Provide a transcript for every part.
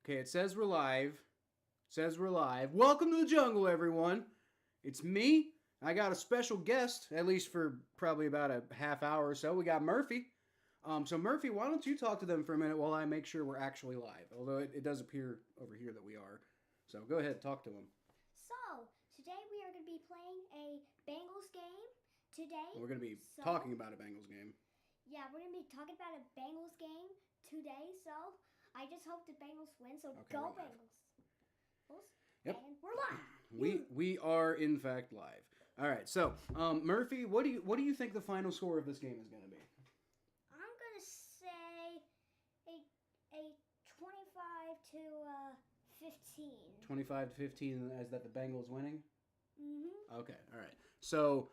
Okay, it says we're live. Welcome to the jungle, everyone. It's me. I got a special guest, at least for probably about a half hour or so. We got Murphy. So Murphy, why don't you talk to them for a minute while I make sure we're actually live? Although it does appear over here that we are. So go ahead, talk to them. So, today we are going to be playing a Bengals game. We're going to be talking about a Bengals game. Yeah, we're going to be talking about a Bengals game today. So, I just hope the Bengals win. So, okay, go Bengals. Yep. And we're live. We are in fact live. All right. So, Murphy, what do you think the final score of this game is going to be? I'm going to say a 25 to 15. 25 to 15 as that the Bengals winning? Mm-hmm. Okay, all right. So,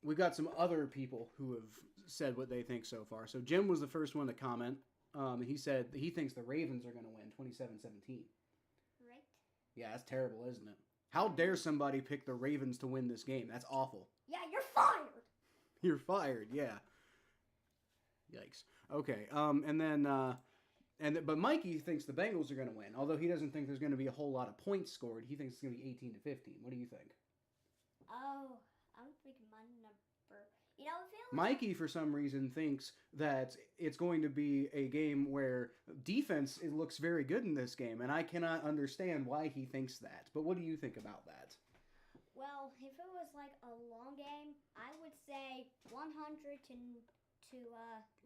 we've got some other people who have said what they think so far. So, Jim was the first one to comment. He said that he thinks the Ravens are going to win 27-17. Right. Yeah, that's terrible, isn't it? How dare somebody pick the Ravens to win this game? That's awful. Yeah, you're fired. You're fired, yeah. Yikes. Okay, but Mikey thinks the Bengals are going to win, although he doesn't think there's going to be a whole lot of points scored. He thinks it's going to be 18-15. What do you think? Oh, I'm thinking my number. You know, Mikey, for some reason, thinks that it's going to be a game where defense looks very good in this game, and I cannot understand why he thinks that. But what do you think about that? Well, if it was like a long game, I would say 100 to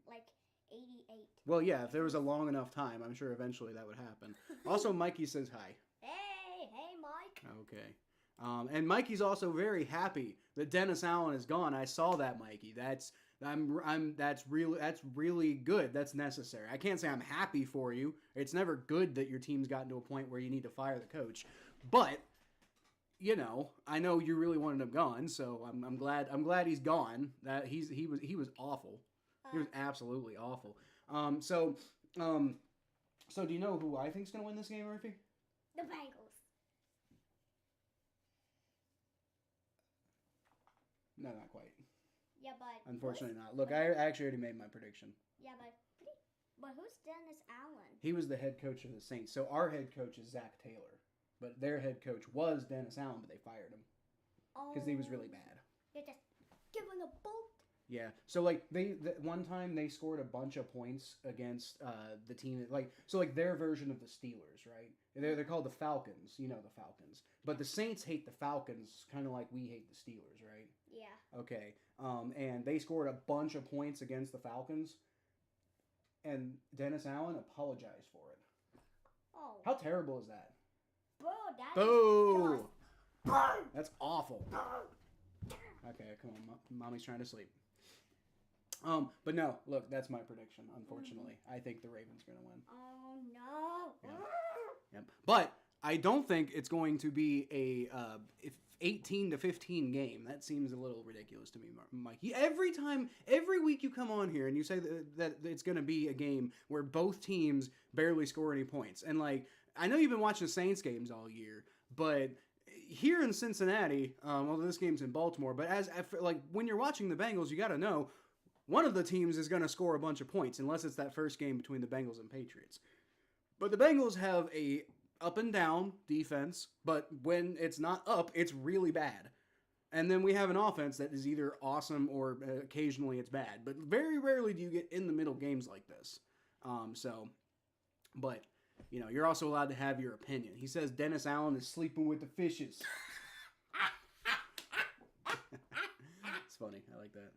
like 88. Well, yeah, if there was a long enough time, I'm sure eventually that would happen. Also, Mikey says hi. Hey, Mike. Okay. And Mikey's also very happy that Dennis Allen is gone. I saw that, Mikey. That's really good. That's necessary. I can't say I'm happy for you. It's never good that your team's gotten to a point where you need to fire the coach. But you know, I know you really wanted him gone, so I'm glad he's gone. That he was awful. He was absolutely awful. So do you know who I think's gonna win this game, Murphy? The Bengals. No, not quite. Yeah, but unfortunately not. Look, I actually already made my prediction. Yeah, but who's Dennis Allen? He was the head coach of the Saints. So our head coach is Zach Taylor, but their head coach was Dennis Allen, but they fired him because he was really bad. You're just giving a bolt. Yeah, so like one time they scored a bunch of points against the team their version of the Steelers, right? They're called the Falcons, you know the Falcons, but the Saints hate the Falcons, kind of like we hate the Steelers, right? Yeah. Okay, and they scored a bunch of points against the Falcons, and Dennis Allen apologized for it. Oh. How terrible is that? Boo! That's awful. Okay, come on, mommy's trying to sleep. But no, look, that's my prediction, unfortunately. I think the Ravens are going to win. Oh, no. Yeah. Yep. But I don't think it's going to be a 18-15 game. That seems a little ridiculous to me, Mike. Every week you come on here and you say that it's going to be a game where both teams barely score any points. And, I know you've been watching the Saints games all year, but here in Cincinnati, although this game's in Baltimore, but when you're watching the Bengals, you got to know one of the teams is going to score a bunch of points, unless it's that first game between the Bengals and Patriots. But the Bengals have a up and down defense, but when it's not up, it's really bad. And then we have an offense that is either awesome or occasionally it's bad. But very rarely do you get in the middle games like this. But you're also allowed to have your opinion. He says Dennis Allen is sleeping with the fishes. It's funny. I like that.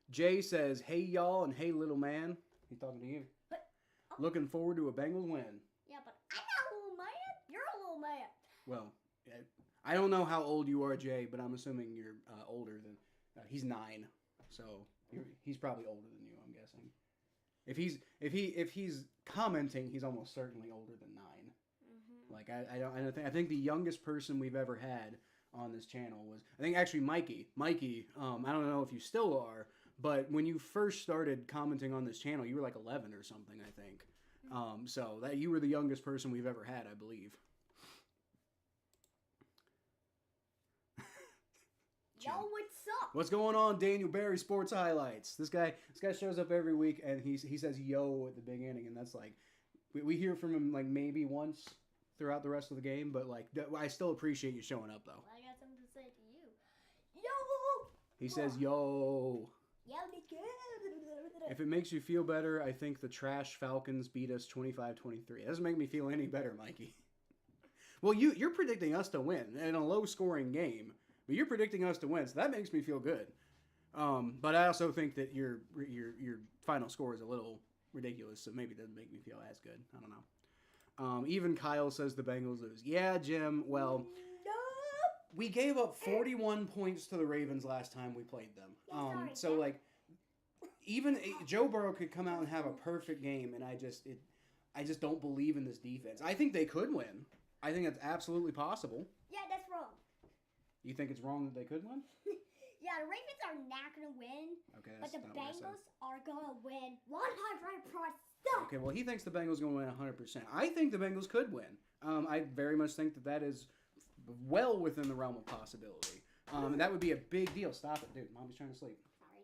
Jay says, hey, y'all, and hey, little man. He's talking to you. Looking forward to a Bengals win. Yeah, but I'm not a little man. You're a little man. Well, I don't know how old you are, Jay, but I'm assuming you're older than... he's 9, so he's probably older than you, I'm guessing. If he's commenting, he's almost certainly older than 9. Mm-hmm. I think the youngest person we've ever had on this channel was, I think actually Mikey. Mikey, I don't know if you still are, but when you first started commenting on this channel, you were like 11 or something, I think. So that you were the youngest person we've ever had, I believe. Yo, what's up? What's going on, Daniel Barry Sports Highlights? This guy shows up every week and he says yo at the beginning, and that's like, We hear from him like maybe once throughout the rest of the game, but like I still appreciate you showing up though. I got something to say to you. Yo! He says, "Yo." Yeah, me too. If it makes you feel better, I think the trash Falcons beat us 25-23. It doesn't make me feel any better, Mikey. Well, you're predicting us to win in a low-scoring game, but you're predicting us to win, so that makes me feel good. But I also think that your final score is a little ridiculous, so maybe it doesn't make me feel as good. I don't know. Even Kyle says the Bengals lose. Yeah, Jim. Well, we gave up 41 points to the Ravens last time we played them. So like, even Joe Burrow could come out and have a perfect game, and I just don't believe in this defense. I think they could win. I think it's absolutely possible. Yeah, that's wrong. You think it's wrong that they could win? Yeah, the Ravens are not going to win. Okay, but the not what I said. Bengals are going to win 100%. Okay, well, he thinks the Bengals are going to win 100%. I think the Bengals could win. I very much think that is well within the realm of possibility. And that would be a big deal. Stop it, dude. Mommy's trying to sleep. Sorry.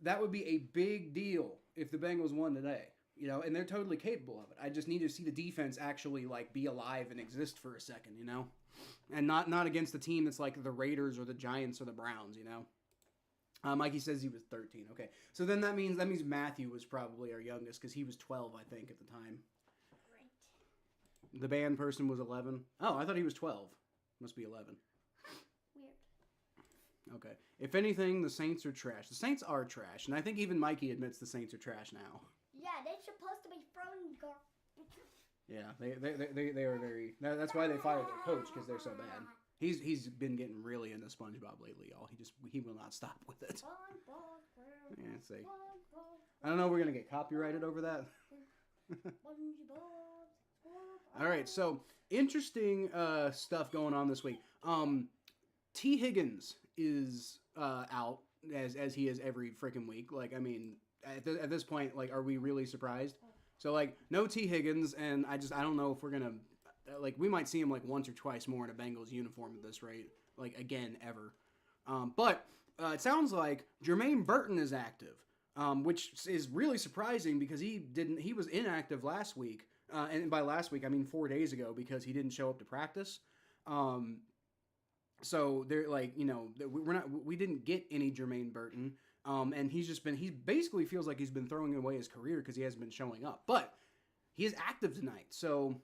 That would be a big deal if the Bengals won today. You know, and they're totally capable of it. I just need to see the defense actually like be alive and exist for a second, you know? And not against a team that's like the Raiders or the Giants or the Browns, you know? Mikey says he was 13. Okay. So then that means Matthew was probably our youngest because he was 12, I think, at the time. Right. The band person was 11. Oh, I thought he was 12. Must be 11. Weird. Okay. If anything, the Saints are trash. The Saints are trash, and I think even Mikey admits the Saints are trash now. Yeah, they're supposed to be thrown garbage. Yeah, they are very. That's why they fired their coach, because they're so bad. He's been getting really into SpongeBob lately, y'all. He will not stop with it. Yeah, see. I don't know. We're gonna get copyrighted over that. All right, so interesting stuff going on this week. T. Higgins is out as he is every freaking week. Like, I mean, at this point, like, are we really surprised? So, like, no T. Higgins, and I don't know if we're going to, like, we might see him, like, once or twice more in a Bengals uniform at this rate. Like, again, ever. But it sounds like Jermaine Burton is active, which is really surprising because he was inactive last week. And by last week, I mean 4 days ago because he didn't show up to practice. So they're like, you know, we didn't get any Jermaine Burton. And he basically feels like he's been throwing away his career because he hasn't been showing up. But he is active tonight, so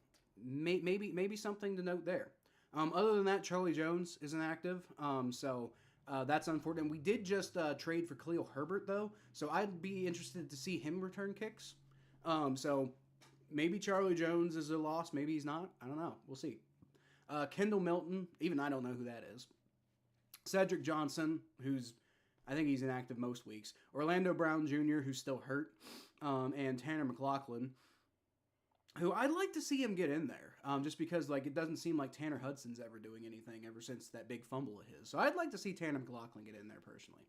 maybe something to note there. Other than that, Charlie Jones isn't active, so that's unfortunate. We did just trade for Khalil Herbert, though, so I'd be interested to see him return kicks. So maybe Charlie Jones is a loss, maybe he's not. I don't know. We'll see. Kendall Milton, even I don't know who that is. Cedric Johnson, I think he's inactive most weeks. Orlando Brown Jr., who's still hurt. And Tanner McLaughlin, who I'd like to see him get in there. Just because, like, it doesn't seem like Tanner Hudson's ever doing anything ever since that big fumble of his. So I'd like to see Tanner McLaughlin get in there personally.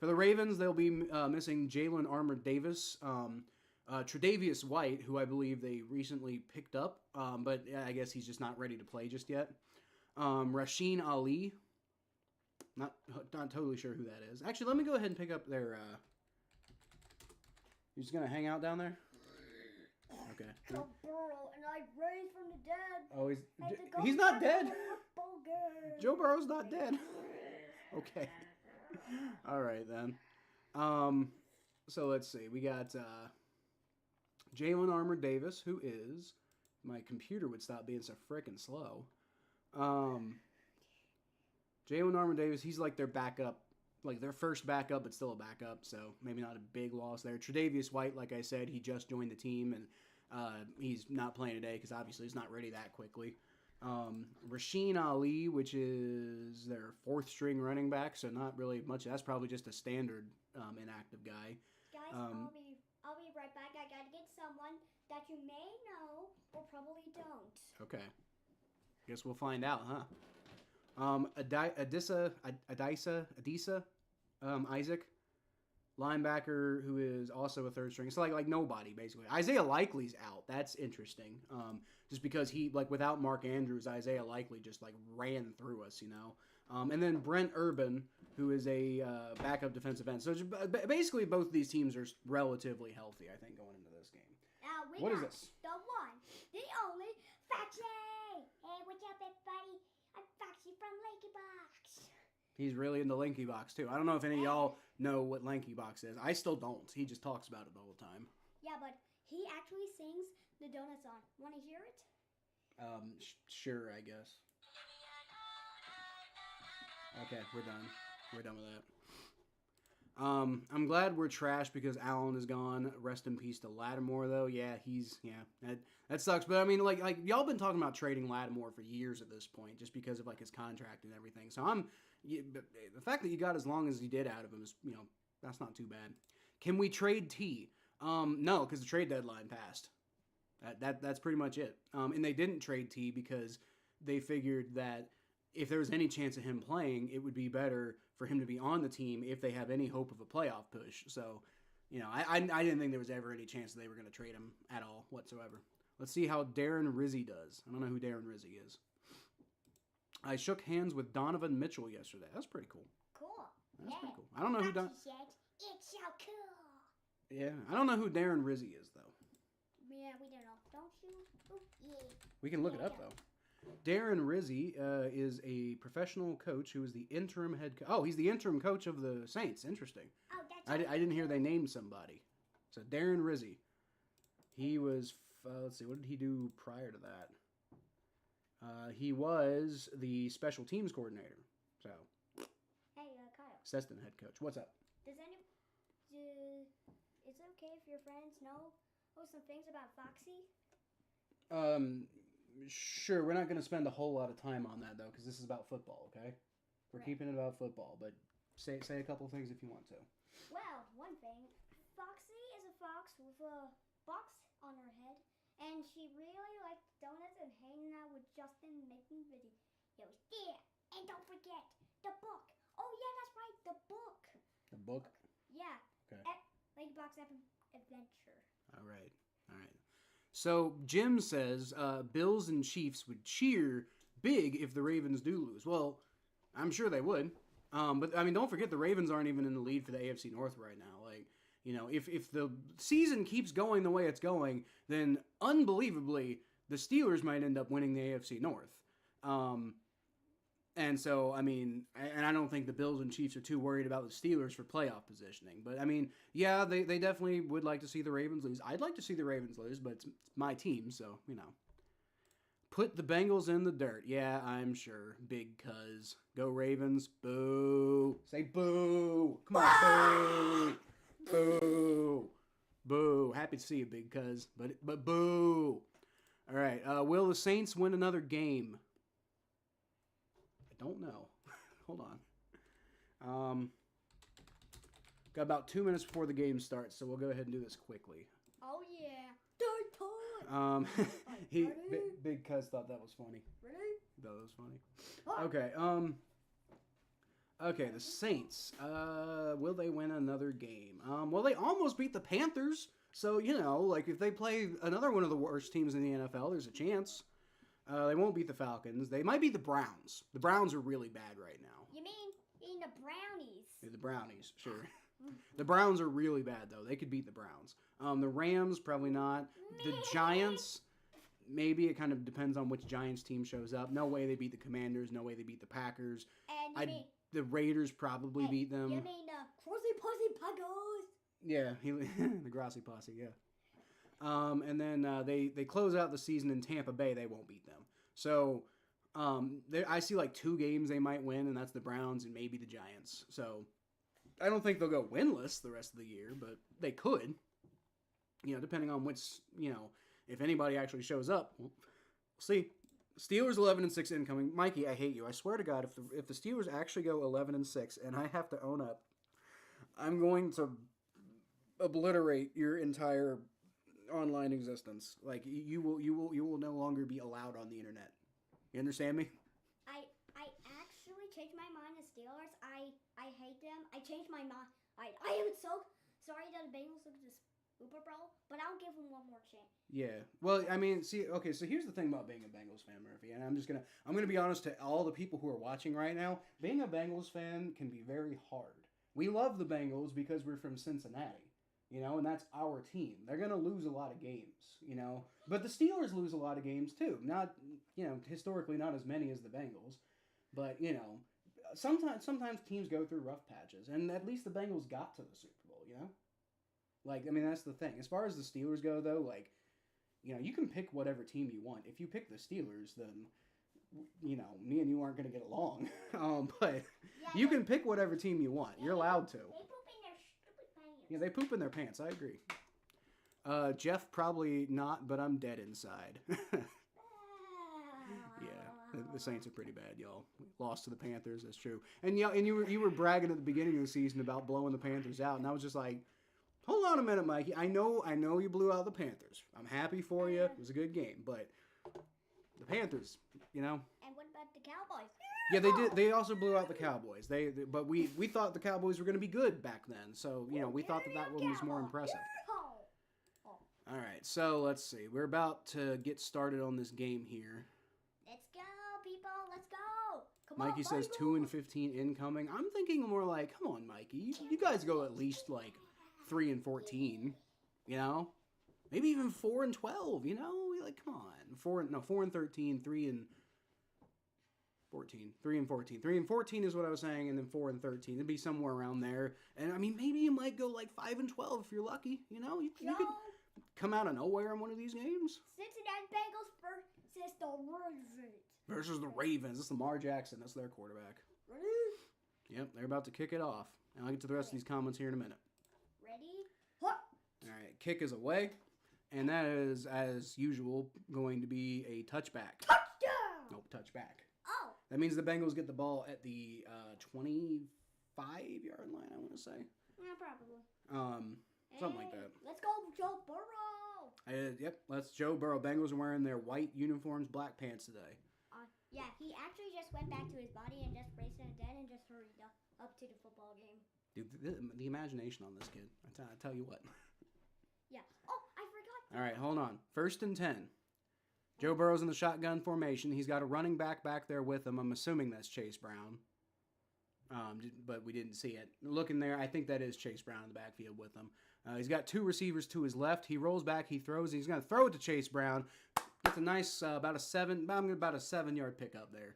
For the Ravens, they'll be missing Jalen Armour-Davis, Tre'Davious White, who I believe they recently picked up. But I guess he's just not ready to play just yet. Rasheen Ali. Not totally sure who that is. Actually, let me go ahead and pick up their... You're just going to hang out down there? Okay. Joe Burrow, and I raised from the dead. Oh, he's not dead. Joe Burrow's not dead. Okay. All right, then. So let's see. We got Jalen Armour-Davis, who is... My computer would stop being so frickin' slow. Jalen Armour-Davis, he's like their backup, like their first backup, but still a backup, so maybe not a big loss there. Tre'Davious White, like I said, he just joined the team, and he's not playing today because obviously he's not ready that quickly. Rasheen Ali, which is their fourth string running back, so not really much. That's probably just a standard inactive guy. Guys, I'll be right back. I gotta get someone that you may know or probably don't. Okay. Guess we'll find out, huh? Adisa Isaac, linebacker who is also a third string. So like nobody basically. Isaiah Likely's out. That's interesting. Just because he, like, without Mark Andrews, Isaiah Likely just like ran through us, you know. And then Brent Urban, who is a backup defensive end. So basically, both of these teams are relatively healthy, I think, going into this game. What is this? The one, the only, Foxy! Hey, what's up, everybody? I'm Foxy from Lanky Box. He's really into Lanky Box, too. I don't know if any of y'all know what Lanky Box is. I still don't. He just talks about it all the time. Yeah, but he actually sings the donut song. Want to hear it? Sure, I guess. Okay, we're done. We're done with that. I'm glad we're trash because Allen is gone. Rest in peace to Lattimore, though. Yeah, that sucks. But I mean, like y'all been talking about trading Lattimore for years at this point, just because of like his contract and everything. So the fact that you got as long as you did out of him is, that's not too bad. Can we trade T? No, because the trade deadline passed. That's pretty much it. And they didn't trade T because they figured that if there was any chance of him playing, it would be better for him to be on the team if they have any hope of a playoff push. So, I didn't think there was ever any chance that they were going to trade him at all whatsoever. Let's see how Darren Rizzi does. I don't know who Darren Rizzi is. I shook hands with Donovan Mitchell yesterday. That's pretty cool. Cool. That's pretty cool. I don't know who It's so cool. Yeah, I don't know who Darren Rizzi is, though. Yeah, we don't know. Don't you? Ooh, yeah. We can look it up, though. Darren Rizzi is a professional coach who is the interim head coach. Oh, he's the interim coach of the Saints. Interesting. Oh, that's I didn't hear they named somebody. So Darren Rizzi. He was, let's see, what did he do prior to that? He was the special teams coordinator. So. Hey, Kyle. Assistant head coach. What's up? Is it okay if your friends know some things about Foxy? Sure, we're not going to spend a whole lot of time on that, though, because this is about football, okay? We're keeping it about football, but say a couple things if you want to. Well, one thing. Foxy is a fox with a box on her head, and she really liked donuts and hanging out with Justin making videos. Yeah, and don't forget, the book. Oh, yeah, that's right, the book. The book? Yeah. Okay. Lake Box Adventure. All right. So Jim says Bills and Chiefs would cheer big if the Ravens do lose. Well, I'm sure they would. But I mean, don't forget the Ravens aren't even in the lead for the AFC North right now. Like, if the season keeps going the way it's going, then unbelievably the Steelers might end up winning the AFC North. And so, I mean, and I don't think the Bills and Chiefs are too worried about the Steelers for playoff positioning. But, I mean, yeah, they definitely would like to see the Ravens lose. I'd like to see the Ravens lose, but it's my team, so, Put the Bengals in the dirt. Yeah, I'm sure. Big cuz. Go Ravens. Boo. Say boo. Come on, boo. Boo. Boo. Happy to see you, big cuz. But boo. All right. Will the Saints win another game? Don't know. Hold on. Got about 2 minutes before the game starts, so we'll go ahead and do this quickly. Oh yeah, third time. Big Cuz thought that was funny. Really? That was funny. Okay. Okay. The Saints. Will they win another game? Well, they almost beat the Panthers, so like if they play another one of the worst teams in the NFL, there's a chance. They won't beat the Falcons. They might beat the Browns. The Browns are really bad right now. You mean the Brownies? Yeah, the Brownies, sure. The Browns are really bad, though. They could beat the Browns. The Rams, probably not. The Giants, maybe. It kind of depends on which Giants team shows up. No way they beat the Commanders. No way they beat the Packers. And the Raiders probably beat them. You mean the Crossy Posse Packers? Yeah, the Grassy Posse, yeah. And then they close out the season in Tampa Bay. They won't beat them. So I see like 2 games they might win, and that's the Browns and maybe the Giants. So I don't think they'll go winless the rest of the year, but they could. Depending on which, if anybody actually shows up. We'll see. Steelers 11-6 incoming. Mikey, I hate you. I swear to God, if the Steelers actually go 11-6, and I have to own up, I'm going to obliterate your entire online existence. Like you will no longer be allowed on the internet. You understand me? I actually changed my mind to Steelers. I hate them. I changed my mind. I am so sorry that the Bengals look this Super Bowl, but I'll give him one more chance. Yeah. Well, I mean, see, okay, so here's the thing about being a Bengals fan, Murphy, and I'm gonna be honest to all the people who are watching right now. Being a Bengals fan can be very hard. We love the Bengals because we're from Cincinnati, and that's our team. They're gonna lose a lot of games, but the Steelers lose a lot of games too. Not, historically not as many as the Bengals, but sometimes teams go through rough patches, and at least the Bengals got to the Super Bowl, Like, I mean, that's the thing. As far as the Steelers go, though, like, you can pick whatever team you want. If you pick the Steelers, then, me and you aren't going to get along. But you can pick whatever team you want. You're allowed to. They poop in their stupid pants. Yeah, they poop in their pants. I agree. Jeff, probably not, but I'm dead inside. Yeah, the Saints are pretty bad, y'all. Lost to the Panthers, that's true. And you were bragging at the beginning of the season about blowing the Panthers out, and I was just like, hold on a minute, Mikey. I know you blew out the Panthers. I'm happy for you. It was a good game, but the Panthers, And what about the Cowboys? Yeah, they did. They also blew out the Cowboys. But we thought the Cowboys were going to be good back then, so we thought that one was more impressive. All right, so let's see. We're about to get started on this game here. Let's go, people. Let's go. Come Mikey on, says 2-15 incoming. I'm thinking more like, come on, Mikey. You guys go at least like 3-14. Maybe even 4-12. Like, come on. 4-13, 3-14. 3-14. 3-14 is what I was saying, and then 4-13. It'd be somewhere around there. And I mean, maybe you might go like 5-12 if you're lucky. You could come out of nowhere in one of these games. Cincinnati Bengals versus the Ravens. Versus the Ravens. It's Lamar Jackson. That's their quarterback. Ready? Yep, they're about to kick it off. And I'll get to the rest of these comments here in a minute. Ready? What? All right, kick is away. And that is, as usual, going to be a touchback. Touchdown! Nope, touchback. Oh. That means the Bengals get the ball at the 25-yard line, I want to say. Yeah, probably. Something like that. Let's go, Joe Burrow. Yep, that's Joe Burrow. Bengals are wearing their white uniforms, black pants today. Yeah, he actually just went back to his body and just raced in a den and just hurried up to the football game. Dude, the imagination on this kid. I tell you what. Yeah. Oh, I forgot. All right, hold on. 1st and 10. Joe Burrow's in the shotgun formation. He's got a running back there with him. I'm assuming that's Chase Brown. But we didn't see it. Looking there, I think that is Chase Brown in the backfield with him. He's got 2 receivers to his left. He rolls back. He throws. He's going to throw it to Chase Brown. Gets a nice about a 7-yard pickup there.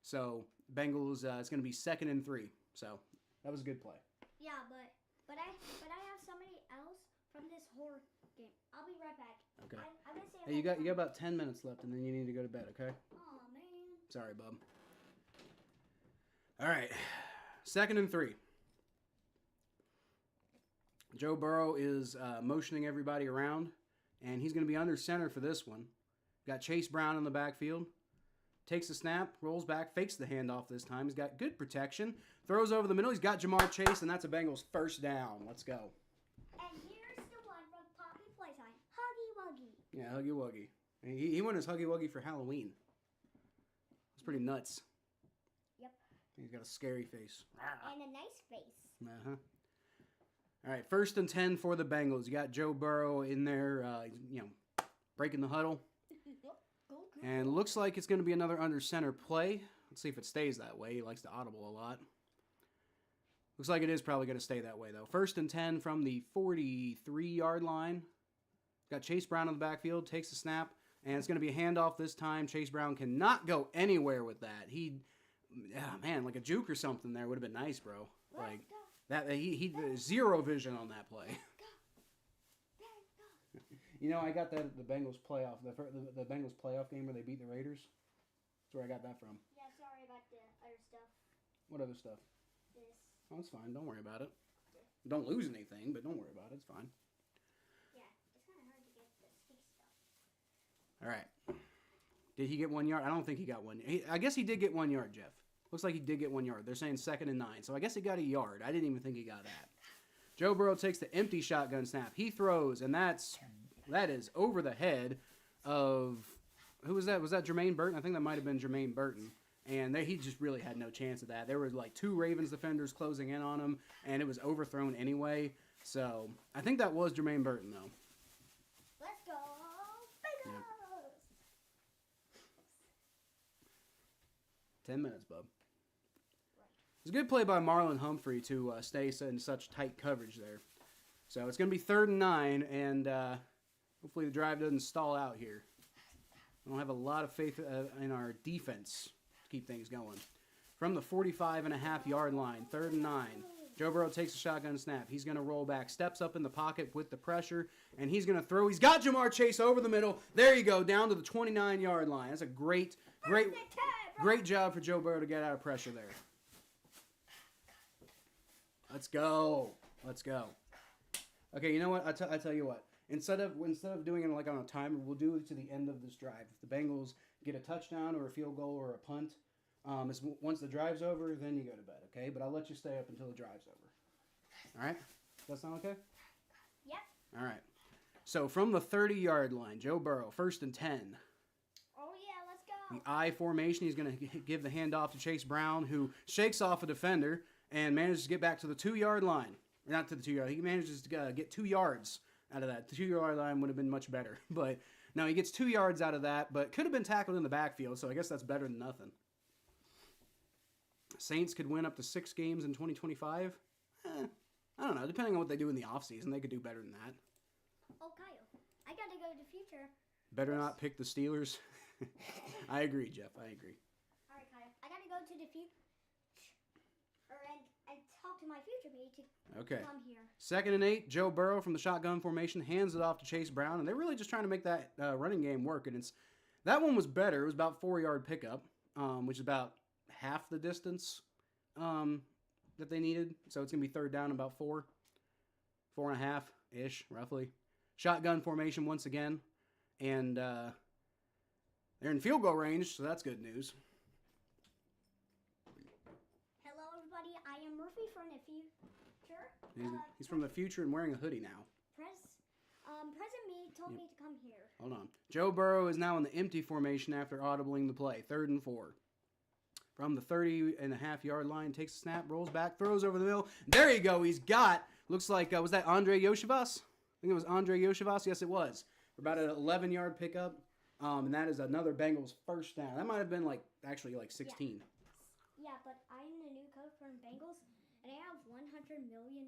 So Bengals, it's going to be 2nd and 3. So that was a good play. Yeah, but I have somebody else from this horror game. I'll be right back. Okay. I'm gonna say. Hey, you got about 10 minutes left, and then you need to go to bed. Okay. Oh man. Sorry, bub. All right. 2nd and 3. Joe Burrow is motioning everybody around, and he's going to be under center for this one. Got Chase Brown in the backfield. Takes the snap, rolls back, fakes the handoff this time. He's got good protection. Throws over the middle. He's got Jamar Chase, and that's a Bengals 1st down. Let's go. And here's the one from Poppy Playtime. Huggy Wuggy. Yeah, Huggy Wuggy. He won his Huggy Wuggy for Halloween. It's pretty nuts. Yep. He's got a scary face. And a nice face. Uh-huh. All right, 1st and 10 for the Bengals. You got Joe Burrow in there, breaking the huddle. And looks like it's going to be another under center play. Let's see if it stays that way. He likes to audible a lot. Looks like it is probably going to stay that way, though. 1st and 10 from the 43-yard line. Got Chase Brown in the backfield. Takes the snap. And it's going to be a handoff this time. Chase Brown cannot go anywhere with that. Like a juke or something there would have been nice, bro. Like that, he zero vision on that play. I got that at the Bengals playoff, the Bengals playoff game where they beat the Raiders. That's where I got that from. Yeah, sorry about the other stuff. What other stuff? This. Oh, it's fine. Don't worry about it. Don't lose anything, but don't worry about it. It's fine. Yeah, it's kind of hard to get the stick stuff. All right. Did he get 1 yard? I don't think he got one. I guess he did get 1 yard, Jeff. Looks like he did get 1 yard. They're saying 2nd and 9, so I guess he got a yard. I didn't even think he got that. Joe Burrow takes the empty shotgun snap. He throws, and that is over the head of, who was that? Was that Jermaine Burton? I think that might have been Jermaine Burton. And he just really had no chance of that. There were like 2 Ravens defenders closing in on him, and it was overthrown anyway. So I think that was Jermaine Burton, though. Let's go, Bengals! 10 minutes, bub. It's a good play by Marlon Humphrey to stay in such tight coverage there. So it's going to be 3rd and 9, and hopefully the drive doesn't stall out here. I don't have a lot of faith in our defense to keep things going. From the 45.5-yard line, 3rd and 9. Joe Burrow takes a shotgun snap. He's going to roll back, steps up in the pocket with the pressure, and he's going to throw. He's got Jamar Chase over the middle. There you go, down to the 29-yard line. That's a great job for Joe Burrow to get out of pressure there. Let's go. Let's go. Okay, you know what? I tell you what. Instead of doing it like on a timer, we'll do it to the end of this drive. If the Bengals get a touchdown or a field goal or a punt, once the drive's over, then you go to bed, okay? But I'll let you stay up until the drive's over. All right? Does that sound okay? Yep. All right. So from the 30-yard line, Joe Burrow, 1st and 10. Oh, yeah, let's go. The I formation, he's going to give the handoff to Chase Brown, who shakes off a defender and manages to get back to the 2-yard line. Not to the 2-yard. He manages to get 2 yards out of that. The 2-yard line would have been much better. But no, he gets 2 yards out of that, but could have been tackled in the backfield, so I guess that's better than nothing. Saints could win up to 6 games in 2025. I don't know. Depending on what they do in the offseason, they could do better than that. Oh, Kyle, I got to go to the future. Better not pick the Steelers. I agree, Jeff. I agree. All right, Kyle. I got to go to the future and talk to my future me to come here. 2nd and 8, Joe Burrow from the shotgun formation hands it off to Chase Brown, and they're really just trying to make that running game work. And that one was better. It was about 4-yard pickup, which is about half the distance that they needed. So it's going to be 3rd down about 4.5-ish, roughly. Shotgun formation once again. And they're in field goal range, so that's good news. Hello, everybody. I am Murphy from the future. He's from the future and wearing a hoodie now. President me told me to come here. Hold on. Joe Burrow is now in the empty formation after audibling the play. 3rd and 4. From the 30.5-yard line, takes a snap, rolls back, throws over the middle. There you go. He's got, looks like, was that Andre Yoshivas? I think it was Andre Yoshivas. Yes, it was. About an 11-yard pickup. And that is another Bengals first down. That might have been actually 16. Yeah, but I'm the new coach for the Bengals, and I have $100 million.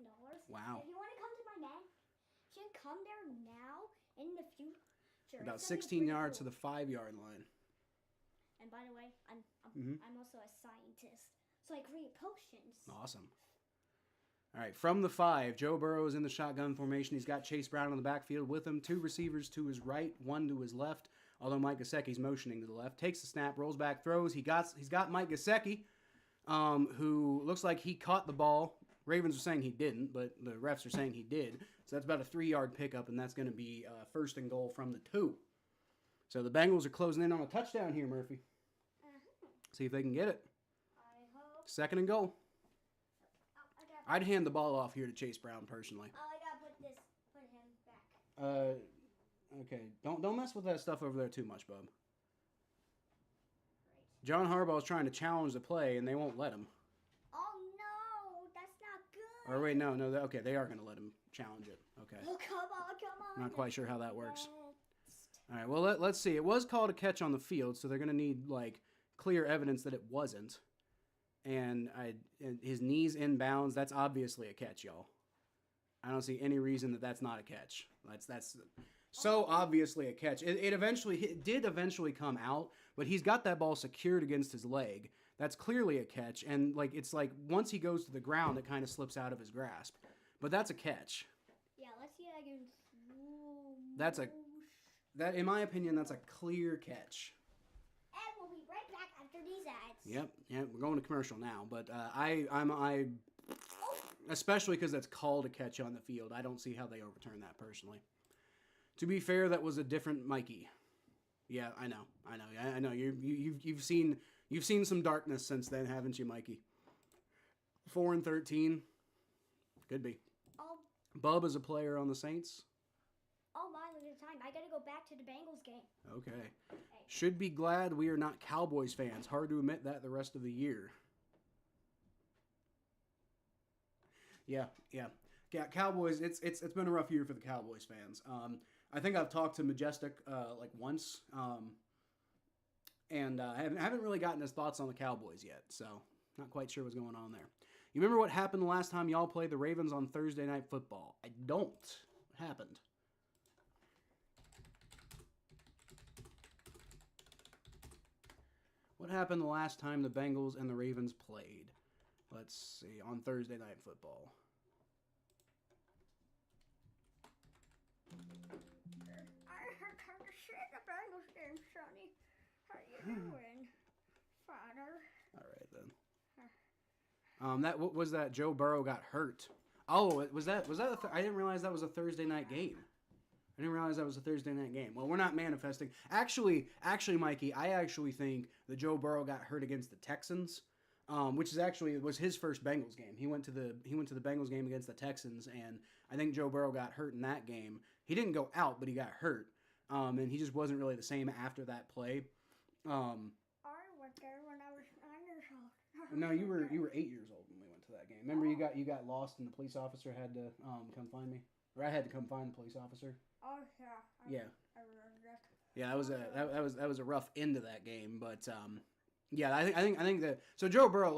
Wow. If you want to come to my mansion, come there now in the future. About 16 yards to the 5-yard line. And by the way, I'm also a scientist, so I create potions. Awesome. All right, from the 5, Joe Burrow is in the shotgun formation. He's got Chase Brown on the backfield with him. 2 receivers to his right, 1 to his left. Although Mike Gesicki's motioning to the left, takes the snap, rolls back, throws. He's got Mike Gesicki, who looks like he caught the ball. Ravens are saying he didn't, but the refs are saying he did. So that's about a 3-yard pickup, and that's going to be 1st and goal from the 2. So the Bengals are closing in on a touchdown here, Murphy. See if they can get it. I hope. 2nd and goal. I'd hand the ball off here to Chase Brown personally. Oh, I gotta put him back. Okay. Don't mess with that stuff over there too much, bub. John Harbaugh's trying to challenge the play, and they won't let him. Oh no, that's not good. Or wait, no. Okay, they are going to let him challenge it. Okay. Oh, come on. Not quite sure how that works. All right, well, let's see. It was called a catch on the field, so they're going to need, clear evidence that it wasn't. And his knee's in bounds. That's obviously a catch, y'all. I don't see any reason that that's not a catch. That's so obviously a catch. It did eventually come out, but he's got that ball secured against his leg. That's clearly a catch. And, it's once he goes to the ground, it kind of slips out of his grasp. But that's a catch. Yeah, let's see if I can... That, in my opinion, that's a clear catch. And we'll be right back after these ads. Yep, we're going to commercial now. But I especially because that's called a catch on the field, I don't see how they overturn that personally. To be fair, that was a different Mikey. Yeah, I know. You've seen some darkness since then, haven't you, Mikey? 4-13, could be. Bub is a player on the Saints. Oh my, look at the time. I gotta go back to the Bengals game. Okay. Should be glad we are not Cowboys fans. Hard to admit that the rest of the year. Yeah. Cowboys. It's been a rough year for the Cowboys fans. I think I've talked to Majestic like once, and I haven't really gotten his thoughts on the Cowboys yet. So not quite sure what's going on there. You remember what happened the last time y'all played the Ravens on Thursday Night Football? I don't. What happened? What happened the last time the Bengals and the Ravens played? Let's see, on Thursday Night Football. I have time to see the Bengals game, Sonny. How you doing, Father? All right, then. What was that? Joe Burrow got hurt. Oh, was that? I didn't realize that was a Thursday night game. Well, we're not manifesting. Actually, Mikey, I actually think that Joe Burrow got hurt against the Texans, which was his first Bengals game. He went to the Bengals game against the Texans, and I think Joe Burrow got hurt in that game. He didn't go out, but he got hurt, and he just wasn't really the same after that play. I went there when I was 9 years old. No, you were 8 years old when we went to that game. Remember, you got lost, and the police officer had to come find me, or I had to come find the police officer. Oh yeah. I remember that. Yeah, that was a rough end to that game, but yeah, I think that so Joe Burrow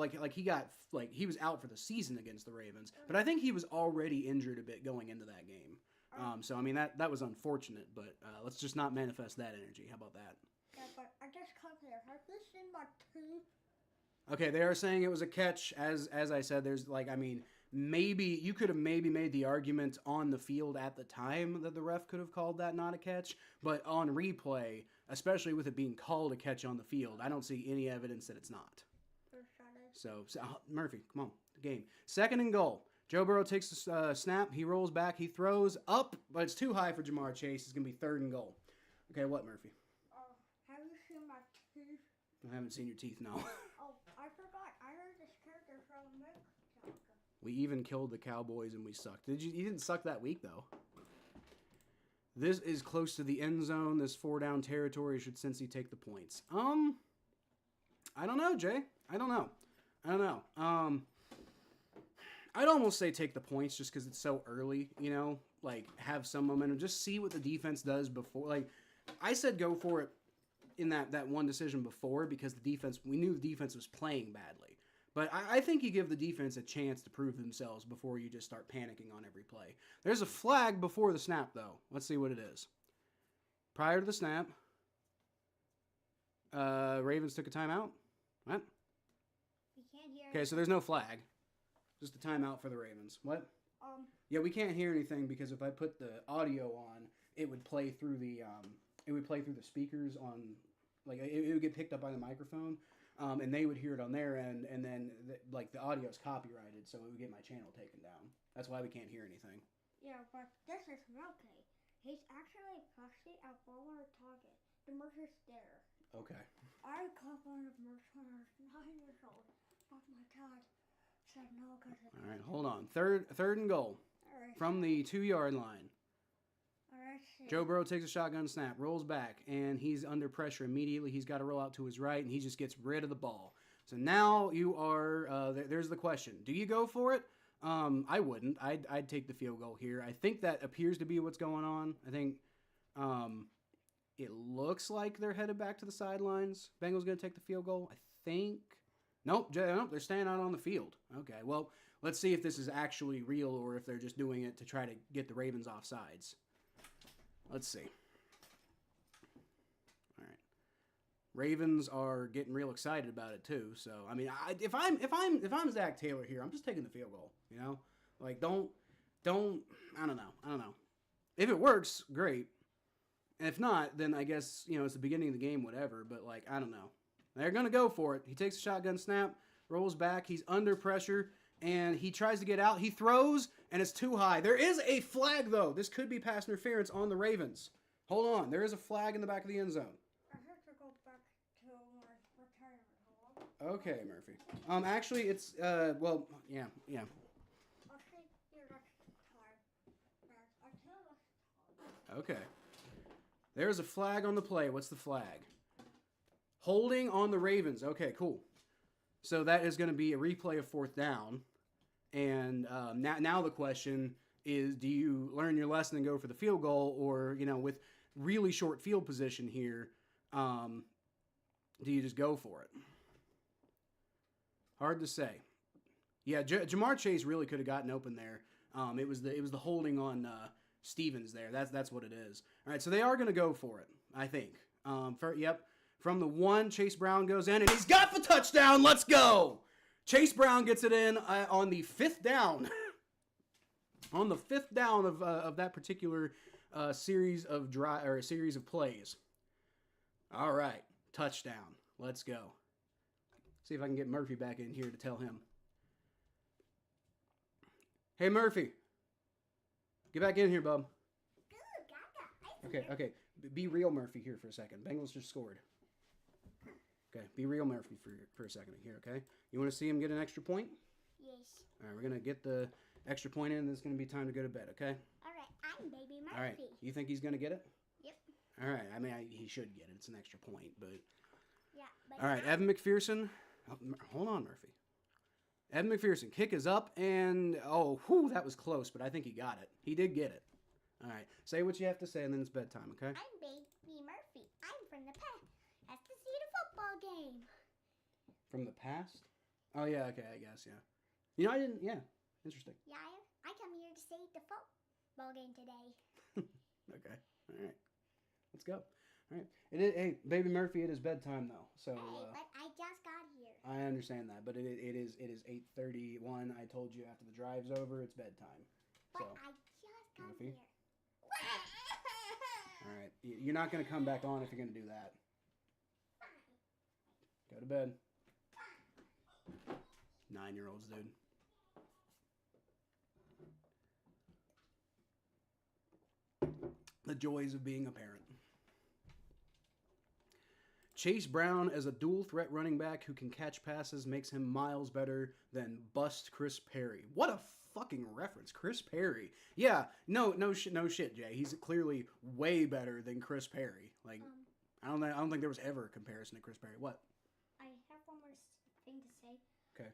he was out for the season against the Ravens, but I think he was already injured a bit going into that game. So I mean that was unfortunate, but let's just not manifest that energy. How about that? Yeah, but I just come here. Have you seen my teeth? Okay, they are saying it was a catch. As I said, there's maybe you could have made the argument on the field at the time that the ref could have called that not a catch, but on replay, especially with it being called a catch on the field, I don't see any evidence that it's not. So Murphy, come on, game. 2nd and goal. Joe Burrow takes the snap. He rolls back. He throws up, but it's too high for Jamar Chase. It's going to be 3rd and goal. Okay, what, Murphy? Have you seen my teeth? I haven't seen your teeth, no. Oh, I forgot. I heard this character from Mick. We even killed the Cowboys and we sucked. You didn't suck that week, though. This is close to the end zone. This 4-down territory. Should Cincy take the points? I don't know, Jay. I don't know. I'd almost say take the points just because it's so early, have some momentum. Just see what the defense does before. I said go for it in that one decision before because we knew the defense was playing badly. But I think you give the defense a chance to prove themselves before you just start panicking on every play. There's a flag before the snap, though. Let's see what it is. Prior to the snap, Ravens took a timeout. What? We can't hear. Okay, so there's no flag. Just a timeout for the Ravens. What? Yeah, we can't hear anything because if I put the audio on, it would play through the speakers on, it would get picked up by the microphone, and they would hear it on their end, and then the audio is copyrighted, so it would get my channel taken down. That's why we can't hear anything. Yeah, but this is Melke. He's actually proxy at Baltimore target. The Mercer's there. Okay. I caught one of Mercer when I was 9 years old. Oh my God. Said no because. All right, hold on. Third and goal. All right. From the 2-yard line. All right. Joe Burrow takes a shotgun snap, rolls back, and he's under pressure immediately. He's got to roll out to his right, and he just gets rid of the ball. So now you are. There's the question: do you go for it? I wouldn't. I'd take the field goal here. I think that appears to be what's going on. I think it looks like they're headed back to the sidelines. Bengals going to take the field goal. I think. Nope, they're staying out on the field. Okay, well, let's see if this is actually real or if they're just doing it to try to get the Ravens off sides. Let's see. All right. Ravens are getting real excited about it too. So, I mean, if I'm Zach Taylor here, I'm just taking the field goal, don't I don't know. If it works, great. And if not, then I guess, it's the beginning of the game, whatever, but I don't know. They're going to go for it. He takes a shotgun snap, rolls back. He's under pressure, and he tries to get out. He throws, and it's too high. There is a flag, though. This could be pass interference on the Ravens. Hold on. There is a flag in the back of the end zone. I have to go back to my retirement home. Okay, Murphy. Actually, it's, yeah. I'll see you next time. Okay. There's a flag on the play. What's the flag? Holding on the Ravens. Okay, cool. So that is going to be a replay of 4th down. And now the question, is do you learn your lesson and go for the field goal, or, you know, with really short field position here, do you just go for it? Hard to say. Yeah, Jamar Chase really could have gotten open there. It was the holding on Stevens there. That's what it is. All right, so they are going to go for it, I think. From the 1, Chase Brown goes in, and he's got the touchdown. Let's go. Chase Brown gets it in on the 5th down. On the 5th down of that particular series of plays. All right, touchdown. Let's go. See if I can get Murphy back in here to tell him. Hey, Murphy. Get back in here, bub. Okay. Be real, Murphy, here for a second. Bengals just scored. Okay, be real, Murphy, for a second here, okay? You want to see him get an extra point? Yes. All right, we're going to get the extra point in. It's going to be time to go to bed, okay? All right, I'm Baby Murphy. All right, you think he's going to get it? Yep. All right, I mean, he should get it. It's an extra point, but... Yeah, but... All right, Evan McPherson. Oh, hold on, Murphy. Evan McPherson, kick is up, and... that was close, but I think he got it. He did get it. All right, say what you have to say, and then it's bedtime, okay? I'm Baby Murphy. I'm from the past. That's to see the football game. From the past? Oh, yeah, okay, I guess, yeah. You know, I didn't... Yeah, interesting. Yeah, I come here to see the football game today. Okay, all right. Let's go. All right. Hey, Baby Murphy, it is bedtime, though. So, Hey, but I just got here. I understand that, but it is 8:31. I told you after the drive's over, it's bedtime. But So, I just got Murphy? here. All right. You're not going to come back on if you're going to do that. Go to bed. 9-year-olds, dude. The joys of being a parent. Chase Brown as a dual threat running back who can catch passes makes him miles better than bust Chris Perry. What a fucking reference, Chris Perry. Yeah, no shit, Jay. He's clearly way better than Chris Perry. Like, I don't think there was ever a comparison to Chris Perry. What? I have one more thing to say. Okay.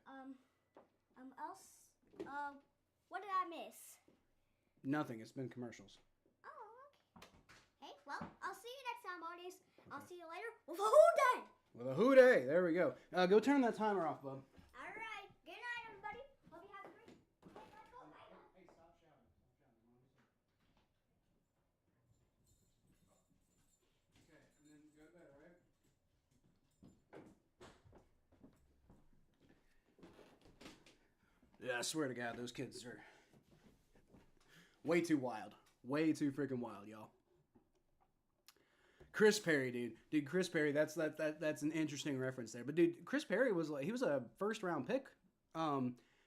What did I miss? Nothing. It's been commercials. Oh, okay. Hey, well, I'll see you next time, Arties. I'll see you later with a whole day. With a hoo-day. There we go. Go turn that timer off, bub. All right. Good night, everybody. Hope you have a great... Hey, let's go, Micah. Hey, stop shouting. Okay, and then go to bed, all right? Yeah, I swear to God, those kids are way too wild. Way too freaking wild, y'all. Chris Perry, dude, Chris Perry. That's an interesting reference there. But dude, Chris Perry was a 1st round pick.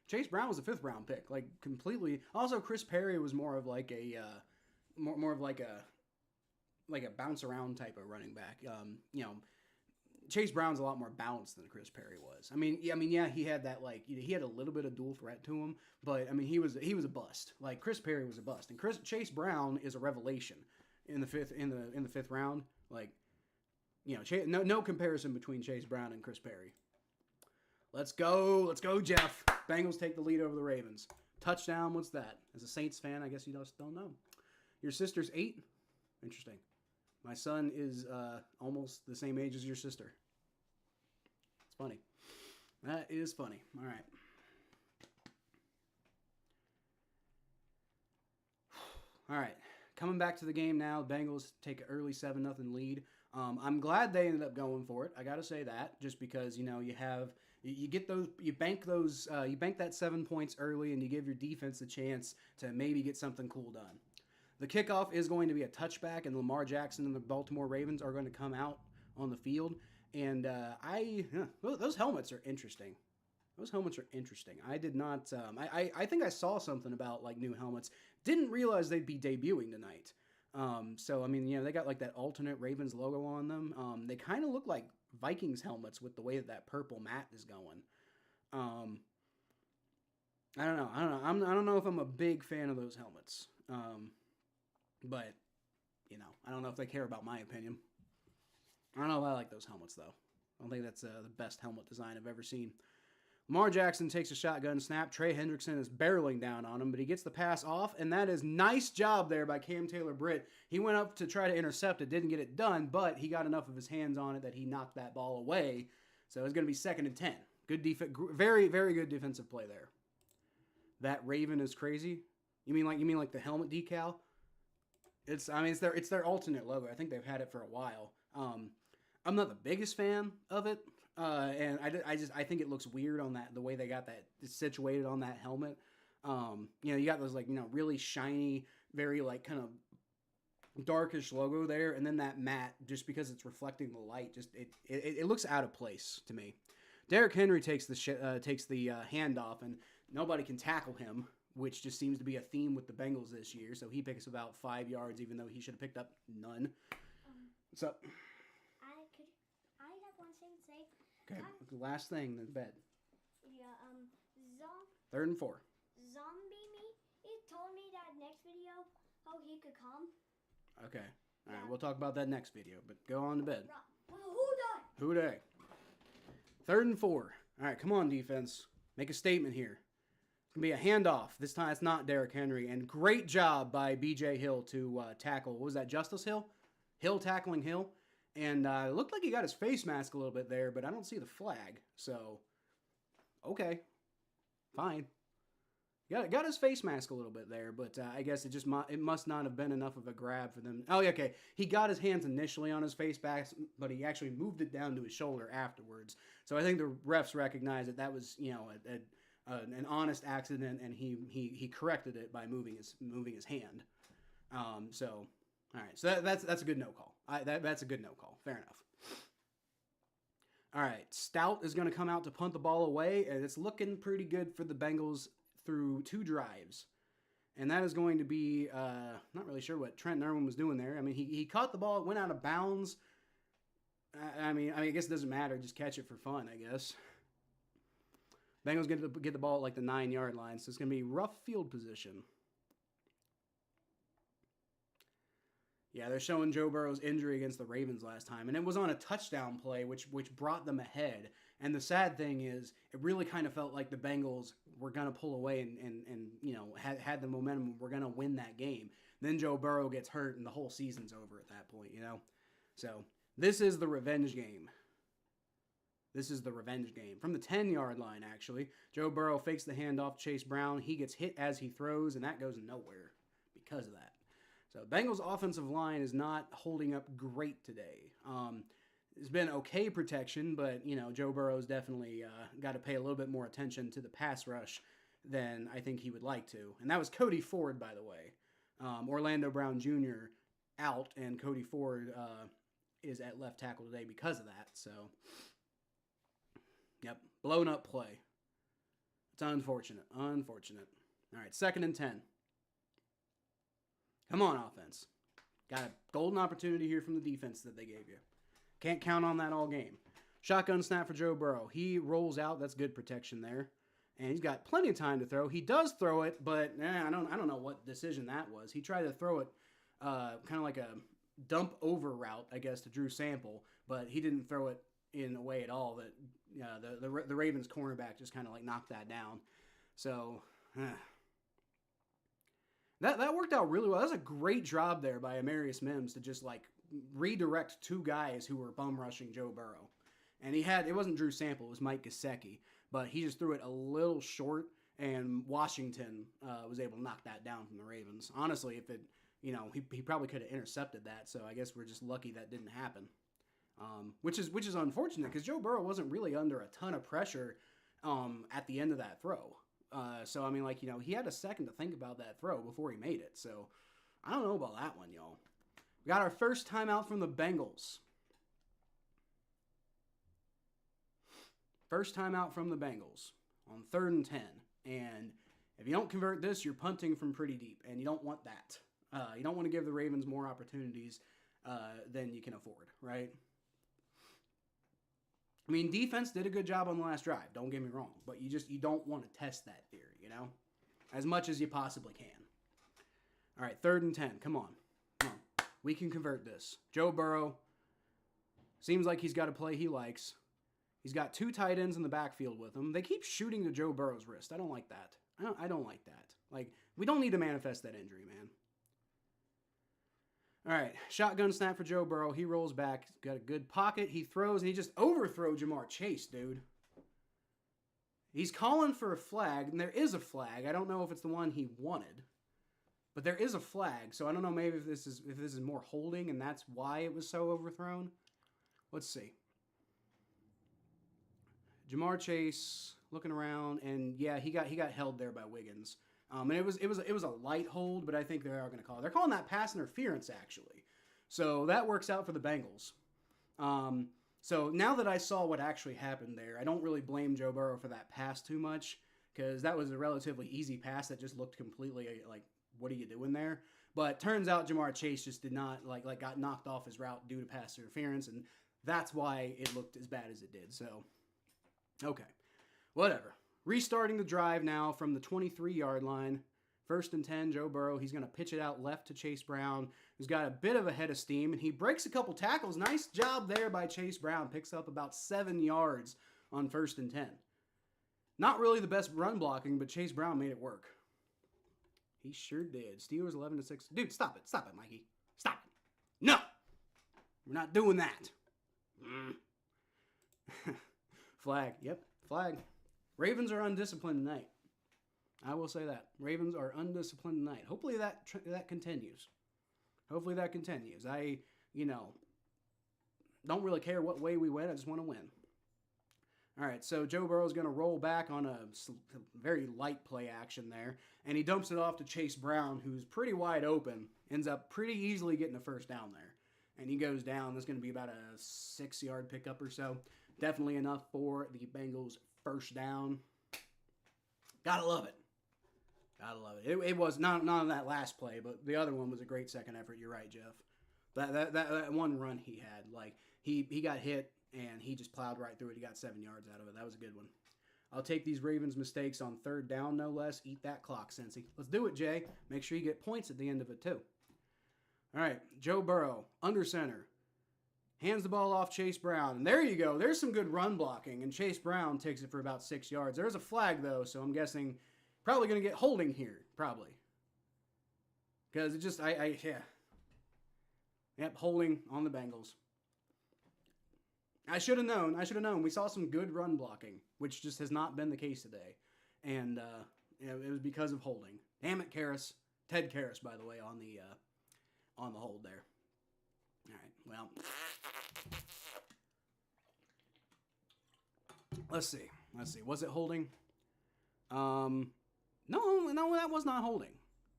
Chase Brown was a 5th round pick, like completely. Also, Chris Perry was more of like a more of like a bounce around type of running back. Chase Brown's a lot more balanced than Chris Perry was. I mean, he had that he had a little bit of dual threat to him, but I mean, he was a bust. Like Chris Perry was a bust, and Chase Brown is a revelation in the 5th round. Like, no comparison between Chase Brown and Chris Perry. Let's go, Jeff. Bengals take the lead over the Ravens. Touchdown. What's that? As a Saints fan, I guess you just don't know. Your sister's 8. Interesting. My son is almost the same age as your sister. It's funny. That is funny. All right. All right. Coming back to the game now. Bengals take an early 7-0 lead. I'm glad they ended up going for it. I got to say that, just because you bank that 7 points early, and you give your defense a chance to maybe get something cool done. The kickoff is going to be a touchback, and Lamar Jackson and the Baltimore Ravens are going to come out on the field. And those helmets are interesting. I did not. I think I saw something about like new helmets. Didn't realize they'd be debuting tonight. So I mean, they got like that alternate Ravens logo on them. They kind of look like Vikings helmets with the way that purple mat is going. I don't know. I don't know if I'm a big fan of those helmets. But I don't know if they care about my opinion. I don't know if I like those helmets though. I don't think that's the best helmet design I've ever seen. Lamar Jackson takes a shotgun snap. Trey Hendrickson is barreling down on him, but he gets the pass off, and that is nice job there by Cam Taylor-Britt. He went up to try to intercept it, didn't get it done, but he got enough of his hands on it that he knocked that ball away. So it's going to be 2nd and 10. Good defense, very, very good defensive play there. That Raven is crazy. You mean like the helmet decal? It's their alternate logo. I think they've had it for a while. I'm not the biggest fan of it. And I think it looks weird on that, the way they got that situated on that helmet. You got those really shiny, very kind of darkish logo there, and then that matte, just because it's reflecting the light, just it looks out of place to me. Derrick Henry takes the handoff, and nobody can tackle him, which just seems to be a theme with the Bengals this year. So he picks about 5 yards, even though he should have picked up none. What's up? I have one thing to say. Okay, last thing, then bed. Yeah, 3rd and 4. Zombie me. He told me that next video, he could come. Okay. All right, we'll talk about that next video, but go on to bed. Who Who day? 3rd and 4. All right, come on, defense. Make a statement here. It's going to be a handoff. This time it's not Derrick Henry. And great job by B.J. Hill to tackle. What was that, Justice Hill? Hill tackling Hill. And it looked like he got his face mask a little bit there, but I don't see the flag. So, okay. Fine. Got his face mask a little bit there, but I guess it must not have been enough of a grab for them. Oh, yeah, okay. He got his hands initially on his face mask, but he actually moved it down to his shoulder afterwards. So I think the refs recognized that was, an honest accident, and he corrected it by moving his hand. So, all right. So that's a good no call. That's a good no call. Fair enough. All right. Stout is going to come out to punt the ball away, and it's looking pretty good for the Bengals through 2 drives. And that is going to be, not really sure what Trent Irwin was doing there. I mean, he caught the ball, it went out of bounds. I guess it doesn't matter. Just catch it for fun, I guess. Bengals get the ball at the 9-yard line, so it's going to be rough field position. Yeah, they're showing Joe Burrow's injury against the Ravens last time, and it was on a touchdown play, which brought them ahead. And the sad thing is, it really kind of felt like the Bengals were going to pull away and had the momentum. We're going to win that game. Then Joe Burrow gets hurt, and the whole season's over at that point, So this is the revenge game. This is the revenge game. From the 10-yard line, actually, Joe Burrow fakes the handoff to Chase Brown. He gets hit as he throws, and that goes nowhere because of that. So Bengals' offensive line is not holding up great today. It's been okay protection, but, Joe Burrow's definitely got to pay a little bit more attention to the pass rush than I think he would like to. And that was Cody Ford, by the way. Orlando Brown Jr. out, and Cody Ford is at left tackle today because of that. So, yep, blown up play. It's unfortunate. All right, 2nd and 10. Come on, offense. Got a golden opportunity here from the defense that they gave you. Can't count on that all game. Shotgun snap for Joe Burrow. He rolls out. That's good protection there. And he's got plenty of time to throw. He does throw it, but I don't know what decision that was. He tried to throw it kind of like a dump over route, I guess, to Drew Sample, but he didn't throw it in a way at all that the Ravens cornerback just kind of knocked that down. So, That worked out really well. That was a great job there by Amarius Mims to just redirect 2 guys who were bum rushing Joe Burrow. And it wasn't Drew Sample, it was Mike Gesicki, but he just threw it a little short, and Washington was able to knock that down from the Ravens. Honestly, if he probably could have intercepted that, so I guess we're just lucky that didn't happen. Which is unfortunate, because Joe Burrow wasn't really under a ton of pressure at the end of that throw. So, he had a second to think about that throw before he made it. So, I don't know about that one, y'all. We got our first timeout from the Bengals. First timeout from the Bengals on 3rd and 10. And if you don't convert this, you're punting from pretty deep, and you don't want that. You don't want to give the Ravens more opportunities than you can afford, right? Defense did a good job on the last drive, don't get me wrong, but you don't want to test that theory, as much as you possibly can. All right, 3rd and 10, come on. We can convert this. Joe Burrow seems like he's got a play he likes. He's got 2 tight ends in the backfield with him. They keep shooting to Joe Burrow's wrist. I don't like that. I don't like that. Like, we don't need to manifest that injury, man. All right, shotgun snap for Joe Burrow. He rolls back. He's got a good pocket. He throws, and he just overthrows Jamar Chase, dude. He's calling for a flag, and there is a flag. I don't know if it's the one he wanted, but there is a flag. So I don't know maybe if this is more holding, and that's why it was so overthrown. Let's see. Jamar Chase looking around, and yeah, he got held there by Wiggins. And it was a light hold, but I think they are going to call it. They're calling that pass interference, actually. So that works out for the Bengals. So now that I saw what actually happened there, I don't really blame Joe Burrow for that pass too much, because that was a relatively easy pass that just looked completely like, what are you doing there? But turns out Jamar Chase just did not, like got knocked off his route due to pass interference, and that's why it looked as bad as it did. So, okay, whatever. Restarting the drive now from the 23-yard line. 1st and 10, Joe Burrow. He's going to pitch it out left to Chase Brown, who's got a bit of a head of steam, and he breaks a couple tackles. Nice job there by Chase Brown. Picks up about 7 yards on 1st and 10. Not really the best run blocking, but Chase Brown made it work. He sure did. Steelers 11-6. Dude, stop it. Stop it, Mikey. Stop it. No! We're not doing that. Flag. Yep, flag. Ravens are undisciplined tonight. I will say that. Ravens are undisciplined tonight. Hopefully that continues. Hopefully that continues. I don't really care what way we win. I just want to win. All right, so Joe Burrow's going to roll back on a very light play action there, and he dumps it off to Chase Brown, who's pretty wide open, ends up pretty easily getting a 1st down there. And he goes down. There's going to be about a 6-yard pickup or so. Definitely enough for the Bengals' 1st down. Gotta love it. Gotta love it. It was not on that last play, but the other one was a great second effort. You're right, Jeff. That one run he had, like he got hit and he just plowed right through it. He got 7 yards out of it. That was a good one. I'll take these Ravens mistakes on 3rd down, no less. Eat that clock, Cincy. Let's do it, Jay. Make sure you get points at the end of it too. All right, Joe Burrow, under center. Hands the ball off Chase Brown. And there you go. There's some good run blocking. And Chase Brown takes it for about 6 yards. There's a flag, though, so I'm guessing probably going to get holding here. Probably. Because it just, yeah. Yep, holding on the Bengals. I should have known. We saw some good run blocking, which just has not been the case today. And it was because of holding. Damn it, Karras. Ted Karras, by the way, on the hold there. All right, well, let's see. Was it holding? No, that was not holding.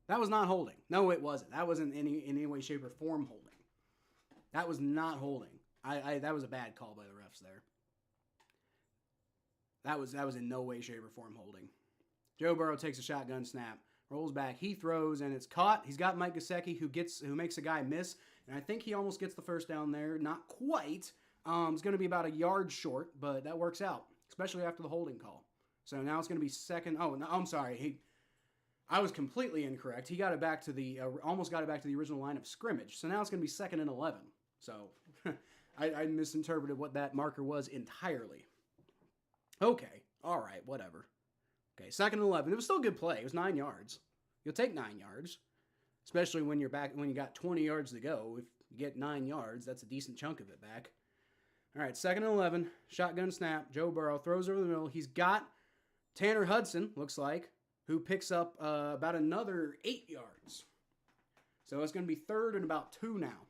That was not holding. No, it wasn't. That wasn't in any way, shape, or form holding. That was not holding. That was a bad call by the refs there. That was in no way, shape, or form holding. Joe Burrow takes a shotgun snap, rolls back, he throws, and it's caught. He's got Mike Gesicki who makes a guy miss. And I think he almost gets the 1st down there. Not quite. It's going to be about a yard short, but that works out, especially after the holding call. So now it's going to be 2nd. Oh, no, I'm sorry. I was completely incorrect. He got it back to almost got it back to the original line of scrimmage. So now it's going to be 2nd and 11. So I misinterpreted what that marker was entirely. Okay. All right. Whatever. Okay. 2nd and 11. It was still a good play. It was 9 yards. You'll take 9 yards. Especially when you got 20 yards to go. If you get 9 yards, that's a decent chunk of it back. All right, 2nd and 11, shotgun snap. Joe Burrow throws over the middle. He's got Tanner Hudson, looks like, who picks up about another 8 yards. So it's going to be 3rd and about 2 now.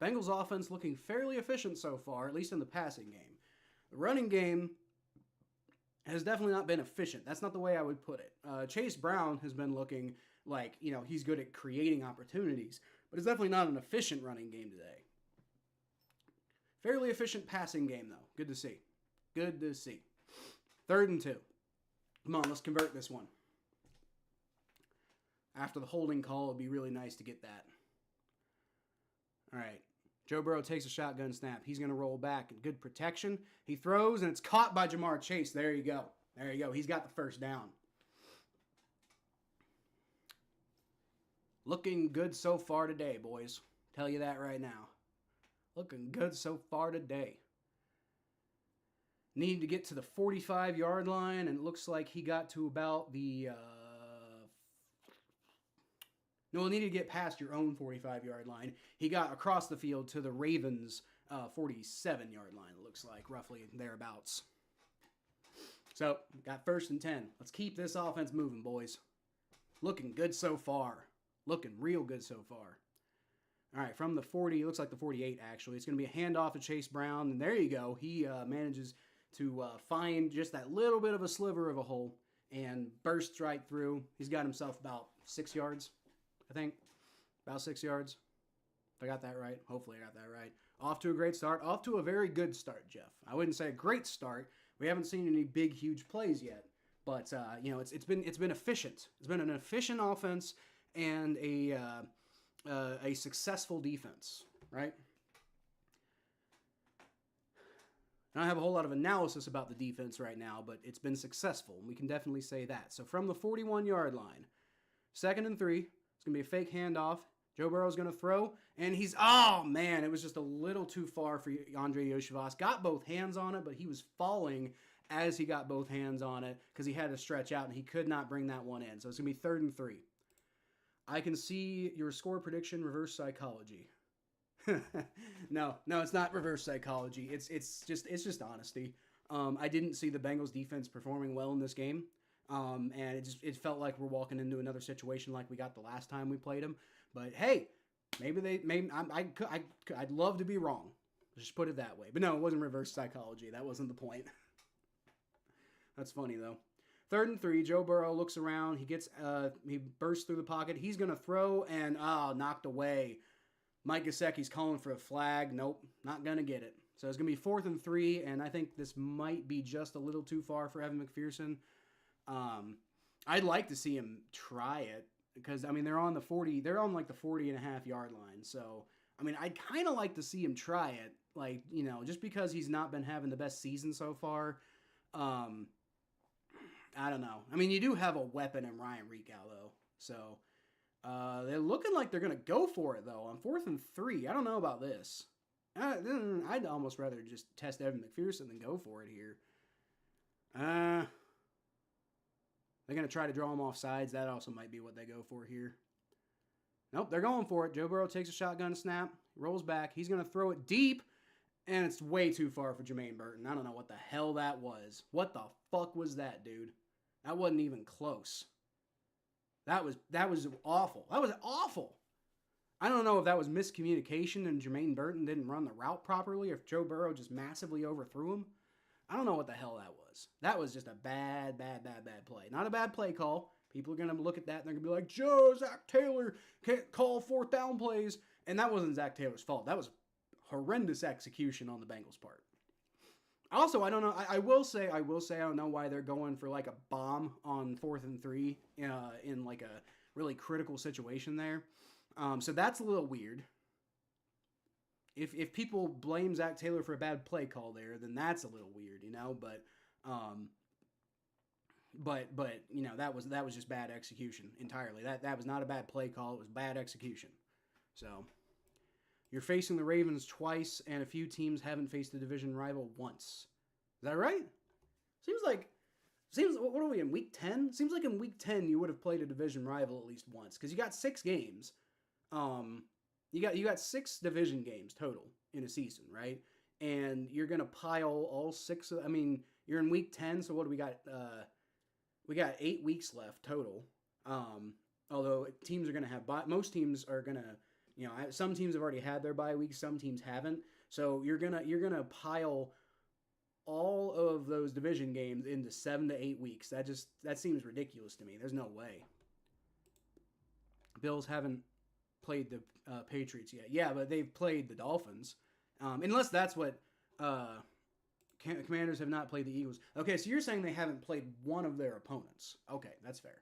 Bengals offense looking fairly efficient so far, at least in the passing game. The running game has definitely not been efficient. That's not the way I would put it. Chase Brown has been looking like, he's good at creating opportunities, but it's definitely not an efficient running game today. Fairly efficient passing game, though. Good to see. Good to see. 3rd and 2. Come on, let's convert this one. After the holding call, it'd be really nice to get that. All right. Joe Burrow takes a shotgun snap. He's going to roll back. Good protection. He throws, and it's caught by Jamar Chase. There you go. There you go. He's got the 1st down. Looking good so far today, boys. Tell you that right now. Looking good so far today. Needed to get to the 45-yard line, and it looks like he got to about the... No, needed to get past your own 45-yard line. He got across the field to the Ravens' 47-yard line, it looks like, roughly thereabouts. So, got 1st and 10. Let's keep this offense moving, boys. Looking good so far. Looking real good so far. All right, from the 40, it looks like the 48, actually. It's going to be a handoff to Chase Brown, and there you go. He manages to find just that little bit of a sliver of a hole and bursts right through. He's got himself about 6 yards. I think about 6 yards. If I got that right. Hopefully I got that right. Off to a great start. Off to a very good start, Jeff. I wouldn't say a great start. We haven't seen any big, huge plays yet. But, it's been efficient. It's been an efficient offense and a successful defense, right? I don't have a whole lot of analysis about the defense right now, but it's been successful. And we can definitely say that. So from the 41-yard line, 2nd and 3. It's going to be a fake handoff. Joe Burrow's going to throw, and he's, oh man, it was just a little too far for Andre Yoshivas. Got both hands on it, but he was falling as he got both hands on it because he had to stretch out, and he could not bring that one in. So it's going to be 3rd and 3. I can see your score prediction, reverse psychology. No, it's not reverse psychology. It's just honesty. I didn't see the Bengals defense performing well in this game. And it felt like we're walking into another situation like we got the last time we played them. But hey, I'd love to be wrong. Let's just put it that way. But no, it wasn't reverse psychology. That wasn't the point. That's funny though. 3rd and 3. Joe Burrow looks around. He bursts through the pocket. He's gonna throw and knocked away. Mike Gesicki's calling for a flag. Nope, not gonna get it. So it's gonna be 4th and 3, and I think this might be just a little too far for Evan McPherson. I'd like to see him try it because, I mean, they're on like the 40 and a half yard line. So, I mean, I'd kind of like to see him try it, like, just because he's not been having the best season so far. I don't know. I mean, you do have a weapon in Ryan Ricow, though. So, they're looking like they're going to go for it, though, on 4th and 3. I don't know about this. I'd almost rather just test Evan McPherson than go for it here. They're going to try to draw him off sides. That also might be what they go for here. Nope, they're going for it. Joe Burrow takes a shotgun snap, rolls back. He's going to throw it deep, and it's way too far for Jermaine Burton. I don't know what the hell that was. What the fuck was that, dude? That wasn't even close. That was awful. That was awful. I don't know if that was miscommunication and Jermaine Burton didn't run the route properly, or if Joe Burrow just massively overthrew him. I don't know what the hell that was. That was just a bad play. Not a bad play call. People are going to look at that and they're going to be like, Zach Taylor can't call 4th down plays. And that wasn't Zach Taylor's fault. That was horrendous execution on the Bengals' part. Also, I don't know. I will say I don't know why they're going for like a bomb on 4th and 3 in like a really critical situation there. So that's a little weird. If people blame Zach Taylor for a bad play call there, then that's a little weird, But that was just bad execution entirely. That was not a bad play call. It was bad execution. So you're facing the Ravens twice, and a few teams haven't faced a division rival once. Is that right? Seems what are we in week 10? Seems like in week 10 you would have played a division rival at least once because you got 6 games. You got 6 division games total in a season, right? And you're gonna pile all 6 of. I mean, you're in week 10, so what do we got? We got 8 weeks left total. Although teams are gonna have most teams are gonna, some teams have already had their bye weeks, some teams haven't. So you're gonna pile all of those division games into 7 to 8 weeks. That seems ridiculous to me. There's no way. Bills haven't played the Patriots yet. Yeah, but they've played the Dolphins. Unless that's what Commanders have not played the Eagles. Okay, so you're saying they haven't played one of their opponents. Okay, that's fair.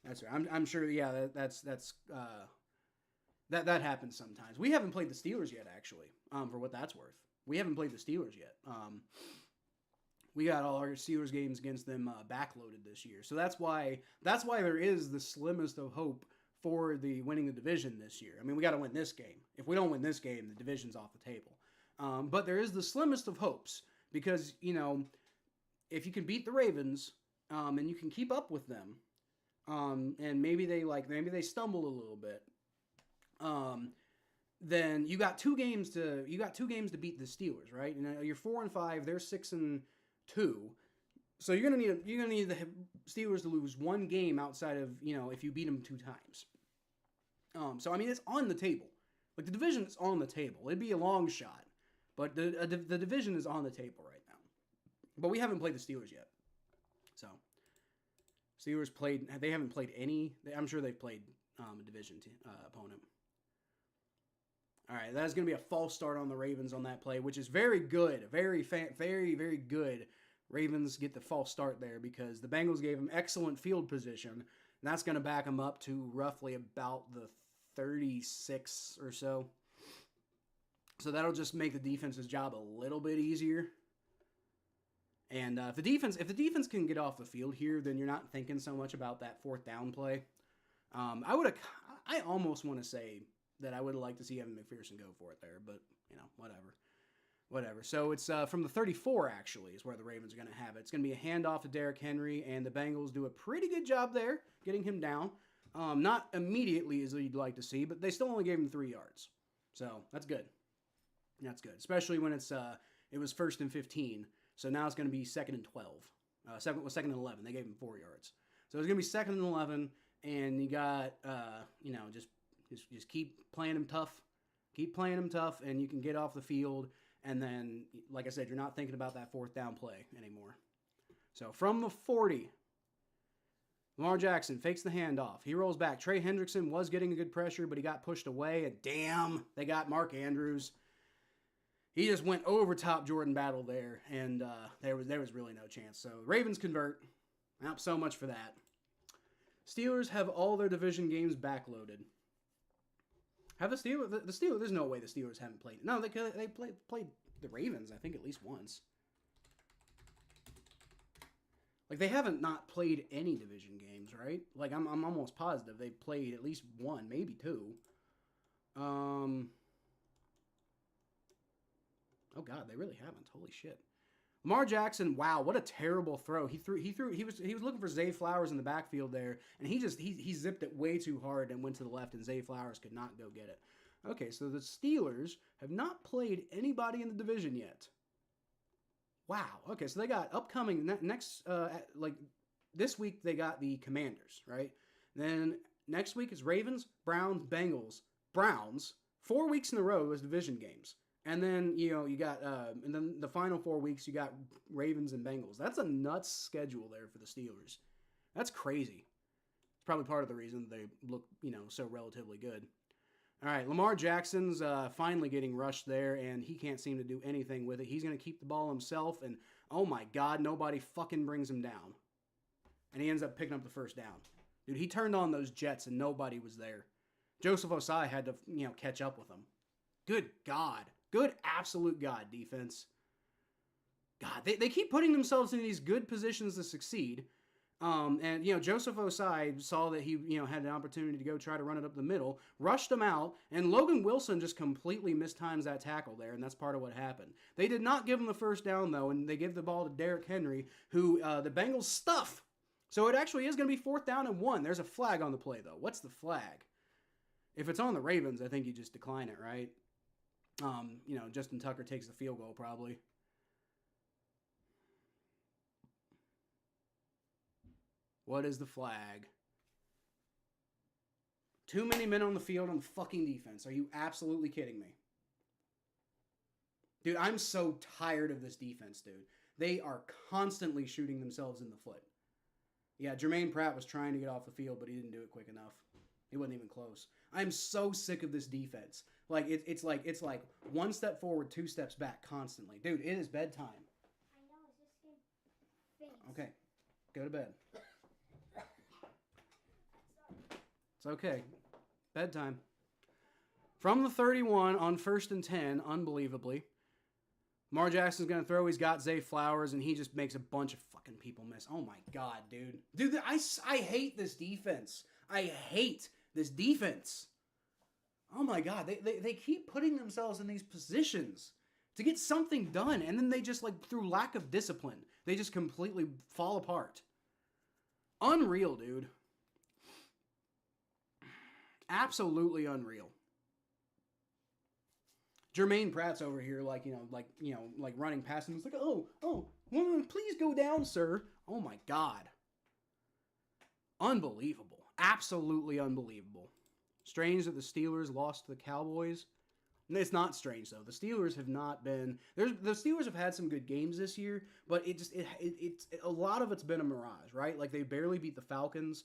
That's fair. I'm sure. Yeah, that happens sometimes. We haven't played the Steelers yet, actually. For what that's worth, we haven't played the Steelers yet. We got all our Steelers games against them backloaded this year, so that's why there is the slimmest of hope for the winning the division this year. I mean, we got to win this game. If we don't win this game, the division's off the table. But there is the slimmest of hopes because, if you can beat the Ravens, and you can keep up with them, and maybe they stumble a little bit, then you got 2 games to beat the Steelers, right? And you're 4-5, they're 6-2. So you're gonna need the Steelers to lose 1 game outside of, if you beat them 2 times. So I mean, it's on the table. Like, the division is on the table. It'd be a long shot, but the division is on the table right now. But we haven't played the Steelers yet. So they haven't played any. I'm sure they've played a division opponent. All right, that's going to be a false start on the Ravens on that play, which is very good. Very, very good. Ravens get the false start there because the Bengals gave them excellent field position. And that's going to back them up to roughly about the 36 or so. So that'll just make the defense's job a little bit easier. And if the defense can get off the field here, then you're not thinking so much about that 4th down play. I almost want to say that I would have liked to see Evan McPherson go for it there, but whatever. So it's from the 34 actually is where the Ravens are going to have it. It's going to be a handoff to Derrick Henry, and the Bengals do a pretty good job there getting him down. Not immediately as you'd like to see, but they still only gave him 3 yards. So that's good. That's good, especially when it was 1st and 15. So now it's going to be 2nd and 12. Second and 11. They gave him 4 yards. So it's going to be 2nd and 11, and you got just keep playing him tough. Keep playing him tough, and you can get off the field. And then, like I said, you're not thinking about that 4th down play anymore. So from the 40, Lamar Jackson fakes the handoff. He rolls back. Trey Hendrickson was getting a good pressure, but he got pushed away. And damn, they got Mark Andrews. He just went over top Jordan Battle there, and there was really no chance. So Ravens convert. Not so much for that. Steelers have all their division games backloaded. Have the Steelers? There's no way the Steelers haven't played. No, they played the Ravens, I think, at least once. Like, they haven't not played any division games, right? Like, I'm almost positive they played at least 1, maybe 2. Oh God, they really haven't. Holy shit. Lamar Jackson, wow, what a terrible throw. He was looking for Zay Flowers in the backfield there, and he zipped it way too hard and went to the left, and Zay Flowers could not go get it. Okay, so the Steelers have not played anybody in the division yet. Wow. Okay, so they got upcoming next this week they got the Commanders, right? Then next week is Ravens, Browns, Bengals, Browns. 4 weeks in a row as division games. And then, you got, and then the final 4 weeks, you got Ravens and Bengals. That's a nuts schedule there for the Steelers. That's crazy. It's probably part of the reason they look, so relatively good. All right, Lamar Jackson's finally getting rushed there, and he can't seem to do anything with it. He's going to keep the ball himself, and oh my God, nobody fucking brings him down. And he ends up picking up the 1st down. Dude, he turned on those Jets, and nobody was there. Joseph Osai had to, catch up with him. Good God. Good absolute God, defense. God, they keep putting themselves in these good positions to succeed. And Joseph Osai saw that he, had an opportunity to go try to run it up the middle, rushed him out, and Logan Wilson just completely mistimes that tackle there, and that's part of what happened. They did not give him the 1st down, though, and they give the ball to Derrick Henry, who the Bengals stuff. So it actually is going to be 4th down and 1. There's a flag on the play, though. What's the flag? If it's on the Ravens, I think you just decline it, right? Justin Tucker takes the field goal probably. What is the flag? Too many men on the field on fucking defense. Are you absolutely kidding me? Dude, I'm so tired of this defense, dude. They are constantly shooting themselves in the foot. Yeah, Jermaine Pratt was trying to get off the field, but he didn't do it quick enough. He wasn't even close. I'm so sick of this defense. Like it's like 1 step forward, 2 steps back constantly. Dude, it is bedtime. I know, it's just getting faint. Okay. Go to bed. It's okay. Bedtime. From the 31 on 1st and 10, unbelievably. Lamar Jackson's going to throw. He's got Zay Flowers, and he just makes a bunch of fucking people miss. Oh my God, dude. Dude, I hate this defense. I hate this defense. Oh my God, they keep putting themselves in these positions. to get something done, and then they just, like, through lack of discipline, they just completely fall apart. Unreal, dude. Absolutely unreal. Jermaine Pratt's over here, like running past him. It's like, oh, please go down, sir. Oh my God. Unbelievable. Absolutely unbelievable. Strange that the Steelers lost to the Cowboys. It's not strange though. The Steelers have not been. The Steelers have had some good games this year, but it's a lot of it's been a mirage, right? Like they barely beat the Falcons.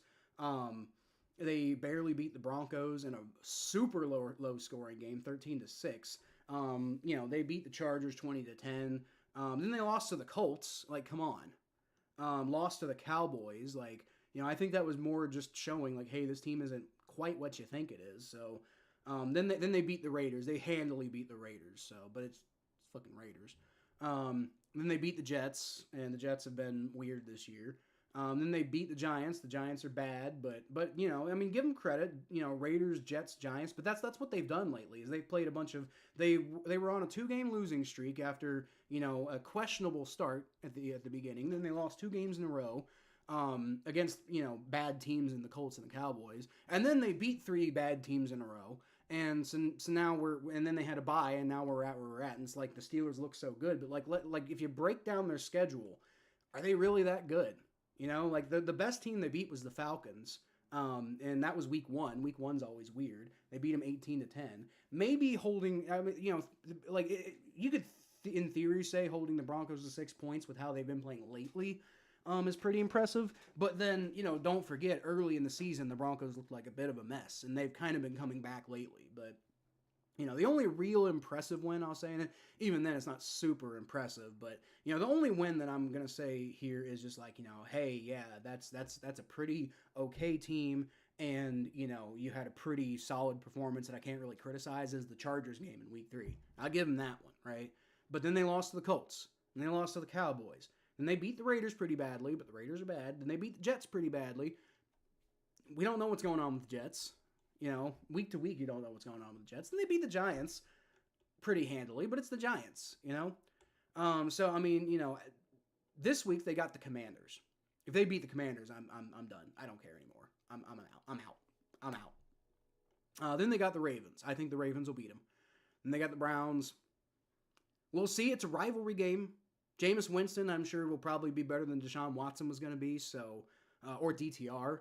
They barely beat the Broncos in a super low scoring game, 13-6. They beat the Chargers 20-10. Then they lost to the Colts. Like, come on. Lost to the Cowboys. Like, I think that was more just showing like, hey, this team isn't quite what you think it is. So. Then they beat the Raiders. They handily beat the Raiders. So, but it's fucking Raiders. Then they beat the Jets, and the Jets have been weird this year. Then they beat the Giants. The Giants are bad, but give them credit. Raiders, Jets, Giants. But that's what they've done lately. Is they've played a bunch of they were on a 2-game losing streak after a questionable start at the beginning. Then they lost 2 games in a row. Against bad teams in the Colts and the Cowboys, and then they beat 3 bad teams in a row. And so now and then they had a bye, and now we're at where we're at. And it's like the Steelers look so good, but like if you break down their schedule, are they really that good? Like the best team they beat was the Falcons, and that was week 1. Week 1's always weird. They beat them 18-10. Maybe holding, you could in theory say holding the Broncos to 6 points with how they've been playing lately. Is pretty impressive. But then, don't forget, early in the season, the Broncos looked like a bit of a mess, and they've kind of been coming back lately. But, the only real impressive win, I'll say, and even then it's not super impressive, but, the only win that I'm going to say here is just like, hey, yeah, that's a pretty okay team, and, you had a pretty solid performance that I can't really criticize is the Chargers game in week 3. I'll give them that one, right? But then they lost to the Colts, and they lost to the Cowboys. And they beat the Raiders pretty badly, but the Raiders are bad. Then they beat the Jets pretty badly. We don't know what's going on with the Jets. Week to week, you don't know what's going on with the Jets. Then they beat the Giants pretty handily, but it's the Giants, this week they got the Commanders. If they beat the Commanders, I'm done. I don't care anymore. I'm out. Then they got the Ravens. I think the Ravens will beat them. Then they got the Browns. We'll see. It's a rivalry game. Jameis Winston, I'm sure, will probably be better than Deshaun Watson was going to be, so or DTR.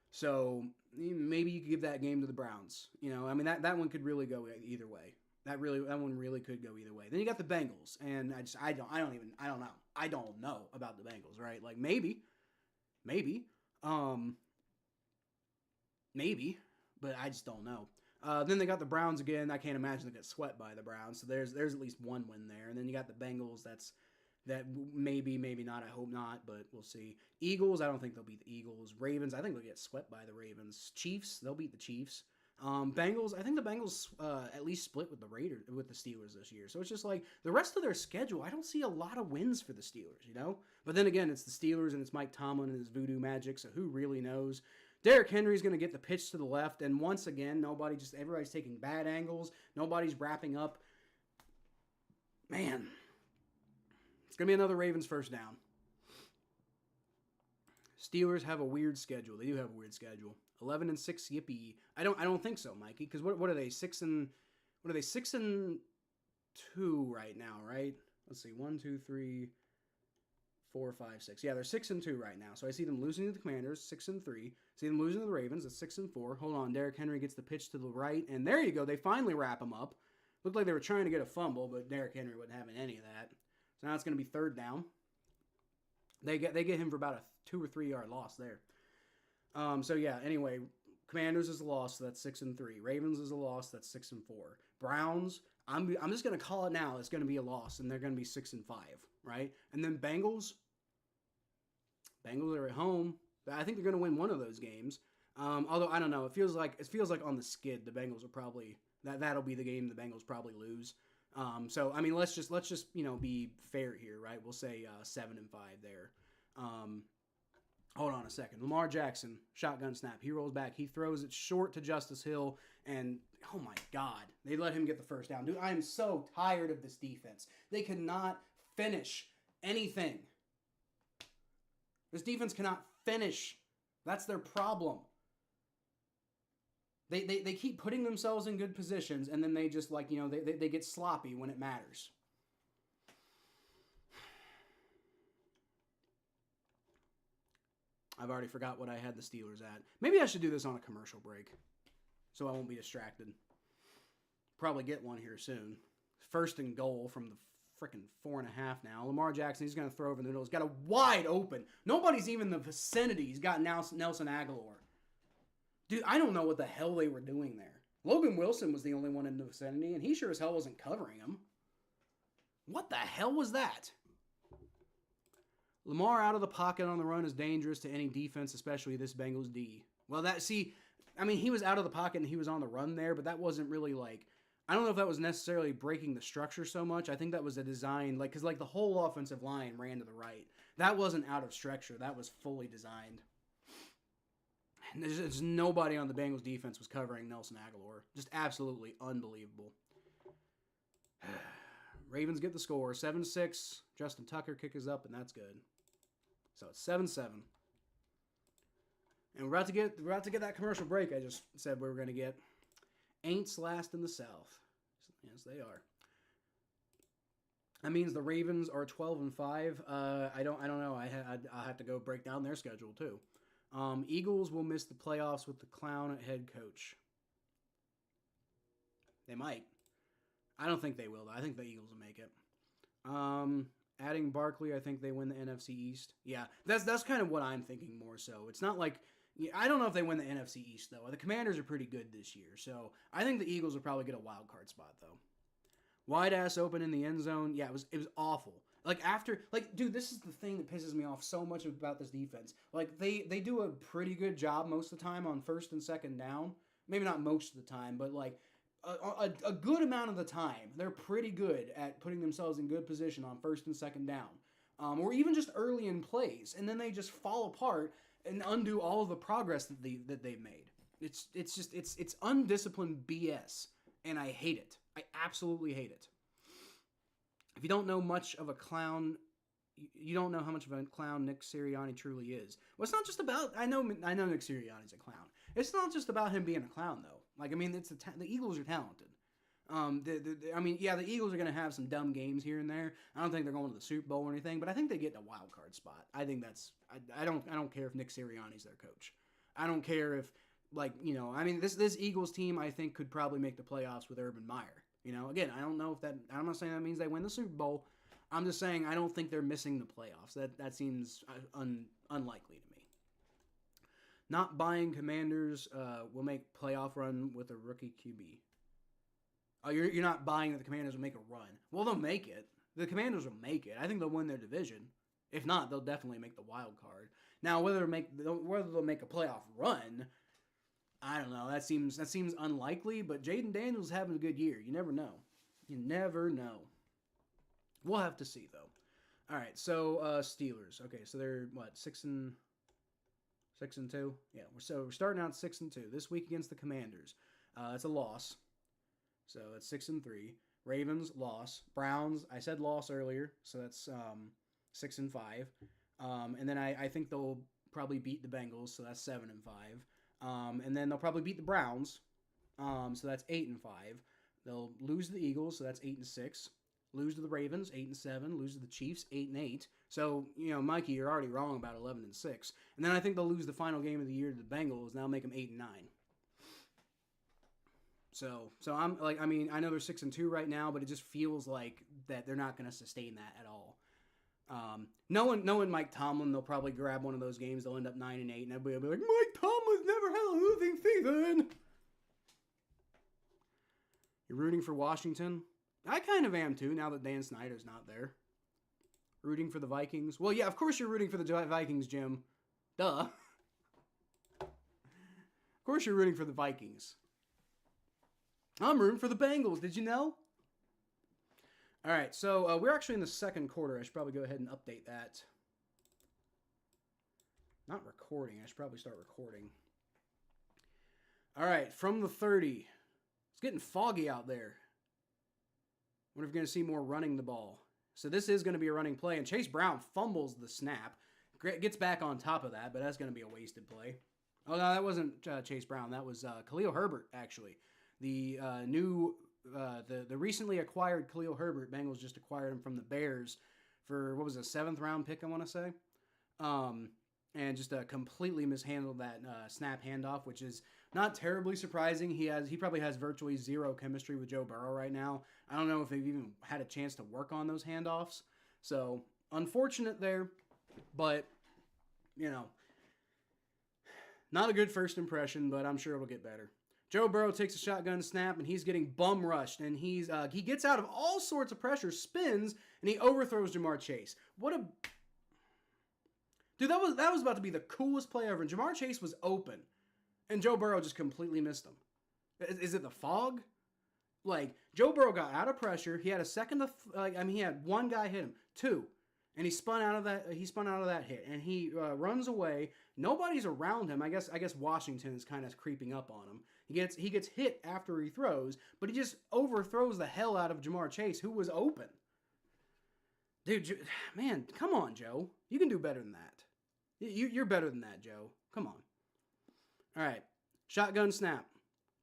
So maybe you could give that game to the Browns. That one could really go either way. That one really could go either way. Then you got the Bengals, and I don't know. I don't know about the Bengals, right? Like maybe, but I just don't know. Then they got the Browns again. I can't imagine they get swept by the Browns. So there's at least one win there. And then you got the Bengals. That maybe not. I hope not, but we'll see. Eagles, I don't think they'll beat the Eagles. Ravens, I think they'll get swept by the Ravens. Chiefs, they'll beat the Chiefs. Bengals, I think the Bengals at least split with the Steelers this year. So it's just like the rest of their schedule, I don't see a lot of wins for the Steelers, But then again, it's the Steelers and it's Mike Tomlin and his voodoo magic, so who really knows? Derrick Henry's going to get the pitch to the left, and once again, everybody's taking bad angles. Nobody's wrapping up. Man. It's going to be another Ravens first down. Steelers have a weird schedule. They do have a weird schedule. 11-6, yippee. I don't think so, Mikey, because what are they? 6-2 right now, right? Let's see. 1, 2, 3, 4, 5, 6. Yeah, they're 6-2 right now. So I see them losing to the Commanders, 6-3. See them losing to the Ravens at 6-4. Hold on, Derrick Henry gets the pitch to the right, and there you go. They finally wrap him up. Looked like they were trying to get a fumble, but Derrick Henry wasn't having any of that. So now it's going to be 3rd down. They get him for about a 2 or 3 yard loss there. So yeah, anyway, Commanders is a loss, so that's 6-3. Ravens is a loss, that's 6-4. Browns, I'm just going to call it now. It's going to be a loss, and they're going to be 6-5, right? And then Bengals are at home. I think they're going to win one of those games. Although I don't know, it feels like on the skid, the Bengals will probably that'll be the game the Bengals probably lose. So I mean, let's just be fair here, right? We'll say 7-5 there. Hold on a second. Lamar Jackson, shotgun snap. He rolls back. He throws it short to Justice Hill, and Oh my God. They let him get the first down. Dude, I am so tired of this defense. They cannot finish anything. This defense cannot finish. That's their problem. They keep putting themselves in good positions, and then they just, like, you know, they get sloppy when it matters. I've already forgot what I had the Steelers at. Maybe I should do this on a commercial break so I won't be distracted. Probably get one here soon. First and goal from the freaking 4.5 now. Lamar Jackson, he's going to throw over the middle. He's got a wide open. Nobody's even in the vicinity. He's got Nelson Aguilar. Dude, I don't know what the hell they were doing there. Logan Wilson was the only one in the vicinity, and he sure as hell wasn't covering him. What the hell was that? Lamar out of the pocket on the run is dangerous to any defense, especially this Bengals D. Well, he was out of the pocket and he was on the run there, but that wasn't really like, I don't know if that was necessarily breaking the structure so much. I think that was a design, like, because like the whole offensive line ran to the right. That wasn't out of structure. That was fully designed. And there's nobody on the Bengals defense was covering Nelson Aguilar. Just absolutely unbelievable. Ravens get the score. 7-6. Justin Tucker kick up, and that's good. So it's 7-7. And we're about to get that commercial break I just said we were going to get. Aints last in the South. Yes, they are. That means the Ravens are 12-5. I don't know. I'll have to go break down their schedule too. Eagles will miss the playoffs with the clown at head coach. They might. I don't think they will, though. I think the Eagles will make it. Adding Barkley, I think they win the NFC East. Yeah, that's kind of what I'm thinking more so. It's not like... I don't know if they win the NFC East, though. The Commanders are pretty good this year, so I think the Eagles will probably get a wild card spot, though. Wide ass open in the end zone. Yeah, it was awful. Dude, this is the thing that pisses me off so much about this defense. Like, they do a pretty good job most of the time on first and second down. Maybe not most of the time, but, like, a good amount of the time, they're pretty good at putting themselves in good position on first and second down. Or even just early in plays. And then they just fall apart and undo all of the progress that they've made. It's undisciplined BS. And I hate it. I absolutely hate it. If you don't know much of a clown, you don't know how much of a clown Nick Sirianni truly is. Well, it's not just about... I know Nick Sirianni's a clown. It's not just about him being a clown, though. Like, I mean, the Eagles are talented. The Eagles are going to have some dumb games here and there. I don't think they're going to the Super Bowl or anything, but I think they get a wild card spot. I think that's... I don't care if Nick Sirianni's their coach. I don't care if, this Eagles team, I think, could probably make the playoffs with Urban Meyer. Again, I don't know if that... I'm not saying that means they win the Super Bowl. I'm just saying I don't think they're missing the playoffs. That seems unlikely to me. Not buying Commanders will make playoff run with a rookie QB. Oh, you're not buying that the Commanders will make a run. Well, they'll make it. The Commanders will make it. I think they'll win their division. If not, they'll definitely make the wild card. Now, whether they'll make a playoff run, I don't know. That seems unlikely. But Jaden Daniels having a good year. You never know. You never know. We'll have to see though. All right, so Steelers. Okay, so they're what 6-2. Yeah, we're starting out 6-2 this week against the Commanders. That's a loss. So that's 6-3. Ravens loss. Browns. I said loss earlier, so that's 6-5. And then I think they'll probably beat the Bengals, so that's 7-5. And then they'll probably beat the Browns, so that's 8-5. They'll lose to the Eagles, so that's 8-6. Lose to the Ravens, 8-7. Lose to the Chiefs, 8-8. So, Mikey, you're already wrong about 11-6. And then I think they'll lose the final game of the year to the Bengals, and that'll make them 8-9. So I'm like, I mean, I know they're 6-2 right now, but it just feels like that they're not going to sustain that at all. Knowing Mike Tomlin, they'll probably grab one of those games. They'll end up 9-8, and everybody will be like, Mike Tomlin's never had a losing season. You're rooting for Washington? I kind of am too, now that Dan Snyder's not there. Rooting for the Vikings? Well, yeah, of course you're rooting for the Vikings, Jim. Duh. Of course you're rooting for the Vikings. I'm rooting for the Bengals. Did you know? All right, so we're actually in the second quarter. I should probably go ahead and update that. Not recording. I should probably start recording. All right, from the 30. It's getting foggy out there. Wonder if we're going to see more running the ball. So this is going to be a running play, and Chase Brown fumbles the snap. Gets back on top of that, but that's going to be a wasted play. Oh, no, that wasn't Chase Brown. That was Khalil Herbert, actually. The the recently acquired Khalil Herbert. Bengals just acquired him from the Bears for, what was it, a 7th-round pick, I want to say. And just completely mishandled that snap handoff, which is not terribly surprising. He probably has virtually zero chemistry with Joe Burrow right now. I don't know if they've even had a chance to work on those handoffs. So, unfortunate there, but, you know, not a good first impression, but I'm sure it'll get better. Joe Burrow takes a shotgun snap, and he's getting bum rushed, and he gets out of all sorts of pressure, spins, and he overthrows Jamar Chase. What a... Dude, that was about to be the coolest play ever, and Jamar Chase was open, and Joe Burrow just completely missed him. Is it the fog? Like, Joe Burrow got out of pressure. He had a second to... he had one guy hit him. 2. And he spun out of that hit, and he runs away. Nobody's around him. I guess Washington is kind of creeping up on him. He gets hit after he throws, but he just overthrows the hell out of Jamar Chase, who was open. Dude, man, come on, Joe. You can do better than that. You're better than that, Joe. Come on. All right, shotgun snap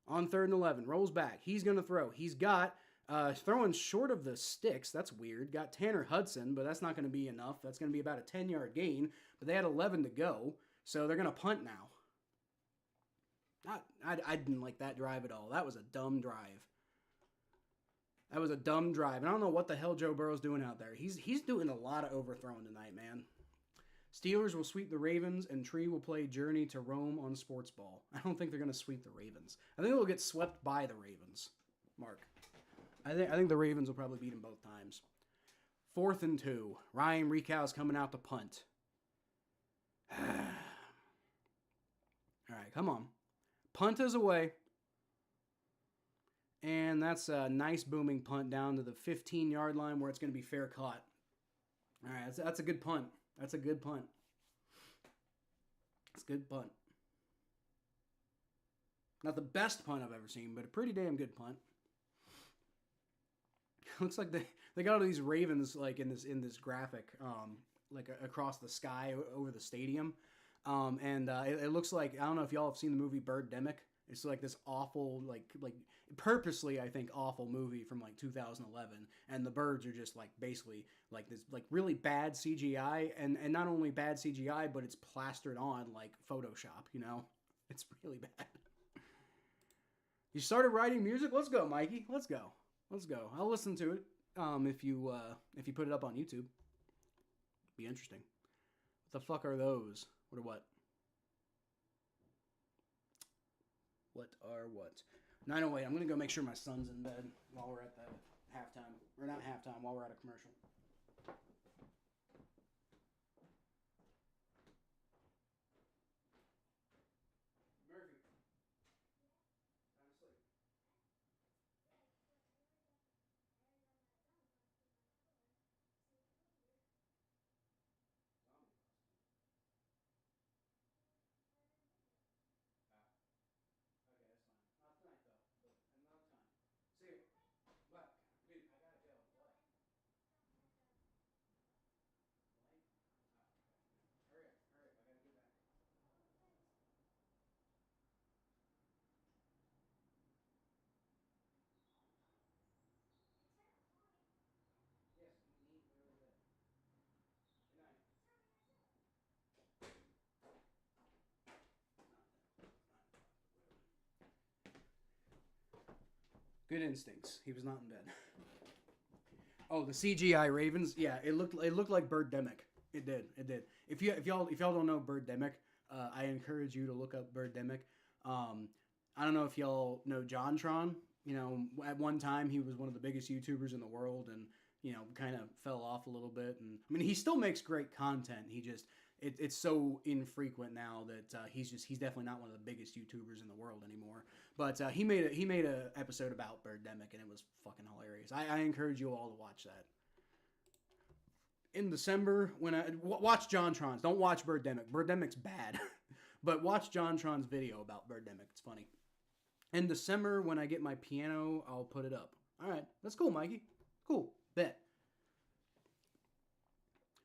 on 3rd and 11. Rolls back. He's going to throw. He's got throwing short of the sticks. That's weird. Got Tanner Hudson, but that's not going to be enough. That's going to be about a 10-yard gain, but they had 11 to go, so they're going to punt now. I didn't like that drive at all. That was a dumb drive. And I don't know what the hell Joe Burrow's doing out there. He's doing a lot of overthrowing tonight, man. Steelers will sweep the Ravens, and Tree will play Journey to Rome on Sports Ball. I don't think they're going to sweep the Ravens. I think they'll get swept by the Ravens, Mark. I think the Ravens will probably beat them both times. 4th and 2. Ryan Recow's coming out to punt. All right, come on. Punt is away. And that's a nice booming punt down to the 15-yard line where it's going to be fair caught. All right, that's a good punt. That's a good punt. It's a good punt. Not the best punt I've ever seen, but a pretty damn good punt. Looks like they got all these ravens like in this graphic, like across the sky over the stadium. It looks like, I don't know if y'all have seen the movie Birdemic. It's like this awful, like purposely, I think, awful movie from like 2011. And the birds are just like basically like this like really bad CGI, and not only bad CGI, but it's plastered on like Photoshop, you know? It's really bad. You started writing music? Let's go, Mikey. Let's go. I'll listen to it if you put it up on YouTube. Be interesting. What the fuck are those? What are what? What are what? 9:08. I'm gonna go make sure my son's in bed while we're at the halftime. Or not halftime, while we're at a commercial. Murphy. Time to sleep. Okay, that's fine. Not tonight, though, but another time. See you. What? Dude, I gotta go. What? Light? Oh, okay. Hurry up. I gotta get back. Yes, eat and go to bed. Good night. Good instincts. He was not in bed. Oh, the CGI Ravens. Yeah, it looked like Birdemic. It did. If y'all don't know Birdemic, I encourage you to look up Birdemic. I don't know if y'all know JonTron. You know, at one time he was one of the biggest YouTubers in the world, and you know, kind of fell off a little bit. And I mean, he still makes great content. He just it's so infrequent now that he's definitely not one of the biggest YouTubers in the world anymore. But he made a episode about Birdemic, and it was fucking hilarious. I encourage you all to watch that. In December, when watch JonTron's, don't watch Birdemic. Birdemic's bad, but watch JonTron's video about Birdemic. It's funny. In December, when I get my piano, I'll put it up. All right, that's cool, Mikey. Cool, bet.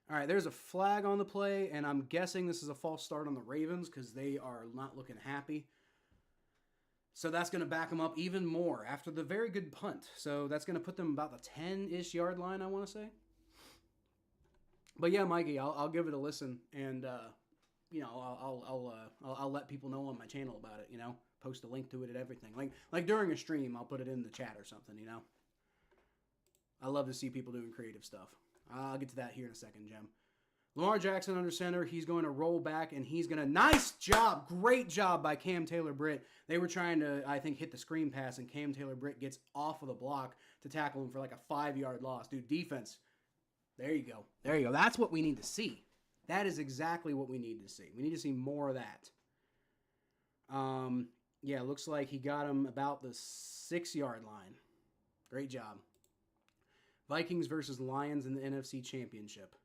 All right, there's a flag on the play, and I'm guessing this is a false start on the Ravens because they are not looking happy. So that's going to back them up even more after the very good punt. So that's going to put them about the 10-ish yard line, I want to say. But yeah, Mikey, I'll give it a listen, and I'll let people know on my channel about it. Post a link to it and everything. Like during a stream, I'll put it in the chat or something. I love to see people doing creative stuff. I'll get to that here in a second, Jem. Lamar Jackson under center. He's going to roll back, and he's going to... Nice job! Great job by Cam Taylor-Britt. They were trying to, I think, hit the screen pass, and Cam Taylor-Britt gets off of the block to tackle him for like a 5-yard loss. Dude, defense. There you go. There you go. That's what we need to see. That is exactly what we need to see. We need to see more of that. Yeah, looks like he got him about the 6-yard line. Great job. Vikings versus Lions in the NFC Championship.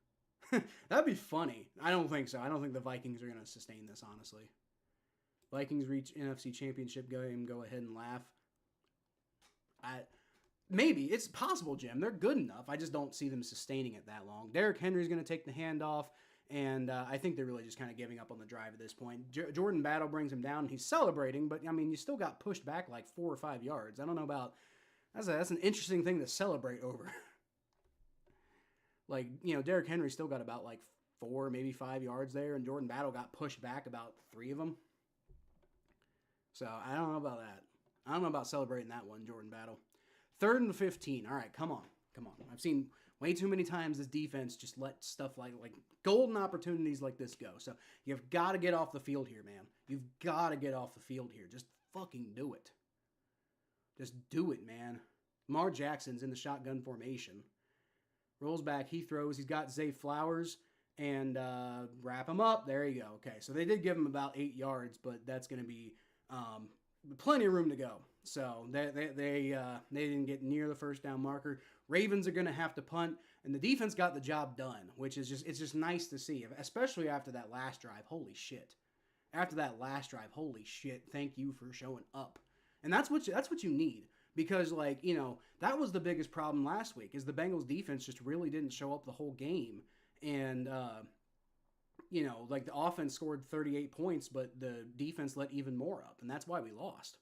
That'd be funny. I don't think so. I don't think the Vikings are going to sustain this, honestly. Vikings reach NFC Championship game, go ahead and laugh. Maybe. It's possible, Jim. They're good enough. I just don't see them sustaining it that long. Derrick Henry's going to take the handoff, and I think they're really just kind of giving up on the drive at this point. Jordan Battle brings him down. He's celebrating, but, I mean, you still got pushed back like 4 or 5 yards. I don't know about... That's an interesting thing to celebrate over. Like, Derrick Henry still got about like 4, maybe 5 yards there, and Jordan Battle got pushed back about 3 of them. So, I don't know about that. I don't know about celebrating that one, Jordan Battle. 3rd and 15. All right, come on. I've seen way too many times this defense just let stuff like golden opportunities like this go. So, you've got to get off the field here, man. You've got to get off the field here. Just fucking do it. Just do it, man. Lamar Jackson's in the shotgun formation. Rolls back, he throws. He's got Zay Flowers, and wrap him up. There you go. Okay, so they did give him about 8 yards, but that's going to be plenty of room to go. So they didn't get near the first down marker. Ravens are going to have to punt, and the defense got the job done, which is just nice to see, especially after that last drive. Holy shit! After that last drive, holy shit! Thank you for showing up, and that's what you need. Because, that was the biggest problem last week, is the Bengals defense just really didn't show up the whole game. And, the offense scored 38 points, but the defense let even more up. And that's why we lost.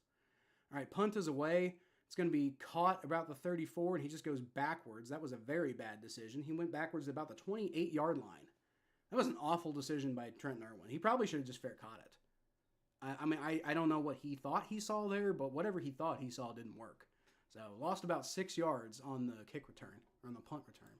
All right, punt is away. It's going to be caught about the 34, and he just goes backwards. That was a very bad decision. He went backwards at about the 28-yard line. That was an awful decision by Trent Irwin. He probably should have just fair caught it. I don't know what he thought he saw there, but whatever he thought he saw didn't work. So, lost about 6 yards on the kick return, or on the punt return.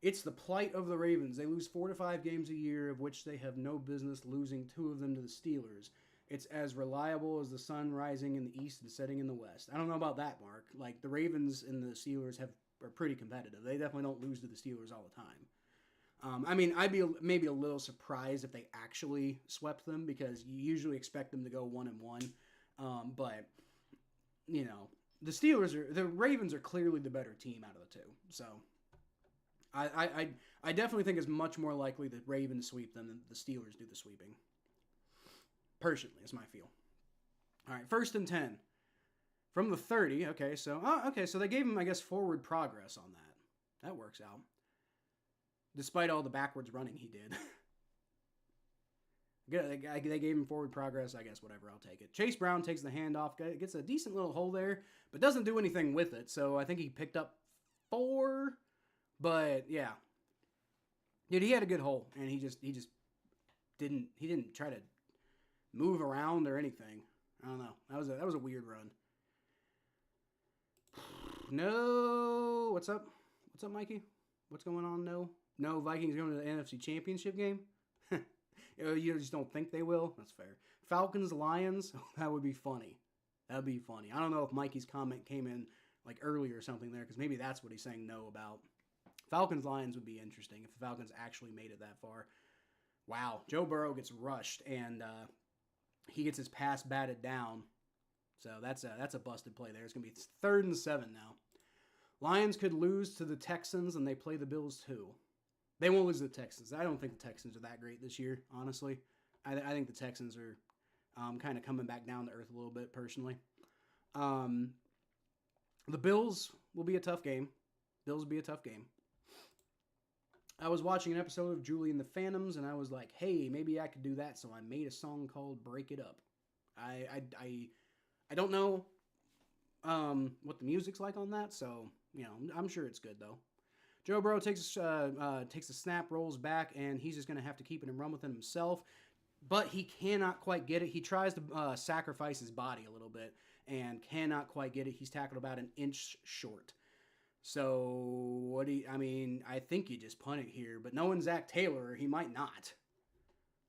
It's the plight of the Ravens. They lose 4 to 5 games a year, of which they have no business losing 2 of them to the Steelers. It's as reliable as the sun rising in the east and setting in the west. I don't know about that, Mark. Like, the Ravens and the Steelers are pretty competitive. They definitely don't lose to the Steelers all the time. I'd be maybe a little surprised if they actually swept them, because you usually expect them to go 1-1. But, the Ravens are clearly the better team out of the 2. So, I definitely think it's much more likely that Ravens sweep them than the Steelers do the sweeping. Personally, is my feel. All right, 1st and 10. From the 30, so they gave him, I guess, forward progress on that. That works out. Despite all the backwards running he did. They gave him forward progress, I guess, whatever, I'll take it. Chase Brown takes the handoff, gets a decent little hole there, but doesn't do anything with it, so I think he picked up 4, but yeah. Dude, he had a good hole, and he just didn't try to move around or anything. I don't know. That was a weird run. No, what's up? What's up, Mikey? What's going on? No, Vikings going to the NFC Championship game? You just don't think they will? That's fair. Falcons, Lions? That would be funny. That would be funny. I don't know if Mikey's comment came in like early or something there, because maybe that's what he's saying no about. Falcons, Lions would be interesting if the Falcons actually made it that far. Wow. Joe Burrow gets rushed, and he gets his pass batted down. So that's a busted play there. It's going to be 3rd and 7 now. Lions could lose to the Texans, and they play the Bills too. They won't lose to the Texans. I don't think the Texans are that great this year, honestly. I think the Texans are kind of coming back down to earth a little bit, personally. Um, the Bills will be a tough game. Bills will be a tough game. I was watching an episode of Julie and the Phantoms, and I was like, hey, maybe I could do that, so I made a song called Break It Up. I don't know what the music's like on that, so, I'm sure it's good, though. Joe Burrow takes the snap, rolls back, and he's just going to have to keep it and run with it himself. But he cannot quite get it. He tries to sacrifice his body a little bit and cannot quite get it. He's tackled about an inch short. So, I think you just punt it here. But knowing Zach Taylor, he might not.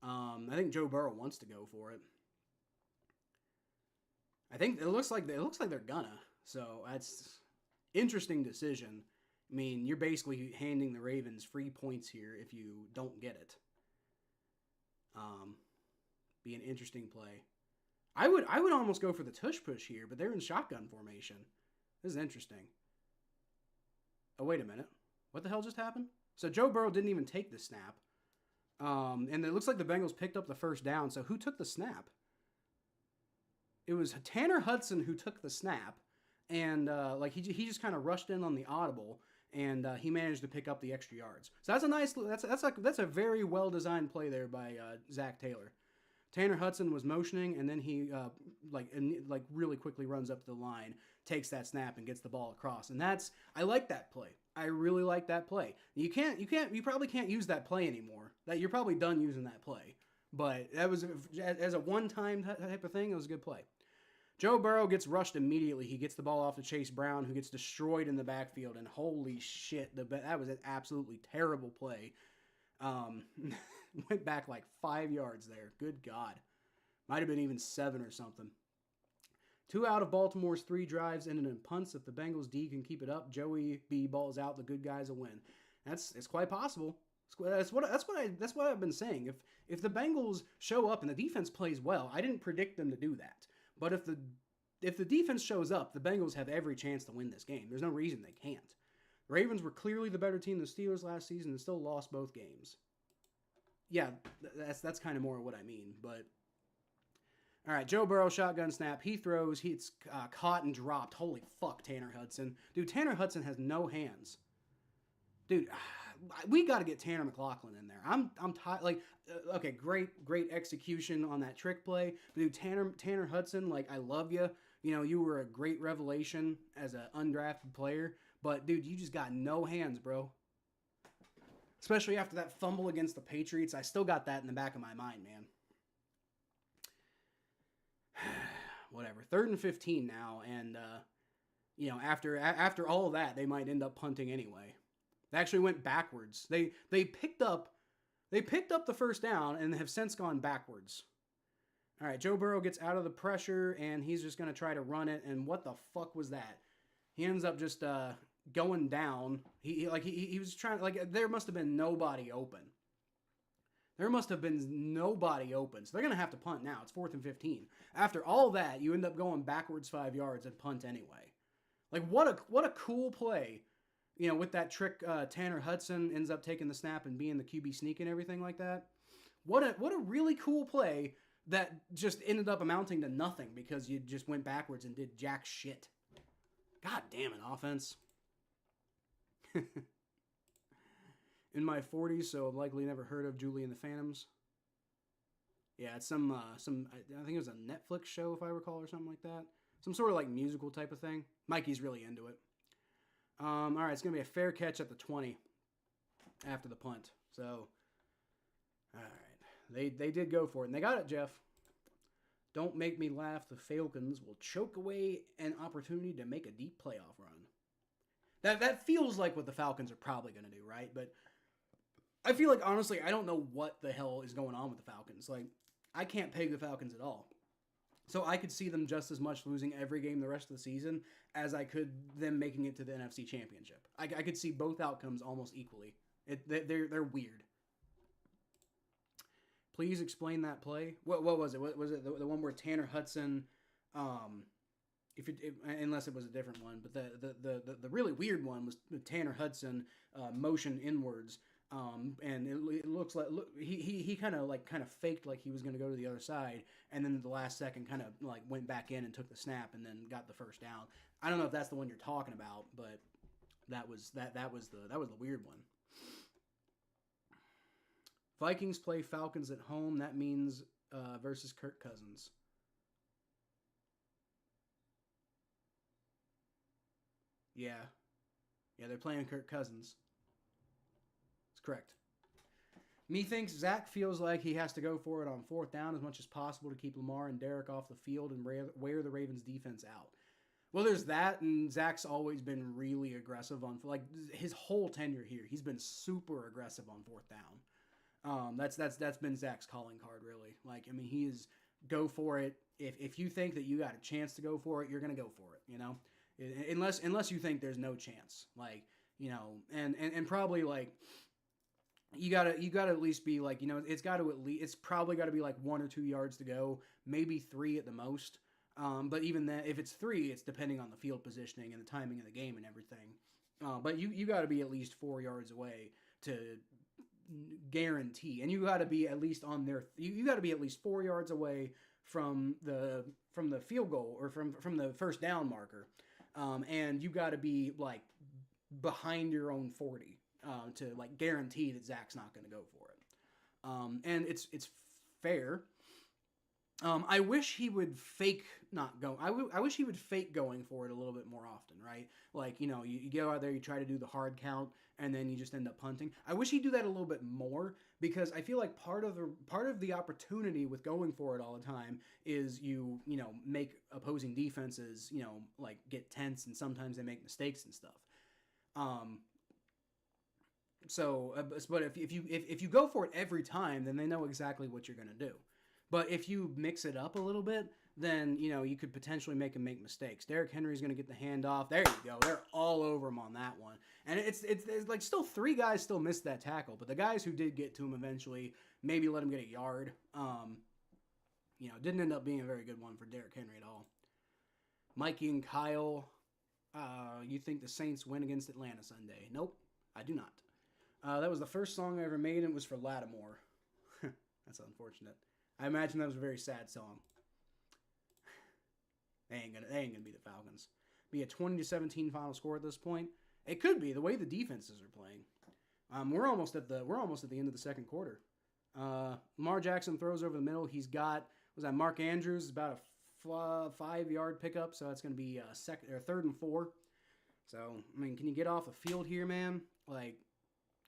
I think Joe Burrow wants to go for it. I think it looks like they're gonna. So, that's interesting decision. I mean, you're basically handing the Ravens free points here if you don't get it. Be an interesting play. I would almost go for the tush push here, but they're in shotgun formation. This is interesting. Oh, wait a minute. What the hell just happened? So Joe Burrow didn't even take the snap. And it looks like the Bengals picked up the first down. So who took the snap? It was Tanner Hudson who took the snap. And he just kind of rushed in on the audible. And he managed to pick up the extra yards. So that's a very well designed play there by Zach Taylor. Tanner Hudson was motioning, and then he really quickly runs up the line, takes that snap, and gets the ball across. And I like that play. I really like that play. You probably can't use that play anymore. That you're probably done using that play. But that was as a one-time type of thing. It was a good play. Joe Burrow gets rushed immediately. He gets the ball off to Chase Brown, who gets destroyed in the backfield. And holy shit, that was an absolutely terrible play. Went back like 5 yards there. Good God. Might have been even 7 or something. 2 out of Baltimore's 3 drives ended in punts. If the Bengals D can keep it up, Joey B balls out. The good guys will win. It's quite possible. That's what I've been saying. If the Bengals show up and the defense plays well, I didn't predict them to do that. But if the defense shows up, the Bengals have every chance to win this game. There's no reason they can't. The Ravens were clearly the better team than the Steelers last season and still lost both games. Yeah, that's kind of more what I mean. But all right, Joe Burrow shotgun snap. He throws. He's caught and dropped. Holy fuck, Tanner Hudson. Dude, Tanner Hudson has no hands. Dude, we got to get Tanner McLaughlin in there. I'm tired. Okay, great execution on that trick play. But dude, Tanner Hudson, I love you. You were a great revelation as an undrafted player. But dude, you just got no hands, bro. Especially after that fumble against the Patriots. I still got that in the back of my mind, man. Whatever. 3rd and 15 now, and after all of that, they might end up punting anyway. They actually went backwards. They picked up the first down and have since gone backwards. All right, Joe Burrow gets out of the pressure and he's just gonna try to run it. And what the fuck was that? He ends up just going down. He was trying, there must have been nobody open. There must have been nobody open. So they're going to have to punt now. It's 4th and 15. After all that, you end up going backwards 5 yards and punt anyway. What a cool play. With that trick, Tanner Hudson ends up taking the snap and being the QB sneak and everything like that. What a really cool play that just ended up amounting to nothing because you just went backwards and did jack shit. God damn it, offense. In my 40s, so likely never heard of Julie and the Phantoms. Yeah, it's some I think it was a Netflix show, if I recall, or something like that. Some sort of musical type of thing. Mikey's really into it. All right, it's going to be a fair catch at the 20 after the punt. So, all right. They did go for it, and they got it, Jeff. Don't make me laugh. The Falcons will choke away an opportunity to make a deep playoff run. That feels like what the Falcons are probably going to do, right? But I feel like, honestly, I don't know what the hell is going on with the Falcons. I can't peg the Falcons at all. So I could see them just as much losing every game the rest of the season as I could them making it to the NFC Championship. I could see both outcomes almost equally. They're weird. Please explain that play. What was it? Was it the one where Tanner Hudson, unless it was a different one, but the really weird one was Tanner Hudson motion inwards, And it looks like he kind of faked like he was going to go to the other side, and then at the last second kind of like went back in and took the snap and then got the first down. I don't know if that's the one you're talking about, but that was the weird one. Vikings play Falcons at home. That means versus Kirk Cousins. Yeah, they're playing Kirk Cousins. It's correct. Me thinks Zach feels like he has to go for it on fourth down as much as possible to keep Lamar and Derek off the field and wear the Ravens defense out. Well, there's that, and Zach's always been really aggressive on, like, his whole tenure here. He's been super aggressive on fourth down. That's been Zach's calling card, really. Like, I mean, he is go for it. If you think that you got a chance to go for it, you're gonna go for it. You know, unless you think there's no chance. Like, you know, and probably like. You gotta at least be like, you know, it's probably gotta be like 1 or 2 yards to go, maybe 3 at the most. But even then, if it's 3, it's depending on the field positioning and the timing of the game and everything. But you gotta be at least 4 yards away to guarantee, and you gotta be at least on their. You gotta be at least 4 yards away from the field goal or from the first down marker, and you gotta be like behind your own 40. To like guarantee that Zach's not going to go for it, and it's fair. I wish he would fake not go. I wish he would fake going for it a little bit more often, right? Like, you know, you go out there, you try to do the hard count, and then you just end up punting. I wish he'd do that a little bit more because I feel like part of the opportunity with going for it all the time is you know make opposing defenses, you know, like get tense, and sometimes they make mistakes and stuff. So, but if you go for it every time, then they know exactly what you're going to do. But if you mix it up a little bit, then, you know, you could potentially make him make mistakes. Derrick Henry's going to get the handoff. There you go. They're all over him on that one. And it's like still 3 guys still missed that tackle, but the guys who did get to him eventually maybe let him get a yard. You know, didn't end up being a very good one for Derrick Henry at all. Mikey and Kyle, you think the Saints win against Atlanta Sunday? Nope, I do not. That was the first song I ever made, and it was for Lattimore. That's unfortunate. I imagine that was a very sad song. They ain't gonna beat the Falcons. Be a 20-17 final score at this point. It could be the way the defenses are playing. We're almost at the end of the second quarter. Lamar Jackson throws over the middle. He's got Mark Andrews about a 5-yard pickup, so it's gonna be third and 4. So I mean, can you get off the field here, man? Like.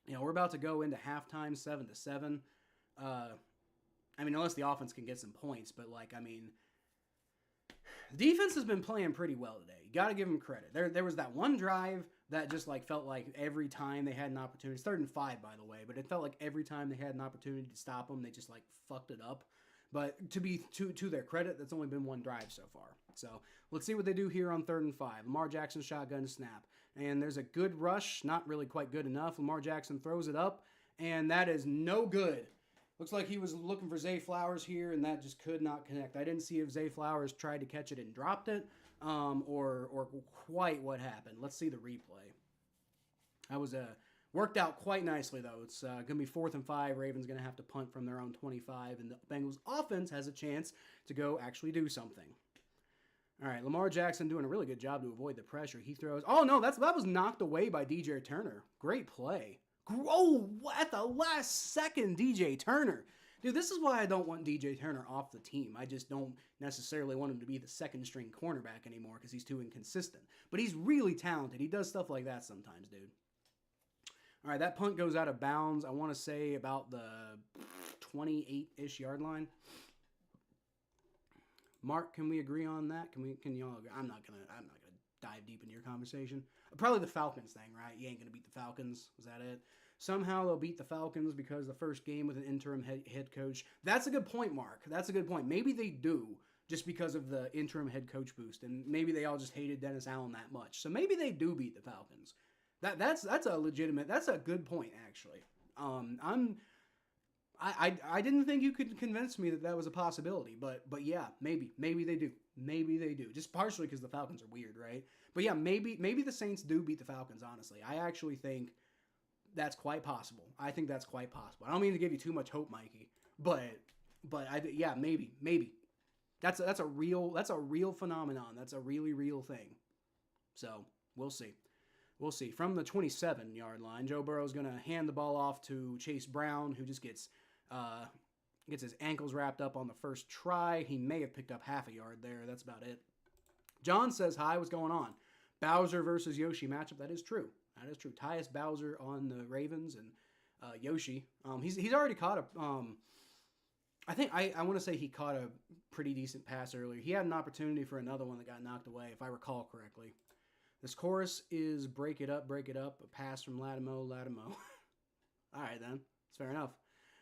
You know, we're about to go into halftime 7-7. I mean, unless the offense can get some points, but like, I mean, the defense has been playing pretty well today. You got to give them credit. There was that one drive that just like felt like every time they had an opportunity. It's 3rd and 5, by the way, but it felt like every time they had an opportunity to stop them, they just like fucked it up. But to their credit, that's only been one drive so far. So let's see what they do here on 3rd and 5. Lamar Jackson shotgun snap. And there's a good rush, not really quite good enough. Lamar Jackson throws it up, and that is no good. Looks like he was looking for Zay Flowers here, and that just could not connect. I didn't see if Zay Flowers tried to catch it and dropped it, or quite what happened. Let's see the replay. That was worked out quite nicely, though. It's going to be 4th and 5. Ravens going to have to punt from their own 25, and the Bengals offense has a chance to go actually do something. All right, Lamar Jackson doing a really good job to avoid the pressure. He throws. Oh no, that was knocked away by DJ Turner. Great play. Oh, at the last second, DJ Turner. Dude, this is why I don't want DJ Turner off the team. I just don't necessarily want him to be the second string cornerback anymore because he's too inconsistent. But he's really talented. He does stuff like that sometimes, dude. All right, that punt goes out of bounds. I want to say about the 28-ish yard line. Mark, can we agree on that? Can y'all agree? I'm not gonna dive deep into your conversation. Probably the Falcons thing, right? You ain't gonna beat the Falcons. Is that it? Somehow they'll beat the Falcons because the first game with an interim head coach. That's a good point, Mark. That's a good point. Maybe they do just because of the interim head coach boost, and maybe they all just hated Dennis Allen that much. So maybe they do beat the Falcons. That's a legitimate. That's a good point, actually. I didn't think you could convince me that was a possibility, but yeah, maybe they do. Just partially because the Falcons are weird, right? But yeah, maybe the Saints do beat the Falcons. Honestly, I actually think That's quite possible. I think that's quite possible. I don't mean to give you too much hope, Mikey, but yeah, maybe. That's a real phenomenon. That's a really real thing. So we'll see. We'll see. From the 27-yard line, Joe Burrow's going to hand the ball off to Chase Brown, who just gets his ankles wrapped up on the first try. He may have picked up half a yard there. That's about it. John says, hi, what's going on? Bowser versus Yoshi matchup. That is true. That is true. Tyus Bowser on the Ravens and Yoshi. He's already caught a... I think I want to say he caught a pretty decent pass earlier. He had an opportunity for another one that got knocked away, if I recall correctly. This chorus is break it up, a pass from Latimo. All right, then. That's fair enough.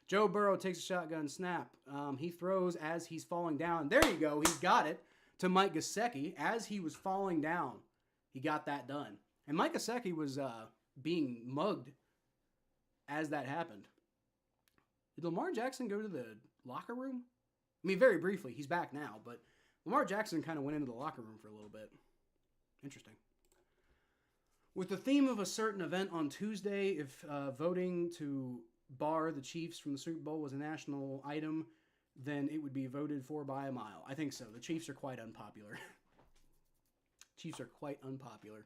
Joe Burrow takes a shotgun snap. He throws as he's falling down. There you go. He got it to Mike Gesicki as he was falling down. He got that done. And Mike Gesicki was being mugged as that happened. Did Lamar Jackson go to the locker room? I mean, very briefly. He's back now, but Lamar Jackson kind of went into the locker room for a little bit. Interesting. With the theme of a certain event on Tuesday, if voting to bar the Chiefs from the Super Bowl was a national item, then it would be voted for by a mile. I think so. The Chiefs are quite unpopular. Chiefs are quite unpopular.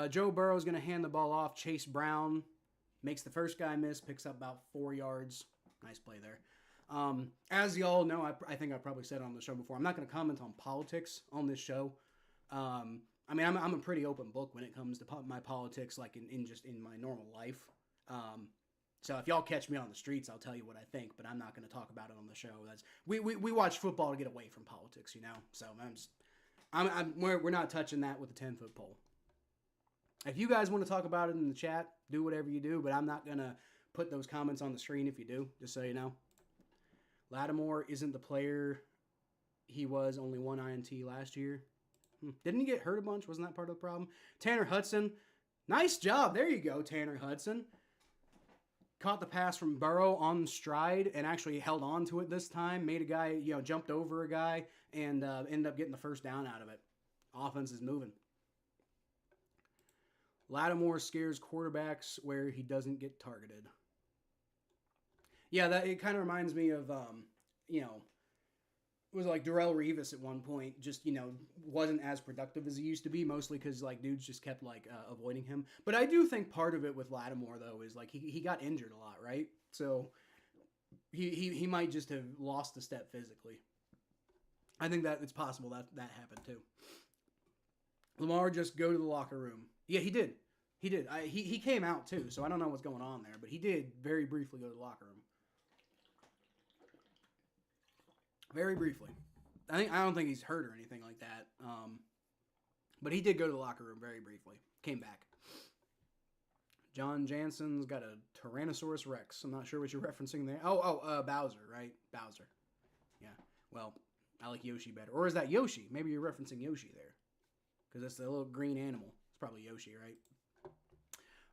Joe Burrow is going to hand the ball off. Chase Brown makes the first guy miss, picks up about 4 yards. Nice play there. As y'all know, I think I probably said it on the show before, I'm not going to comment on politics on this show. I mean, I'm a pretty open book when it comes to my politics, like in my normal life. So if y'all catch me on the streets, I'll tell you what I think, but I'm not going to talk about it on the show. We watch football to get away from politics, you know. So we're not touching that with a 10-foot pole. If you guys want to talk about it in the chat, do whatever you do, but I'm not going to put those comments on the screen if you do, just so you know. Lattimore isn't the player he was, only one INT last year. Didn't he get hurt a bunch? Wasn't that part of the problem? Tanner Hudson. Nice job. There you go, Tanner Hudson. Caught the pass from Burrow on stride and actually held on to it this time. Made a guy, jumped over a guy and ended up getting the first down out of it. Offense is moving. Lattimore scares quarterbacks where he doesn't get targeted. Yeah, it kind of reminds me of, it was like Darrelle Revis at one point, just, wasn't as productive as he used to be, mostly because, dudes just kept, avoiding him. But I do think part of it with Lattimore, though, is, he got injured a lot, right? So he might just have lost a step physically. I think that it's possible that happened, too. Lamar just go to the locker room. Yeah, he did. He did. He came out, too, so I don't know what's going on there, but he did very briefly go to the locker room. Very briefly. I don't think he's hurt or anything like that. But he did go to the locker room very briefly. Came back. John Jansen's got a Tyrannosaurus Rex. I'm not sure what you're referencing there. Bowser, right? Bowser. Yeah. Well, I like Yoshi better. Or is that Yoshi? Maybe you're referencing Yoshi there. Because that's the little green animal. It's probably Yoshi, right?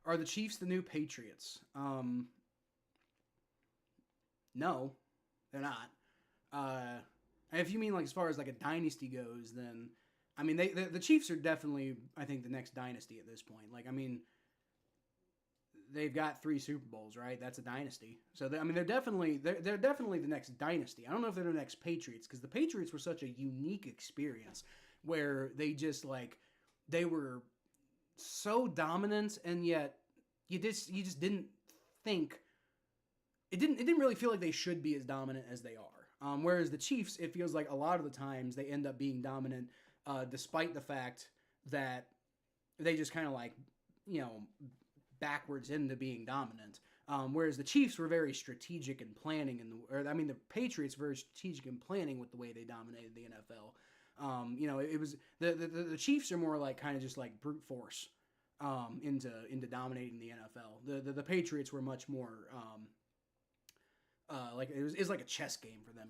Are the Chiefs the new Patriots? No, they're not. If you mean as far as a dynasty goes, then I mean the Chiefs are definitely, I think, the next dynasty at this point. They've got 3 Super Bowls, right? That's a dynasty. So they're definitely the next dynasty. I don't know if they're the next Patriots, because the Patriots were such a unique experience where they just they were so dominant, and yet you just didn't think it didn't really feel like they should be as dominant as they are. Whereas the Chiefs, it feels like a lot of the times they end up being dominant, despite the fact that they just kind of backwards into being dominant. Whereas the Chiefs were very strategic in planning, the Patriots were very strategic in planning with the way they dominated the NFL. It was the Chiefs are more kind of just brute force into dominating the NFL. The Patriots were much more it was like a chess game for them,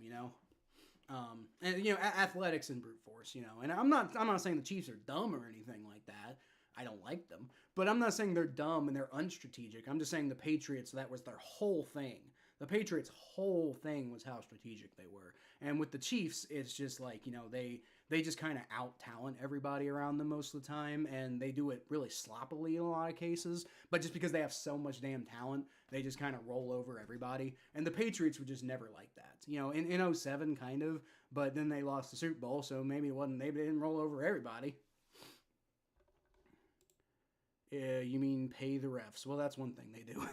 athletics and brute force, and I'm not saying the Chiefs are dumb or anything like that. I don't like them, but I'm not saying they're dumb and they're unstrategic. I'm just saying the Patriots, that was their whole thing. The Patriots' whole thing was how strategic they were. And with the Chiefs, it's just they they just kind of out-talent everybody around them most of the time, and they do it really sloppily in a lot of cases. But just because they have so much damn talent, they just kind of roll over everybody. And the Patriots were just never like that. In 07, kind of, but then they lost the Super Bowl, so maybe it wasn't, they didn't roll over everybody. You mean pay the refs? Well, that's one thing they do.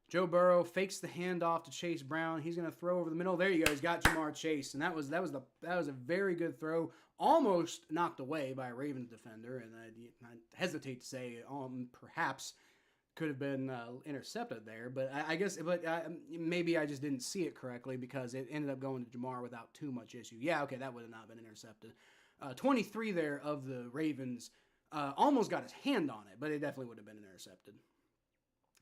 Joe Burrow fakes the handoff to Chase Brown. He's going to throw over the middle. There you go. He's got Jamar Chase, and that was a very good throw. Almost knocked away by a Ravens defender, and I hesitate to say perhaps could have been intercepted there, but I guess maybe I just didn't see it correctly because it ended up going to Jamar without too much issue. Yeah, okay, that would have not been intercepted. 23 there of the Ravens almost got his hand on it, but it definitely would have been intercepted.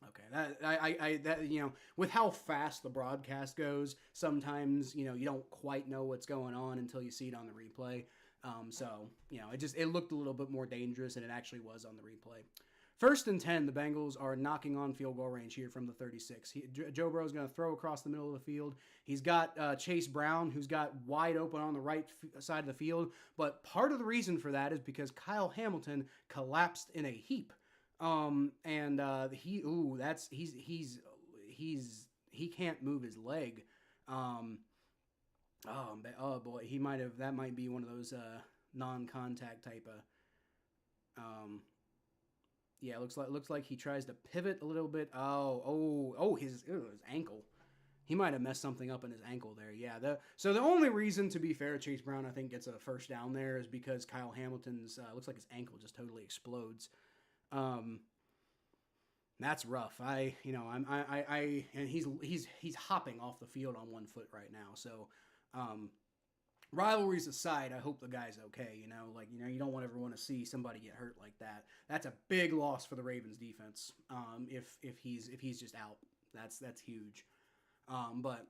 Okay, that with how fast the broadcast goes, sometimes you don't quite know what's going on until you see it on the replay. So it looked a little bit more dangerous than it actually was on the replay. 1st and 10, the Bengals are knocking on field goal range here from the 36. Joe Burrow's going to throw across the middle of the field. He's got Chase Brown, who's got wide open on the right side of the field. But part of the reason for that is because Kyle Hamilton collapsed in a heap. He can't move his leg. Oh boy, that might be one of those non-contact type of. Yeah, looks like he tries to pivot a little bit. His ankle. He might have messed something up in his ankle there. Yeah. So the only reason, to be fair, Chase Brown I think gets a first down there is because Kyle Hamilton's looks like his ankle just totally explodes. That's rough. And he's hopping off the field on one foot right now. So, rivalries aside, I hope the guy's okay. You don't ever want to see somebody get hurt like that. That's a big loss for the Ravens defense. If he's just out, that's huge. But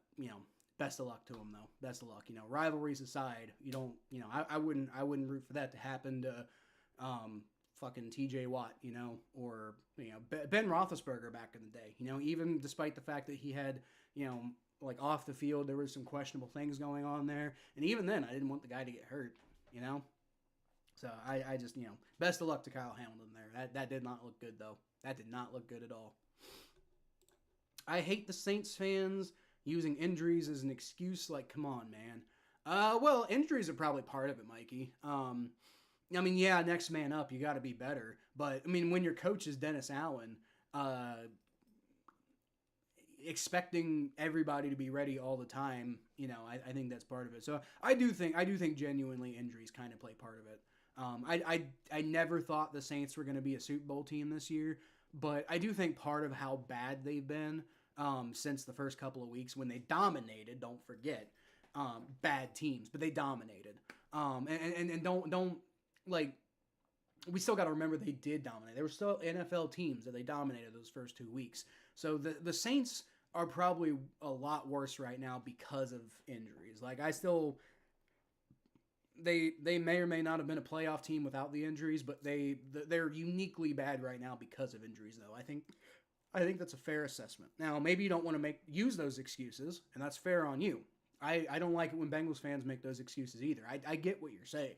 best of luck to him though. Best of luck. Rivalries aside, I wouldn't root for that to happen to, fucking TJ Watt, or Ben Roethlisberger back in the day. Even despite the fact that he had, like off the field, there was some questionable things going on there, and even then, I didn't want the guy to get hurt. So I just best of luck to Kyle Hamilton there. That did not look good though. That did not look good at all. I hate the Saints fans using injuries as an excuse. Like, come on, man. Well, injuries are probably part of it, Mikey. Next man up, you got to be better. But, when your coach is Dennis Allen, expecting everybody to be ready all the time, I think that's part of it. So I do think genuinely injuries kind of play part of it. I never thought the Saints were going to be a Super Bowl team this year, but I do think part of how bad they've been since the first couple of weeks when they dominated, don't forget, bad teams, but they dominated. And don't like, we still got to remember they did dominate. They were still NFL teams that they dominated those first 2 weeks. So the Saints are probably a lot worse right now because of injuries. Like, they may or may not have been a playoff team without the injuries, but they're uniquely bad right now because of injuries, though. I think that's a fair assessment. Now, maybe you don't want to use those excuses, and that's fair on you. I don't like it when Bengals fans make those excuses either. I get what you're saying.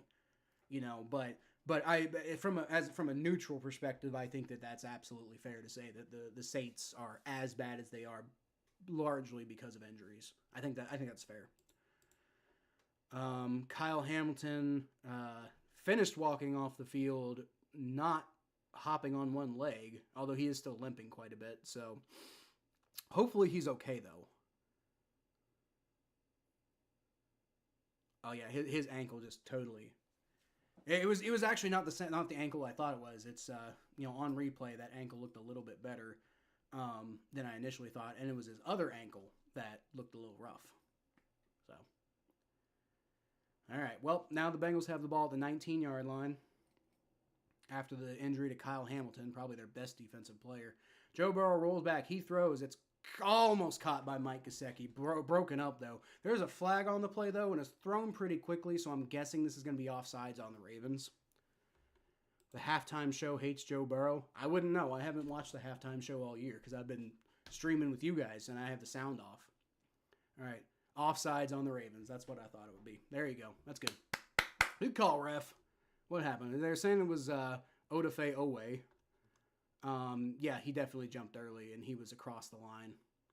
But from a neutral perspective, I think that's absolutely fair to say that the Saints are as bad as they are, largely because of injuries. I think that's fair. Kyle Hamilton finished walking off the field, not hopping on one leg, although he is still limping quite a bit. So hopefully he's okay though. Oh yeah, his ankle just totally. It was actually not the ankle I thought it was. It's on replay that ankle looked a little bit better than I initially thought, and it was his other ankle that looked a little rough. So, all right. Well, now the Bengals have the ball at the 19-yard line after the injury to Kyle Hamilton, probably their best defensive player. Joe Burrow rolls back. He throws. It's almost caught by Mike Gesicki. Broken up, though. There's a flag on the play, though, and it's thrown pretty quickly, so I'm guessing this is going to be offsides on the Ravens. The halftime show hates Joe Burrow. I wouldn't know. I haven't watched the halftime show all year because I've been streaming with you guys, and I have the sound off. All right. Offsides on the Ravens. That's what I thought it would be. There you go. That's good. Good call, ref. What happened? They're saying it was Odafe Owe. Yeah, he definitely jumped early, and he was across the line.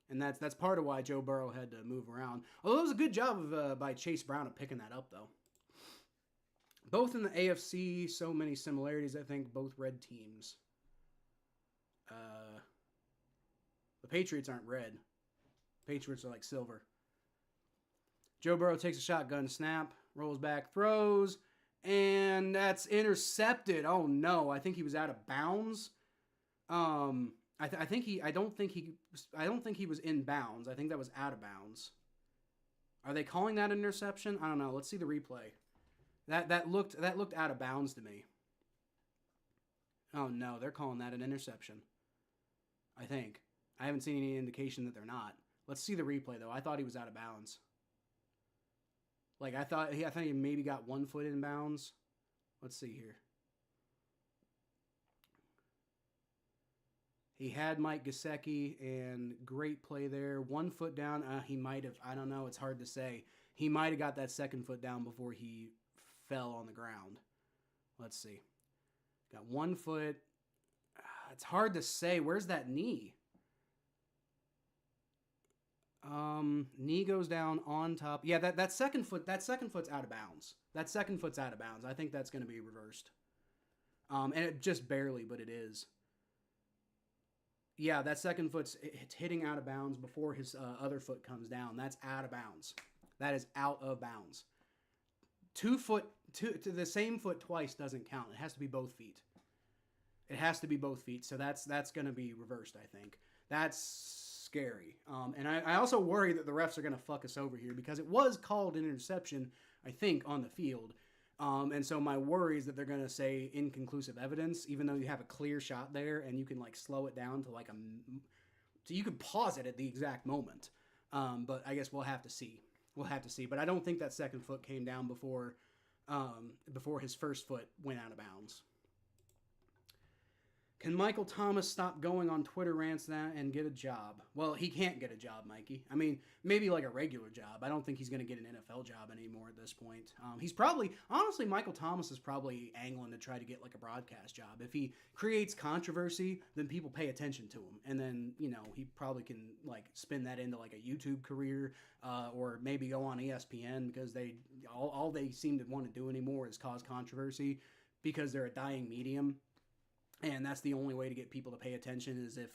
And that's part of why Joe Burrow had to move around. Although it was a good job of by Chase Brown of picking that up, though. Both in the AFC, so many similarities, I think. Both red teams. The Patriots aren't red. Patriots are like silver. Joe Burrow takes a shotgun snap, rolls back, throws, and that's intercepted. Oh no, I think he was out of bounds. I don't think he was in bounds. I think that was out of bounds. Are they calling that an interception? I don't know. Let's see the replay. That looked out of bounds to me. Oh no, they're calling that an interception. I think. I haven't seen any indication that they're not. Let's see the replay though. I thought he was out of bounds. Like I thought he maybe got 1 foot in bounds. Let's see here. He had Mike Gesicki, and great play there. 1 foot down. He might have. I don't know. It's hard to say. He might have got that 2nd foot down before he fell on the ground. Let's see. Got 1 foot. It's hard to say. Where's that knee? Knee goes down on top. Yeah, that second foot's out of bounds. That 2nd foot's out of bounds. I think that's going to be reversed. And it just barely, but it is. Yeah, that 2nd foot's it's hitting out of bounds before his other foot comes down. That's out of bounds. That is out of bounds. 2 foot to the same foot twice doesn't count. It has to be both feet. It has to be both feet. So that's going to be reversed, I think. That's scary. And I also worry that the refs are going to fuck us over here because it was called an interception, I think, on the field. And so my worry is that they're going to say inconclusive evidence, even though you have a clear shot there and you can like slow it down to like so you can pause it at the exact moment. But I guess we'll have to see. We'll have to see. But I don't think that 2nd foot came down before his 1st foot went out of bounds. Can Michael Thomas stop going on Twitter rants now and get a job? Well, he can't get a job, Mikey. I mean, maybe like a regular job. I don't think he's going to get an NFL job anymore at this point. He's probably, honestly, Michael Thomas is probably angling to try to get like a broadcast job. If he creates controversy, then people pay attention to him. And then, he probably can like spin that into like a YouTube career or maybe go on ESPN because all they seem to want to do anymore is cause controversy because they're a dying medium. And that's the only way to get people to pay attention is if,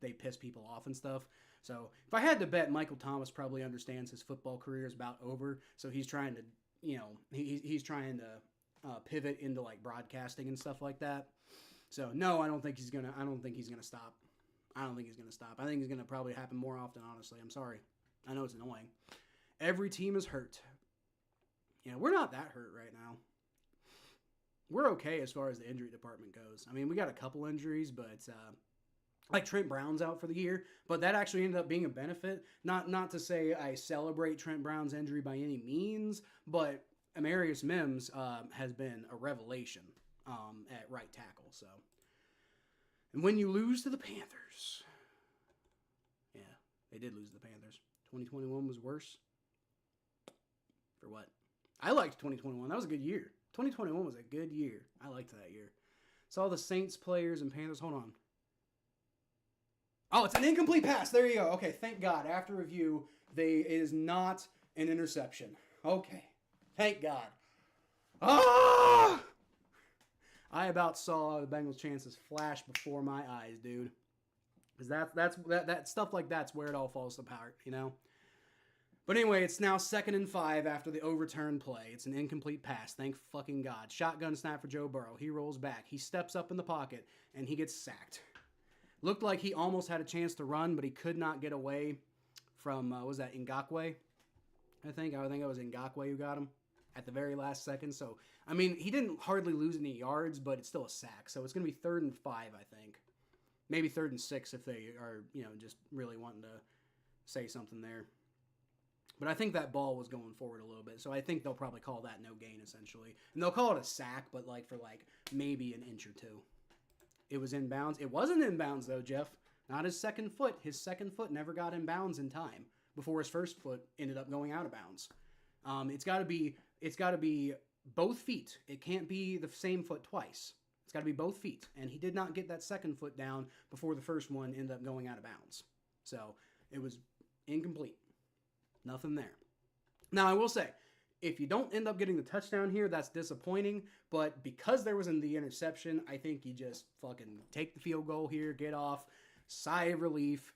they piss people off and stuff. So if I had to bet, Michael Thomas probably understands his football career is about over. So he's trying to, he's trying to pivot into like broadcasting and stuff like that. So no, I don't think he's gonna stop. I don't think he's gonna stop. I think it's gonna probably happen more often, honestly. I'm sorry. I know it's annoying. Every team is hurt. We're not that hurt right now. We're okay as far as the injury department goes. I mean, we got a couple injuries, but like Trent Brown's out for the year, but that actually ended up being a benefit. Not to say I celebrate Trent Brown's injury by any means, but Amarius Mims has been a revelation at right tackle. So, and when you lose to the Panthers, yeah, they did lose to the Panthers. 2021 was worse. For what? I liked 2021. That was a good year. 2021 was a good year. I liked that year. Saw the Saints players and Panthers. Hold on. Oh, it's an incomplete pass. There you go. Okay, thank God. After review, it is not an interception. Okay. Thank God. Ah! I about saw the Bengals' chances flash before my eyes, dude. Because that stuff like that's where it all falls apart, But anyway, it's now 2nd and 5 after the overturned play. It's an incomplete pass. Thank fucking God. Shotgun snap for Joe Burrow. He rolls back. He steps up in the pocket, and he gets sacked. Looked like he almost had a chance to run, but he could not get away from, was that Ngakoue? I think it was Ngakoue who got him at the very last second. So, I mean, he didn't hardly lose any yards, but it's still a sack. So it's going to be 3rd and 5, I think. Maybe 3rd and 6 if they are, just really wanting to say something there. But I think that ball was going forward a little bit, so I think they'll probably call that no gain, essentially. And they'll call it a sack, but for maybe an inch or two. It was inbounds. It wasn't inbounds, though, Jeff. Not his 2nd foot. His 2nd foot never got inbounds in time. before his first foot ended up going out of bounds. It's got to be both feet. It can't be the same foot twice. It's got to be both feet. And he did not get that second foot down before the first one ended up going out of bounds. So it was incomplete. Nothing there. Now, I will say, if you don't end up getting the touchdown here, that's disappointing. But because there wasn't the interception, I think you just fucking take the field goal here, get off, sigh of relief,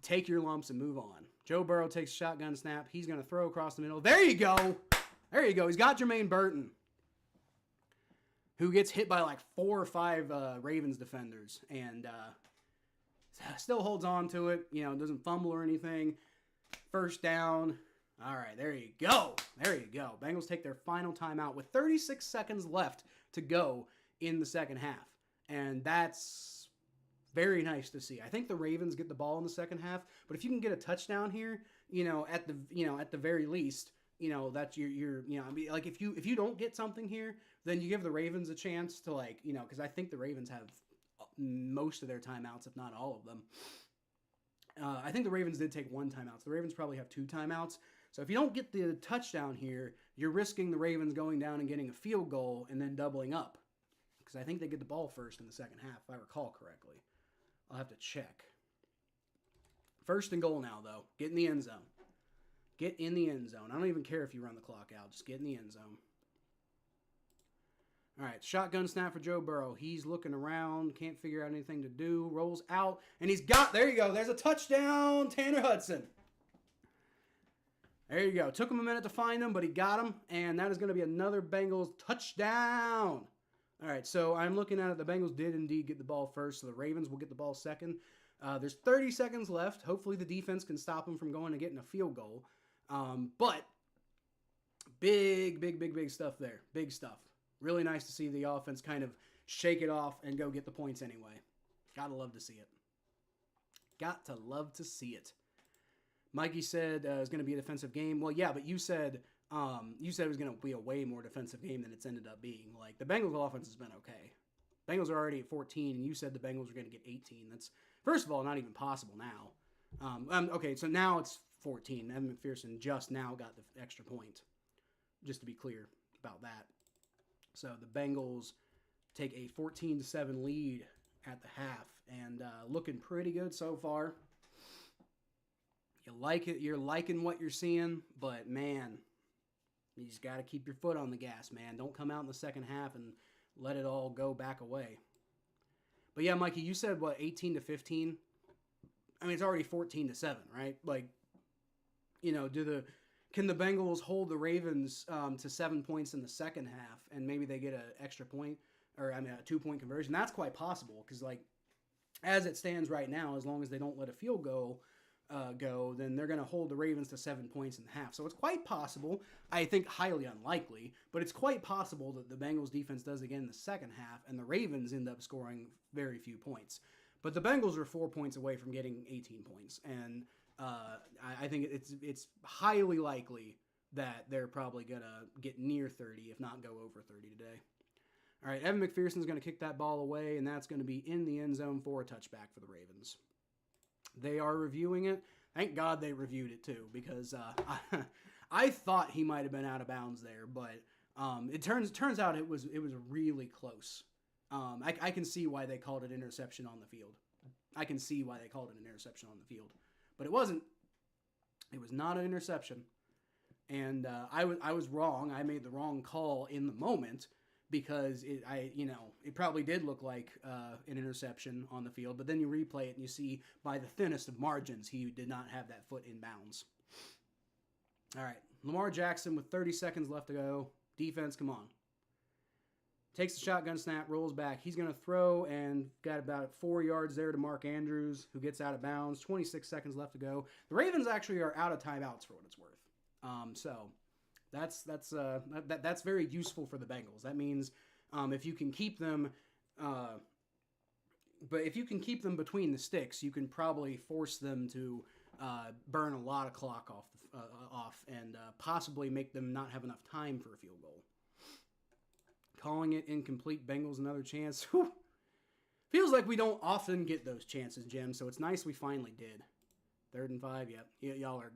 take your lumps, and move on. Joe Burrow takes a shotgun snap. He's going to throw across the middle. There you go. There you go. He's got Jermaine Burton, who gets hit by like 4 or 5 Ravens defenders and still holds on to it. You know, doesn't fumble or anything. First down. All right, there you go. There you go. Bengals take their final timeout with 36 seconds left to go in the second half. And that's very nice to see. I think the Ravens get the ball in the second half, but if you can get a touchdown here, at the very least, that's your I mean, like if you don't get something here, then you give the Ravens a chance to because I think the Ravens have most of their timeouts, if not all of them. I think the Ravens did take 1 timeout. So the Ravens probably have 2 timeouts. So if you don't get the touchdown here, you're risking the Ravens going down and getting a field goal and then doubling up. Because I think they get the ball first in the second half, if I recall correctly. I'll have to check. First and goal now, though. Get in the end zone. Get in the end zone. I don't even care if you run the clock out. Just get in the end zone. All right, shotgun snap for Joe Burrow. He's looking around, can't figure out anything to do, rolls out, and there you go. There's a touchdown, Tanner Hudson. There you go. Took him a minute to find him, but he got him, and that is going to be another Bengals touchdown. All right, so I'm looking at it. The Bengals did indeed get the ball first, so the Ravens will get the ball second. There's 30 seconds left. Hopefully the defense can stop them from going and getting a field goal. But big stuff there. Big stuff. Really nice to see the offense kind of shake it off and go get the points anyway. Gotta love to see it. Got to love to see it. Mikey said it's going to be a defensive game. Well, yeah, but you said it was going to be a way more defensive game than it's ended up being. Like, the Bengals offense has been okay. Bengals are already at 14, and you said the Bengals were going to get 18. That's, first of all, not even possible now. Okay, so now it's 14. Evan McPherson just now got the extra point, just to be clear about that. So the Bengals take a 14-7 lead at the half, and looking pretty good so far. You like it. You're liking what you're seeing, but man, you just got to keep your foot on the gas, man. Don't come out in the second half and let it all go back away. But yeah, Mikey, you said what, 18-15? I mean, it's already 14-7, right? Like, can the Bengals hold the Ravens to 7 points in the second half, and maybe they get an extra point, or a 2-point conversion? That's quite possible, because as it stands right now, as long as they don't let a field goal go, then they're going to hold the Ravens to 7 points in the half. So it's quite possible. I think highly unlikely, but it's quite possible that the Bengals defense does again in the second half, and the Ravens end up scoring very few points. But the Bengals are 4 points away from getting 18 points, and I think it's highly likely that they're probably going to get near 30, if not go over 30 today. All right, Evan McPherson's going to kick that ball away, and that's going to be in the end zone for a touchback for the Ravens. They are reviewing it. Thank God they reviewed it too, because I thought he might have been out of bounds there, but it turns out it was really close. I can see why they called it interception on the field. I can see why they called it an interception on the field, but it wasn't. It was not an interception, and I was wrong. I made the wrong call in the moment, because it probably did look like an interception on the field, but then you replay it and you see by the thinnest of margins he did not have that foot in bounds. All right, Lamar Jackson with 30 seconds left to go. Defense, come on. Takes the shotgun snap, rolls back. He's going to throw and got about 4 yards there to Mark Andrews, who gets out of bounds. 26 seconds left to go. The Ravens actually are out of timeouts for what it's worth. So that's very useful for the Bengals. That means if you can keep them, but if you can keep them between the sticks, you can probably force them to burn a lot of clock off and possibly make them not have enough time for a field goal. Calling it incomplete. Bengals another chance. Whew. Feels like we don't often get those chances, Jim. So it's nice we finally did. 3rd and 5. Yep. Y'all are,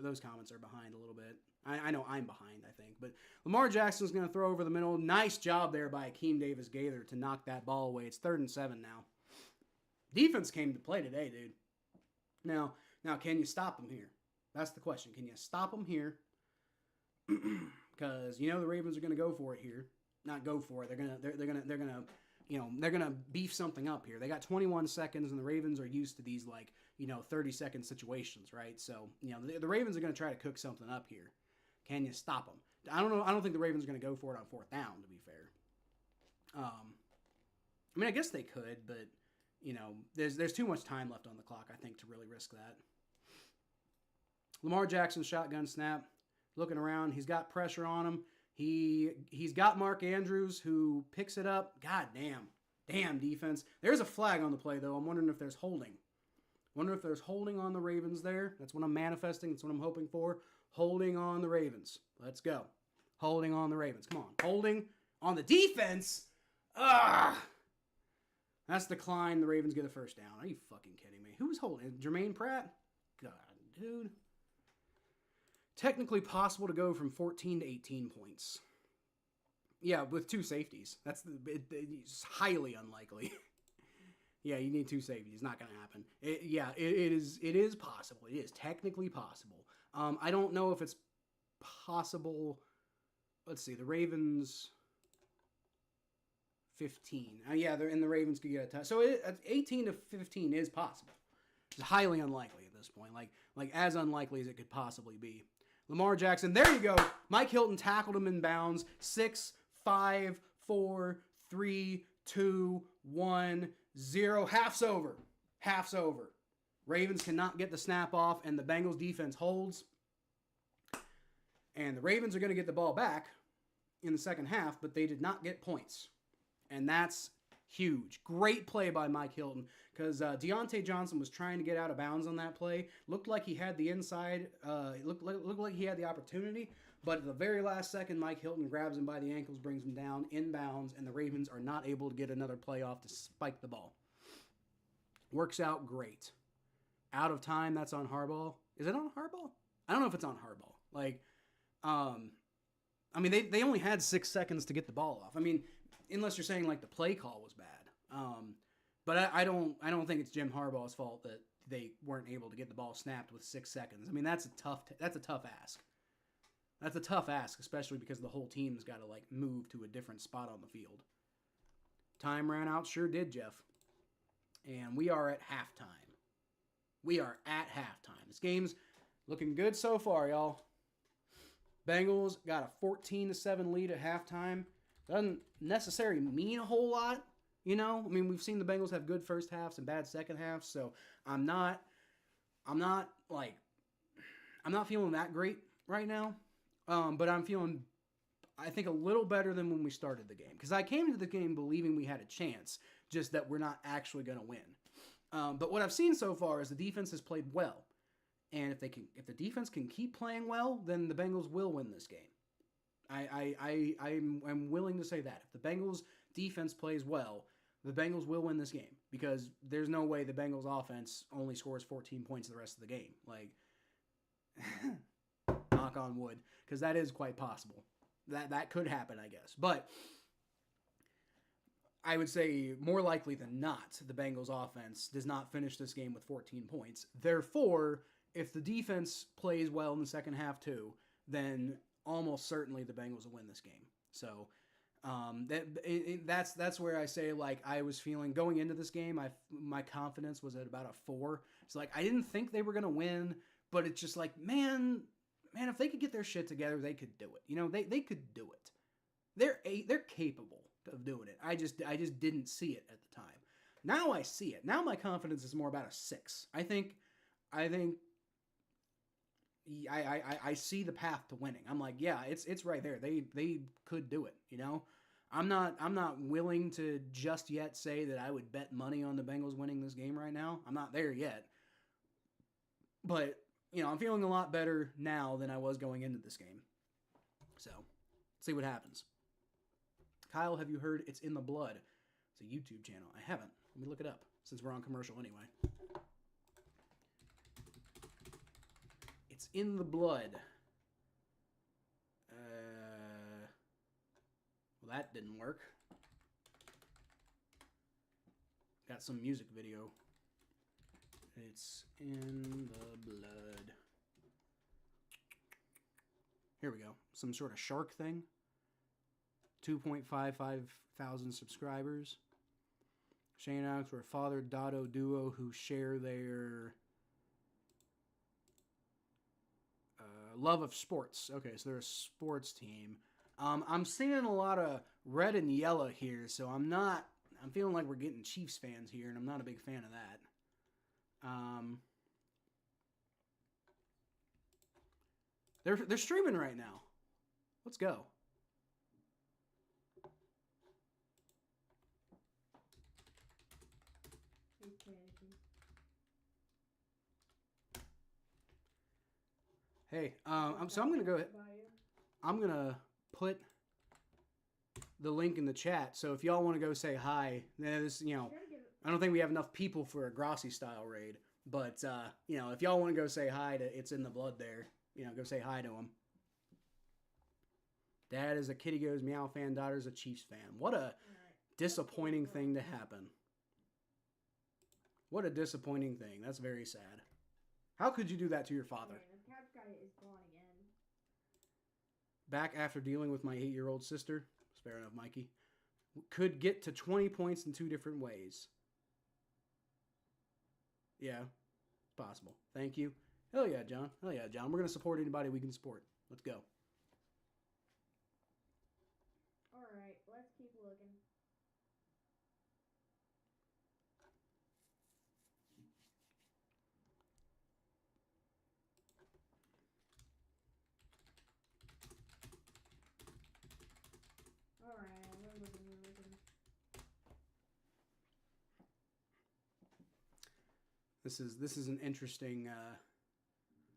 those comments are behind a little bit. I know I'm behind, I think. But Lamar Jackson's going to throw over the middle. Nice job there by Akeem Davis-Gaither to knock that ball away. It's 3rd and 7 now. Defense came to play today, dude. Now, can you stop them here? That's the question. Can you stop them here? Because the Ravens are going to go for it here. Not go for it. They're gonna beef something up here. They got 21 seconds, and the Ravens are used to these 30-second situations, right? So the Ravens are gonna try to cook something up here. Can you stop them? I don't know. I don't think the Ravens are gonna go for it on 4th down. To be fair, I guess they could, but there's too much time left on the clock, I think, to really risk that. Lamar Jackson shotgun snap, looking around. He's got pressure on him. He's got Mark Andrews, who picks it up. God damn defense. There's a flag on the play, though. I'm wondering if there's holding. Wonder if there's holding on the Ravens there. That's what I'm manifesting. That's what I'm hoping for. Holding on the Ravens. Let's go. Holding on the Ravens. Come on. Holding on the defense. That's decline. The Ravens get a 1st down. Are you fucking kidding me? Who's holding? Jermaine Pratt? God, dude. Technically possible to go from 14 to 18 points. Yeah, with 2 safeties. It's highly unlikely. Yeah, you need 2 safeties. Not going to happen. It is possible. It is technically possible. I don't know if it's possible. Let's see. The Ravens 15. They're in the Ravens could get a touch. So 18 to 15 is possible. It's highly unlikely at this point. Like as unlikely as it could possibly be. Lamar Jackson. There you go. Mike Hilton tackled him in bounds. 6, 5, 4, 3, 2, 1, 0. Half's over. Half's over. Ravens cannot get the snap off, and the Bengals defense holds. And the Ravens are going to get the ball back in the second half, but they did not get points. And that's huge. Great play by Mike Hilton, because Deontay Johnson was trying to get out of bounds on that play. Looked like he had the inside. Looked like he had the opportunity. But at the very last second, Mike Hilton grabs him by the ankles, brings him down in bounds, and the Ravens are not able to get another play off to spike the ball. Works out great. Out of time, that's on Harbaugh. Is it on Harbaugh? I don't know if it's on Harbaugh. They only had 6 seconds to get the ball off. Unless you're saying the play call was bad. But I don't think it's Jim Harbaugh's fault that they weren't able to get the ball snapped with 6 seconds. That's a tough ask. That's a tough ask, especially because the whole team's got to move to a different spot on the field. Time ran out, sure did, Jeff. And we are at halftime. This game's looking good so far, y'all. Bengals got a 14-7 lead at halftime. Doesn't necessarily mean a whole lot, we've seen the Bengals have good first halves and bad second halves, so I'm not feeling that great right now. But I'm feeling, I think, a little better than when we started the game, because I came into the game believing we had a chance, just that we're not actually going to win. But what I've seen so far is the defense has played well, and if the defense can keep playing well, then the Bengals will win this game. I'm willing to say that. If the Bengals defense plays well, the Bengals will win this game, because there's no way the Bengals offense only scores 14 points the rest of the game. Knock on wood, because that is quite possible. That could happen, I guess. But I would say more likely than not, the Bengals offense does not finish this game with 14 points. Therefore, if the defense plays well in the second half too, then almost certainly the Bengals will win this game. So that's where I say, I was feeling going into this game, my confidence was at about a 4. It's I didn't think they were going to win, but it's just man, if they could get their shit together, they could do it. They could do it. They're capable of doing it. I just didn't see it at the time. Now I see it. Now my confidence is more about a 6. I think I see the path to winning. I'm it's right there. They could do it, I'm not willing to just yet say that I would bet money on the Bengals winning this game right now. I'm not there yet. But, I'm feeling a lot better now than I was going into this game. So, let's see what happens. Kyle, have you heard It's in the Blood? It's a YouTube channel. I haven't. Let me look it up, since we're on commercial anyway. in the blood. Well, that didn't work. Got some music video. It's in the blood. Here we go. Some sort of shark thing. 2.55 thousand subscribers. Shane and Alex were a father-daughter duo who share their love of sports. Okay, so they're a sports team. I'm seeing a lot of red and yellow here, so I'm feeling like we're getting Chiefs fans here, and I'm not a big fan of that. They're streaming right now. Let's go. Hey, so I'm gonna go ahead. I'm gonna put the link in the chat. So if y'all want to go say hi, this, I don't think we have enough people for a Grossi style raid, but if y'all want to go say hi to It's in the Blood there, go say hi to him. Dad is a Kitty Goes Meow fan. Daughter's a Chiefs fan. What a disappointing thing to happen. What a disappointing thing. That's very sad. How could you do that to your father? The couch guy is gone again. Back after dealing with my 8-year-old sister. Fair enough, Mikey. Could get to 20 points in 2 different ways. Yeah, possible. Thank you. Hell yeah, John. Hell yeah, John. We're going to support anybody we can support. Let's go. Alright, let's keep looking. Alright, we're looking. This is an interesting.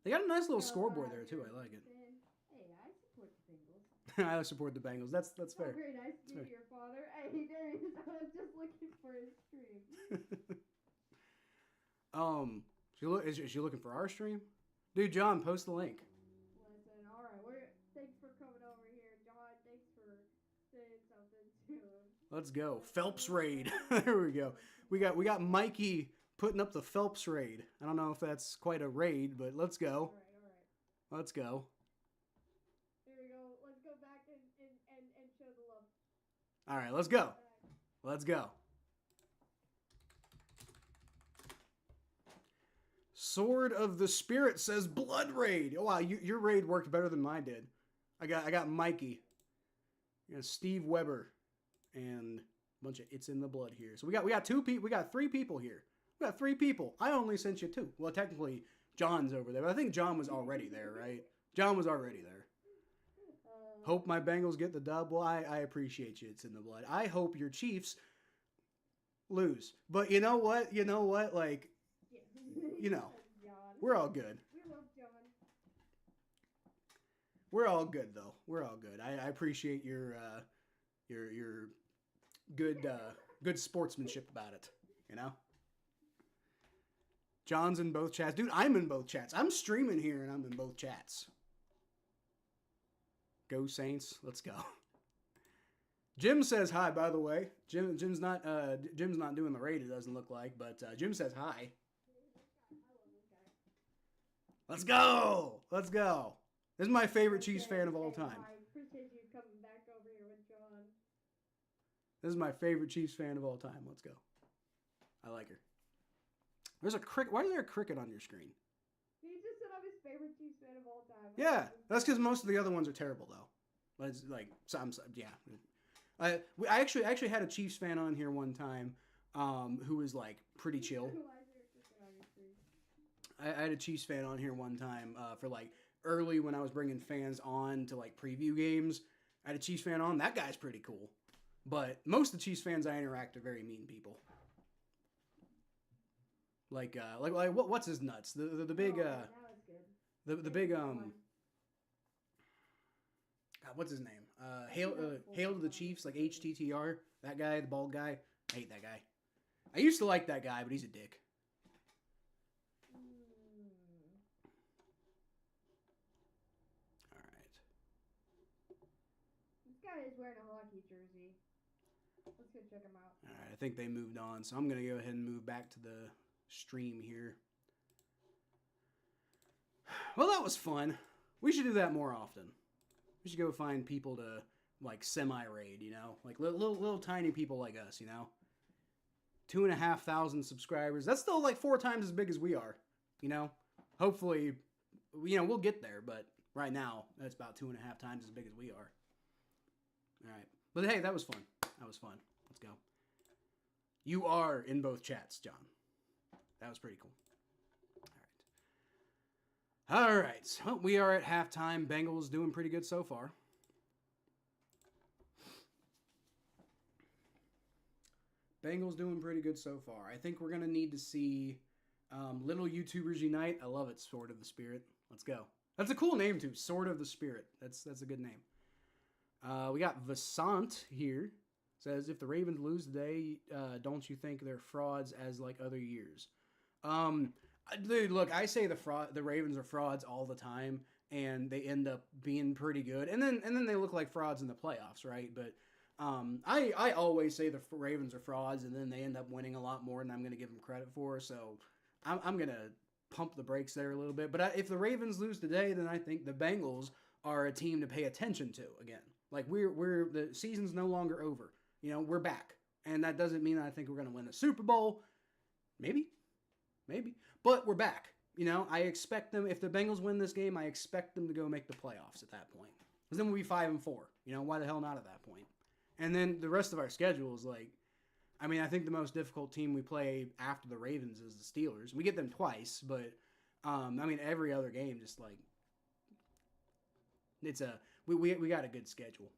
They got a nice little scoreboard there too. I like it. Hey, I support the Bengals. I support the Bengals. That's fair. Oh, very nice to meet your father. Hey, there he is. I was just looking for his stream. Is she looking for our stream? Dude, John, post the link. Listen, all right. Thanks for coming over here, John. Thanks for saying something to him. Let's go. Phelps raid. There we go. We got Mikey putting up the Phelps raid. I don't know if that's quite a raid, but let's go. All right. Let's go. There we go. Let's go back and show the love. All right, let's go. Let's go. Sword of the Spirit says blood raid. Oh wow, your raid worked better than mine did. I got Mikey. I got Steve Weber and a bunch of It's in the Blood here. So we got 2 people. We got 3 people here. We got 3 people. I only sent you 2. Well, technically John's over there, but I think John was already there, right? John was already there. Hope my Bengals get the dub. Well, I appreciate you. It's in the blood. I hope your Chiefs lose. But you know what? Like, we're all good. We love John. We're all good though. We're all good. I appreciate your good sportsmanship about it. John's in both chats. Dude, I'm in both chats. I'm streaming here and I'm in both chats. Go Saints. Let's go. Jim says hi, by the way. Jim's not doing the raid, it doesn't look like, but Jim says hi. Let's go. Let's go. This is my favorite Chiefs fan of all time. I appreciate you coming back over here with John. This is my favorite Chiefs fan of all time. Let's go. I like her. There's a cricket. Why is there a cricket on your screen? He just said I'm his favorite Chiefs fan of all time. Yeah, that's because most of the other ones are terrible though. But it's like yeah. I actually had a Chiefs fan on here one time, who was like pretty chill. I had a Chiefs fan on here one time for like early when I was bringing fans on to like preview games. I had a Chiefs fan on. That guy's pretty cool. But most of the Chiefs fans I interact are very mean people. Like what's his nuts? The big the big God, what's his name? Hail to the Chiefs, like HTTR. That guy, the bald guy. I hate that guy. I used to like that guy, but he's a dick. guy is wearing a hockey jersey. Let's go check him out. All right, I think they moved on, so I'm going to go ahead and move back to the stream here. Well, that was fun. We should do that more often. We should go find people to, like, semi-raid, you know? Like, little tiny people like us, you know? 2,500 subscribers. That's still, like, 4 times as big as we are, you know? Hopefully, you know, we'll get there, but right now, that's about 2.5 times as big as we are. All right. But, hey, that was fun. That was fun. Let's go. You are in both chats, John. That was pretty cool. All right. So we are at halftime. Bengals doing pretty good so far. Bengals doing pretty good so far. I think we're going to need to see Little YouTubers Unite. I love it. Sword of the Spirit. Let's go. That's a cool name, too. Sword of the Spirit. That's a good name. We got Vasant here. Says, if the Ravens lose today, don't you think they're frauds as like other years? Dude, look, I say the Ravens are frauds all the time, and they end up being pretty good, and then they look like frauds in the playoffs, right? But I always say the Ravens are frauds, and then they end up winning a lot more than I'm going to give them credit for. So I'm going to pump the brakes there a little bit. But if the Ravens lose today, then I think the Bengals are a team to pay attention to again. Like we're the season's no longer over. You know, we're back, and that doesn't mean I think we're going to win a Super Bowl. Maybe. But we're back. You know, I expect them, if the Bengals win this game, I expect them to go make the playoffs at that point. Because then we'll be 5-4. You know, why the hell not at that point? And then the rest of our schedule is like, I mean, I think the most difficult team we play after the Ravens is the Steelers. We get them twice, but, I mean, every other game just like, we got a good schedule.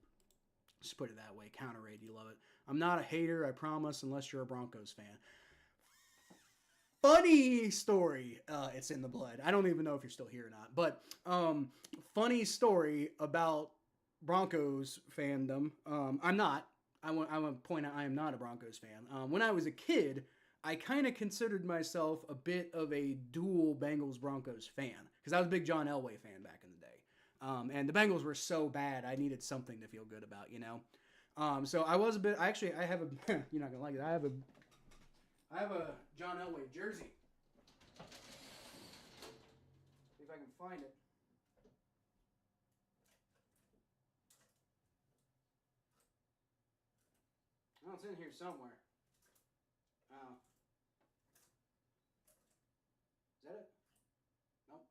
Just put it that way. Counter raid, you love it. I'm not a hater, I promise, unless you're a Broncos fan. Funny story. It's in the blood. I don't even know if you're still here or not. But funny story about Broncos fandom. I'm not. I want to point out I am not a Broncos fan. When I was a kid, I kind of considered myself a bit of a dual Bengals-Broncos fan. Because I was a big John Elway fan back in the day. And the Bengals were so bad, I needed something to feel good about, you know? So I was a bit... I have a... You're not going to like it. I have a John Elway jersey. See if I can find it. Oh, it's in here somewhere. Oh. Is that it? Nope.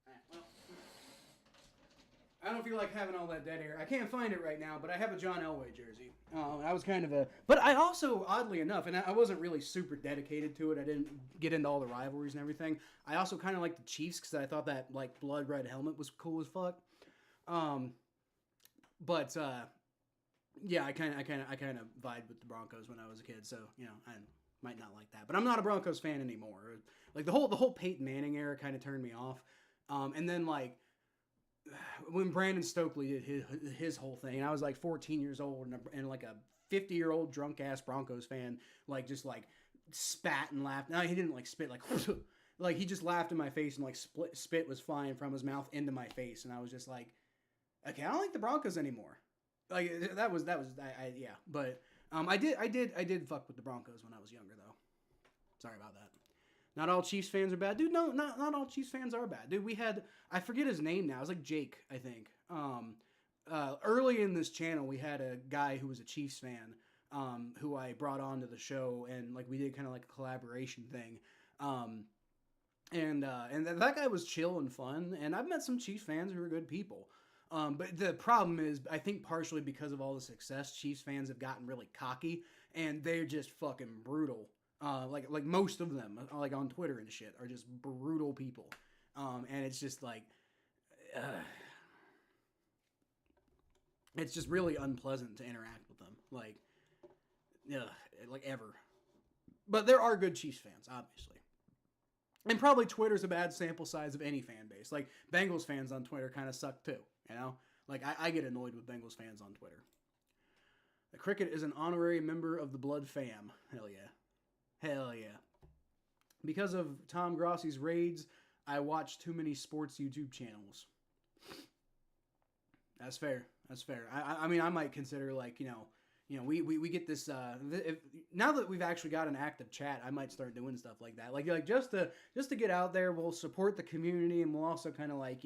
Alright, well. I don't feel like having all that dead air. I can't find it right now, but I have a John Elway jersey. I was kind of a... But I also, oddly enough, and I wasn't really super dedicated to it. I didn't get into all the rivalries and everything. I also kind of liked the Chiefs because I thought that, like, blood red helmet was cool as fuck. Yeah, I kind of vibed with the Broncos when I was a kid, so, you know, I might not like that. But I'm not a Broncos fan anymore. Like, the whole Peyton Manning era kind of turned me off. And then, like... when Brandon Stokely did his whole thing, I was like 14 years old and like a 50-year-old drunk ass Broncos fan, like just like spat and laughed. No, he didn't like spit, like like he just laughed in my face and like spit was flying from his mouth into my face, and I was just like, okay, I don't like the Broncos anymore. Like that was yeah. But I did fuck with the Broncos when I was younger though. Sorry about that. Not all Chiefs fans are bad. Dude, no, not all Chiefs fans are bad. Dude, we had... I forget his name now. It was like Jake, I think. Early in this channel, we had a guy who was a Chiefs fan who I brought on to the show, and like we did kind of like a collaboration thing. And that guy was chill and fun, and I've met some Chiefs fans who are good people. But the problem is, I think partially because of all the success, Chiefs fans have gotten really cocky, and they're just fucking brutal. Like most of them, like on Twitter and shit, are just brutal people. And it's just like, it's just really unpleasant to interact with them. Like ever. But there are good Chiefs fans, obviously. And probably Twitter's a bad sample size of any fan base. Like, Bengals fans on Twitter kind of suck too, you know? Like, I get annoyed with Bengals fans on Twitter. The Cricket is an honorary member of the Blood Fam. Hell yeah. Hell yeah. Because of Tom Grossi's raids, I watch too many sports YouTube channels. That's fair. That's fair. I mean, I might consider like we get this. Now that we've actually got an active chat, I might start doing stuff like that. Like just to get out there, we'll support the community, and we'll also kind of like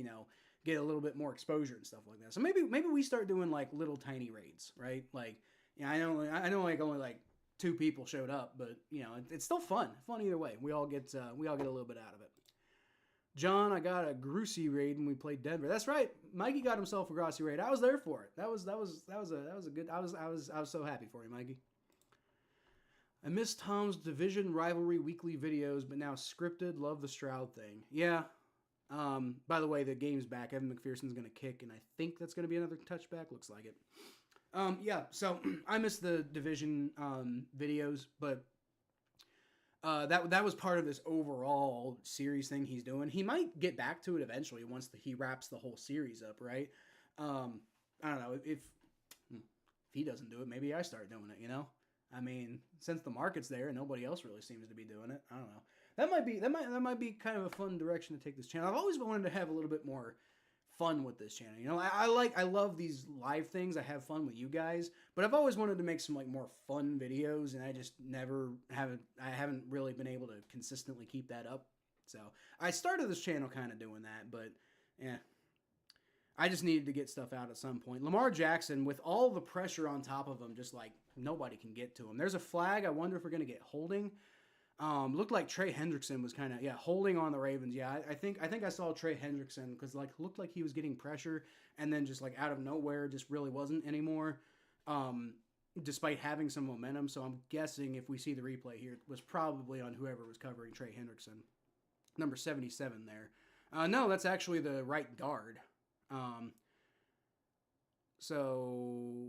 get a little bit more exposure and stuff like that. So maybe we start doing like little tiny raids, right? Like I know like only like 2 people showed up, but it's still fun. Fun either way. We all get a little bit out of it. John, I got a Grucy raid when we played Denver. That's right. Mikey got himself a Grucy raid. I was there for it. That was a good. I was so happy for you, Mikey. I missed Tom's division rivalry weekly videos, but now scripted. Love the Stroud thing. Yeah. By the way, the game's back. Evan McPherson's gonna kick, and I think that's gonna be another touchback. Looks like it. Yeah. So I missed the division videos, but. That was part of this overall series thing he's doing. He might get back to it eventually once he wraps the whole series up, right? I don't know if he doesn't do it, maybe I start doing it. I mean, since the market's there and nobody else really seems to be doing it, I don't know. That might be kind of a fun direction to take this channel. I've always wanted to have a little bit more fun with this channel. I love these live things. I have fun with you guys, but I've always wanted to make some like more fun videos, and I just haven't really been able to consistently keep that up. So I started this channel kind of doing that, but yeah, I just needed to get stuff out at some point. Lamar Jackson, with all the pressure on top of him, just like nobody can get to him. There's a flag. I wonder if we're gonna get holding. Looked like Trey Hendrickson was kind of holding on the Ravens. Yeah, I think I saw Trey Hendrickson because like looked like he was getting pressure, and then just like out of nowhere just really wasn't anymore. Despite having some momentum, so I'm guessing if we see the replay here, it was probably on whoever was covering Trey Hendrickson, number 77 there. No, that's actually the right guard. So.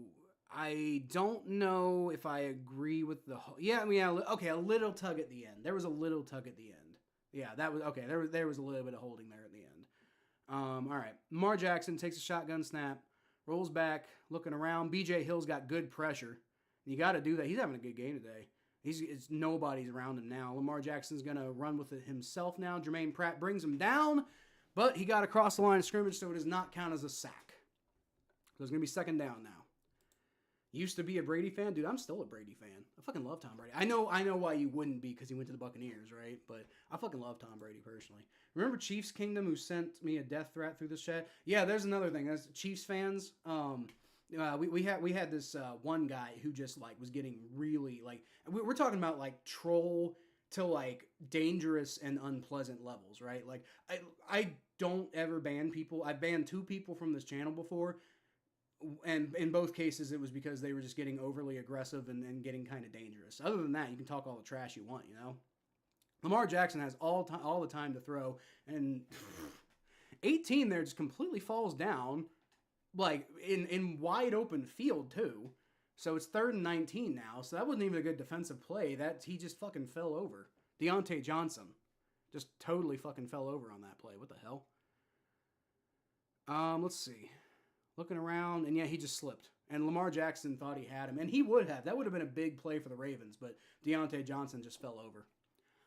I don't know if I agree with the whole... Yeah, okay, a little tug at the end. There was a little tug at the end. Yeah, that was... Okay, there was a little bit of holding there at the end. All right. Lamar Jackson takes a shotgun snap, rolls back, looking around. B.J. Hill's got good pressure. You got to do that. He's having a good game today. Nobody's around him now. Lamar Jackson's going to run with it himself now. Jermaine Pratt brings him down, but he got across the line of scrimmage, so it does not count as a sack. So it's going to be second down now. Used to be a Brady fan. Dude, I'm still a Brady fan. I fucking love Tom Brady. I know why you wouldn't be because he went to the Buccaneers, right? But I fucking love Tom Brady personally. Remember Chiefs Kingdom who sent me a death threat through this chat? Yeah, there's another thing. As Chiefs fans, we had this one guy who just like was getting really like we're talking about like troll to like dangerous and unpleasant levels, right? Like I don't ever ban people. I banned 2 people from this channel before. And in both cases, it was because they were just getting overly aggressive and getting kind of dangerous. Other than that, you can talk all the trash you want, Lamar Jackson has all the time to throw, and 18 there just completely falls down, like in wide open field too. So it's 3rd and 19 now. So that wasn't even a good defensive play. He just fucking fell over. Deontay Johnson just totally fucking fell over on that play. What the hell? Let's see. Looking around, and yeah, he just slipped. And Lamar Jackson thought he had him, and he would have. That would have been a big play for the Ravens, but Deontay Johnson just fell over.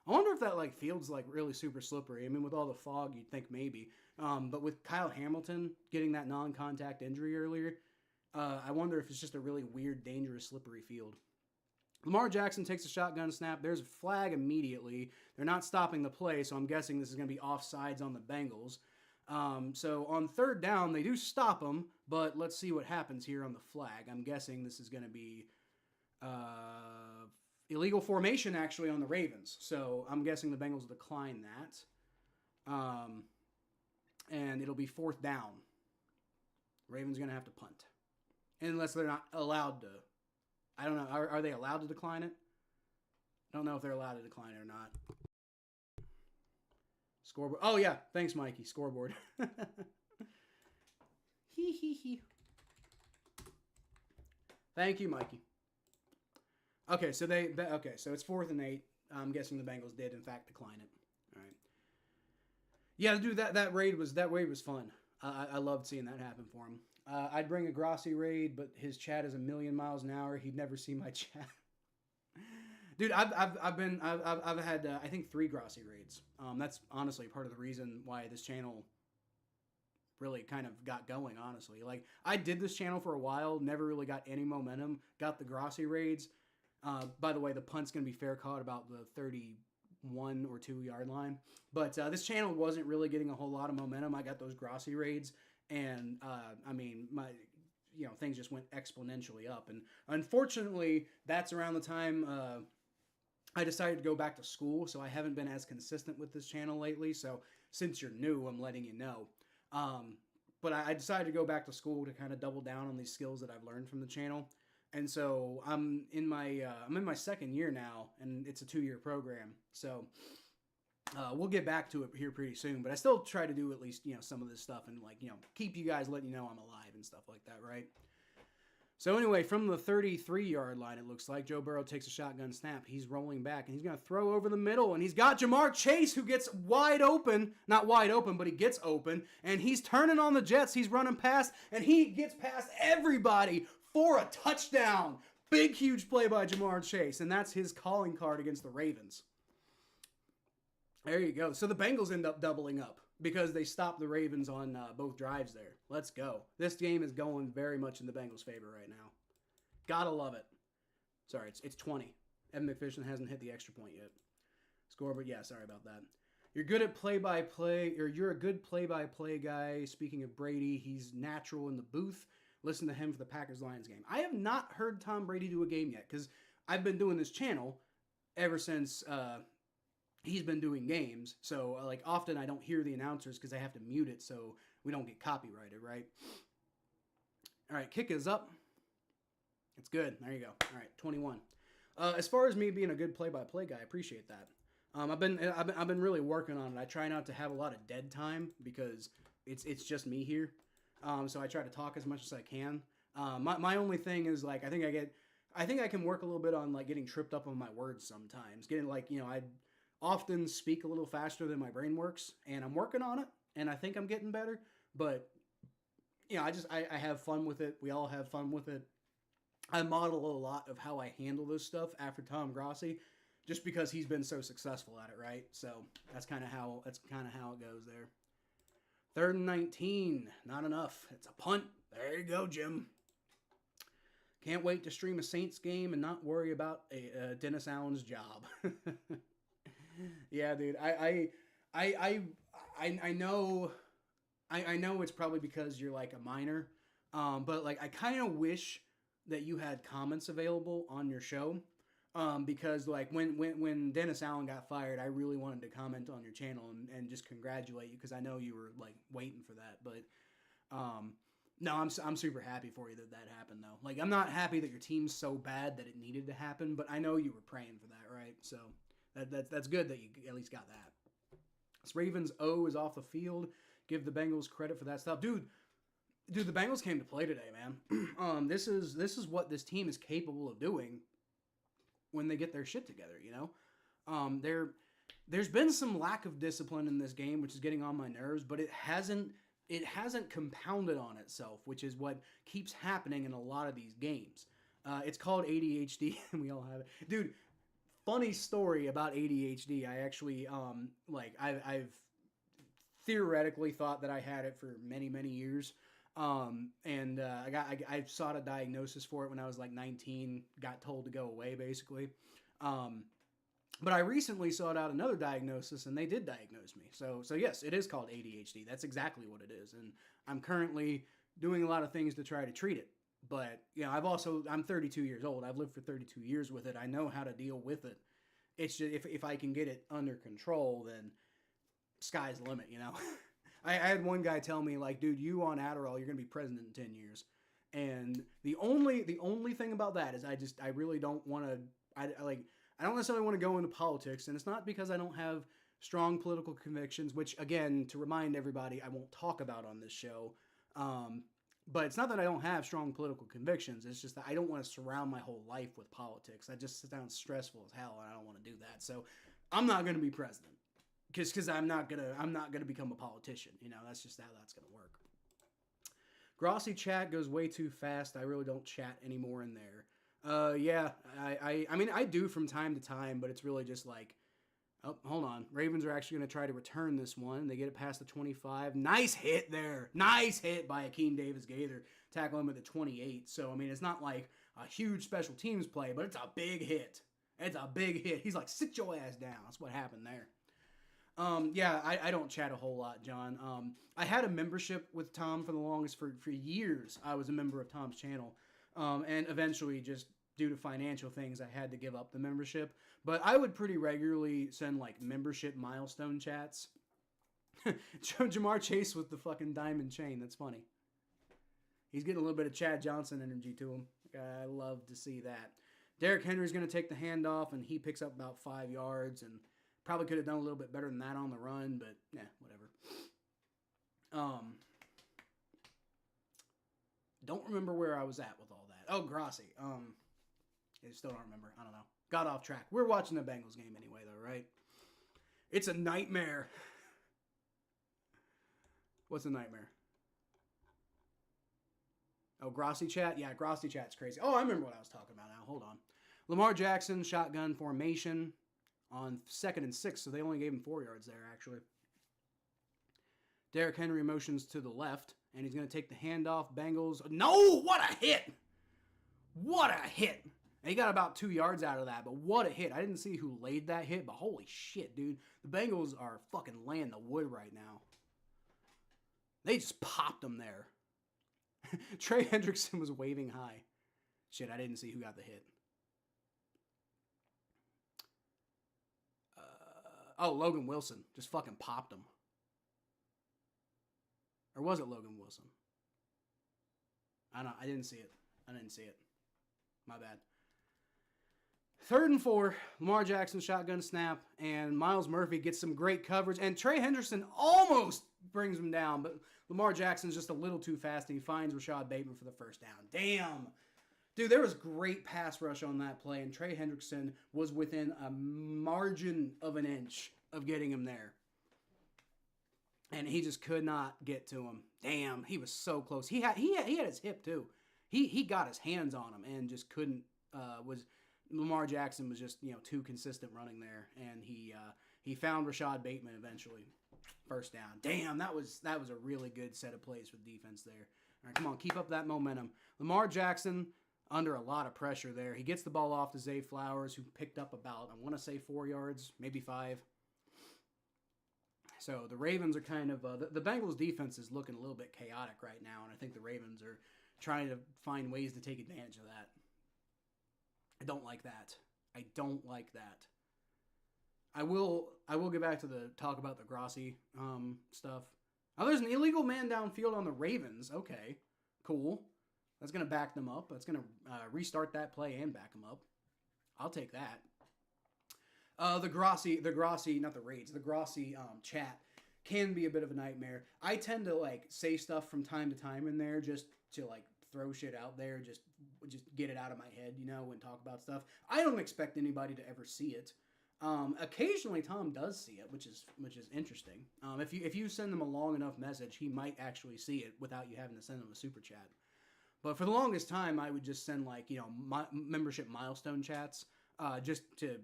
I wonder if that field's really super slippery. I mean, with all the fog, you'd think maybe. But with Kyle Hamilton getting that non-contact injury earlier, I wonder if it's just a really weird, dangerous, slippery field. Lamar Jackson takes a shotgun snap. There's a flag immediately. They're not stopping the play, so I'm guessing this is going to be offsides on the Bengals. So on 3rd down, they do stop him, but let's see what happens here on the flag. I'm guessing this is going to be illegal formation, actually, on the Ravens. So I'm guessing the Bengals decline that. And it'll be 4th down. Ravens going to have to punt. Unless they're not allowed to. I don't know. Are they allowed to decline it? I don't know if they're allowed to decline it or not. Scoreboard. Oh, yeah. Thanks, Mikey. Scoreboard. Hee. Thank you, Mikey. Okay, so so it's 4th and 8. I'm guessing the Bengals did, in fact, decline it. All right. Yeah, dude, that raid was fun. I loved seeing that happen for him. I'd bring a Grossi raid, but his chat is a million miles an hour. He'd never see my chat. Dude, I've had I think 3 Grossi raids. That's honestly part of the reason why this channel really kind of got going, honestly. Like, I did this channel for a while, never really got any momentum, got the Grossi raids. By the way, the punt's going to be fair caught about the 31 or 2 yard line. But this channel wasn't really getting a whole lot of momentum. I got those Grossi raids, and I mean, things just went exponentially up. And unfortunately, that's around the time I decided to go back to school, so I haven't been as consistent with this channel lately. So since you're new, I'm letting you know. But I decided to go back to school to kind of double down on these skills that I've learned from the channel. And so I'm in my second year now, and it's a 2-year program. So we'll get back to it here pretty soon. But I still try to do at least some of this stuff and keep you guys, letting you know I'm alive and stuff like that, right? So anyway, from the 33-yard line, it looks like Joe Burrow takes a shotgun snap. He's rolling back, and he's going to throw over the middle, and he's got Jamar Chase, who gets wide open. Not wide open, but he gets open, and he's turning on the Jets. He's running past, and he gets past everybody for a touchdown. Big, huge play by Jamar Chase, and that's his calling card against the Ravens. There you go. So the Bengals end up doubling up because they stopped the Ravens on both drives there. Let's go. This game is going very much in the Bengals' favor right now. Gotta love it. Sorry, it's 20. Evan McPherson hasn't hit the extra point yet. Scoreboard, yeah, sorry about that. You're good at play-by-play, or you're a good play-by-play guy. Speaking of Brady, he's natural in the booth. Listen to him for the Packers-Lions game. I have not heard Tom Brady do a game yet because I've been doing this channel ever since he's been doing games. So, often I don't hear the announcers because I have to mute it so we don't get copyrighted, right? All right, kick is up. It's good. There you go. All right, 21. As far as me being a good play-by-play guy, I appreciate that. I've been really working on it. I try not to have a lot of dead time because it's just me here. So I try to talk as much as I can. My only thing is I think I can work a little bit on getting tripped up on my words sometimes. Getting I often speak a little faster than my brain works, and I'm working on it, and I think I'm getting better. But I have fun with it. We all have fun with it. I model a lot of how I handle this stuff after Tom Grossi, just because he's been so successful at it, right? So that's kind of how it goes there. 3rd and 19, not enough. It's a punt. There you go, Jim. Can't wait to stream a Saints game and not worry about Dennis Allen's job. Yeah, dude. I know it's probably because you're a minor, but I kind of wish that you had comments available on your show, because when Dennis Allen got fired, I really wanted to comment on your channel and just congratulate you because I know you were waiting for that. But no, I'm super happy for you that happened though. I'm not happy that your team's so bad that it needed to happen, but I know you were praying for that, right? So that's good that you at least got that. This Ravens O is off the field. Give the Bengals credit for that stuff, dude. The Bengals came to play today, man. This is what this team is capable of doing when they get their shit together, There's been some lack of discipline in this game, which is getting on my nerves, but it hasn't compounded on itself, which is what keeps happening in a lot of these games. It's called ADHD, and we all have it. Dude, funny story about ADHD. I actually, I've theoretically thought that I had it for many, many years. I sought a diagnosis for it when I was 19, got told to go away basically. But I recently sought out another diagnosis and they did diagnose me. So yes, it is called ADHD. That's exactly what it is. And I'm currently doing a lot of things to try to treat it. But, I'm 32 years old. I've lived for 32 years with it. I know how to deal with it. It's just, if I can get it under control, then sky's the limit, I had one guy tell me, dude, you on Adderall, you're going to be president in 10 years. And the only thing about that is I really don't want to, I don't necessarily want to go into politics. And it's not because I don't have strong political convictions, which, again, to remind everybody, I won't talk about on this show. But it's not that I don't have strong political convictions. It's just that I don't want to surround my whole life with politics. That just sounds stressful as hell, and I don't want to do that. So I'm not going to be president. Because I'm not gonna become a politician, That's just how that's gonna work. Grossi chat goes way too fast. I really don't chat anymore in there. Yeah, I mean I do from time to time, but it's really just Oh, hold on. Ravens are actually going to try to return this one. They get it past the 25. Nice hit there. Nice hit by Akeem Davis-Gaither. Tackle him at the 28. So, I mean, it's not like a huge special teams play, but it's a big hit. It's a big hit. He's like, sit your ass down. That's what happened there. Yeah, I don't chat a whole lot, John. I had a membership with Tom for the longest. For years, I was a member of Tom's channel. And eventually, just due to financial things, I had to give up the membership. But I would pretty regularly send, like, membership milestone chats. Jamar Chase with the fucking diamond chain. That's funny. He's getting a little bit of Chad Johnson energy to him. I love to see that. Derrick Henry's going to take the handoff, and he picks up about 5 yards, and probably could have done a little bit better than that on the run, but, whatever. Don't remember where I was at with all that. Oh, Grossi. I still don't remember. I don't know. Got off track. We're watching the Bengals game anyway, though, right? It's a nightmare. What's a nightmare? Oh, Grossi chat? Yeah, Grossi chat's crazy. Oh, I remember what I was talking about now. Hold on. Lamar Jackson, shotgun formation on 2nd and 6, so they only gave him 4 yards there, actually. Derrick Henry motions to the left, and he's going to take the handoff. Bengals. No! What a hit! What a hit! And he got about 2 yards out of that, but what a hit. I didn't see who laid that hit, but holy shit, dude. The Bengals are fucking laying the wood right now. They just popped them there. Trey Hendrickson was waving high. Shit, I didn't see who got the hit. Logan Wilson just fucking popped him. Or was it Logan Wilson? I don't know. I didn't see it. My bad. 3rd and 4. Lamar Jackson shotgun snap. And Miles Murphy gets some great coverage. And Trey Hendrickson almost brings him down. But Lamar Jackson's just a little too fast. And he finds Rashad Bateman for the first down. Damn. Dude, there was great pass rush on that play. And Trey Hendrickson was within a margin of an inch of getting him there. And he just could not get to him. Damn, he was so close. He had his hip too. He got his hands on him and just couldn't. Lamar Jackson was just too consistent running there, and he found Rashad Bateman eventually. First down. Damn, that was a really good set of plays for defense there. All right, come on, keep up that momentum. Lamar Jackson under a lot of pressure there. He gets the ball off to Zay Flowers, who picked up about 4 yards, maybe 5. So the Ravens are kind of the Bengals defense is looking a little bit chaotic right now, and I think the Ravens are trying to find ways to take advantage of that. I don't like that. I will get back to the talk about the Grossi stuff. Oh, there's an illegal man downfield on the Ravens. Okay, cool. That's gonna back them up. That's gonna restart that play and back them up. I'll take that. The Grossi, not the Raids, the Grossi chat can be a bit of a nightmare. I tend to say stuff from time to time in there just to throw shit out there, just get it out of my head, and talk about stuff. I don't expect anybody to ever see it. Occasionally Tom does see it, which is interesting. If you send him a long enough message, he might actually see it without you having to send him a super chat. But for the longest time, I would just send membership milestone chats, just to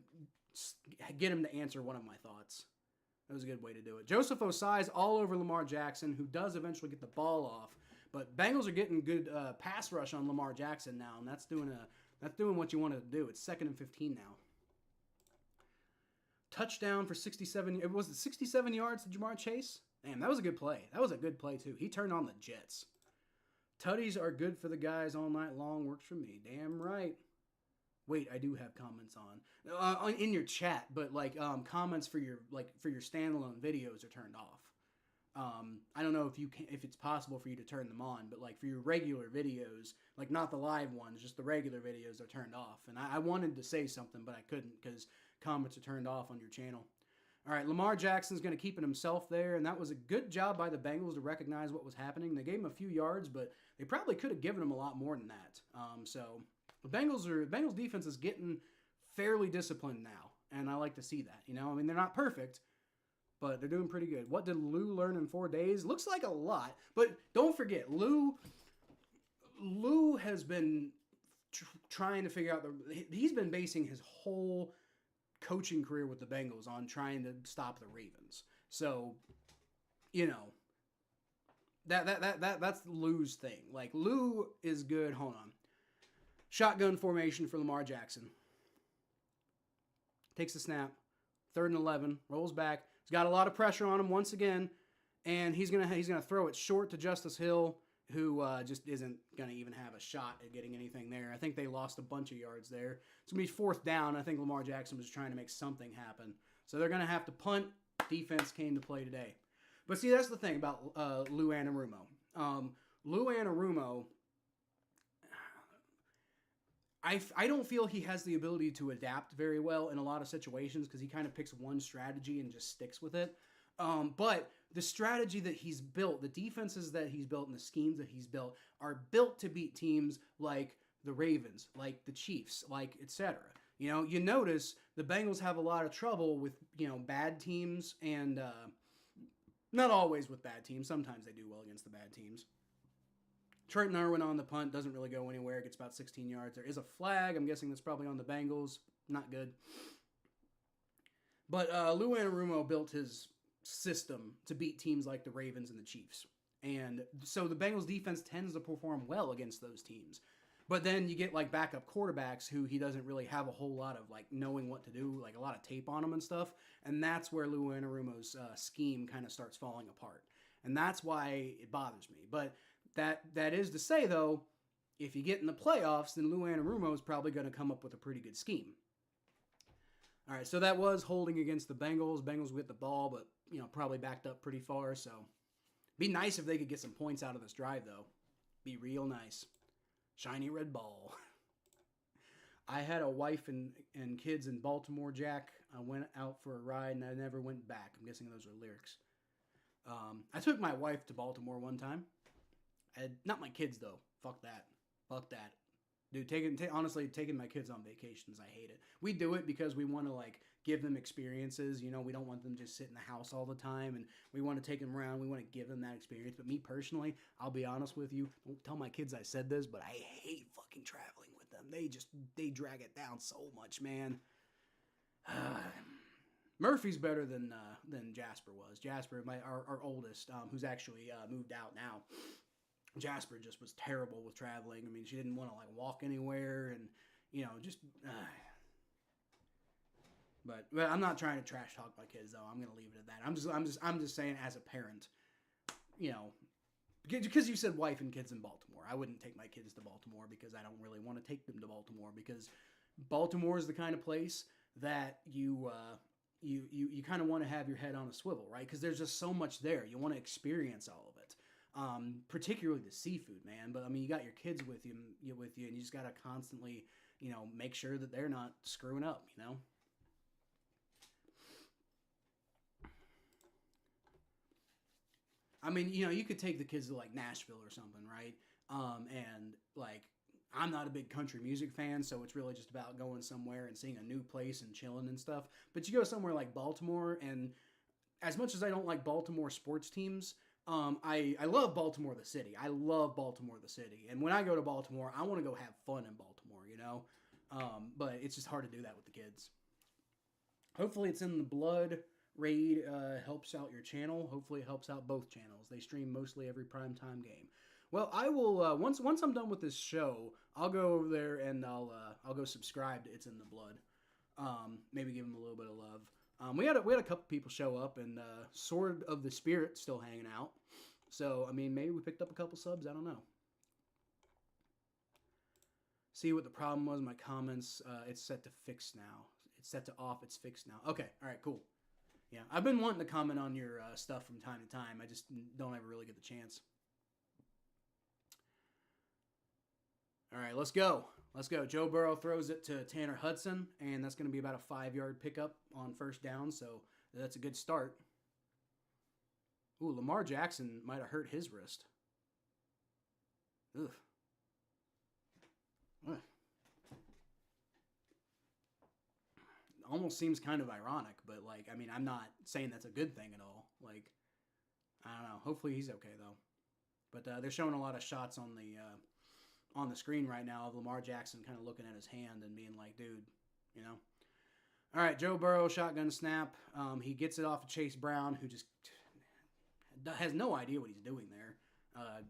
get him to answer one of my thoughts. That was a good way to do it. Joseph Osai's all over Lamar Jackson, who does eventually get the ball off. But Bengals are getting good pass rush on Lamar Jackson now, and that's doing what you want to do. It's 2nd and 15 now. Touchdown for 67. Was it 67 yards to Jamar Chase? Damn, that was a good play. That was a good play too. He turned on the Jets. Tutties are good for the guys all night long. Works for me. Damn right. Wait, I do have comments on in your chat, but comments for your standalone videos are turned off. I don't know if it's possible for you to turn them on, but for your regular videos, not the live ones, just the regular videos are turned off. And I wanted to say something, but I couldn't because comments are turned off on your channel. All right, Lamar Jackson's going to keep it himself there, and that was a good job by the Bengals to recognize what was happening. They gave him a few yards, but they probably could have given him a lot more than that. So the Bengals defense is getting fairly disciplined now, and I like to see that. They're not perfect, but they're doing pretty good. What did Lou learn in 4 days? Looks like a lot, but don't forget, Lou has been trying to figure out he's been basing his whole coaching career with the Bengals on trying to stop the Ravens. So, you know, that's Lou's thing. Like, Lou is good. Hold on. Shotgun formation for Lamar Jackson. Takes the snap. 3rd and 11. Rolls back. He's got a lot of pressure on him once again. And he's gonna throw it short to Justice Hill, who just isn't going to even have a shot at getting anything there. I think they lost a bunch of yards there. It's going to be 4th down. I think Lamar Jackson was trying to make something happen. So they're going to have to punt. Defense came to play today. But see, that's the thing about Lou Anarumo. Lou Anarumo, I don't feel he has the ability to adapt very well in a lot of situations because he kind of picks one strategy and just sticks with it. But the strategy that he's built, the defenses that he's built, and the schemes that he's built are built to beat teams like the Ravens, like the Chiefs, like etc. You know, you notice the Bengals have a lot of trouble with, you know, bad teams and not always with bad teams. Sometimes they do well against the bad teams. Trenton Irwin on the punt doesn't really go anywhere. Gets about 16 yards. There is a flag. I'm guessing that's probably on the Bengals. Not good. But Lou Anarumo built his system to beat teams like the Ravens and the Chiefs. And so the Bengals defense tends to perform well against those teams. But then you get like backup quarterbacks who he doesn't really have a whole lot of like knowing what to do, like a lot of tape on them and stuff. And that's where Lou Anarumo's scheme kind of starts falling apart. And that's why it bothers me. But that is to say, though, if you get in the playoffs, then Lou Anarumo is probably going to come up with a pretty good scheme. All right, so that was holding against the Bengals. Bengals with the ball, but, you know, probably backed up pretty far. So be nice if they could get some points out of this drive, though. Be real nice. Shiny red ball. I had a wife and kids in Baltimore, Jack. I went out for a ride, and I never went back. I'm guessing those are lyrics. I took my wife to Baltimore one time. Not my kids, though. Fuck that. Fuck that. Dude, honestly, taking my kids on vacations, I hate it. We do it because we want to, like, give them experiences. You know, we don't want them just sit in the house all the time, and we want to take them around. We want to give them that experience. But me personally, I'll be honest with you. Don't tell my kids I said this, but I hate fucking traveling with them. They drag it down so much, man. Murphy's better than Jasper was. Jasper, our oldest, who's actually moved out now. Jasper just was terrible with traveling. I mean, she didn't want to like walk anywhere, and you know, just. But I'm not trying to trash talk my kids though. I'm gonna leave it at that. I'm just saying as a parent, you know, because you said wife and kids in Baltimore. I wouldn't take my kids to Baltimore because I don't really want to take them to Baltimore because Baltimore is the kind of place that you kind of want to have your head on a swivel, right? Because there's just so much there. You want to experience all of it. Particularly the seafood, man. But I mean, you got your kids with you, and you just got to constantly, you know, make sure that they're not screwing up, you know. I mean, you know, you could take the kids to like Nashville or something, right? And like, I'm not a big country music fan, so it's really just about going somewhere and seeing a new place and chilling and stuff. But you go somewhere like Baltimore, and as much as I don't like Baltimore sports teams, I love Baltimore the city. I love Baltimore the city. And when I go to Baltimore, I want to go have fun in Baltimore, you know? But it's just hard to do that with the kids. Hopefully it's in the blood. Raid helps out your channel. Hopefully it helps out both channels. They stream mostly every primetime game. Well, I will once I'm done with this show, I'll go over there and I'll go subscribe to It's in the Blood. Maybe give them a little bit of love. We had a couple people show up, and Sword of the Spirit still hanging out. So, I mean, maybe we picked up a couple subs. I don't know. See what the problem was. My comments, it's set to fix now. It's set to off. It's fixed now. Okay. All right, cool. Yeah, I've been wanting to comment on your stuff from time to time. I just don't ever really get the chance. All right, let's go. Let's go. Joe Burrow throws it to Tanner Hudson, and that's going to be about a 5-yard pickup on first down, so that's a good start. Ooh, Lamar Jackson might have hurt his wrist. Ugh. Ugh. Almost seems kind of ironic, but, like, I mean, I'm not saying that's a good thing at all. Like, I don't know. Hopefully he's okay, though. But they're showing a lot of shots on the screen right now of Lamar Jackson kind of looking at his hand and being like, dude, you know. All right, Joe Burrow, shotgun snap. He gets it off of Chase Brown, who just has no idea what he's doing there.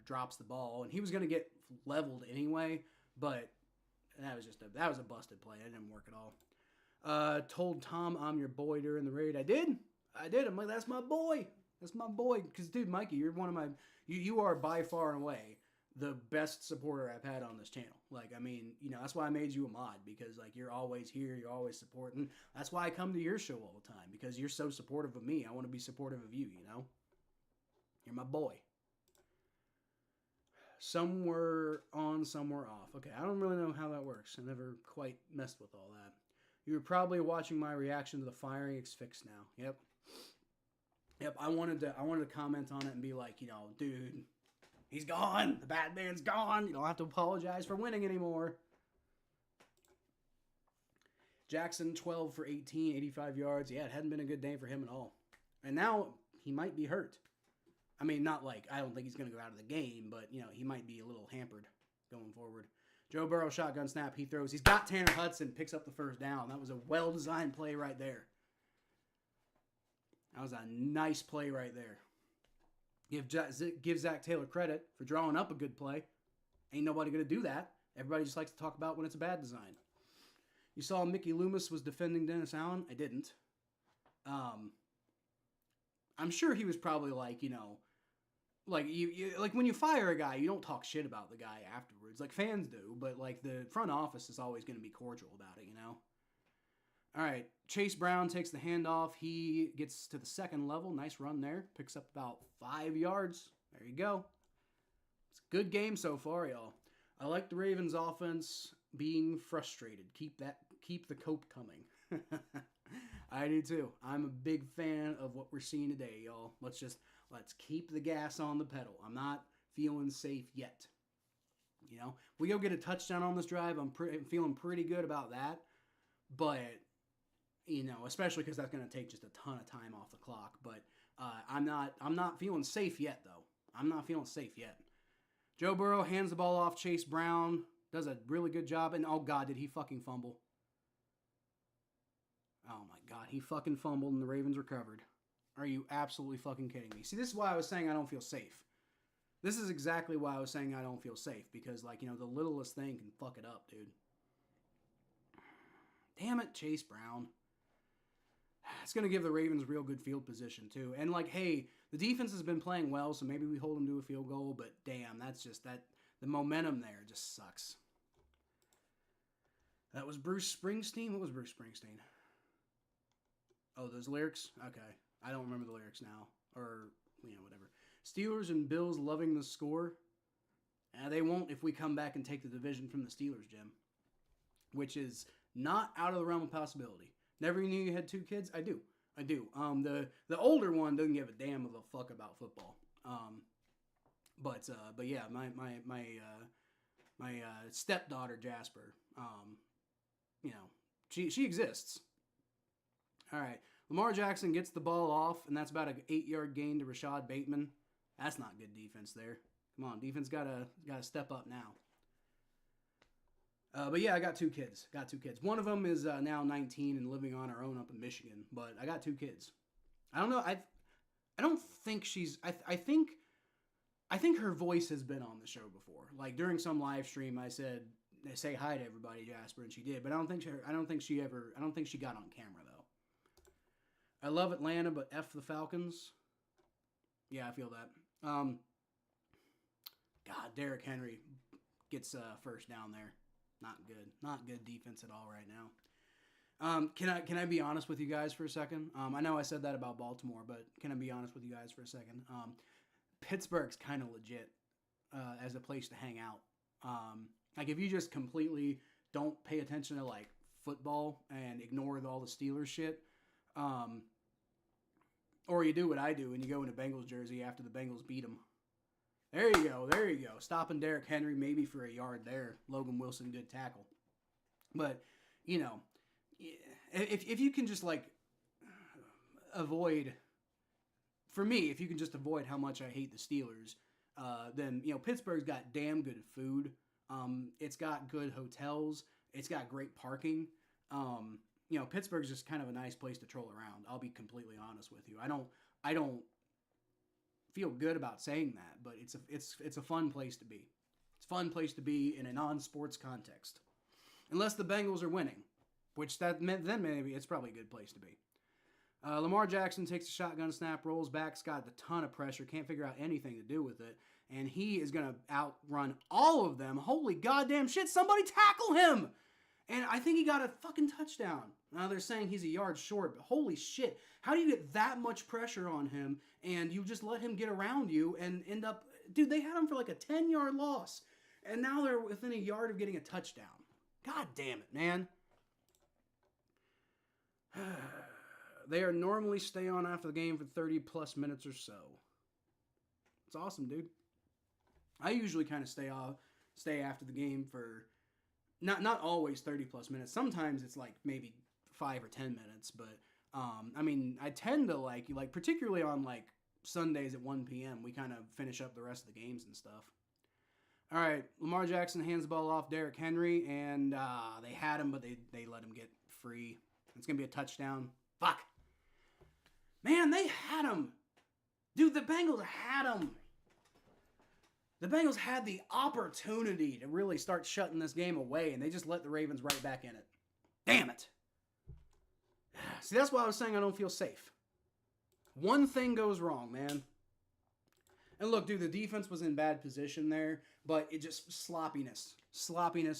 Drops the ball, and he was going to get leveled anyway, but that was a busted play. It didn't work at all. Told Tom I'm your boy during the raid. I did. I'm like, that's my boy. That's my boy. Because, dude, Mikey, you're one of my... You are by far and away the best supporter I've had on this channel. Like, I mean, that's why I made you a mod, because, like, you're always here, you're always supporting. That's why I come to your show all the time, because you're so supportive of me. I want to be supportive of you, You're my boy. Somewhere on, somewhere off. Okay, I don't really know how that works. I never quite messed with all that. You were probably watching my reaction to the firing. It's fixed now. Yep. I wanted to comment on it and be like, dude, he's gone. The bad man's gone. You don't have to apologize for winning anymore. Jackson, 12 for 18, 85 yards. Yeah, it hadn't been a good day for him at all. And now he might be hurt. I mean, not like, I don't think he's going to go out of the game, but, he might be a little hampered going forward. Joe Burrow, shotgun snap, he throws. He's got Tanner Hudson, picks up the first down. That was a well-designed play right there. That was a nice play right there. Give Zach Taylor credit for drawing up a good play. Ain't nobody going to do that. Everybody just likes to talk about when it's a bad design. You saw Mickey Loomis was defending Dennis Allen? I didn't. I'm sure he was probably like, like like when you fire a guy, you don't talk shit about the guy afterwards. Like fans do, but like the front office is always going to be cordial about it, All right, Chase Brown takes the handoff. He gets to the second level. Nice run there. Picks up about 5 yards. There you go. It's a good game so far, y'all. I like the Ravens offense being frustrated. Keep the cope coming. I do too. I'm a big fan of what we're seeing today, y'all. Let's keep the gas on the pedal. I'm not feeling safe yet. We go get a touchdown on this drive. I'm feeling pretty good about that. But, especially because that's going to take just a ton of time off the clock. But I'm not feeling safe yet, though. I'm not feeling safe yet. Joe Burrow hands the ball off. Chase Brown does a really good job. And, oh, God, did he fucking fumble. Oh, my God. He fucking fumbled and the Ravens recovered. Are you absolutely fucking kidding me? See, this is why I was saying I don't feel safe. This is exactly why I was saying I don't feel safe. Because, the littlest thing can fuck it up, dude. Damn it, Chase Brown. It's going to give the Ravens real good field position, too. And, hey, the defense has been playing well, so maybe we hold them to a field goal. But, damn, that's just that. The momentum there just sucks. That was Bruce Springsteen? What was Bruce Springsteen? Oh, those lyrics? Okay. I don't remember the lyrics now. Or, whatever. Steelers and Bills loving the score. They won't if we come back and take the division from the Steelers, Jim. Which is not out of the realm of possibility. Never knew you had 2 kids? I do. The older one doesn't give a damn of a fuck about football. But yeah, my stepdaughter Jasper, she exists. All right, Lamar Jackson gets the ball off, and that's about an 8-yard gain to Rashad Bateman. That's not good defense there. Come on, defense gotta step up now. But yeah, I got 2 kids. One of them is now 19 and living on her own up in Michigan. But I got 2 kids. I don't know. I don't think she's. I think her voice has been on the show before. Like during some live stream, I said, "Say hi to everybody, Jasper," and she did. But I don't think she got on camera though. I love Atlanta, but F the Falcons. Yeah, I feel that. God, Derrick Henry gets first down there. Not good defense at all right now. Can I be honest with you guys for a second? I know I said that about Baltimore, but can I be honest with you guys for a second? Pittsburgh's kind of legit as a place to hang out. If you just completely don't pay attention to football and ignore all the Steelers shit, or you do what I do and you go in a Bengals jersey after the Bengals beat them. There you go. Stopping Derrick Henry maybe for a yard there. Logan Wilson, good tackle. But, if you can just avoid, for me, if you can just avoid how much I hate the Steelers, then, Pittsburgh's got damn good food. It's got good hotels. It's got great parking. Pittsburgh's just kind of a nice place to troll around. I'll be completely honest with you. I don't feel good about saying that, but it's a fun place to be. It's a fun place to be in a non-sports context. Unless the Bengals are winning, which then maybe it's probably a good place to be. Lamar Jackson takes a shotgun snap, rolls back, has got a ton of pressure, can't figure out anything to do with it, and he is going to outrun all of them. Holy goddamn shit, somebody tackle him! And I think he got a fucking touchdown. Now they're saying he's a yard short, but holy shit, how do you get that much pressure on him and you just let him get around you and end up... Dude, they had him for like a 10-yard loss, and now they're within a yard of getting a touchdown. God damn it, man. They are normally stay on after the game for 30 plus minutes or so. It's awesome, dude. I usually kind of stay after the game for not always 30 plus minutes. Sometimes it's like maybe 5 or 10 minutes, but I mean, I tend to like particularly on like Sundays at 1 p.m. we kind of finish up the rest of the games and stuff. All right, Lamar Jackson hands the ball off Derrick Henry, and they had him, but they let him get free. It's going to be a touchdown. Fuck. Man, they had him. Dude, the Bengals had him. The Bengals had the opportunity to really start shutting this game away, and they just let the Ravens right back in it. Damn it. See, that's why I was saying I don't feel safe. One thing goes wrong, man. And look, dude, the defense was in bad position there, but it just sloppiness,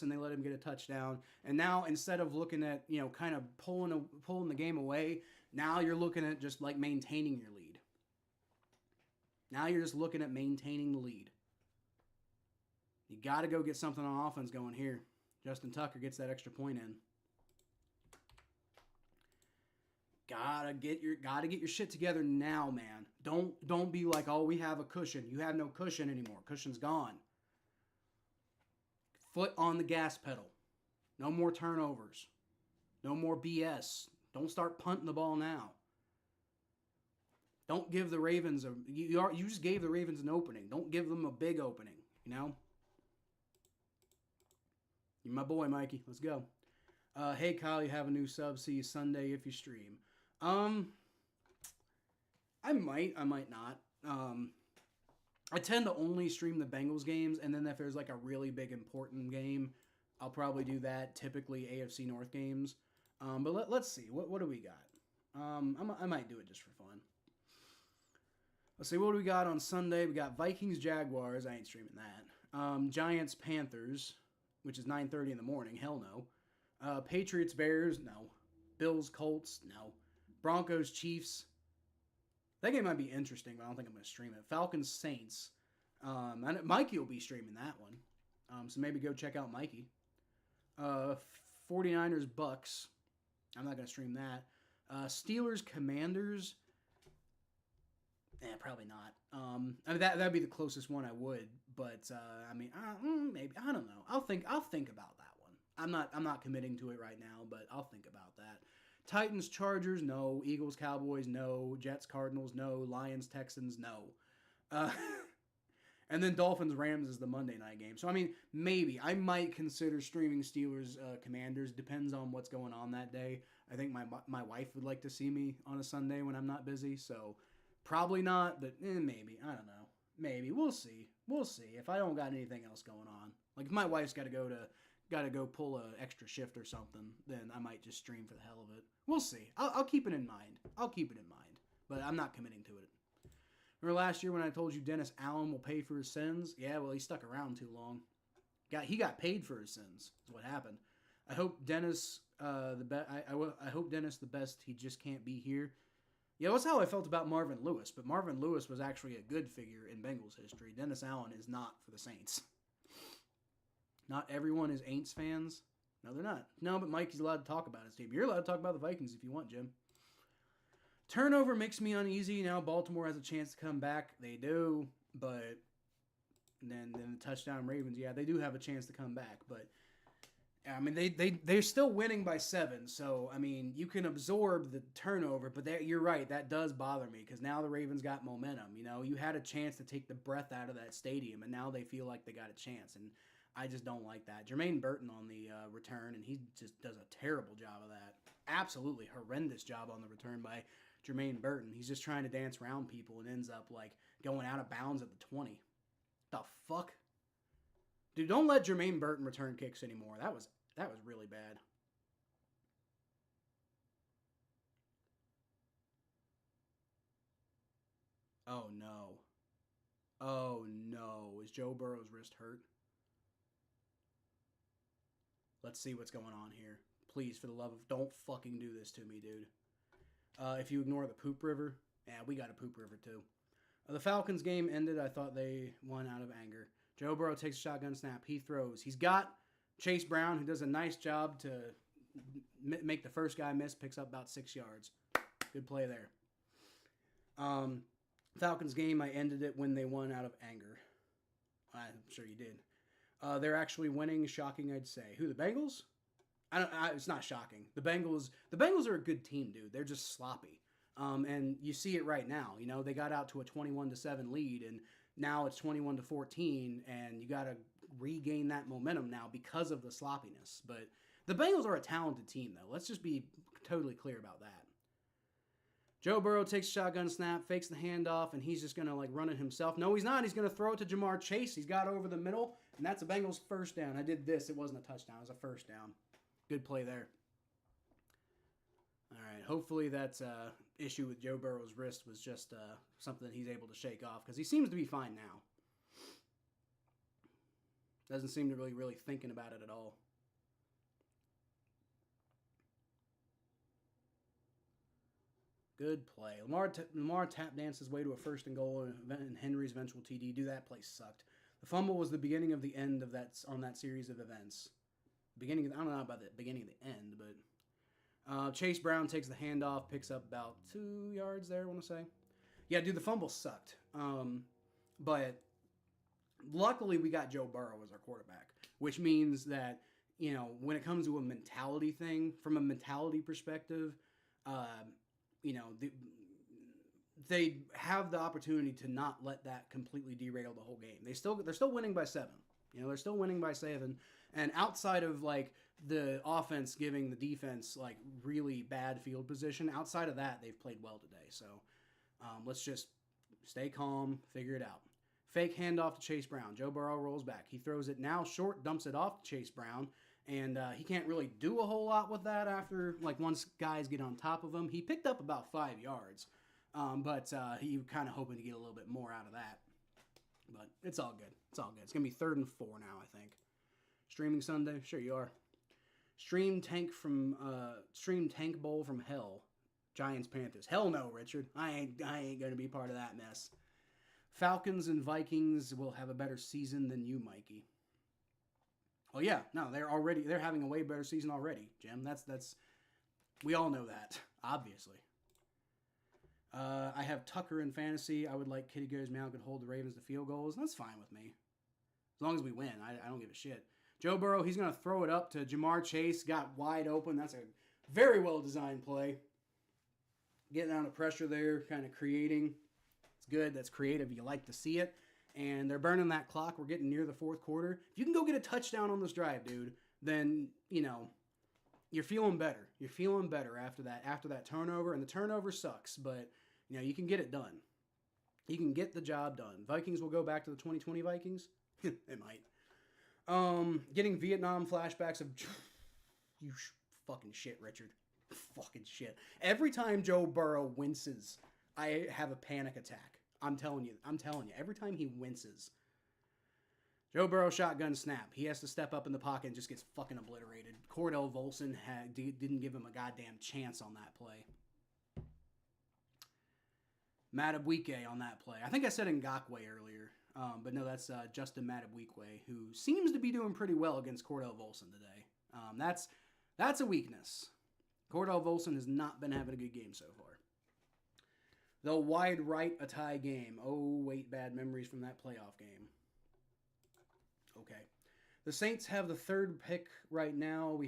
and they let him get a touchdown. And now instead of looking at, kind of pulling the game away, now you're looking at just like maintaining your lead. Now you're just looking at maintaining the lead. You got to go get something on offense going here. Justin Tucker gets that extra point in. Gotta get your shit together now, man. Don't be like, oh, we have a cushion. You have no cushion anymore. Cushion's gone. Foot on the gas pedal. No more turnovers. No more BS. Don't start punting the ball now. Don't give the Ravens you just gave the Ravens an opening. Don't give them a big opening, You're my boy, Mikey. Let's go. Hey, Kyle, you have a new sub. See you Sunday if you stream. I might not. I tend to only stream the Bengals games, and then if there's like a really big important game, I'll probably do that. Typically AFC North games. But let's see. What do we got? I might do it just for fun. Let's see. What do we got on Sunday? We got Vikings Jaguars. I ain't streaming that. Giants Panthers, which is 9:30 in the morning. Hell no. Patriots Bears. No. Bills Colts. No. Broncos Chiefs. That game might be interesting, but I don't think I'm going to stream it. Falcons Saints. Mikey will be streaming that one. So maybe go check out Mikey. 49ers Bucks. I'm not going to stream that. Steelers Commanders. Probably not. I mean that'd be the closest one I would, but maybe I don't know. I'll think about that one. I'm not committing to it right now, but I'll think about that. Titans Chargers, no. Eagles Cowboys, no. Jets Cardinals, no. Lions Texans, no. And then Dolphins Rams is the Monday night game. So maybe I might consider streaming Steelers Commanders. Depends on what's going on that day. I think my wife would like to see me on a Sunday when I'm not busy, so probably not, but maybe. I don't know. Maybe. We'll see. If I don't got anything else going on. Like if my wife's got to go pull a extra shift or something, then I might just stream for the hell of it. We'll see. I'll keep it in mind. But I'm not committing to it. Remember last year when I told you Dennis Allen will pay for his sins? Yeah, well, he stuck around too long. He got paid for his sins. Is what happened. I hope Dennis I hope Dennis the best. He just can't be here. Yeah, that's how I felt about Marvin Lewis. But Marvin Lewis was actually a good figure in Bengals history. Dennis Allen is not for the Saints. Not everyone is Aints fans. No, they're not. No, but Mikey's allowed to talk about his team. You're allowed to talk about the Vikings if you want, Jim. Turnover makes me uneasy. Now Baltimore has a chance to come back. They do, but then the touchdown Ravens, yeah, they do have a chance to come back. But, they're still winning by 7. So, you can absorb the turnover, but you're right. That does bother me because now the Ravens got momentum. You had a chance to take the breath out of that stadium, and now they feel like they got a chance. And I just don't like that. Jermaine Burton on the return, and he just does a terrible job of that. absolutely horrendous job on the return by Jermaine Burton. He's just trying to dance around people and ends up like going out of bounds at the 20. The fuck? Dude, don't let Jermaine Burton return kicks anymore. That was really bad. Oh no. Oh no. Is Joe Burrow's wrist hurt? Let's see what's going on here. Please, for the love of... Don't fucking do this to me, dude. If you ignore the poop river... Yeah, we got a poop river, too. The Falcons game ended. I thought they won out of anger. Joe Burrow takes a shotgun snap. He throws. He's got Chase Brown, who does a nice job to make the first guy miss. Picks up about 6 yards. Good play there. Falcons game, I ended it when they won out of anger. I'm sure you did. They're actually winning. Shocking, I'd say. Who, the Bengals? It's not shocking. The Bengals are a good team, dude. They're just sloppy. And you see it right now. You know, they got out to a 21-7 lead, and now it's 21-14, and you got to regain that momentum now because of the sloppiness. But the Bengals are a talented team, though. Let's just be totally clear about that. Joe Burrow takes a shotgun snap, fakes the handoff, and he's just going to like run it himself. No, he's not. He's going to throw it to Jamar Chase. He's got over the middle, and that's a Bengals first down. I did this. It wasn't a touchdown. It was a first down. Good play there. All right. Hopefully that issue with Joe Burrow's wrist was just something that he's able to shake off because he seems to be fine now. Doesn't seem to really thinking about it at all. Good play. Lamar tap danced his way to a first and goal and Henry's eventual TD. Dude, that play sucked. The fumble was the beginning of the end of that series of events. I don't know about the beginning of the end, but Chase Brown takes the handoff, picks up about 2 yards there, I want to say. Yeah, dude, the fumble sucked. But luckily we got Joe Burrow as our quarterback, which means that, you know, when it comes to a mentality thing, from a mentality perspective, you know, they have the opportunity to not let that completely derail the whole game. They're still winning by 7. You know, they're still winning by 7. And outside of like the offense giving the defense like really bad field position, outside of that, they've played well today. So let's just stay calm, figure it out. Fake handoff to Chase Brown. Joe Burrow rolls back. He throws it now short, dumps it off to Chase Brown. And he can't really do a whole lot with that after, like, once guys get on top of him. He picked up about 5 yards, but he kind of hoping to get a little bit more out of that. But it's all good. It's all good. It's going to be 3rd and 4 now, I think. Streaming Sunday? Sure you are. Stream Tank Bowl from hell. Giants Panthers. Hell no, Richard. I ain't going to be part of that mess. Falcons and Vikings will have a better season than you, Mikey. Oh yeah, no, they're having a way better season already, Jim. That's we all know that, obviously. I have Tucker in fantasy. I would like Kitty Goes Meow could hold the Ravens to field goals. That's fine with me. As long as we win, I don't give a shit. Joe Burrow, he's going to throw it up to Jamar Chase. Got wide open. That's a very well-designed play. Getting out of pressure there, kind of creating. It's good. That's creative. You like to see it. And they're burning that clock. We're getting near the 4th quarter. If you can go get a touchdown on this drive, dude, then, you know, you're feeling better. You're feeling better after that turnover. And the turnover sucks, but, you know, you can get it done. You can get the job done. Vikings will go back to the 2020 Vikings. They might. Getting Vietnam flashbacks of... You fucking shit, Richard. Fucking shit. Every time Joe Burrow winces, I have a panic attack. I'm telling you. Every time he winces. Joe Burrow shotgun snap. He has to step up in the pocket and just gets fucking obliterated. Cordell Volson didn't give him a goddamn chance on that play. Matabwike on that play. I think I said Ngakwe earlier. But no, that's Justin Matabwike, who seems to be doing pretty well against Cordell Volson today. That's a weakness. Cordell Volson has not been having a good game so far. The wide right a tie game. Oh, wait, bad memories from that playoff game. Okay. The Saints have the 3rd pick right now.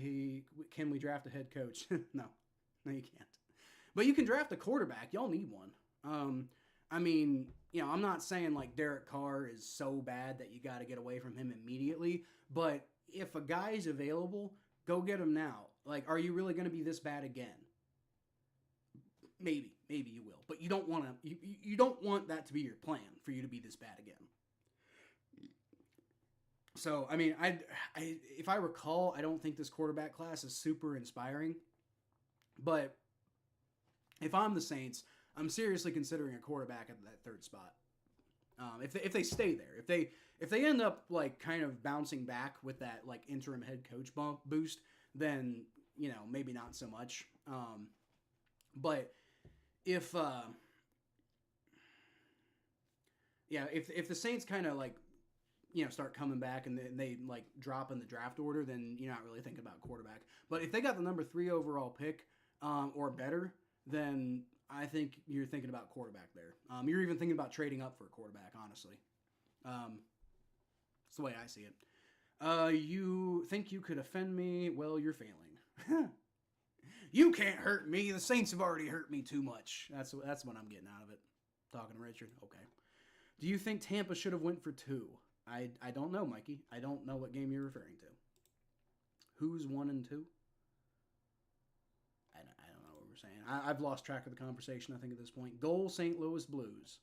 Can we draft a head coach? No, you can't. But you can draft a quarterback. Y'all need one. I mean, you know, I'm not saying like Derek Carr is so bad that you got to get away from him immediately. But if a guy's available, Go get him now. Like, are you really going to be this bad again? Maybe you will, but you don't want to. You don't want that to be your plan for you to be this bad again. So, I mean, if I recall, I don't think this quarterback class is super inspiring. But if I'm the Saints, I'm seriously considering a quarterback at that third spot. If they stay there, if they end up like kind of bouncing back with that like interim head coach boost, then maybe not so much. But if the Saints kind of like start coming back and they like drop in the draft order, then you're not really thinking about quarterback. But if they got the number 3 overall pick or better, then I think you're thinking about quarterback there. You're even thinking about trading up for a quarterback, honestly. It's the way I see it. You think you could offend me? Well, you're failing. You can't hurt me. The Saints have already hurt me too much. That's what I'm getting out of it. Talking to Richard. Okay. Do you think Tampa should have went for 2? I don't know, Mikey. I don't know what game you're referring to. Who's 1 and 2? I don't know what we're saying. I've lost track of the conversation, I think, at this point. Goal St. Louis Blues.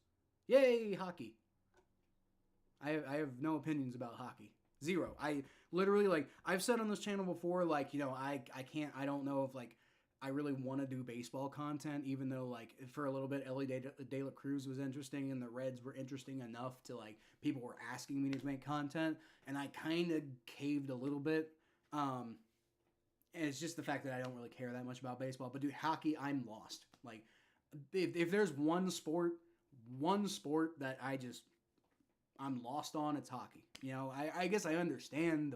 Yay, hockey. I have no opinions about hockey. Zero. I literally, like, I've said on this channel before, like, I don't know if, like, I really want to do baseball content, even though, like, for a little bit, Ellie De La Cruz was interesting, and the Reds were interesting enough to, like, people were asking me to make content, and I kind of caved a little bit. And it's just the fact that I don't really care that much about baseball. But, dude, hockey, I'm lost. Like, if there's one sport that I'm lost on, it's hockey. I guess I understand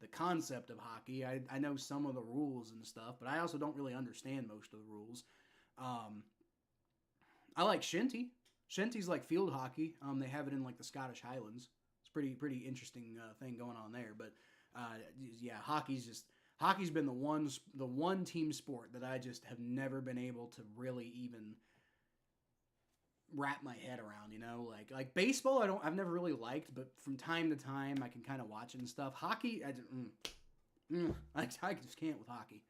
the concept of hockey. I know some of the rules and stuff, but I also don't really understand most of the rules. I like shinty. Shinty's like field hockey. They have it in like the Scottish Highlands. It's pretty interesting thing going on there. But yeah, hockey's been the one team sport that I just have never been able to really even wrap my head around, like baseball I've never really liked, but from time to time I can kind of watch it and stuff. Hockey I just can't with hockey.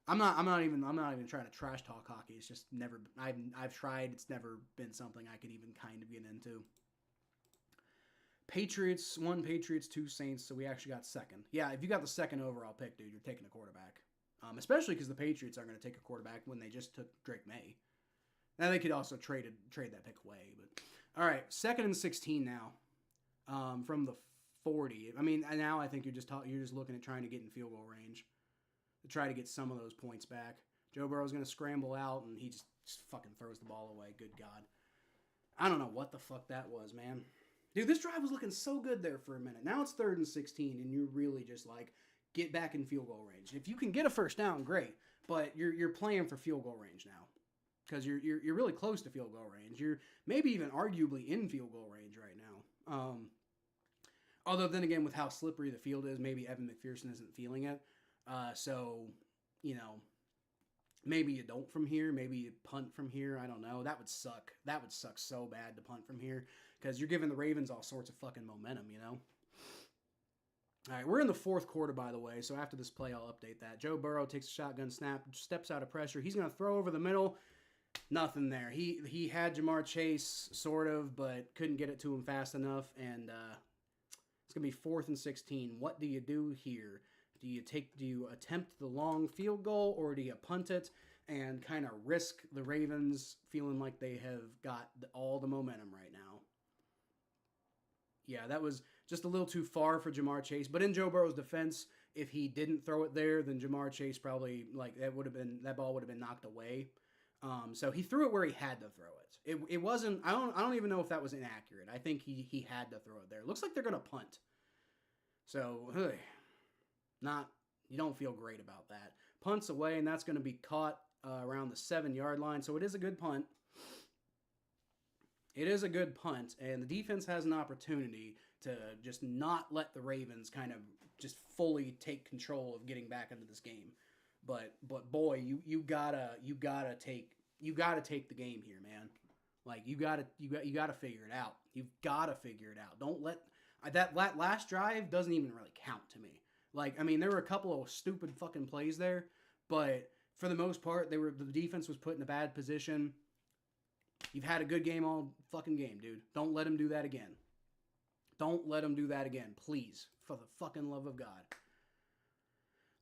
I'm not even trying to trash talk hockey. It's just never I've tried. It's never been something I could even kind of get into. Patriots 1, Patriots 2, Saints, so we actually got second. Yeah, if you got the second overall pick, dude, you're taking a quarterback. Especially because the Patriots aren't going to take a quarterback when they just took Drake May. Now, they could also trade that pick away. But all right, 2nd and 16 now from the 40. I mean, now I think you're just looking at trying to get in field goal range to try to get some of those points back. Joe Burrow's going to scramble out, and he just fucking throws the ball away. Good God. I don't know what the fuck that was, man. Dude, this drive was looking so good there for a minute. Now it's 3rd and 16, and you really just, like, get back in field goal range. If you can get a first down, great. But you're playing for field goal range now. Because you're really close to field goal range. You're maybe even arguably in field goal range right now. Although then again, with how slippery the field is, maybe Evan McPherson isn't feeling it. So, maybe you don't from here. Maybe you punt from here. I don't know. That would suck. That would suck so bad to punt from here. Because you're giving the Ravens all sorts of fucking momentum, All right, we're in the 4th quarter, by the way. So after this play, I'll update that. Joe Burrow takes a shotgun snap, steps out of pressure. He's going to throw over the middle. Nothing there. He had Jamar Chase, sort of, but couldn't get it to him fast enough. And it's going to be 4th and 16. What do you do here? Do you attempt the long field goal, or do you punt it and kind of risk the Ravens feeling like they have got all the momentum right now? Yeah, that was just a little too far for Jamar Chase. But in Joe Burrow's defense, if he didn't throw it there, then Jamar Chase probably, like, that ball would have been knocked away. So he threw it where he had to throw it. It wasn't. I don't even know if that was inaccurate. I think he had to throw it there. It looks like they're gonna punt. So you don't feel great about that. Punts away, and that's going to be caught around the 7-yard line. So it is a good punt. It is a good punt, and the defense has an opportunity to just not let the Ravens kind of just fully take control of getting back into this game. But boy, you gotta take the game here, man. Like you gotta figure it out. You've gotta figure it out. Don't let that last drive doesn't even really count to me. Like, I mean, there were a couple of stupid fucking plays there, but for the most part, the defense was put in a bad position. You've had a good game all fucking game, dude. Don't let him do that again. Don't let him do that again, please. For the fucking love of God.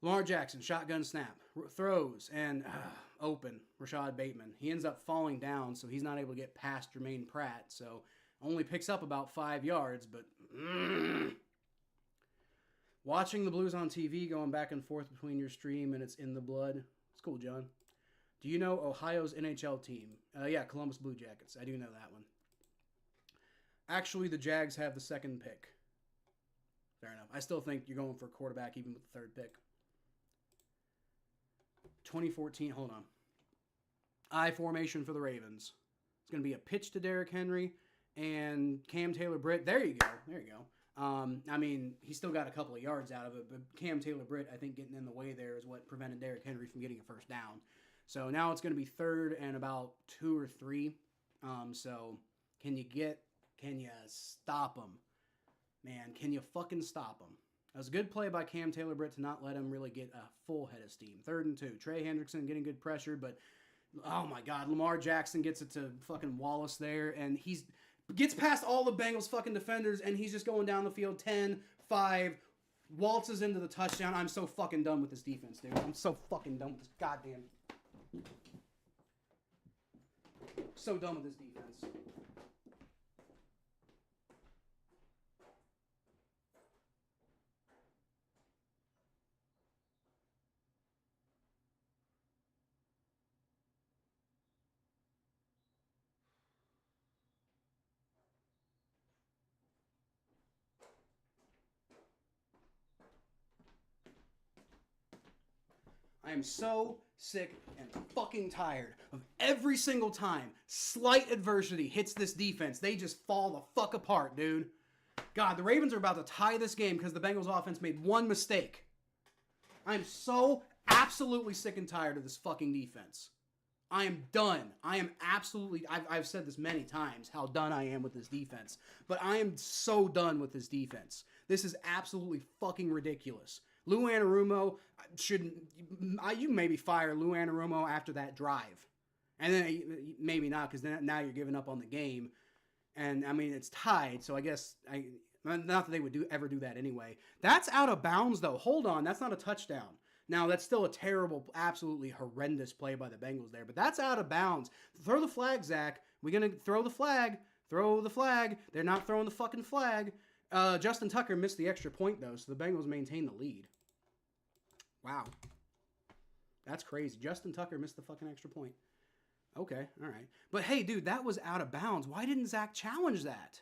Lamar Jackson, shotgun snap, throws, and open, Rashad Bateman. He ends up falling down, so he's not able to get past Jermaine Pratt, so only picks up about 5 yards, but... Watching the Blues on TV, going back and forth between your stream and it's in the blood. It's cool, John. Do you know Ohio's NHL team? Yeah, Columbus Blue Jackets. I do know that one. Actually, the Jags have the second pick. Fair enough. I still think you're going for a quarterback even with the third pick. 2014, hold on. I formation for the Ravens. It's going to be a pitch to Derrick Henry and Cam Taylor-Britt. There you go. There you go. I mean, he still got a couple of yards out of it, but Cam Taylor-Britt, I think getting in the way there is what prevented Derrick Henry from getting a first down. So now it's going to be third and about 2 or 3. So can you stop him? Man, can you fucking stop him? That was a good play by Cam Taylor-Britt to not let him really get a full head of steam. 3rd and 2. Trey Hendrickson getting good pressure, but oh my God, Lamar Jackson gets it to fucking Wallace there, and gets past all the Bengals fucking defenders, and he's just going down the field 10-5, waltzes into the touchdown. I'm so fucking done with this defense, dude. I'm so fucking done with this goddamn... So done with this defense. I am so sick and fucking tired of every single time slight adversity hits this defense. They just fall the fuck apart, dude. God, the Ravens are about to tie this game because the Bengals offense made one mistake. I'm so absolutely sick and tired of this fucking defense. I am done. I am absolutely... I've said this many times, how done I am with this defense. But I am so done with this defense. This is absolutely fucking ridiculous. Lou Anarumo shouldn't... You maybe fire Lou Anarumo after that drive. And then maybe not, because now you're giving up on the game. And, I mean, it's tied, so I guess... Not that they would ever do that anyway. That's out of bounds, though. Hold on, that's not a touchdown. Now, that's still a terrible, absolutely horrendous play by the Bengals there, but that's out of bounds. Throw the flag, Zach. We're going to throw the flag. Throw the flag. They're not throwing the fucking flag. Justin Tucker missed the extra point, though, so the Bengals maintain the lead. Wow. That's crazy. Justin Tucker missed the fucking extra point. Okay, all right. But hey, dude, that was out of bounds. Why didn't Zach challenge that?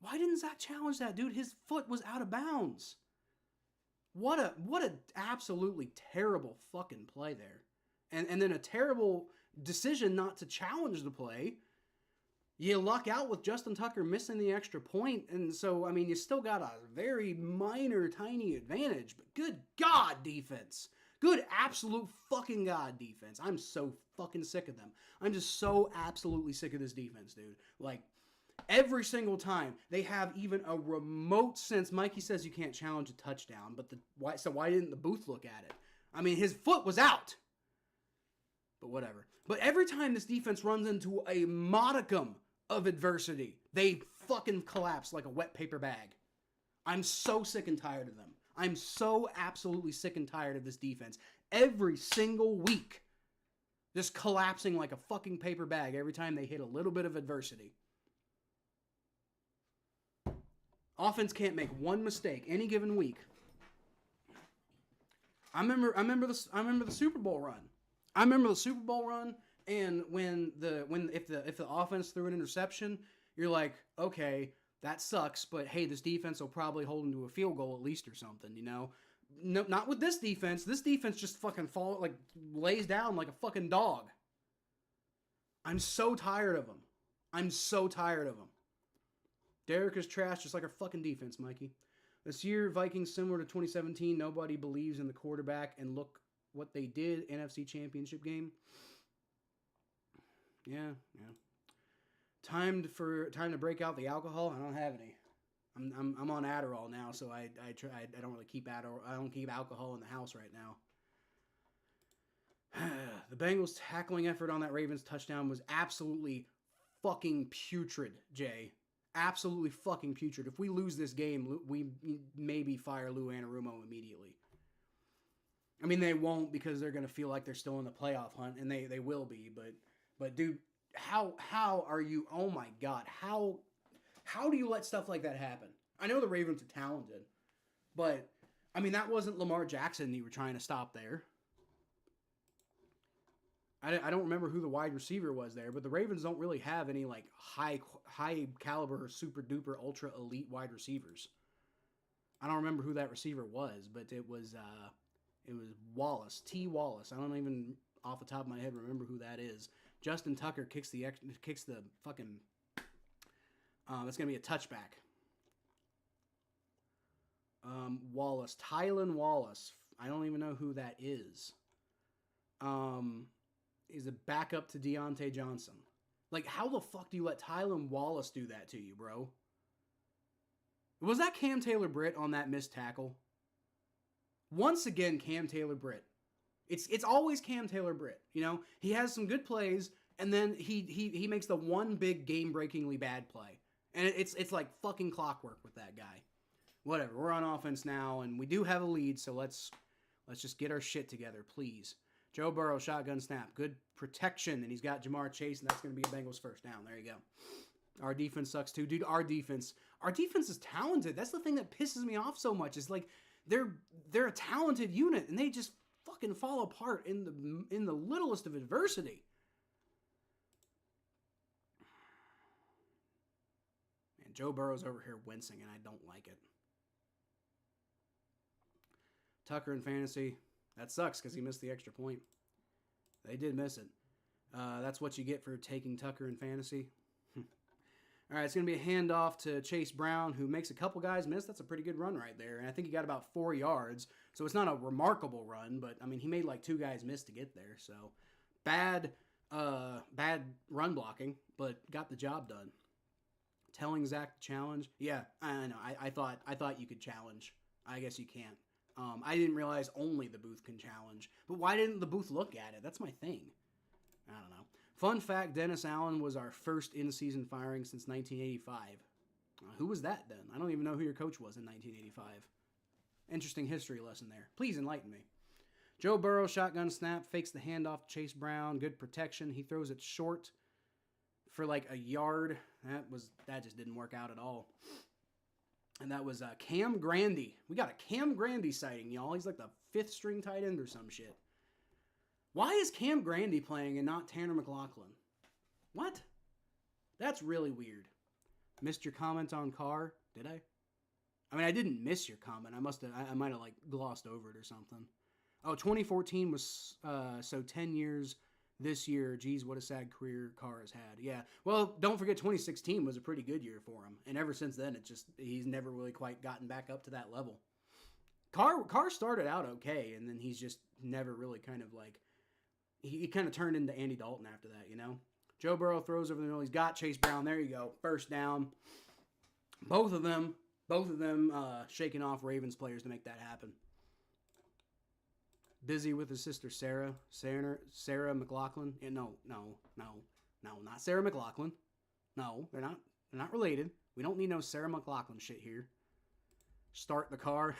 Why didn't Zach challenge that, dude? His foot was out of bounds. What a absolutely terrible fucking play there. And then a terrible decision not to challenge the play. You luck out with Justin Tucker missing the extra point, and so, I mean, you still got a very minor, tiny advantage, but good God, defense. Good absolute fucking God, defense. I'm so fucking sick of them. I'm just so absolutely sick of this defense, dude. Like, every single time they have even a remote sense. Mikey says you can't challenge a touchdown, but why didn't the booth look at it? I mean, his foot was out. But whatever. But every time this defense runs into a modicum of adversity, they fucking collapse like a wet paper bag. I'm so sick and tired of them. I'm so absolutely sick and tired of this defense. Every single week, just collapsing like a fucking paper bag every time they hit a little bit of adversity. Offense can't make one mistake any given week. I remember the Super Bowl run. I remember the Super Bowl run, and if the offense threw an interception, you're like, okay, that sucks, but hey, this defense will probably hold them to a field goal at least or something, you know? No, not with this defense. This defense just fucking lays down like a fucking dog. I'm so tired of them. I'm so tired of them. Derek is trash just like our fucking defense, Mikey. This year, Vikings similar to 2017. Nobody believes in the quarterback, and look what they did. NFC Championship game. Yeah. Time to break out the alcohol. I don't have any. I'm on Adderall now, so I don't really keep Adderall. I don't keep alcohol in the house right now. The Bengals' tackling effort on that Ravens touchdown was absolutely fucking putrid, Jay. Absolutely fucking putrid. If we lose this game, we maybe fire Lou Anarumo immediately. I mean, they won't because they're going to feel like they're still in the playoff hunt, and they will be. But dude, how are you? Oh my God, how do you let stuff like that happen? I know the Ravens are talented, but I mean that wasn't Lamar Jackson you were trying to stop there. I don't remember who the wide receiver was there, but the Ravens don't really have any like high caliber, super duper, ultra elite wide receivers. I don't remember who that receiver was, but it was Wallace, T. Wallace. I don't even off the top of my head remember who that is. Justin Tucker kicks the fucking. That's gonna be a touchback. Wallace, Tylan Wallace. I don't even know who that is. Is a backup to Deontay Johnson. Like, how the fuck do you let Tylan Wallace do that to you, bro? Was that Cam Taylor-Britt on that missed tackle? Once again, Cam Taylor-Britt. It's always Cam Taylor-Britt. You know, he has some good plays, and then he makes the one big game-breakingly bad play, and it's like fucking clockwork with that guy. Whatever. We're on offense now, and we do have a lead, so let's just get our shit together, please. Joe Burrow, shotgun snap. Good protection, and he's got Jamar Chase, and that's going to be a Bengals first down. There you go. Our defense sucks too. Dude, our defense is talented. That's the thing that pisses me off so much. Is like they're a talented unit, and they just fucking fall apart in the littlest of adversity. Man, Joe Burrow's over here wincing, and I don't like it. Tucker in fantasy. That sucks because he missed the extra point. They did miss it. That's what you get for taking Tucker in fantasy. All right, it's going to be a handoff to Chase Brown, who makes a couple guys miss. That's a pretty good run right there. And I think he got about 4 yards. So it's not a remarkable run, but, I mean, he made like 2 guys miss to get there. So bad run blocking, but got the job done. Telling Zach to challenge. Yeah, I know. I thought you could challenge. I guess you can't. I didn't realize only the booth can challenge. But why didn't the booth look at it? That's my thing. I don't know. Fun fact, Dennis Allen was our first in-season firing since 1985. Who was that then? I don't even know who your coach was in 1985. Interesting history lesson there. Please enlighten me. Joe Burrow, shotgun snap, fakes the handoff to Chase Brown. Good protection. He throws it short for like a yard. That just didn't work out at all. And that was Cam Grandy. We got a Cam Grandy sighting, y'all. He's like the 5th string tight end or some shit. Why is Cam Grandy playing and not Tanner McLaughlin? What? That's really weird. Missed your comment on Carr? Did I? I mean, I didn't miss your comment. I might have like glossed over it or something. Oh, 2014 was so 10 years this year. Geez, what a sad career Carr has had. Yeah. Well, don't forget 2016 was a pretty good year for him. And ever since then, he's never really quite gotten back up to that level. Carr started out okay, and then he's just never really kind of like, he kind of turned into Andy Dalton after that, you know? Joe Burrow throws over the middle. He's got Chase Brown. There you go. First down. Both of them shaking off Ravens players to make that happen. Busy with his sister Sarah McLaughlin. Yeah, no, not Sarah McLaughlin. No, they're not related. We don't need no Sarah McLaughlin shit here. Start the car.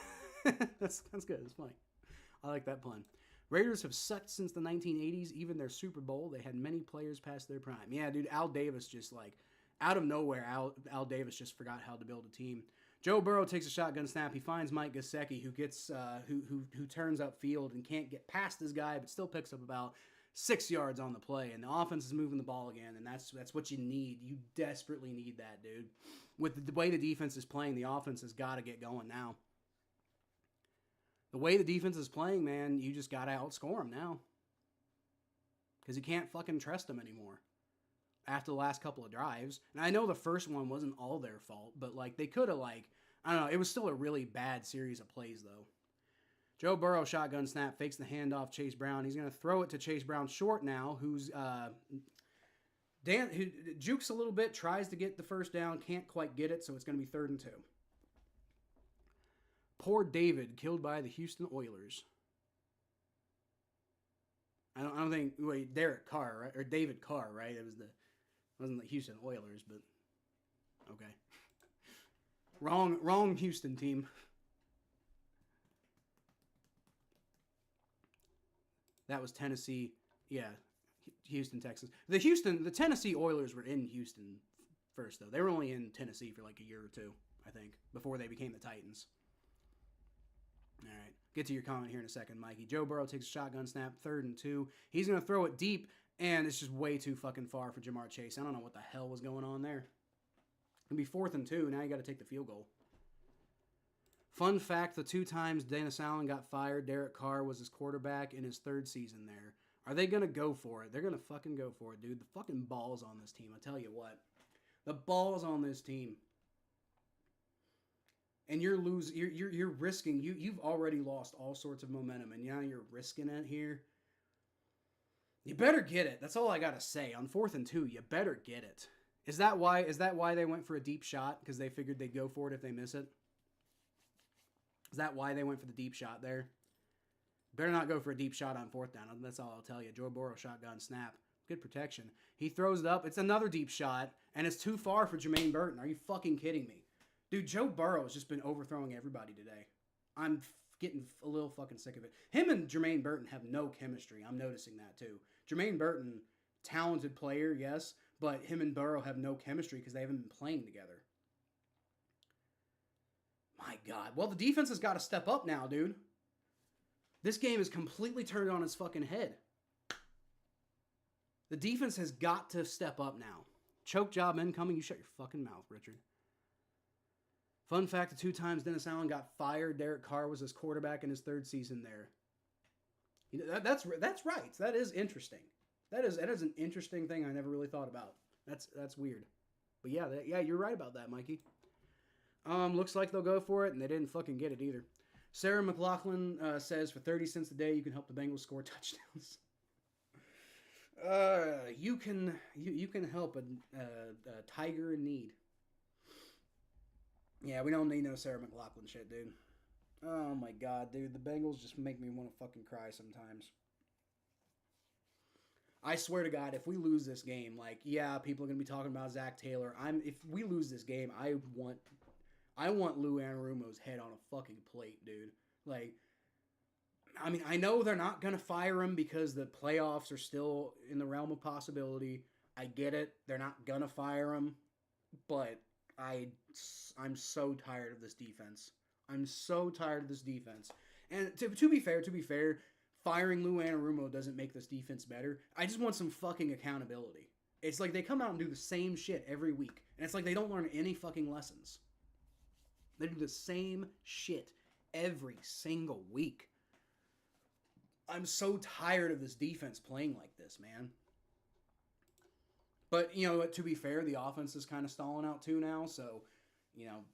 That's good. It's funny. I like that pun. Raiders have sucked since the 1980s. Even their Super Bowl, they had many players past their prime. Yeah, dude, Al Davis just like out of nowhere. Al Davis just forgot how to build a team. Joe Burrow takes a shotgun snap. He finds Mike Gesicki, who gets who turns upfield and can't get past this guy, but still picks up about 6 yards on the play. And the offense is moving the ball again, and that's what you need. You desperately need that, dude. With the way the defense is playing, the offense has got to get going now. The way the defense is playing, man, you just got to outscore them now. Because you can't fucking trust them anymore. After the last couple of drives. And I know the first one wasn't all their fault, but like they could have I don't know, it was still a really bad series of plays though. Joe Burrow shotgun snap, fakes the handoff Chase Brown. He's going to throw it to Chase Brown short now, who jukes a little bit, tries to get the first down, can't quite get it, so it's going to be 3rd and 2. Poor David killed by the Houston Oilers. I don't think Derek Carr, right? Or David Carr, right? It wasn't the Houston Oilers, but okay. Wrong Houston team. That was Tennessee. Yeah, Houston, Texas. The Tennessee Oilers were in Houston first, though. They were only in Tennessee for like a year or two, I think, before they became the Titans. All right. Get to your comment here in a second, Mikey. Joe Burrow takes a shotgun snap, 3rd and 2. He's going to throw it deep, and it's just way too fucking far for Jamar Chase. I don't know what the hell was going on there. It'll be 4th and 2. Now you got to take the field goal. Fun fact, the 2 times Dennis Allen got fired, Derek Carr was his quarterback in his 3rd season there. Are they going to go for it? They're going to fucking go for it, dude. The fucking balls on this team, I tell you what. The balls on this team. And you're risking, you've already lost all sorts of momentum, and now you're risking it here. You better get it. That's all I gotta say. On 4th and 2, you better get it. Is that why they went for a deep shot? Because they figured they'd go for it if they miss it? Is that why they went for the deep shot there? Better not go for a deep shot on 4th down. That's all I'll tell you. Joe Burrow shotgun snap. Good protection. He throws it up. It's another deep shot, and it's too far for Jermaine Burton. Are you fucking kidding me? Dude, Joe Burrow has just been overthrowing everybody today. I'm getting a little fucking sick of it. Him and Jermaine Burton have no chemistry. I'm noticing that too. Jermaine Burton, talented player, yes, but him and Burrow have no chemistry because they haven't been playing together. My God. Well, the defense has got to step up now, dude. This game is completely turned on its fucking head. The defense has got to step up now. Choke job incoming. You shut your fucking mouth, Richard. Fun fact, the 2 times Dennis Allen got fired, Derek Carr was his quarterback in his 3rd season there. You know, that's right. That is interesting. That is an interesting thing I never really thought about. That's weird. But yeah, you're right about that, Mikey. Looks like they'll go for it, and they didn't fucking get it either. Sarah McLaughlin says, for 30 cents a day, you can help the Bengals score touchdowns. You can help a tiger in need. Yeah, we don't need no Sarah McLaughlin shit, dude. Oh my God, dude. The Bengals just make me want to fucking cry sometimes. I swear to God, if we lose this game, like, yeah, people are going to be talking about Zach Taylor. If we lose this game, I want Lou Anarumo's head on a fucking plate, dude. Like, I mean, I know they're not going to fire him because the playoffs are still in the realm of possibility. I get it. They're not going to fire him, but I'm so tired of this defense. I'm so tired of this defense. And to be fair, firing Lou Anarumo doesn't make this defense better. I just want some fucking accountability. It's like they come out and do the same shit every week. And it's like they don't learn any fucking lessons. They do the same shit every single week. I'm so tired of this defense playing like this, man. But, you know, to be fair, the offense is kind of stalling out too now, so, you know,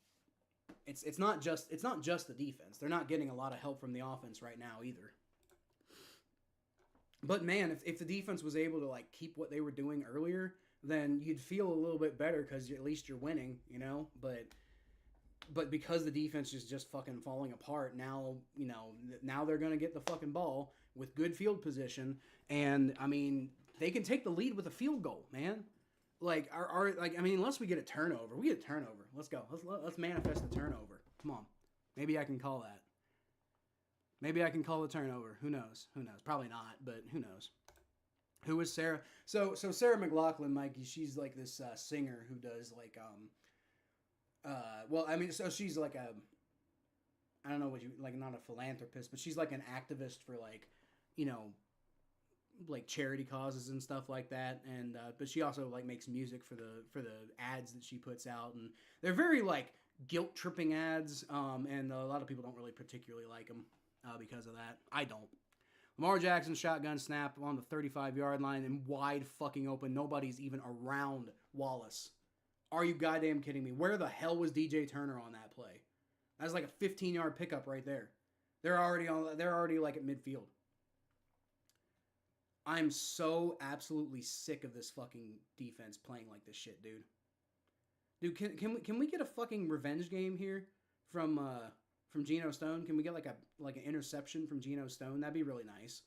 it's not just the defense. They're not getting a lot of help from the offense right now either. But man, if the defense was able to like keep what they were doing earlier, then you'd feel a little bit better because at least you're winning, you know. But because the defense is just fucking falling apart now, you know, now they're gonna get the fucking ball with good field position, and I mean they can take the lead with a field goal, man. Like unless we get a turnover, Let's go. Let's manifest a turnover. Come on, maybe I can call that. Maybe I can call the turnover. Who knows? Probably not, but who knows? Who is Sarah? So Sarah McLaughlin, Mikey, she's like this singer who does like so she's like I don't know what you like, not a philanthropist, but she's like an activist for like, you know, like charity causes and stuff like that, and but she also like makes music for the ads that she puts out, and they're very like guilt tripping ads, and a lot of people don't really particularly like them because of that. I don't. Lamar Jackson shotgun snap on the 35-yard line and wide fucking open. Nobody's even around Wallace. Are you goddamn kidding me? Where the hell was DJ Turner on that play? That's like a 15-yard pickup right there. They're already like at midfield. I'm so absolutely sick of this fucking defense playing like this shit, dude. Dude, can we get a fucking revenge game here from from Geno Stone? Can we get like an interception from Geno Stone? That'd be really nice.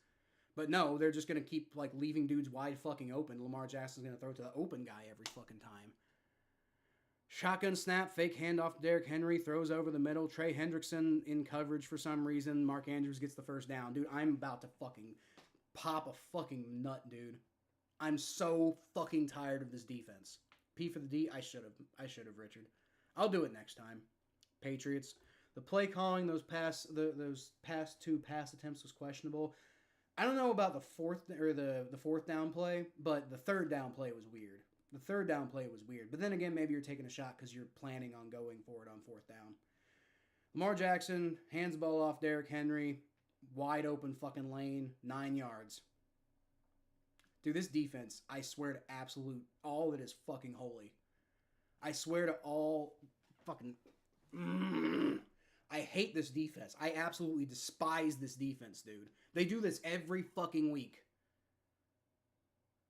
But no, they're just going to keep like leaving dudes wide fucking open. Lamar Jackson's going to throw to the open guy every fucking time. Shotgun snap, fake handoff to Derrick Henry, throws over the middle. Trey Hendrickson in coverage for some reason. Mark Andrews gets the first down. Dude, I'm about to fucking pop a fucking nut, dude. I'm so fucking tired of this defense. P for the D, I should have, Richard. I'll do it next time. Patriots. The play calling, those past two pass attempts was questionable. I don't know about the fourth down play, but the third down play was weird. But then again, maybe you're taking a shot because you're planning on going for it on fourth down. Lamar Jackson hands the ball off Derrick Henry. Wide open fucking lane. 9 yards. Dude, this defense, I swear to absolute, all that is fucking holy. I swear to all fucking... I hate this defense. I absolutely despise this defense, dude. They do this every fucking week.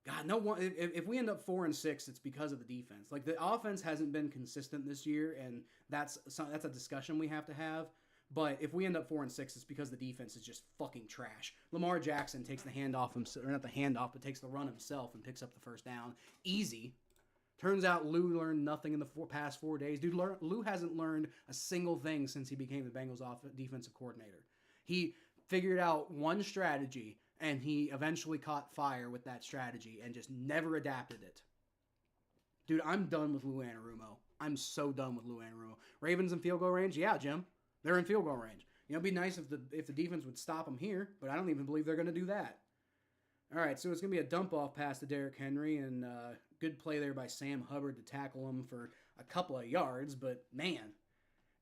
God, no one. If we end up 4-6, it's because of the defense. Like, the offense hasn't been consistent this year, and that's a discussion we have to have. But if we end up 4-6, it's because the defense is just fucking trash. Lamar Jackson takes the handoff himself, or not the handoff, but takes the run himself and picks up the first down. Easy. Turns out Lou learned nothing in the past 4 days. Dude, Lou hasn't learned a single thing since he became the Bengals defensive coordinator. He figured out one strategy, and he eventually caught fire with that strategy and just never adapted it. Dude, I'm done with Lou Anarumo. I'm so done with Lou Anarumo. Ravens in field goal range? Yeah, Jim. They're in field goal range. You know, it'd be nice if the defense would stop them here, but I don't even believe they're going to do that. All right, so it's going to be a dump-off pass to Derrick Henry, and good play there by Sam Hubbard to tackle him for a couple of yards, but man,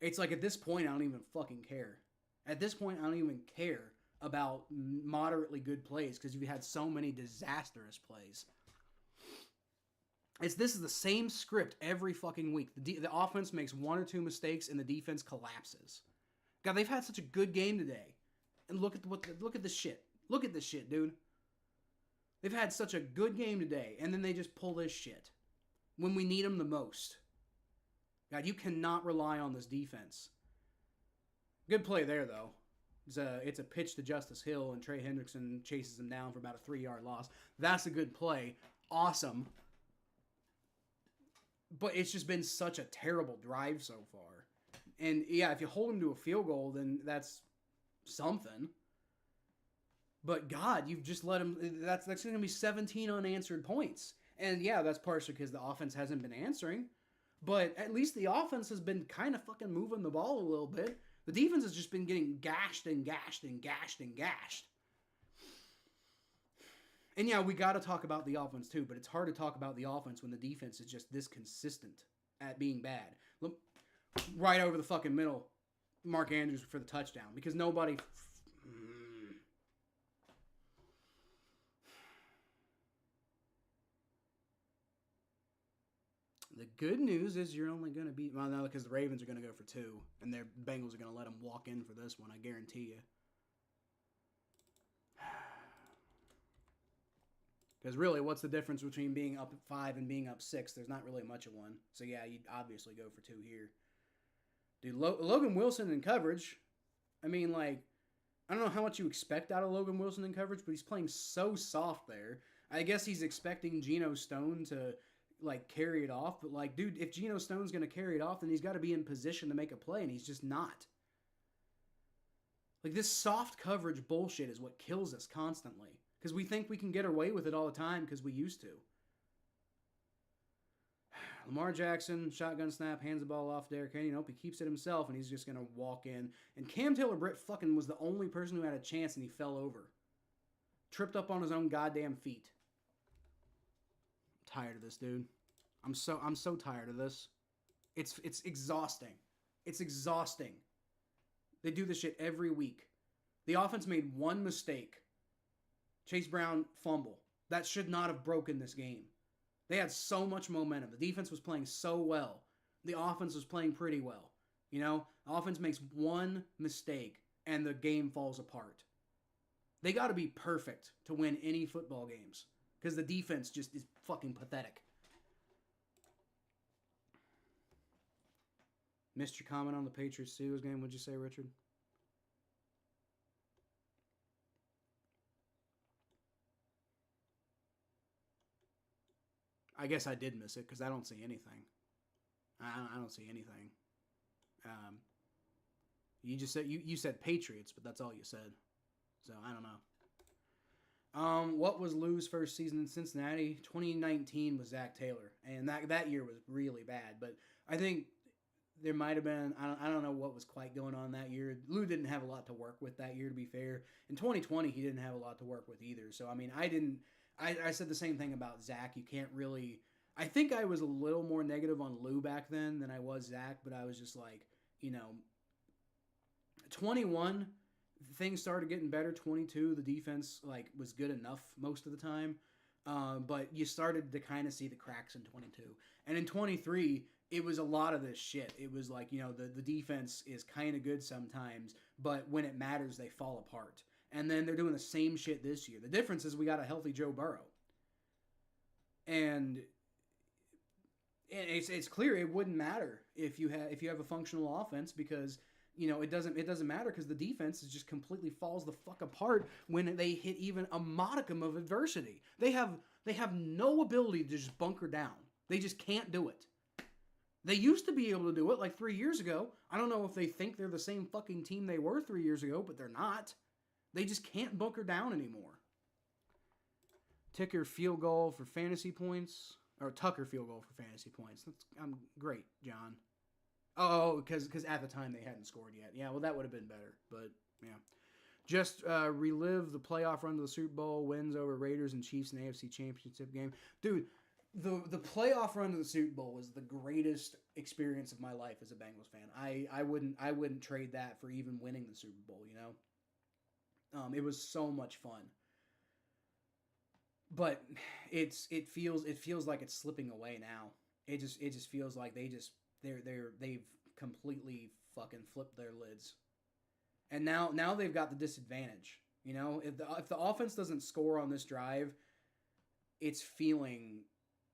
it's like at this point, I don't even fucking care. At this point, I don't even care about moderately good plays because you've had so many disastrous plays. This is the same script every fucking week. The offense makes one or two mistakes and the defense collapses. God, they've had such a good game today, and look at this shit. Look at this shit, dude. They've had such a good game today, and then they just pull this shit when we need them the most. God, you cannot rely on this defense. Good play there, though. It's a pitch to Justice Hill, and Trey Hendrickson chases him down for about a 3-yard loss. That's a good play. Awesome. But it's just been such a terrible drive so far. And, yeah, if you hold him to a field goal, then that's something. But, God, you've just let him... That's going to be 17 unanswered points. And, yeah, that's partially because the offense hasn't been answering. But at least the offense has been kind of fucking moving the ball a little bit. The defense has just been getting gashed and gashed and gashed and gashed. And, yeah, we got to talk about the offense, too. But it's hard to talk about the offense when the defense is just this consistent at being bad. Look, right over the fucking middle, Mark Andrews for the touchdown. Because nobody... The good news is you're only going to beat... Well, no, because the Ravens are going to go for 2. And their Bengals are going to let them walk in for this one, I guarantee you. Because really, what's the difference between being up 5 and being up 6? There's not really much of one. So, yeah, you'd obviously go for 2 here. Dude, Logan Wilson in coverage. I mean, like, I don't know how much you expect out of Logan Wilson in coverage, but he's playing so soft there. I guess he's expecting Geno Stone to... like, carry it off. But, like, dude, if Geno Stone's going to carry it off, then he's got to be in position to make a play, and he's just not. Like, this soft coverage bullshit is what kills us constantly. Because we think we can get away with it all the time because we used to. Lamar Jackson, shotgun snap, hands the ball off Derrick Henry. Nope, he keeps it himself, and he's just going to walk in. And Cam Taylor-Britt fucking was the only person who had a chance, and he fell over. Tripped up on his own goddamn feet. Tired of this, dude. I'm so tired of this. It's exhausting. It's exhausting. They do this shit every week. The offense made one mistake. Chase Brown fumble. That should not have broken this game. They had so much momentum. The defense was playing so well. The offense was playing pretty well. You know, the offense makes one mistake and the game falls apart. They got to be perfect to win any football games. Because the defense just is fucking pathetic. Missed your comment on the Patriots-Steelers game. What'd you say, Richard? I guess I did miss it because I don't see anything. I don't see anything. You just said you said Patriots, but that's all you said. So I don't know. What was Lou's first season in Cincinnati? 2019 was Zach Taylor, and that year was really bad. But I think there might have been I don't know what was quite going on that year. Lou didn't have a lot to work with that year, to be fair. In 2020, he didn't have a lot to work with either. So I mean, I said the same thing about Zach. You can't really. I think I was a little more negative on Lou back then than I was Zach, but I was just like, 21, things started getting better. 22, the defense was good enough most of the time, but you started to kind of see the cracks in 22. And in 23, it was a lot of this shit. It was like, the defense is kind of good sometimes, but when it matters, they fall apart. And then they're doing the same shit this year. The difference is we got a healthy Joe Burrow. And it's clear it wouldn't matter if you have a functional offense because it doesn't matter because the defense just completely falls the fuck apart when they hit even a modicum of adversity. They have no ability to just bunker down. They just can't do it. They used to be able to do it like 3 years ago. I don't know if they think they're the same fucking team they were 3 years ago, but they're not. They just can't bunker down anymore. Ticker field goal for fantasy points. Or Tucker field goal for fantasy points. I'm great, John. Oh, because at the time they hadn't scored yet. Yeah, well, that would have been better. But, yeah. Just relive the playoff run to the Super Bowl, wins over Raiders and Chiefs in the AFC Championship game. Dude, the playoff run to the Super Bowl was the greatest experience of my life as a Bengals fan. I wouldn't trade that for even winning the Super Bowl, It was so much fun. But it feels like it's slipping away now. It just feels like they've completely fucking flipped their lids. And now they've got the disadvantage. If the offense doesn't score on this drive, it's feeling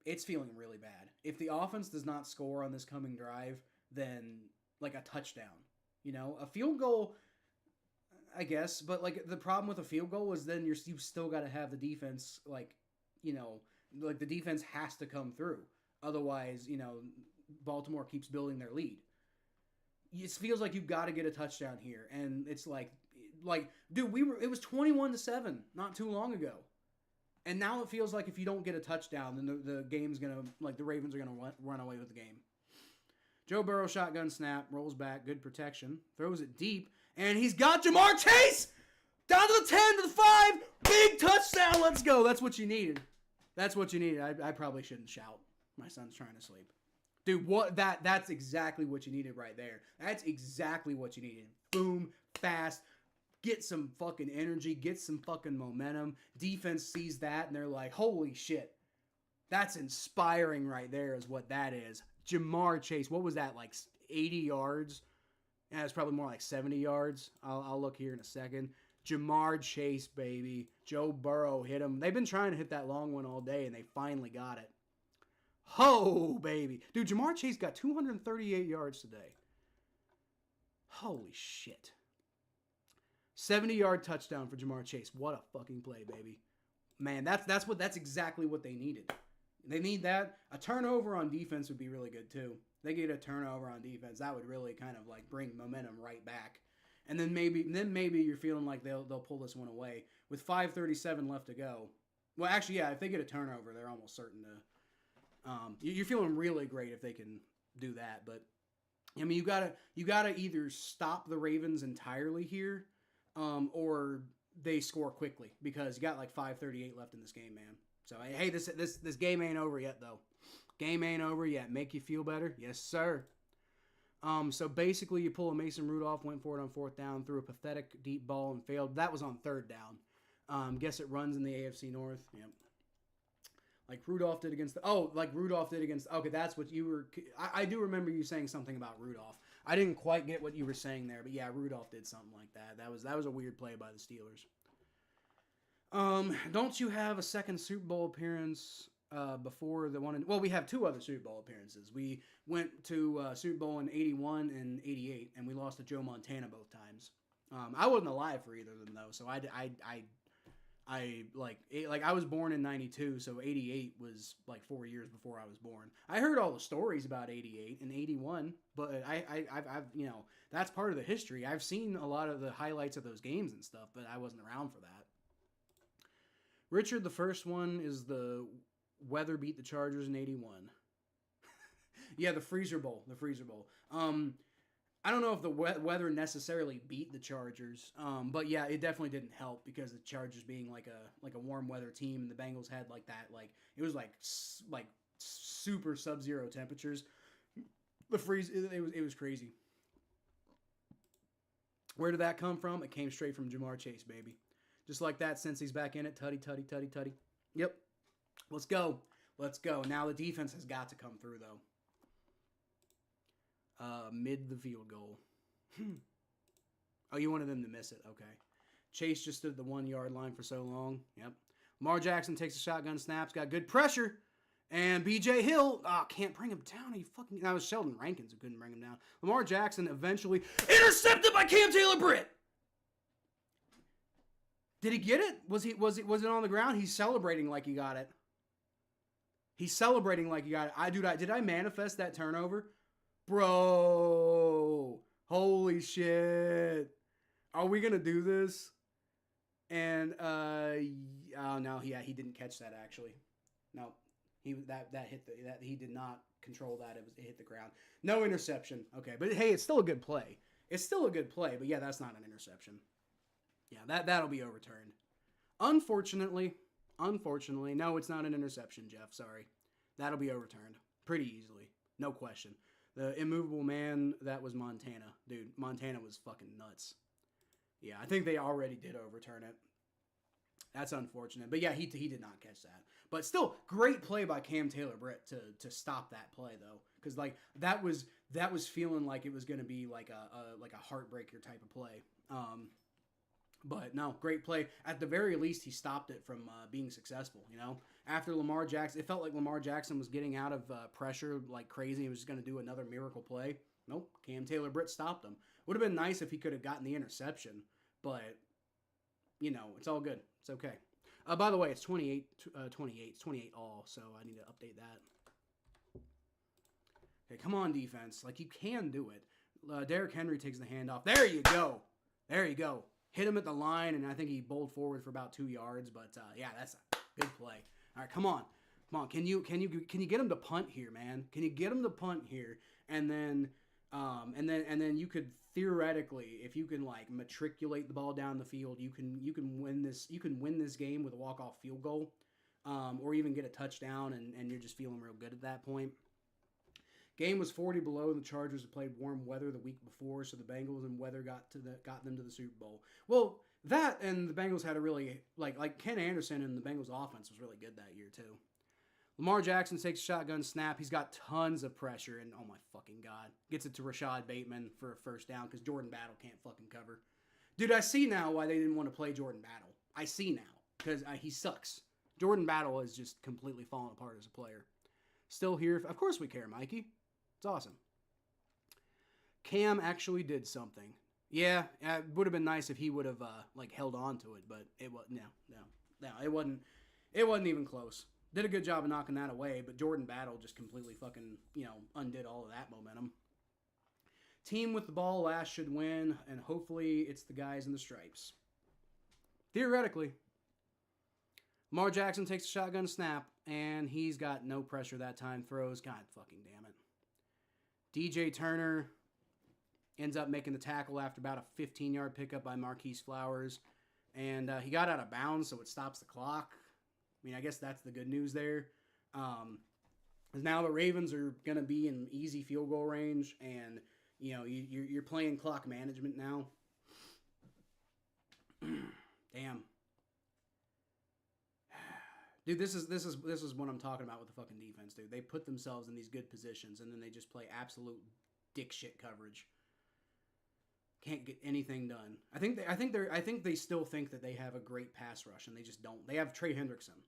really bad. If the offense does not score on this coming drive, then like a touchdown, a field goal, I guess, but the problem with a field goal is then you've still got to have the defense the defense has to come through. Otherwise, Baltimore keeps building their lead. It feels like you've got to get a touchdown here, and it's dude, it was 21-7 not too long ago, and now it feels like if you don't get a touchdown, then the game's gonna the Ravens are gonna run away with the game. Joe Burrow shotgun snap, rolls back, good protection, throws it deep. And he's got Jamar Chase down to the 10, to the 5. Big touchdown. Let's go. That's what you needed. I probably shouldn't shout. My son's trying to sleep. Dude, that's exactly what you needed right there. That's exactly what you needed. Boom, fast. Get some fucking energy. Get some fucking momentum. Defense sees that and they're like, holy shit. That's inspiring right there is what that is. Jamar Chase, what was that, 80 yards? Yeah, it's probably more like 70 yards. I'll look here in a second. Jamar Chase, baby. Joe Burrow hit him. They've been trying to hit that long one all day, and they finally got it. Ho, baby. Dude, Jamar Chase got 238 yards today. Holy shit. 70-yard touchdown for Jamar Chase. What a fucking play, baby. Man, that's exactly what they needed. They need that. A turnover on defense would be really good, too. They get a turnover on defense, that would really kind of bring momentum right back. And then maybe you're feeling like they'll pull this one away with 5:37 left to go. Well, actually, yeah, if they get a turnover, they're almost certain to. You're feeling really great if they can do that. But I mean, you gotta either stop the Ravens entirely here, or they score quickly because you got 5:38 left in this game, man. So hey, this game ain't over yet though. Game ain't over yet. Make you feel better? Yes, sir. So basically, you pull a Mason Rudolph, went for it on 4th down, threw a pathetic deep ball and failed. That was on 3rd down. Guess it runs in the AFC North. Yep. Like Rudolph did against okay, that's what you were. I do remember you saying something about Rudolph. I didn't quite get what you were saying there, but yeah, Rudolph did something like that. That was a weird play by the Steelers. Don't you have a second Super Bowl appearance before the one. Well, we have 2 other Super Bowl appearances. We went to Super Bowl in '81 and '88, and we lost to Joe Montana both times. I wasn't alive for either of them though, so I was born in '92, so '88 was like 4 years before I was born. I heard all the stories about '88 and '81, but I've that's part of the history. I've seen a lot of the highlights of those games and stuff, but I wasn't around for that. Richard, the first one is the weather beat the Chargers in '81. Yeah, the Freezer Bowl. I don't know if the weather necessarily beat the Chargers, but yeah, it definitely didn't help because the Chargers being like a warm weather team, and the Bengals had it was like super sub-zero temperatures. The freeze, it was crazy. Where did that come from? It came straight from Jamar Chase, baby. Just like that, since he's back in it, tutty. Yep. Let's go. Now the defense has got to come through though. Mid the field goal. Oh, you wanted them to miss it. Okay. Chase just stood at the 1 yard line for so long. Yep. Lamar Jackson takes a shotgun snaps. Got good pressure. And B.J. Hill, can't bring him down. That was Sheldon Rankins who couldn't bring him down. Lamar Jackson eventually intercepted by Cam Taylor-Britt. Did he get it? Was it on the ground? He's celebrating like he got it. Did I manifest that turnover? Bro, holy shit. Are we going to do this? And, oh no, he didn't catch that actually. No, he did not control that. It hit the ground. No interception. Okay, but hey, it's still a good play. But yeah, that's not an interception. Yeah, that'll be overturned. Unfortunately, no, it's not an interception, Jeff. Sorry. That'll be overturned pretty easily. No question. The immovable man, that was Montana. Dude, Montana was fucking nuts. Yeah, I think they already did overturn it. That's unfortunate. But yeah, he did not catch that. But still, great play by Cam Taylor-Britt to stop that play, though. Because, like, that was feeling like it was going to be like a heartbreaker type of play. But no, great play. At the very least, he stopped it from being successful, you know? After Lamar Jackson, it felt like Lamar Jackson was getting out of pressure like crazy. He was just going to do another miracle play. Nope, Cam Taylor-Britt stopped him. Would have been nice if he could have gotten the interception, but, you know, it's all good. It's okay. By the way, it's 28. It's 28 all, so I need to update that. Okay, come on, defense. Like, you can do it. Derrick Henry takes the handoff. There you go. Hit him at the line, and I think he bowled forward for about 2 yards. But yeah, that's a good play. All right, come on. Can you get him to punt here, man? Can you get him to punt here, and then you could theoretically, if you can like matriculate the ball down the field, you can win this. You can win this game with a walk-off field goal, or even get a touchdown, and you're just feeling real good at that point. Game was 40 below, and the Chargers had played warm weather the week before, so the Bengals and weather got them to the Super Bowl. Well, that and the Bengals had a really like Ken Anderson and the Bengals offense was really good that year too. Lamar Jackson takes a shotgun snap. He's got tons of pressure, and oh my fucking god, gets it to Rashad Bateman for a first down because Jordan Battle can't fucking cover. Dude, I see now why they didn't want to play Jordan Battle. I see now because he sucks. Jordan Battle is just completely fallen apart as a player. Still here. Of course we care, Mikey. It's awesome. Cam actually did something. Yeah, it would have been nice if he would have held on to it, but it was no, it wasn't even close. Did a good job of knocking that away, but Jordan Battle just completely fucking, undid all of that momentum. Team with the ball last should win, and hopefully it's the guys in the stripes. Theoretically. Lamar Jackson takes a shotgun snap, and he's got no pressure that time. Throws. God fucking damn it. DJ Turner ends up making the tackle after about a 15-yard pickup by Marquise Flowers. And he got out of bounds, so it stops the clock. I mean, I guess that's the good news there. Because now the Ravens are going to be in easy field goal range, and, you're playing clock management now. Damn. Dude, this is what I'm talking about with the fucking defense, dude. They put themselves in these good positions, and then they just play absolute dick shit coverage. Can't get anything done. I think they still think that they have a great pass rush, and they just don't. They have Trey Hendrickson.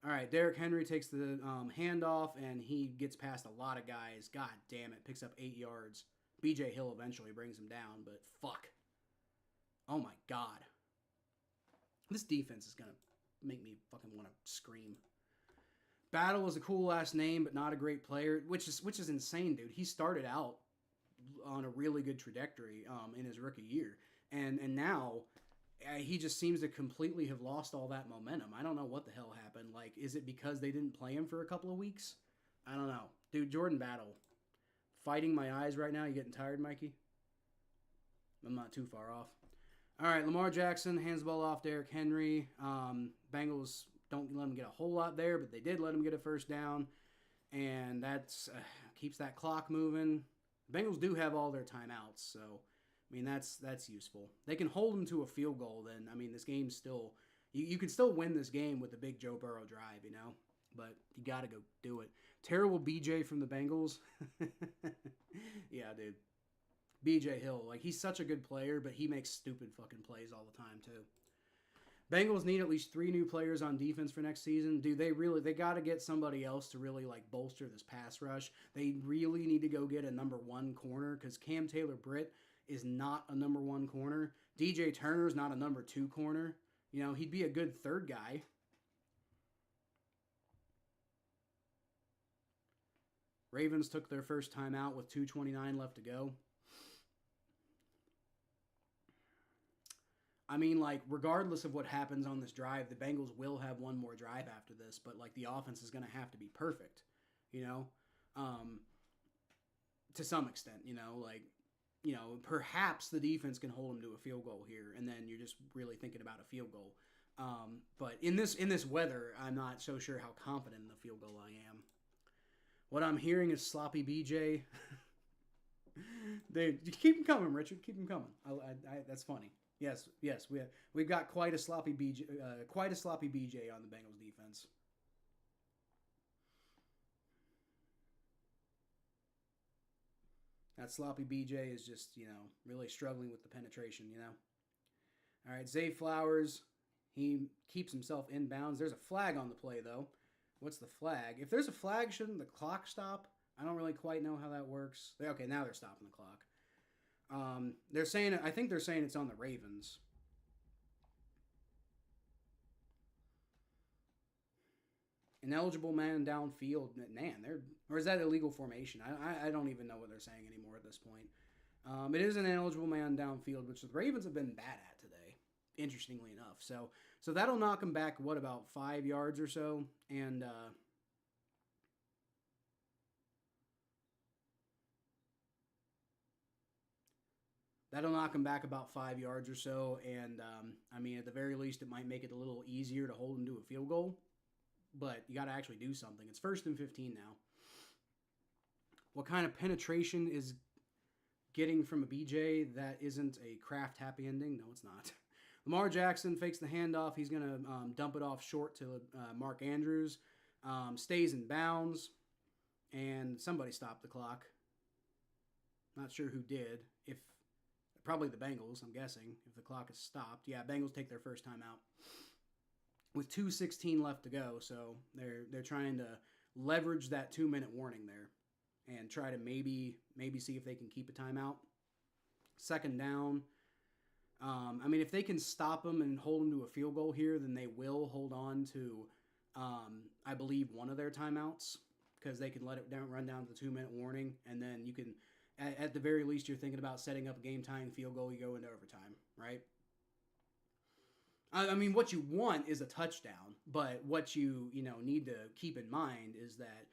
All right, Derrick Henry takes the handoff, and he gets past a lot of guys. God damn it, picks up 8 yards. B.J. Hill eventually brings him down, but fuck. Oh my god. This defense is going to make me fucking want to scream. Battle is a cool last name, but not a great player, which is insane, dude. He started out on a really good trajectory in his rookie year, and now he just seems to completely have lost all that momentum. I don't know what the hell happened. Like, is it because they didn't play him for a couple of weeks? I don't know. Dude, Jordan Battle. Fighting my eyes right now. You getting tired, Mikey? I'm not too far off. All right, Lamar Jackson hands the ball off Derrick Henry. Bengals don't let him get a whole lot there, but they did let him get a first down. And that's keeps that clock moving. Bengals do have all their timeouts, so I mean that's useful. They can hold them to a field goal. Then I mean this game's still you can still win this game with the big Joe Burrow drive, you know. But you got to go do it. Terrible BJ from the Bengals. Yeah, dude. BJ Hill, like he's such a good player, but he makes stupid fucking plays all the time too. Bengals need at least 3 new players on defense for next season. Dude, they got to get somebody else to really like bolster this pass rush. They really need to go get a number 1 corner because Cam Taylor-Britt is not a number 1 corner. DJ Turner's not a number 2 corner. You know, he'd be a good 3rd guy. Ravens took their first timeout with 2:29 left to go. I mean, like, regardless of what happens on this drive, the Bengals will have one more drive after this, but, like, the offense is going to have to be perfect, you know, to some extent, you know, like, you know, perhaps the defense can hold them to a field goal here, and then you're just really thinking about a field goal. But in this weather, I'm not so sure how confident in the field goal I am. What I'm hearing is sloppy BJ. Keep them coming, Richard. Keep them coming. That's funny. Yes, we've got quite a sloppy BJ on the Bengals defense. That sloppy BJ is just, you know, really struggling with the penetration, you know. All right, Zay Flowers, he keeps himself in bounds. There's a flag on the play, though. What's the flag? If there's a flag, shouldn't the clock stop? I don't really quite know how that works. Okay, now they're stopping the clock. I think they're saying it's on the Ravens. Ineligible man downfield. Man, or is that illegal formation? I don't even know what they're saying anymore at this point. It is an ineligible man downfield, which the Ravens have been bad at today, interestingly enough. So that'll knock them back, what, about 5 yards or so? And that'll knock them back about 5 yards or so. And, I mean, at the very least, it might make it a little easier to hold them to a field goal. But you got to actually do something. It's 1st and 15 now. What kind of penetration is getting from a BJ that isn't a Kraft happy ending? No, it's not. Lamar Jackson fakes the handoff. He's going to dump it off short to Mark Andrews. Stays in bounds. And somebody stopped the clock. Not sure who did. Probably the Bengals, I'm guessing, if the clock is stopped. Yeah, Bengals take their first time out with 2:16 left to go. So they're trying to leverage that 2-minute warning there and try to maybe see if they can keep a timeout. 2nd down. I mean, if they can stop them and hold them to a field goal here, then they will hold on to, I believe, one of their timeouts because they can let it run down to the 2-minute warning, and then you can, at the very least, you're thinking about setting up a game-tying field goal. You go into overtime, right? I mean, what you want is a touchdown, but what you need to keep in mind is that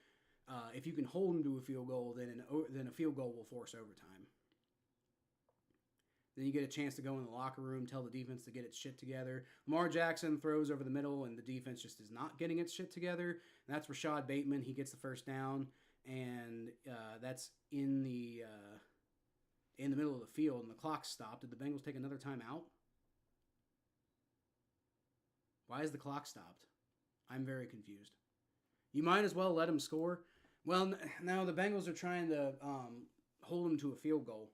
if you can hold them to a field goal, then a field goal will force overtime. Then you get a chance to go in the locker room, tell the defense to get its shit together. Lamar Jackson throws over the middle, and the defense just is not getting its shit together. And that's Rashad Bateman. He gets the first down, and that's in the middle of the field, and the clock stopped. Did the Bengals take another timeout? Why is the clock stopped? I'm very confused. You might as well let them score. Well, now the Bengals are trying to hold them to a field goal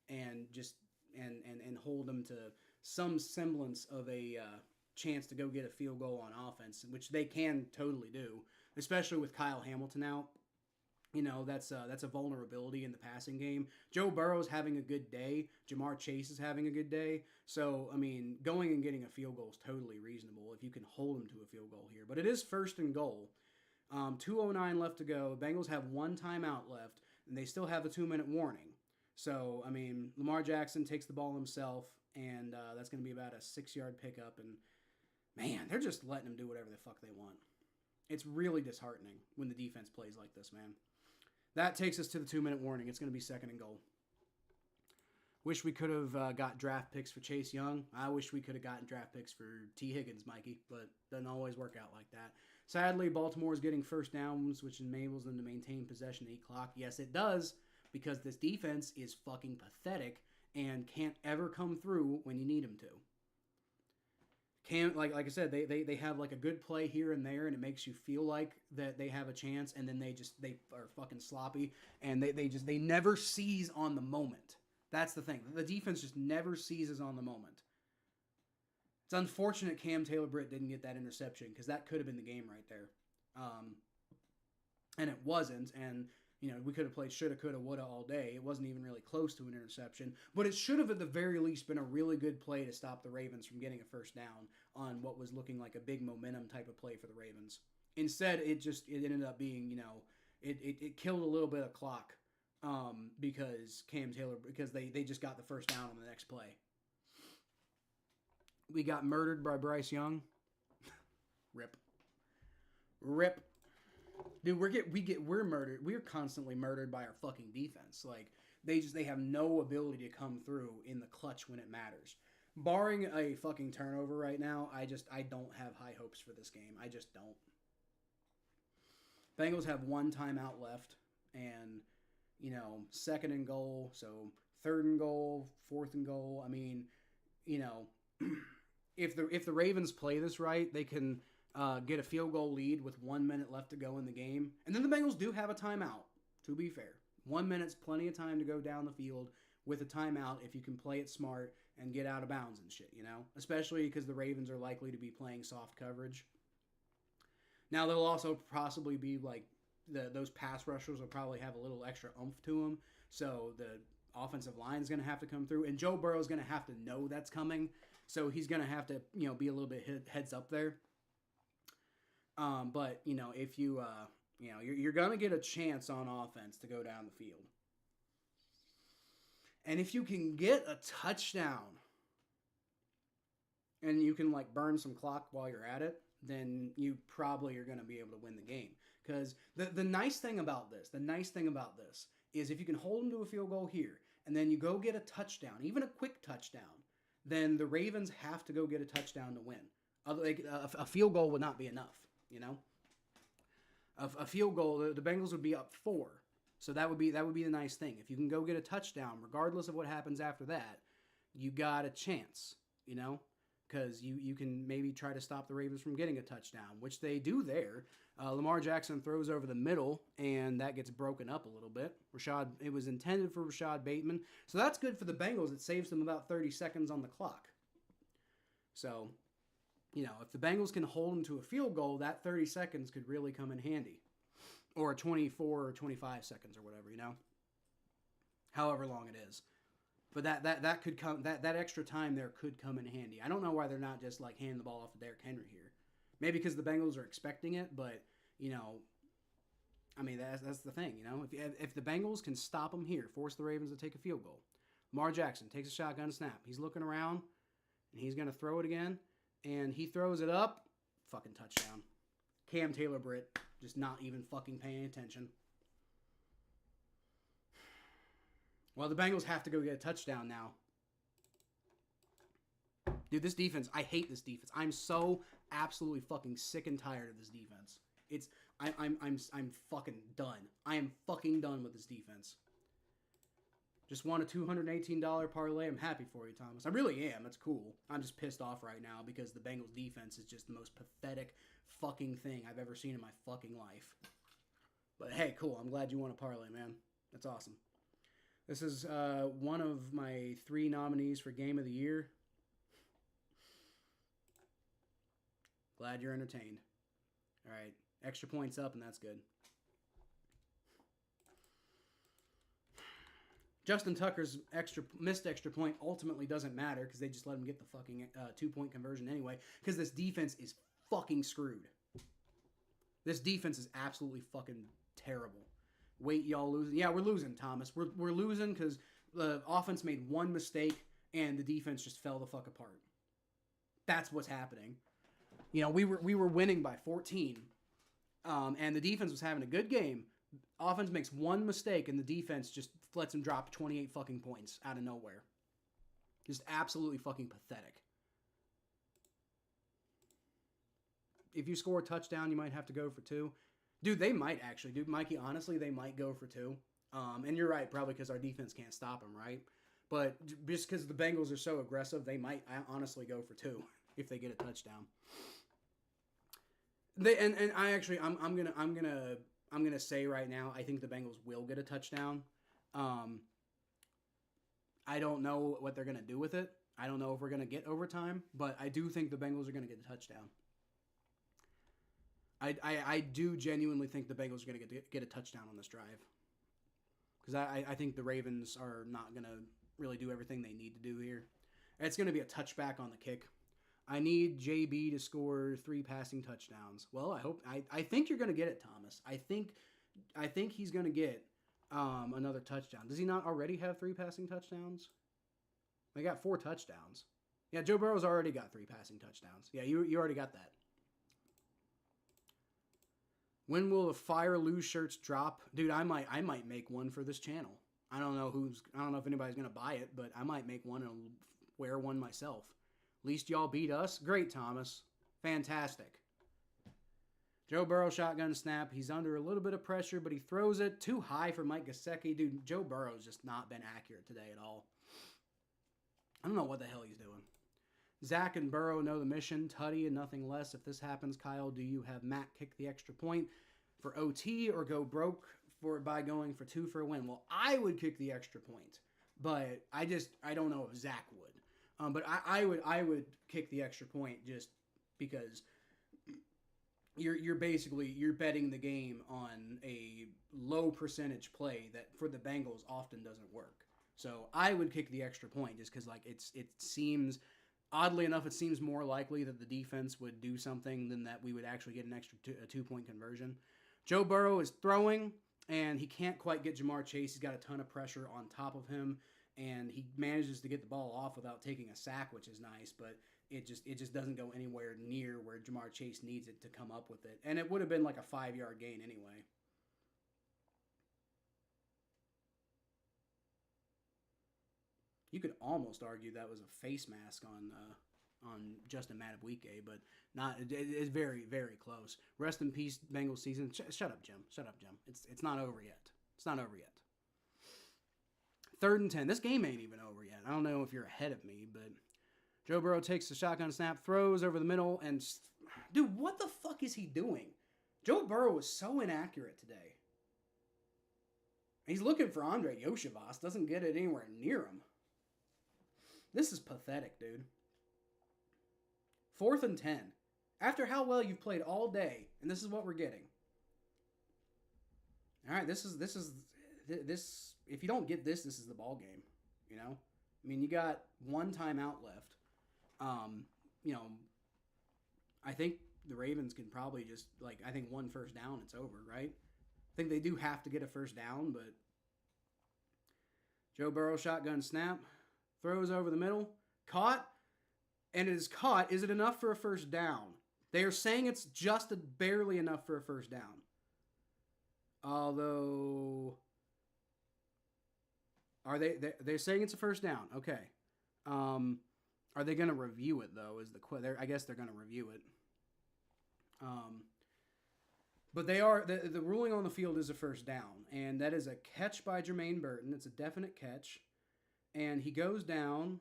and just and hold them to some semblance of a chance to go get a field goal on offense, which they can totally do, especially with Kyle Hamilton out. You know, that's a vulnerability in the passing game. Joe Burrow's having a good day. Jamar Chase is having a good day. So, I mean, going and getting a field goal is totally reasonable if you can hold them to a field goal here. But it is 1st and goal. 2:09 left to go. Bengals have 1 timeout left, and they still have the 2-minute warning. So, I mean, Lamar Jackson takes the ball himself, and that's going to be about a 6-yard pickup. And, man, they're just letting them do whatever the fuck they want. It's really disheartening when the defense plays like this, man. That takes us to the 2-minute warning. It's going to be 2nd and goal. Wish we could have got draft picks for Chase Young. I wish we could have gotten draft picks for T. Higgins, Mikey, but doesn't always work out like that. Sadly, Baltimore is getting first downs, which enables them to maintain possession 8 clock. Yes, it does, because this defense is fucking pathetic and can't ever come through when you need them to. Like I said, they have like a good play here and there, and it makes you feel like that they have a chance, and then they are fucking sloppy, and they never seize on the moment. That's the thing. The defense just never seizes on the moment. It's unfortunate Cam Taylor-Britt didn't get that interception, because that could have been the game right there. And it wasn't, and you know, we could have played shoulda, coulda, woulda all day. It wasn't even really close to an interception. But it should have, at the very least, been a really good play to stop the Ravens from getting a first down on what was looking like a big momentum type of play for the Ravens. Instead, it ended up being, you know, it killed a little bit of clock because they just got the first down on the next play. We got murdered by Bryce Young. Rip. Dude, we're murdered. We're constantly murdered by our fucking defense. Like, they have no ability to come through in the clutch when it matters. Barring a fucking turnover right now, I don't have high hopes for this game. I just don't. Bengals have 1 timeout left, and, you know, 2nd and goal, so 3rd and goal, 4th and goal. I mean, you know, if the Ravens play this right, they can get a field goal lead with 1 minute left to go in the game. And then the Bengals do have a timeout, to be fair. 1 minute's plenty of time to go down the field with a timeout if you can play it smart and get out of bounds and shit, you know? Especially because the Ravens are likely to be playing soft coverage. Now, they'll also possibly be like, those pass rushers will probably have a little extra oomph to them. So the offensive line is going to have to come through. And Joe Burrow is going to have to know that's coming. So he's going to have to, you know, be a little bit heads up there. But, you know, if you know, you're going to get a chance on offense to go down the field. And if you can get a touchdown and you can, like, burn some clock while you're at it, then you probably are going to be able to win the game. Because the nice thing about this is if you can hold them to a field goal here and then you go get a touchdown, even a quick touchdown, then the Ravens have to go get a touchdown to win. A field goal would not be enough. You know, a field goal, the Bengals would be up 4. So that would be the nice thing. If you can go get a touchdown, regardless of what happens after that, you got a chance, you know, because you can maybe try to stop the Ravens from getting a touchdown, which they do there. Lamar Jackson throws over the middle, and that gets broken up a little bit. It was intended for Rashad Bateman. So that's good for the Bengals. It saves them about 30 seconds on the clock. So, you know, if the Bengals can hold them to a field goal, that 30 seconds could really come in handy. Or 24 or 25 seconds or whatever, you know? However long it is. But that could come, that extra time there could come in handy. I don't know why they're not just, like, handing the ball off to Derrick Henry here. Maybe because the Bengals are expecting it, but, you know, I mean, that's the thing, you know? If the Bengals can stop them here, force the Ravens to take a field goal. Lamar Jackson takes a shotgun snap. He's looking around, and he's going to throw it again. And he throws it up. Fucking touchdown. Cam Taylor-Britt just not even fucking paying attention. Well, the Bengals have to go get a touchdown now. Dude, this defense, I hate this defense. I'm so absolutely fucking sick and tired of this defense. I'm fucking done. I am fucking done with this defense. Just won a $218 parlay. I'm happy for you, Thomas. I really am. That's cool. I'm just pissed off right now because the Bengals defense is just the most pathetic fucking thing I've ever seen in my fucking life. But hey, cool. I'm glad you won a parlay, man. That's awesome. This is one of my 3 nominees for Game of the Year. Glad you're entertained. All right. Extra points up, and that's good. Justin Tucker's missed extra point ultimately doesn't matter because they just let him get the fucking 2-point conversion anyway because this defense is fucking screwed. This defense is absolutely fucking terrible. Wait, y'all losing? Yeah, we're losing, Thomas. We're losing because the offense made one mistake and the defense just fell the fuck apart. That's what's happening. You know, we were winning by 14, and the defense was having a good game. Offense makes one mistake and the defense just lets them drop 28 fucking points out of nowhere. Just absolutely fucking pathetic. If you score a touchdown, you might have to go for 2. Dude, they might actually. Dude, Mikey, honestly, they might go for 2. And you're right, probably because our defense can't stop them, right? But just because the Bengals are so aggressive, they might honestly go for 2 if they get a touchdown. I'm gonna say right now, I think the Bengals will get a touchdown. I don't know what they're gonna do with it. I don't know if we're gonna get overtime, but I do think the Bengals are gonna get a touchdown. I do genuinely think the Bengals are gonna get a touchdown on this drive because I think the Ravens are not gonna really do everything they need to do here. It's gonna be a touchback on the kick. I need JB to score 3 passing touchdowns. Well, I think you're going to get it, Thomas. I think he's going to get another touchdown. Does he not already have 3 passing touchdowns? They got 4 touchdowns. Yeah, Joe Burrow's already got 3 passing touchdowns. Yeah, you already got that. When will the Fire Lose shirts drop? Dude, I might make one for this channel. I don't know if anybody's going to buy it, but I might make one and wear one myself. Least y'all beat us. Great, Thomas. Fantastic. Joe Burrow shotgun snap. He's under a little bit of pressure, but he throws it too high for Mike Gesicki. Dude, Joe Burrow's just not been accurate today at all. I don't know what the hell he's doing. Zach and Burrow know the mission. Tutty and nothing less. If this happens, Kyle, do you have Matt kick the extra point for OT or go broke by going for 2 for a win? Well, I would kick the extra point, but I don't know if Zach would. But I would kick the extra point just because you're betting the game on a low percentage play that for the Bengals often doesn't work. So I would kick the extra point just because it seems oddly enough it seems more likely that the defense would do something than that we would actually get an extra 2-point conversion. Joe Burrow is throwing and he can't quite get Jamar Chase. He's got a ton of pressure on top of him. And he manages to get the ball off without taking a sack, which is nice, but it just doesn't go anywhere near where Jamar Chase needs it to come up with it. And it would have been like a 5-yard gain anyway. You could almost argue that was a face mask on Justin Madubuike, but not. It's very, very close. Rest in peace, Bengals season. Shut up, Jim. Shut up, Jim. It's not over yet. It's not over yet. 3rd and 10. This game ain't even over yet. I don't know if you're ahead of me, but Joe Burrow takes the shotgun snap, throws over the middle, and dude, what the fuck is he doing? Joe Burrow was so inaccurate today. He's looking for Andre Yoshivas, doesn't get it anywhere near him. This is pathetic, dude. 4th and 10. After how well you've played all day, and this is what we're getting. All right, this. If you don't get this is the ball game, you know? I mean, you got 1 timeout left. You know, I think the Ravens can probably just, I think 1 first down, it's over, right? I think they do have to get a first down, but Joe Burrow shotgun snap, throws over the middle, caught, and it is caught. Is it enough for a first down? They are saying it's just barely enough for a first down. Although... They're saying it's a first down. Okay. Are they going to review it, though, is I guess they're going to review it. But they are, the ruling on the field is a first down, and that is a catch by Jermaine Burton. It's a definite catch, and he goes down.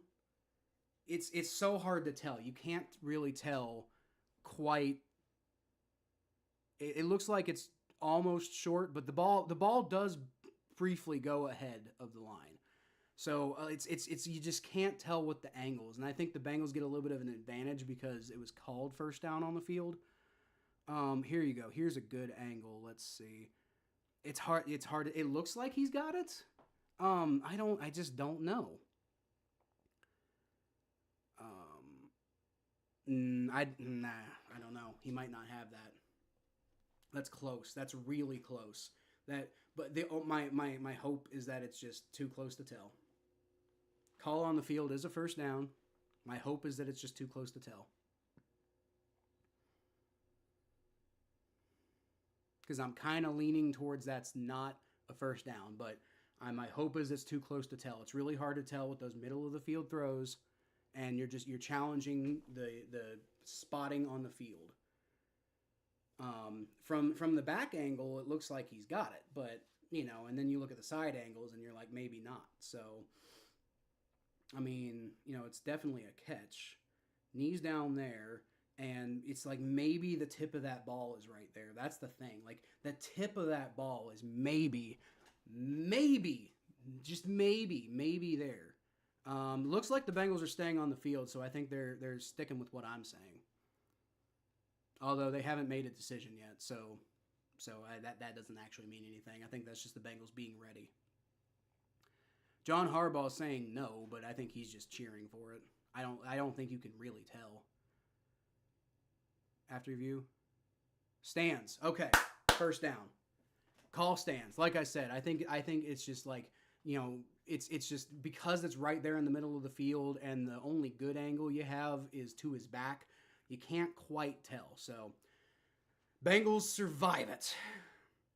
It's so hard to tell. You can't really tell quite. It looks like it's almost short, but the ball does briefly go ahead of the line. So it's you just can't tell what the angles, and I think the Bengals get a little bit of an advantage because it was called first down on the field. Here you go. Here's a good angle. Let's see. It's hard. It's hard. It looks like he's got it. I just don't know. I don't know. He might not have that. That's close. That's really close. My hope is that it's just too close to tell. Call on the field is a first down. My hope is that it's just too close to tell. Because I'm kind of leaning towards that's not a first down, but my hope is it's too close to tell. It's really hard to tell with those middle of the field throws, and you're challenging the spotting on the field. From the back angle, it looks like he's got it, but and then you look at the side angles, and you're like, maybe not. So, I mean, it's definitely a catch. Knees down there. And it's like maybe the tip of that ball is right there. That's the thing. Like the tip of that ball is maybe, just maybe there. Looks like the Bengals are staying on the field, so I think they're sticking with what I'm saying. Although they haven't made a decision yet, so that doesn't actually mean anything. I think that's just the Bengals being ready. John Harbaugh is saying no, but I think he's just cheering for it. I don't think you can really tell. After review. Stands. Okay. First down. Call stands. Like I said, I think it's just like, it's just because it's right there in the middle of the field and the only good angle you have is to his back, you can't quite tell. So, Bengals survive it.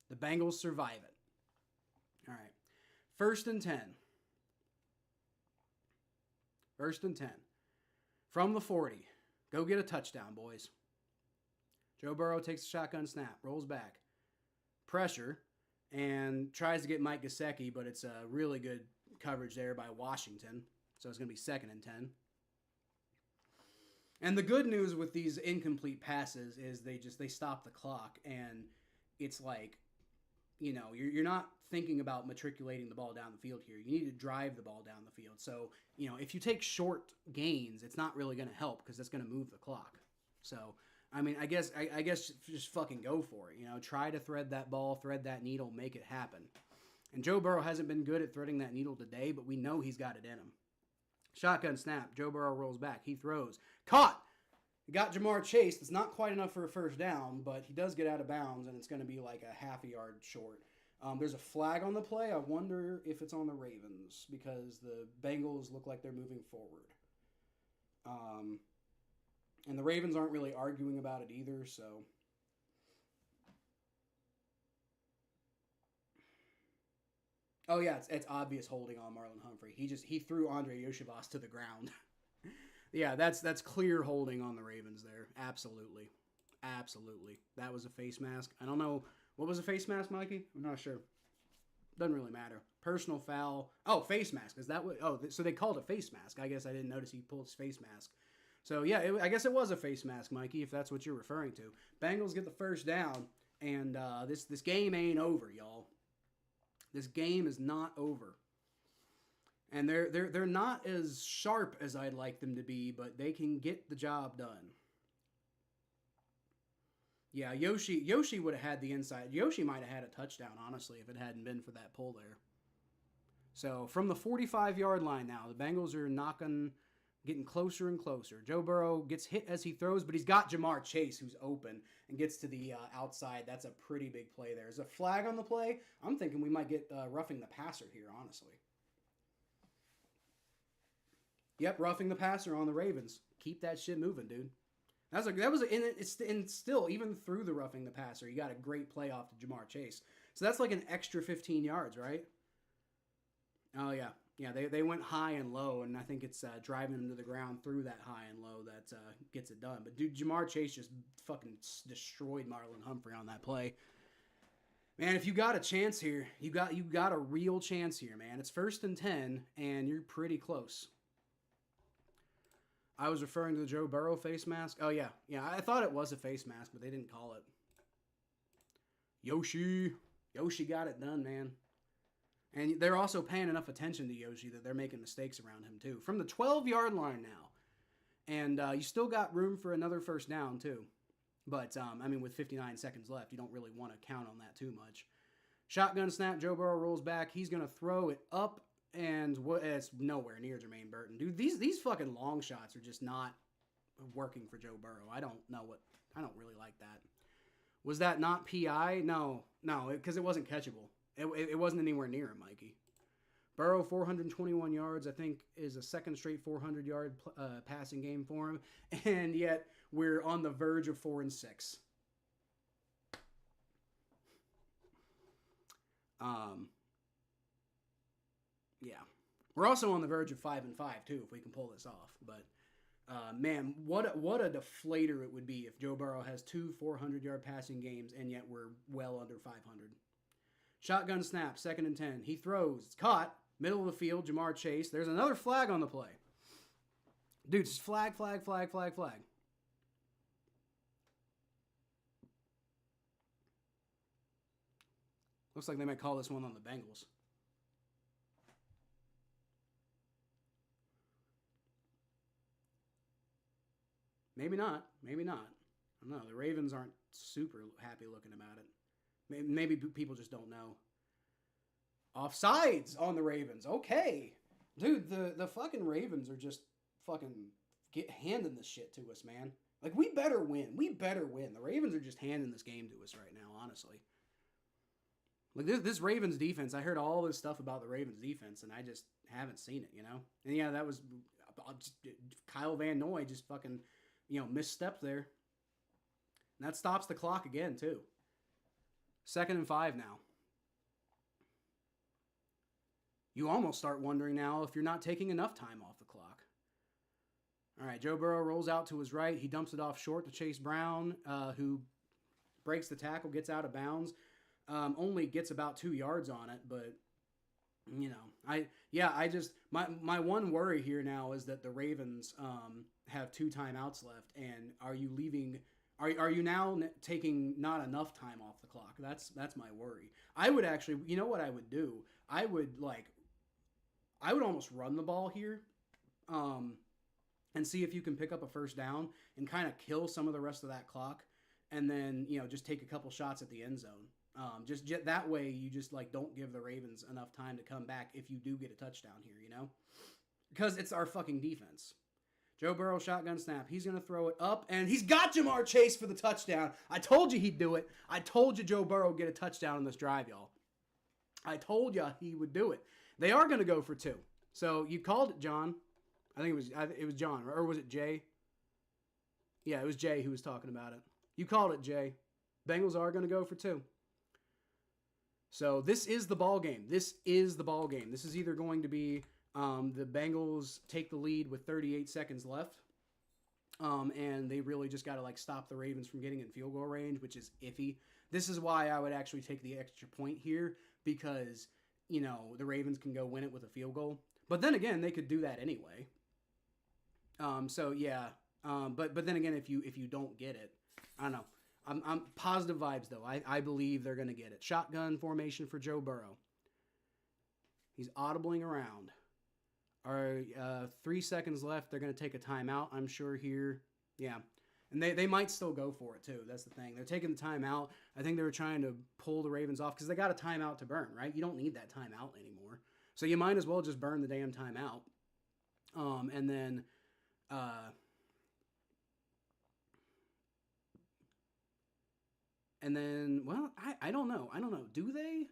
The Bengals survive it. All right. 1st and 10. 1st and 10. From the 40. Go get a touchdown, boys. Joe Burrow takes a shotgun snap, rolls back, pressure, and tries to get Mike Gesicki, but it's a really good coverage there by Washington. So it's going to be 2nd and 10. And the good news with these incomplete passes is they stop the clock, and it's like, you're not thinking about matriculating the ball down the field here. You need to drive the ball down the field. So, if you take short gains, it's not really going to help because that's going to move the clock. So, I mean, I guess just fucking go for it. Try to thread that ball, thread that needle, make it happen. And Joe Burrow hasn't been good at threading that needle today, but we know he's got it in him. Shotgun snap. Joe Burrow rolls back. He throws. Caught! He got Jamar Chase. It's not quite enough for a first down, but he does get out of bounds, and it's going to be like a half a yard short. There's a flag on the play. I wonder if it's on the Ravens because the Bengals look like they're moving forward. And the Ravens aren't really arguing about it either, so. Oh yeah, it's obvious holding on Marlon Humphrey. He threw Andre Yoshivas to the ground. Yeah, that's clear holding on the Ravens there. Absolutely. That was a face mask. I don't know. What was a face mask, Mikey? I'm not sure. Doesn't really matter. Personal foul. Oh, face mask. Is that what? Oh, so they called it face mask. I guess I didn't notice he pulled his face mask. So, yeah, I guess it was a face mask, Mikey, if that's what you're referring to. Bengals get the first down, and this game ain't over, y'all. This game is not over. And they're not as sharp as I'd like them to be, but they can get the job done. Yeah, Yoshi would have had the inside. Yoshi might have had a touchdown, honestly, if it hadn't been for that pull there. So, from the 45-yard line now, the Bengals are getting closer and closer. Joe Burrow gets hit as he throws, but he's got Jamar Chase, who's open, and gets to the outside. That's a pretty big play there. There's a flag on the play. I'm thinking we might get roughing the passer here, honestly. Yep, roughing the passer on the Ravens. Keep that shit moving, dude. Still, even through the roughing the passer, you got a great play off to Jamar Chase. So that's like an extra 15 yards, right? Oh, yeah. Yeah, they went high and low, and I think it's driving them to the ground through that high and low that gets it done. But, dude, Jamar Chase just fucking destroyed Marlon Humphrey on that play. Man, if you got a chance here, you got a real chance here, man. It's 1st and 10, and you're pretty close. I was referring to the Joe Burrow face mask. Oh, yeah. Yeah, I thought it was a face mask, but they didn't call it. Yoshi got it done, man. And they're also paying enough attention to Yoshi that they're making mistakes around him, too. From the 12-yard line now. And you still got room for another first down, too. But, I mean, with 59 seconds left, you don't really want to count on that too much. Shotgun snap, Joe Burrow rolls back. He's going to throw it up, and it's nowhere near Jermaine Burton. Dude, these fucking long shots are just not working for Joe Burrow. I don't really like that. Was that not PI? No, because it wasn't catchable. It wasn't anywhere near him, Mikey. Burrow, 421 yards, I think, is a second straight 400-yard passing game for him. And yet, we're on the verge of 4-6. Yeah. We're also on the verge of 5-5, too, if we can pull this off. But, man, what a deflator it would be if Joe Burrow has 2 400-yard passing games, and yet we're well under 500. Shotgun snap, 2nd and 10. He throws. It's caught. Middle of the field, Jamar Chase. There's another flag on the play. Dude, just flag. Looks like they might call this one on the Bengals. Maybe not. I don't know. The Ravens aren't super happy looking about it. Maybe people just don't know. Offsides on the Ravens. Okay. Dude, the fucking Ravens are just fucking handing this shit to us, man. Like, we better win. The Ravens are just handing this game to us right now, honestly. Like, this Ravens defense, I heard all this stuff about the Ravens defense, and I just haven't seen it, you know? And yeah, that was Kyle Van Noy just fucking, misstepped there. And that stops the clock again, too. 2nd and 5 now. You almost start wondering now if you're not taking enough time off the clock. All right, Joe Burrow rolls out to his right. He dumps it off short to Chase Brown, who breaks the tackle, gets out of bounds. Only gets about 2 yards on it, but, my one worry here now is that the Ravens have 2 timeouts left, and are you now taking not enough time off the clock? That's my worry. I would actually, you know what I would do? I would almost run the ball here, and see if you can pick up a first down and kind of kill some of the rest of that clock, and then, just take a couple shots at the end zone. Just that way you just don't give the Ravens enough time to come back if you do get a touchdown here, because it's our fucking defense. Joe Burrow shotgun snap. He's going to throw it up, and he's got Jamar Chase for the touchdown. I told you he'd do it. I told you Joe Burrow would get a touchdown in this drive, y'all. I told you he would do it. They are going to go for 2. So you called it, John. I think it was John, or was it Jay? Yeah, it was Jay who was talking about it. You called it, Jay. Bengals are going to go for 2. So this is the ball game. This is either going to be the Bengals take the lead with 38 seconds left, and they really just got to stop the Ravens from getting in field goal range, which is iffy. This is why I would actually take the extra point here, because the Ravens can go win it with a field goal. But then again, they could do that anyway. But then again, if you don't get it, I don't know. I'm positive vibes, though. I believe they're going to get it. Shotgun formation for Joe Burrow. He's audibling around. 3 seconds left. They're going to take a timeout, I'm sure, here. Yeah. And they might still go for it, too. That's the thing. They're taking the timeout. I think they were trying to pull the Ravens off because they got a timeout to burn, right? You don't need that timeout anymore. So you might as well just burn the damn timeout. And then... well, I don't know. Do they?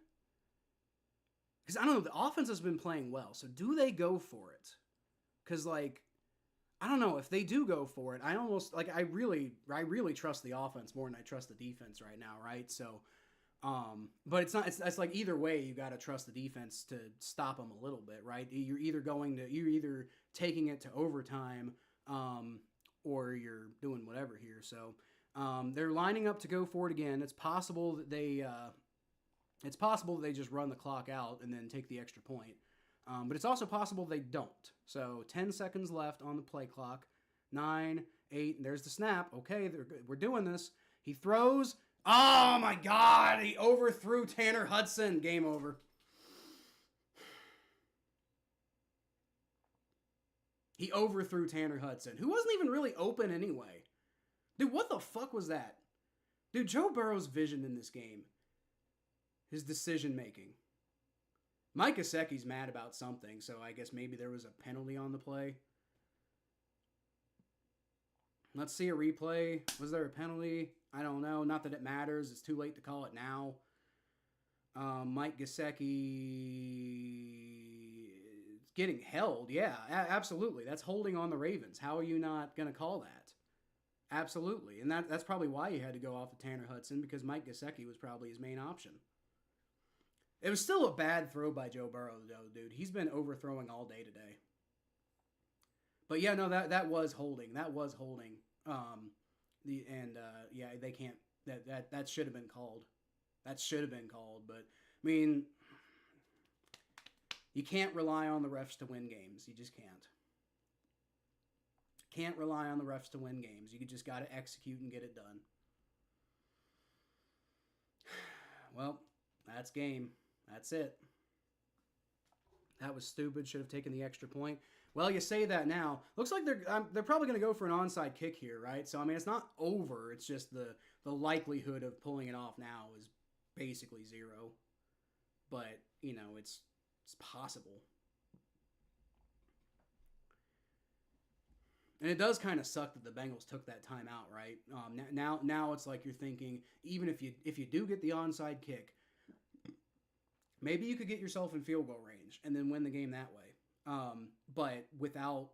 Because I don't know. The offense has been playing well. So do they go for it? Because, I don't know. If they do go for it, I almost, I really trust the offense more than I trust the defense right now, right? So, but it's not, it's like either way, you got to trust the defense to stop them a little bit, right? You're either taking it to overtime, or you're doing whatever here. So, they're lining up to go for it again. It's possible that they just run the clock out and then take the extra point. But it's also possible they don't. So 10 seconds left on the play clock. 9, 8, and there's the snap. Okay, we're doing this. He throws. Oh my God! He overthrew Tanner Hudson. Game over. He overthrew Tanner Hudson, who wasn't even really open anyway. Dude, what the fuck was that? Dude, Joe Burrow's vision in this game. His decision making. Mike Gesicki's mad about something, so I guess maybe there was a penalty on the play. Let's see a replay. Was there a penalty? I don't know. Not that it matters. It's too late to call it now. Mike Gesicki is getting held. Yeah, absolutely. That's holding on the Ravens. How are you not going to call that? Absolutely. And that's probably why he had to go off of Tanner Hudson, because Mike Gesicki was probably his main option. It was still a bad throw by Joe Burrow, though, dude. He's been overthrowing all day today. But yeah, no, that was holding. That was holding. Yeah, they can't. That should have been called. That should have been called. But I mean, you can't rely on the refs to win games. You just can't. Can't rely on the refs to win games. You just got to execute and get it done. Well, that's game. That's it. That was stupid. Should have taken the extra point. Well, you say that now. Looks like they're probably going to go for an onside kick here, right? So, I mean, it's not over. It's just the likelihood of pulling it off now is basically zero. But, you know, it's possible. And it does kind of suck that the Bengals took that time out, right? Now it's like you're thinking, even if you do get the onside kick, maybe you could get yourself in field goal range and then win the game that way. But without...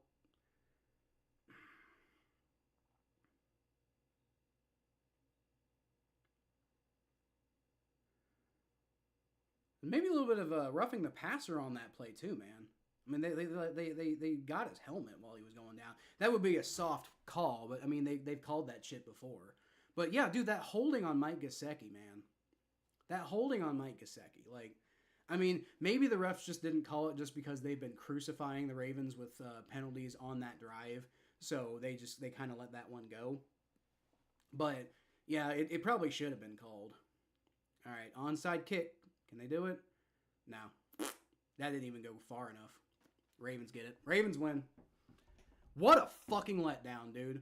Maybe a little bit of roughing the passer on that play too, man. I mean, they got his helmet while he was going down. That would be a soft call, but I mean, they've called that shit before. But yeah, dude, that holding on Mike Gesicki, man. That holding on Mike Gesicki, like, I mean, maybe the refs just didn't call it just because they've been crucifying the Ravens with penalties on that drive, so they kind of let that one go. But yeah, it probably should have been called. All right, onside kick. Can they do it? No, that didn't even go far enough. Ravens get it. Ravens win. What a fucking letdown, dude.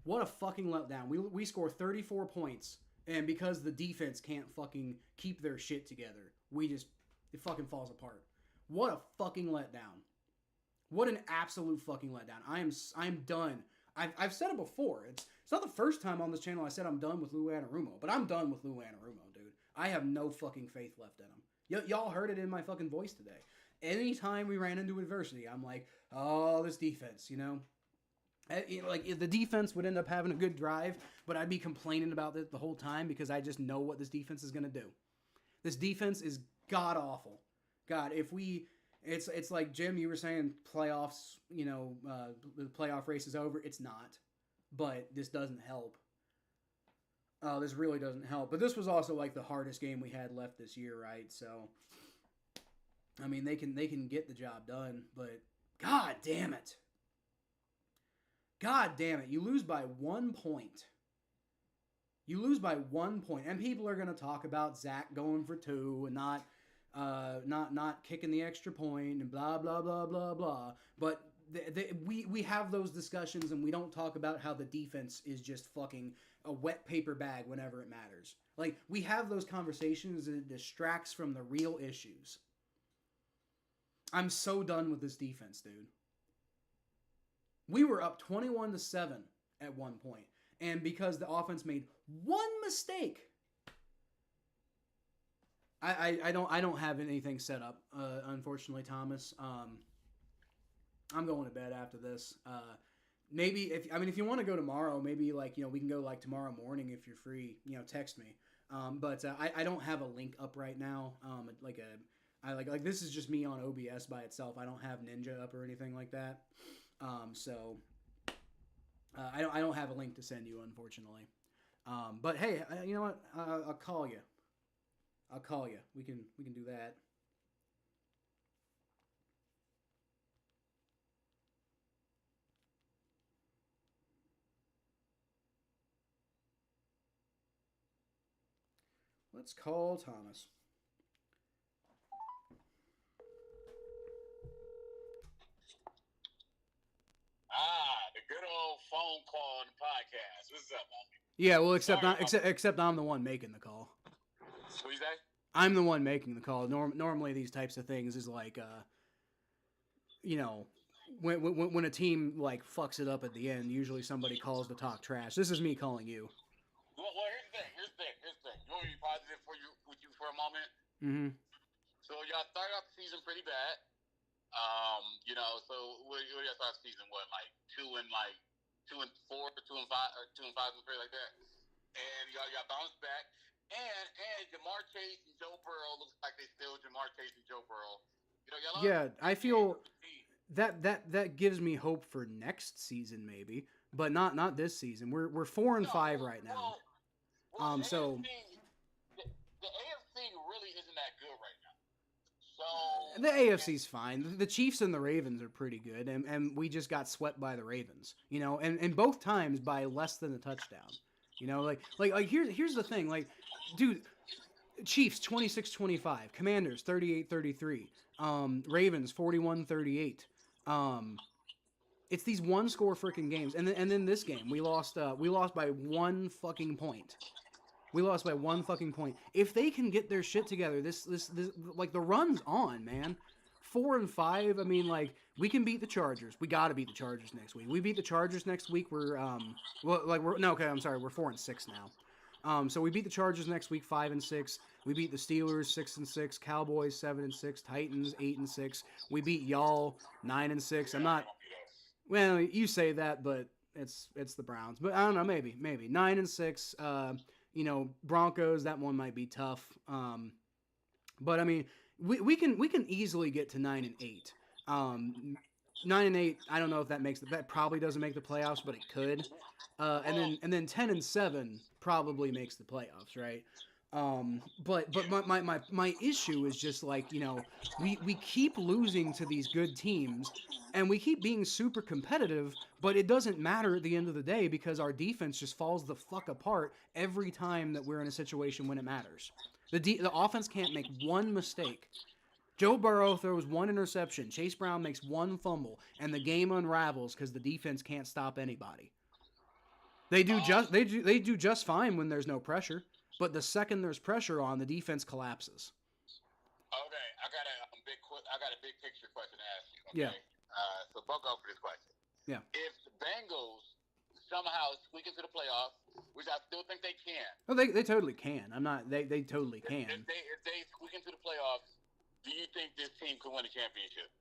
What a fucking letdown. We score 34 points, and because the defense can't fucking keep their shit together, it fucking falls apart. What a fucking letdown. What an absolute fucking letdown. I'm done. I've said it before. It's not the first time on this channel I said I'm done with Lou Anarumo, but I'm done with Lou Anarumo, dude. I have no fucking faith left in him. Y'all heard it in my fucking voice today. Anytime we ran into adversity, I'm like, oh, this defense, you know? Like, if the defense would end up having a good drive, but I'd be complaining about it the whole time because I just know what this defense is going to do. This defense is god-awful. God, it's like, Jim, you were saying playoffs, you know, the playoff race is over. It's not. But this doesn't help. This really doesn't help. But this was also like the hardest game we had left this year, right? So, I mean, they can get the job done, but god damn it. God damn it. You lose by 1 point. You lose by 1 point. And people are going to talk about Zach going for 2 and not kicking the extra point and blah, blah, blah, blah, blah. But we have those discussions and we don't talk about how the defense is just fucking a wet paper bag whenever it matters. Like, we have those conversations and it distracts from the real issues. I'm so done with this defense, dude. We were up 21-7 at one point, and because the offense made one mistake, I don't have anything set up, unfortunately, Thomas. I'm going to bed after this. Maybe if you want to go tomorrow, maybe like, you know, we can go like tomorrow morning if you're free. You know, text me. But I don't have a link up right now. Like this is just me on OBS by itself. I don't have Ninja up or anything like that. So I don't have a link to send you, unfortunately. But hey, you know what? I'll call you. I'll call you. We can do that. Let's call Thomas. good old phone call on the podcast. What's up, homie? Yeah, well, except I'm the one making the call. What you say? I'm the one making the call. Normally, these types of things is like, you know, when a team like fucks it up at the end, usually somebody calls to talk trash. This is me calling you. Well, here's the thing. You want me to be positive with you for a moment? Mm-hmm. So y'all started off the season pretty bad. So what y'all start the season? What, like 2-4, 2-5, or 2-5, something like that. And y'all bounced back. And Jamar Chase and Joe Burrow looks like they still Jamar Chase and Joe Burrow. Yeah, I feel that gives me hope for next season maybe, but not this season. We're 4-5 right now. So the AFC really isn't that good right now. So the AFC's fine. The Chiefs and the Ravens are pretty good, and we just got swept by the Ravens. And both times by less than a touchdown. Here's the thing, dude, Chiefs 26-25, Commanders 38-33, Ravens 41-38. It's these one score freaking games, and then this game we lost by 1 fucking point. We lost by 1 fucking point. If they can get their shit together, this like the run's on, man. 4-5. I mean, like, we can beat the Chargers. We got to beat the Chargers next week. We beat the Chargers next week. We're 4-6 now. So we beat the Chargers next week, 5-6. We beat the Steelers, 6-6. Cowboys, 7-6. Titans, 8-6. We beat y'all, 9-6. I'm not. Well, you say that, but it's the Browns. But I don't know, maybe 9-6. Broncos. That one might be tough. But I mean, we can easily get to 9-8. 9-8. I don't know if that probably doesn't make the playoffs, but it could. And then 10-7 probably makes the playoffs, right? But my issue is just like, we keep losing to these good teams, and we keep being super competitive, but it doesn't matter at the end of the day because our defense just falls the fuck apart every time that we're in a situation when it matters. The offense can't make one mistake. Joe Burrow throws 1 interception. Chase Brown makes 1 fumble, and the game unravels because the defense can't stop anybody. They do just fine when there's no pressure, but the second there's pressure on, the defense collapses. Okay, I got a big picture question to ask you. Okay? Yeah. So buckle up for this question. Yeah. If the Bengals somehow squeak into the playoffs, which I still think they can. Oh, they totally can. They totally can. If they squeak into the playoffs, do you think this team could win a championship?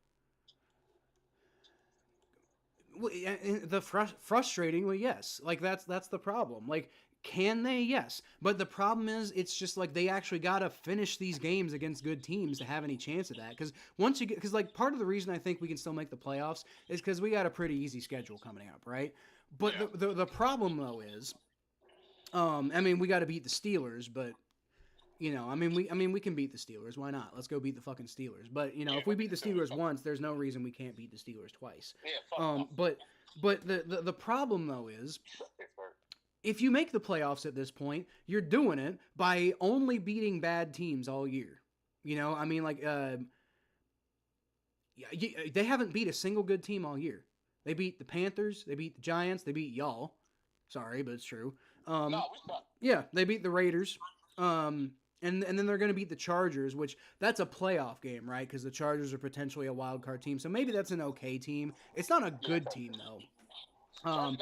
Well, frustratingly, yes. Like that's the problem. Like, can they? Yes. But the problem is, it's just like they actually gotta finish these games against good teams to have any chance of that. Because like part of the reason I think we can still make the playoffs is because we got a pretty easy schedule coming up, right? But yeah. the problem though is, we got to beat the Steelers, but. We can beat the Steelers. Why not? Let's go beat the fucking Steelers. But if we beat the Steelers once, there's no reason we can't beat the Steelers twice. But the problem though is, if you make the playoffs at this point, you're doing it by only beating bad teams all year. They haven't beat a single good team all year. They beat the Panthers. They beat the Giants. They beat y'all. Sorry, but it's true. No, we suck. Yeah, they beat the Raiders. And then they're going to beat the Chargers, which that's a playoff game, right? Because the Chargers are potentially a wild card team. So maybe that's an okay team. It's not a good team, though.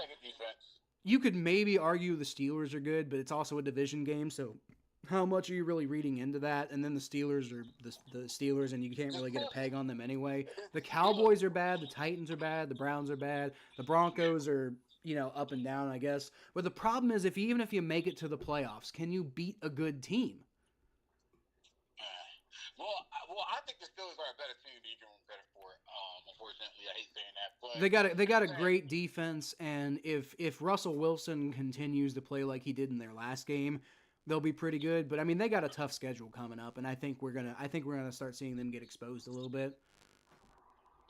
You could maybe argue the Steelers are good, but it's also a division game. So how much are you really reading into that? And then the Steelers are the Steelers, and you can't really get a peg on them anyway. The Cowboys are bad. The Titans are bad. The Browns are bad. The Broncos are... up and down, I guess. But the problem is, even if you make it to the playoffs, can you beat a good team? Well, I think the Steelers are a better team than you give them credit for. Unfortunately, I hate saying that, but they got a great defense, and if Russell Wilson continues to play like he did in their last game, they'll be pretty good. But they got a tough schedule coming up, and I think we're gonna start seeing them get exposed a little bit.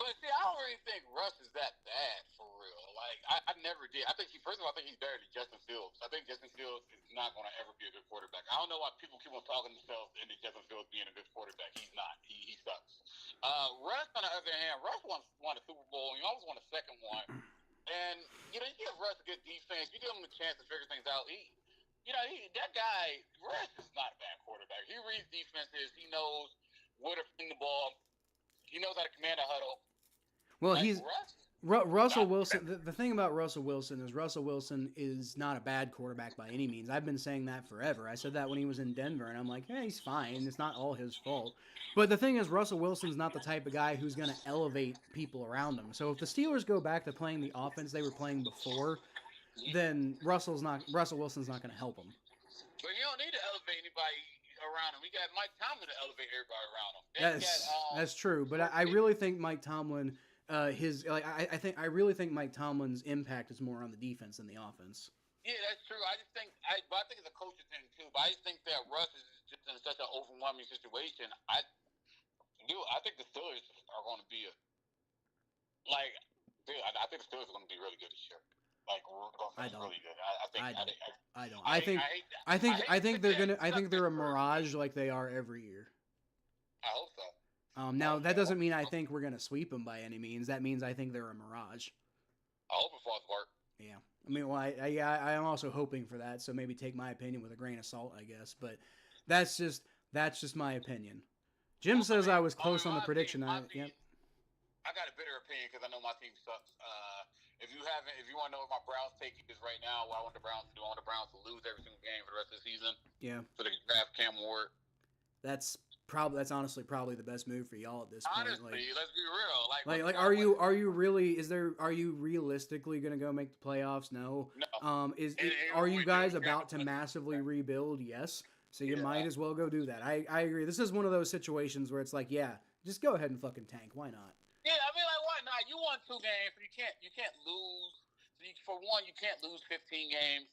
But see, I don't really think Russ is that bad for real. Like, I never did. I think first of all, I think he's better than Justin Fields. I think Justin Fields is not going to ever be a good quarterback. I don't know why people keep on talking themselves into Justin Fields being a good quarterback. He's not. He sucks. Russ, on the other hand, won a Super Bowl. He almost won a second one. And you give Russ a good defense. You give him a chance to figure things out. That guy Russ is not a bad quarterback. He reads defenses. He knows where to fling the ball. He knows how to command a huddle. Well, Like, he's Russell Wilson. The thing about Russell Wilson is not a bad quarterback by any means. I've been saying that forever. I said that when he was in Denver, and I'm like, yeah, he's fine. It's not all his fault. But the thing is, Russell Wilson's not the type of guy who's going to elevate people around him. So if the Steelers go back to playing the offense they were playing before, then Russell Wilson's not going to help him. But you don't need to elevate anybody around him. We got Mike Tomlin to elevate everybody around him. That's true. But I really think Mike Tomlin. I really think Mike Tomlin's impact is more on the defense than the offense. Yeah, that's true. I think it's a coaching thing too. But I just think that Russ is just in such an overwhelming situation. I think the Steelers are going to be I think the Steelers are going to be really good this year. Really good. I think they're a mirage like they are every year. I hope so. Now, that doesn't mean I think we're going to sweep them by any means. That means I think they're a mirage. I hope it falls apart. Yeah. I mean, well, I am also hoping for that, so maybe take my opinion with a grain of salt, I guess. But that's just my opinion. Jim says I was close on the prediction. I got a bitter opinion because I know my team sucks. If you want to know what my Browns take is right now, what I want the Browns to do, I want the Browns to lose every single game for the rest of the season. Yeah. So they can draft Cam Ward. That's honestly probably the best move for y'all at this point. Honestly, let's be real. Are you realistically gonna go make the playoffs? No. Are you guys about to massively rebuild? Yes. So you might as well go do that. I agree. This is one of those situations where it's like, yeah, just go ahead and fucking tank. Why not? Yeah, I mean, why not? You won 2 games, but you can't lose. So for one, you can't lose 15 games.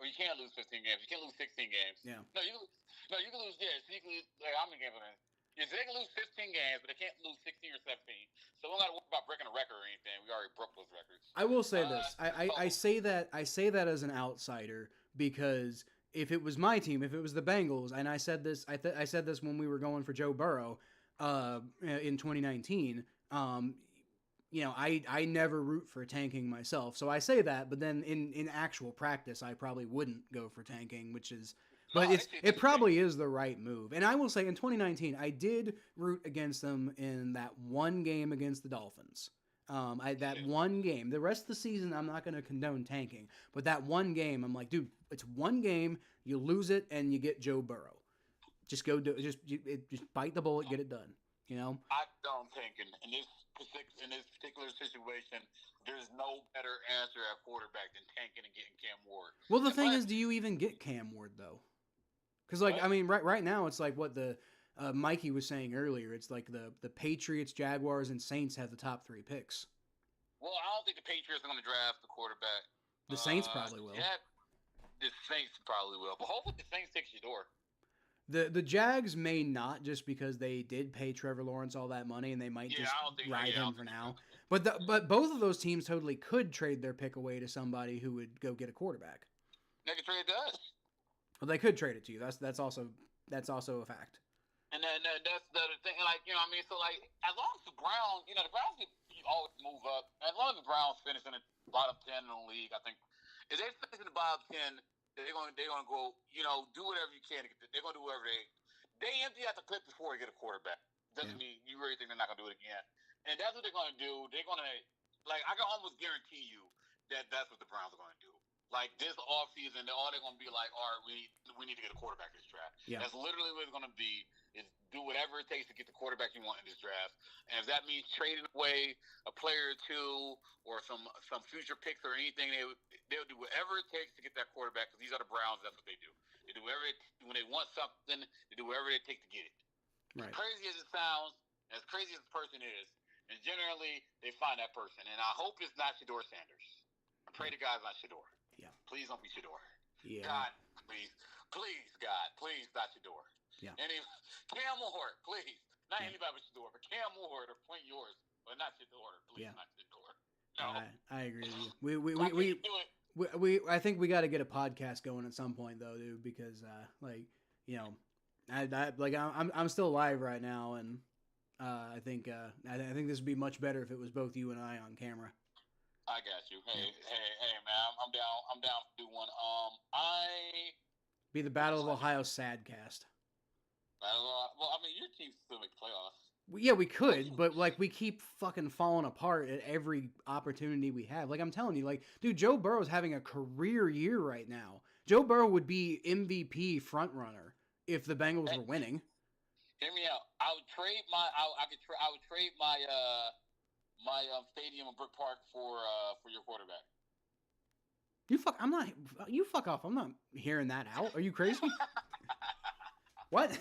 Or you can't lose 15 games. You can't lose 16 games. Yeah. No, you can lose. Yeah, so you can lose. How many games are there? Yeah, so they can lose 15 games, but they can't lose 16 or 17. So we don't got to worry about breaking a record or anything. We already broke those records. I will say this. I say that as an outsider because if it was my team, if it was the Bengals, and I said this when we were going for Joe Burrow, in 2019. I never root for tanking myself. So I say that, but then in actual practice, I probably wouldn't go for tanking, it probably is the right move. And I will say in 2019, I did root against them in that one game against the Dolphins. One game. The rest of the season, I'm not going to condone tanking. But that one game, I'm like, dude, it's one game. You lose it, and you get Joe Burrow. Just go do it. Just bite the bullet, get it done. You know? I don't think in this particular situation, there's no better answer at quarterback than tanking and getting Cam Ward. Well, the thing is, do you even get Cam Ward though? Because right now it's like what the Mikey was saying earlier. It's like the Patriots, Jaguars, and Saints have the top 3 picks. Well, I don't think the Patriots are going to draft the quarterback. The Saints probably will. Yeah, the Saints probably will, but hopefully the Saints take Shador. The Jags may not, just because they did pay Trevor Lawrence all that money and they might just ride him for now. But both of those teams totally could trade their pick away to somebody who would go get a quarterback. They could trade to us. Well, they could trade it to you. That's also a fact. And then that's the other thing. So as long as the Browns, the Browns always move up. As long as the Browns finish in the bottom 10 in the league, I think if they finish in the bottom 10. They're gonna go, do whatever you can to get. They're gonna do whatever they empty out the clip before they get a quarterback. Doesn't mean you really think they're not gonna do it again. And that's what they're gonna do. They're gonna I can almost guarantee you that that's what the Browns are gonna do. Like this offseason, all they're gonna be like, all right, we need to get a quarterback this draft. Yeah. That's literally what it's gonna be. Is do whatever it takes to get the quarterback you want in this draft. And if that means trading away a player or two or some future picks or anything, they'll do whatever it takes to get that quarterback, because these are the Browns. That's what they do. They do whatever when they want something, they do whatever it takes to get it. Right. As crazy as it sounds, as crazy as the person is, and generally they find that person. And I hope it's not Shador Sanders. I pray to God it's not Shador. Yeah. Please don't be Shador. Yeah. God, please, God, please not Shador. Yeah. Cam Ward, please. Not anybody but Shador, but Cam Ward or point yours, but not Shador. Please, not Shador. No. I agree with you. I think we got to get a podcast going at some point though, dude, because I'm still live right now, and I think this would be much better if it was both you and I on camera. I got you. Hey, man. I'm down. I'm down to do one. Be the Battle of Ohio sadcast. Well, I mean, your team still make playoffs. Yeah, we could, but like we keep fucking falling apart at every opportunity we have. Like I'm telling you, like, dude, Joe Burrow's having a career year right now. Joe Burrow would be MVP front runner if the Bengals were winning. Hear me out. I would trade my. I would trade my stadium in Brook Park for your quarterback. You fuck off. I'm not hearing that out. Are you crazy? What?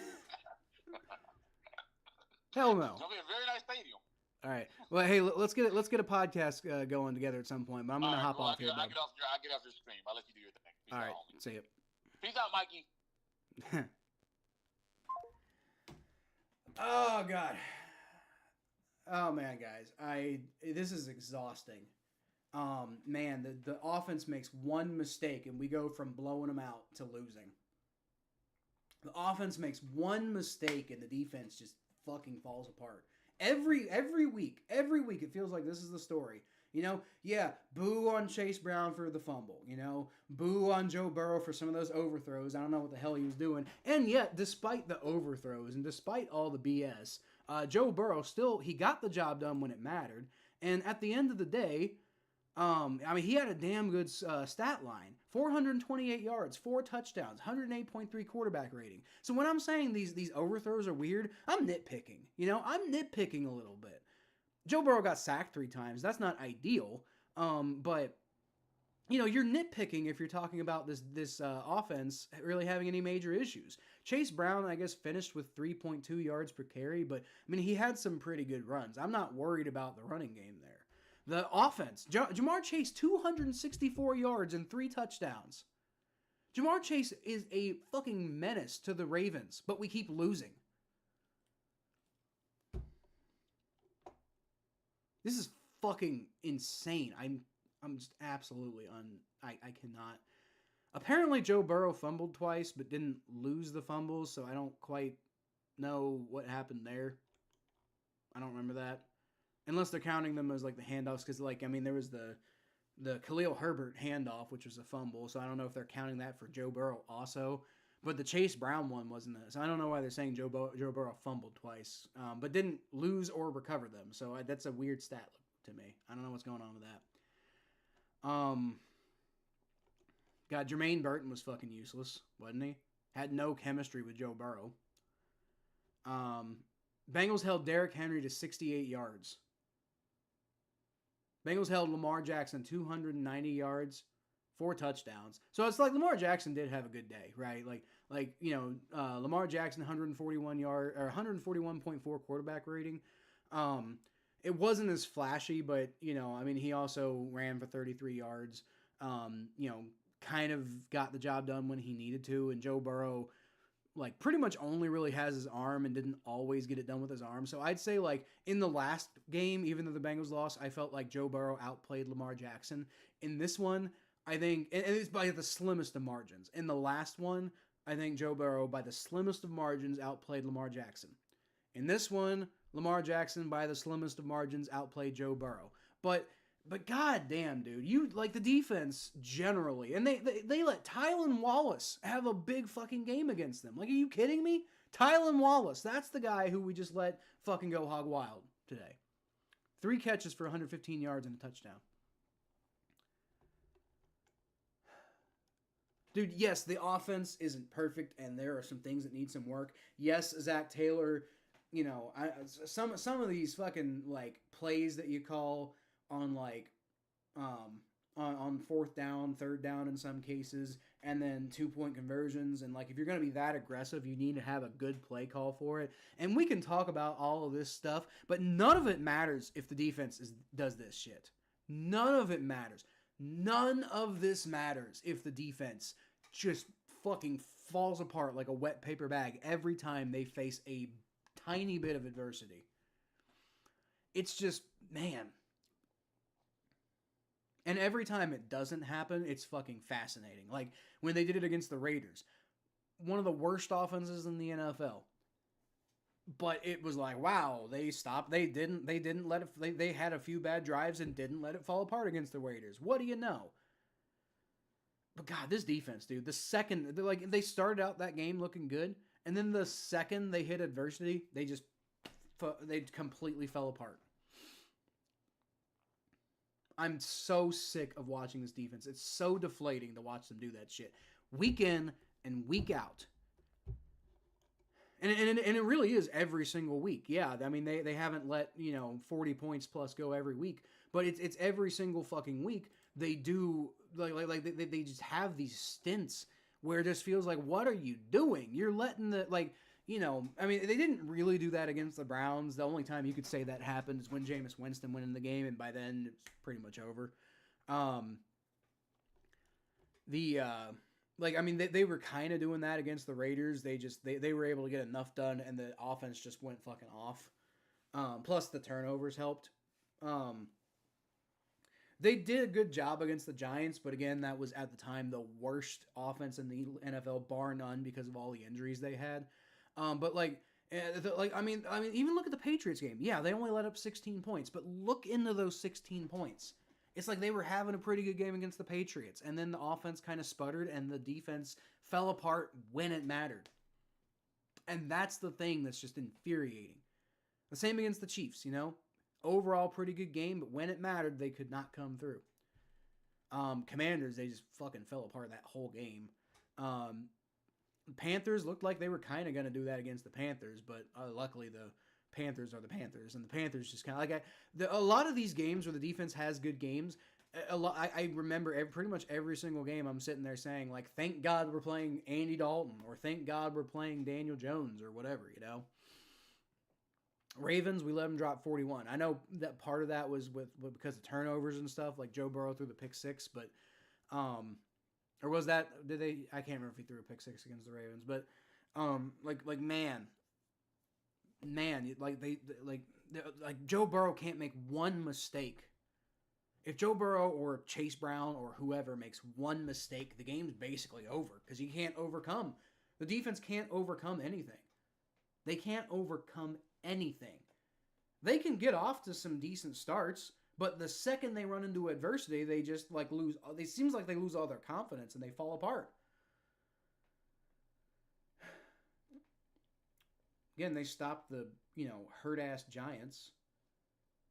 Hell no. It's gonna be a very nice stadium. All right. Well, hey, let's get a podcast going together at some point. But I'm gonna hop off here. I'll get off your stream. I'll let you do your thing. All right. See you. Peace out, Mikey. Oh God. Oh man, guys, this is exhausting. Man, the offense makes one mistake and we go from blowing them out to losing. The offense makes one mistake and the defense just fucking falls apart. Every week it feels like this is the story. You know, yeah, boo on Chase Brown for the fumble. You know, boo on Joe Burrow for some of those overthrows. I don't know what the hell he was doing. And yet, despite the overthrows and despite all the BS, Joe Burrow he got the job done when it mattered. And at the end of the day, I mean, he had a damn good stat line. 428 yards, 4 touchdowns, 108.3 quarterback rating. So when I'm saying these overthrows are weird, I'm nitpicking. You know, I'm nitpicking a little bit. Joe Burrow got sacked 3 times. That's not ideal. But, you know, you're nitpicking if you're talking about this offense really having any major issues. Chase Brown, I guess, finished with 3.2 yards per carry, but, I mean, he had some pretty good runs. I'm not worried about the running game there. The offense, Jamar Chase, 264 yards and 3 touchdowns. Jamar Chase is a fucking menace to the Ravens, but we keep losing. This is fucking insane. I'm just absolutely I cannot. Apparently Joe Burrow fumbled twice, but didn't lose the fumbles, so I don't quite know what happened there. I don't remember that. Unless they're counting them as like the handoffs, because like, I mean, there was the Khalil Herbert handoff, which was a fumble, so I don't know if they're counting that for Joe Burrow also. But the Chase Brown one wasn't that. So I don't know why they're saying Joe Burrow fumbled twice, but didn't lose or recover them. So that's a weird stat to me. I don't know what's going on with that. God, Jermaine Burton was fucking useless, wasn't he? Had no chemistry with Joe Burrow. Bengals held Derrick Henry to 68 yards. Bengals held Lamar Jackson 290 yards, 4 touchdowns. So it's like Lamar Jackson did have a good day, right? Like you know, Lamar Jackson 141.4 quarterback rating. It wasn't as flashy, but you know, I mean, he also ran for 33 yards. You know, kind of got the job done when he needed to, and Joe Burrow like pretty much only really has his arm and didn't always get it done with his arm. So I'd say like in the last game, even though the Bengals lost, I felt like Joe Burrow outplayed Lamar Jackson. In this one, I think, and it's by the slimmest of margins. In the last one, I think Joe Burrow by the slimmest of margins outplayed Lamar Jackson. In this one, Lamar Jackson by the slimmest of margins outplayed Joe Burrow. But goddamn, dude, you like the defense generally, and they let Tylan Wallace have a big fucking game against them. Like, are you kidding me? Tylan Wallace, that's the guy who we just let fucking go hog wild today. 3 catches for 115 yards and a touchdown. Dude, yes, the offense isn't perfect, and there are some things that need some work. Yes, Zach Taylor, you know, some of these fucking like plays that you call on like on 4th down, 3rd down in some cases, and then 2-point conversions, and like if you're going to be that aggressive, you need to have a good play call for it. And we can talk about all of this stuff, but none of it matters if the defense does this shit. None of it matters. None of this matters if the defense just fucking falls apart like a wet paper bag every time they face a tiny bit of adversity. It's just, man. And every time it doesn't happen, it's fucking fascinating. Like when they did it against the Raiders, one of the worst offenses in the NFL. But it was like, wow, they stopped. They didn't let it. They had a few bad drives and didn't let it fall apart against the Raiders. What do you know? But God, this defense, dude. The second, they started out that game looking good, and then the second they hit adversity, they completely fell apart. I'm so sick of watching this defense. It's so deflating to watch them do that shit week in and week out. And it really is every single week. Yeah, I mean, they haven't let, 40 points plus go every week, but it's every single fucking week they do, they just have these stints where it just feels like, what are you doing? You're letting I mean, they didn't really do that against the Browns. The only time you could say that happened is when Jameis Winston went in the game, and by then it's pretty much over. They were kind of doing that against the Raiders. They were able to get enough done, and the offense just went fucking off. Plus the turnovers helped. They did a good job against the Giants, but again, that was at the time the worst offense in the NFL, bar none, because of all the injuries they had. Even look at the Patriots game. Yeah, they only let up 16 points, but look into those 16 points. It's like they were having a pretty good game against the Patriots, and then the offense kind of sputtered, and the defense fell apart when it mattered. And that's the thing that's just infuriating. The same against the Chiefs, Overall, pretty good game, but when it mattered, they could not come through. Commanders, they just fucking fell apart that whole game. Panthers looked like they were kind of going to do that against the Panthers, but luckily the Panthers are the Panthers, and the Panthers just kind of a lot of these games where the defense has good games. I remember pretty much every single game I'm sitting there saying, like, thank God we're playing Andy Dalton, or thank God we're playing Daniel Jones, or whatever, Ravens, we let them drop 41. I know that part of that was because of turnovers and stuff, like Joe Burrow threw the pick six, but or was that, I can't remember if he threw a pick six against the Ravens, but Joe Burrow can't make one mistake. If Joe Burrow or Chase Brown or whoever makes one mistake, the game's basically over, because you can't overcome. The defense can't overcome anything. They can't overcome anything. They can get off to some decent starts, but the second they run into adversity, they just lose. It seems like they lose all their confidence and they fall apart. Again, they stopped the, hurt-ass Giants.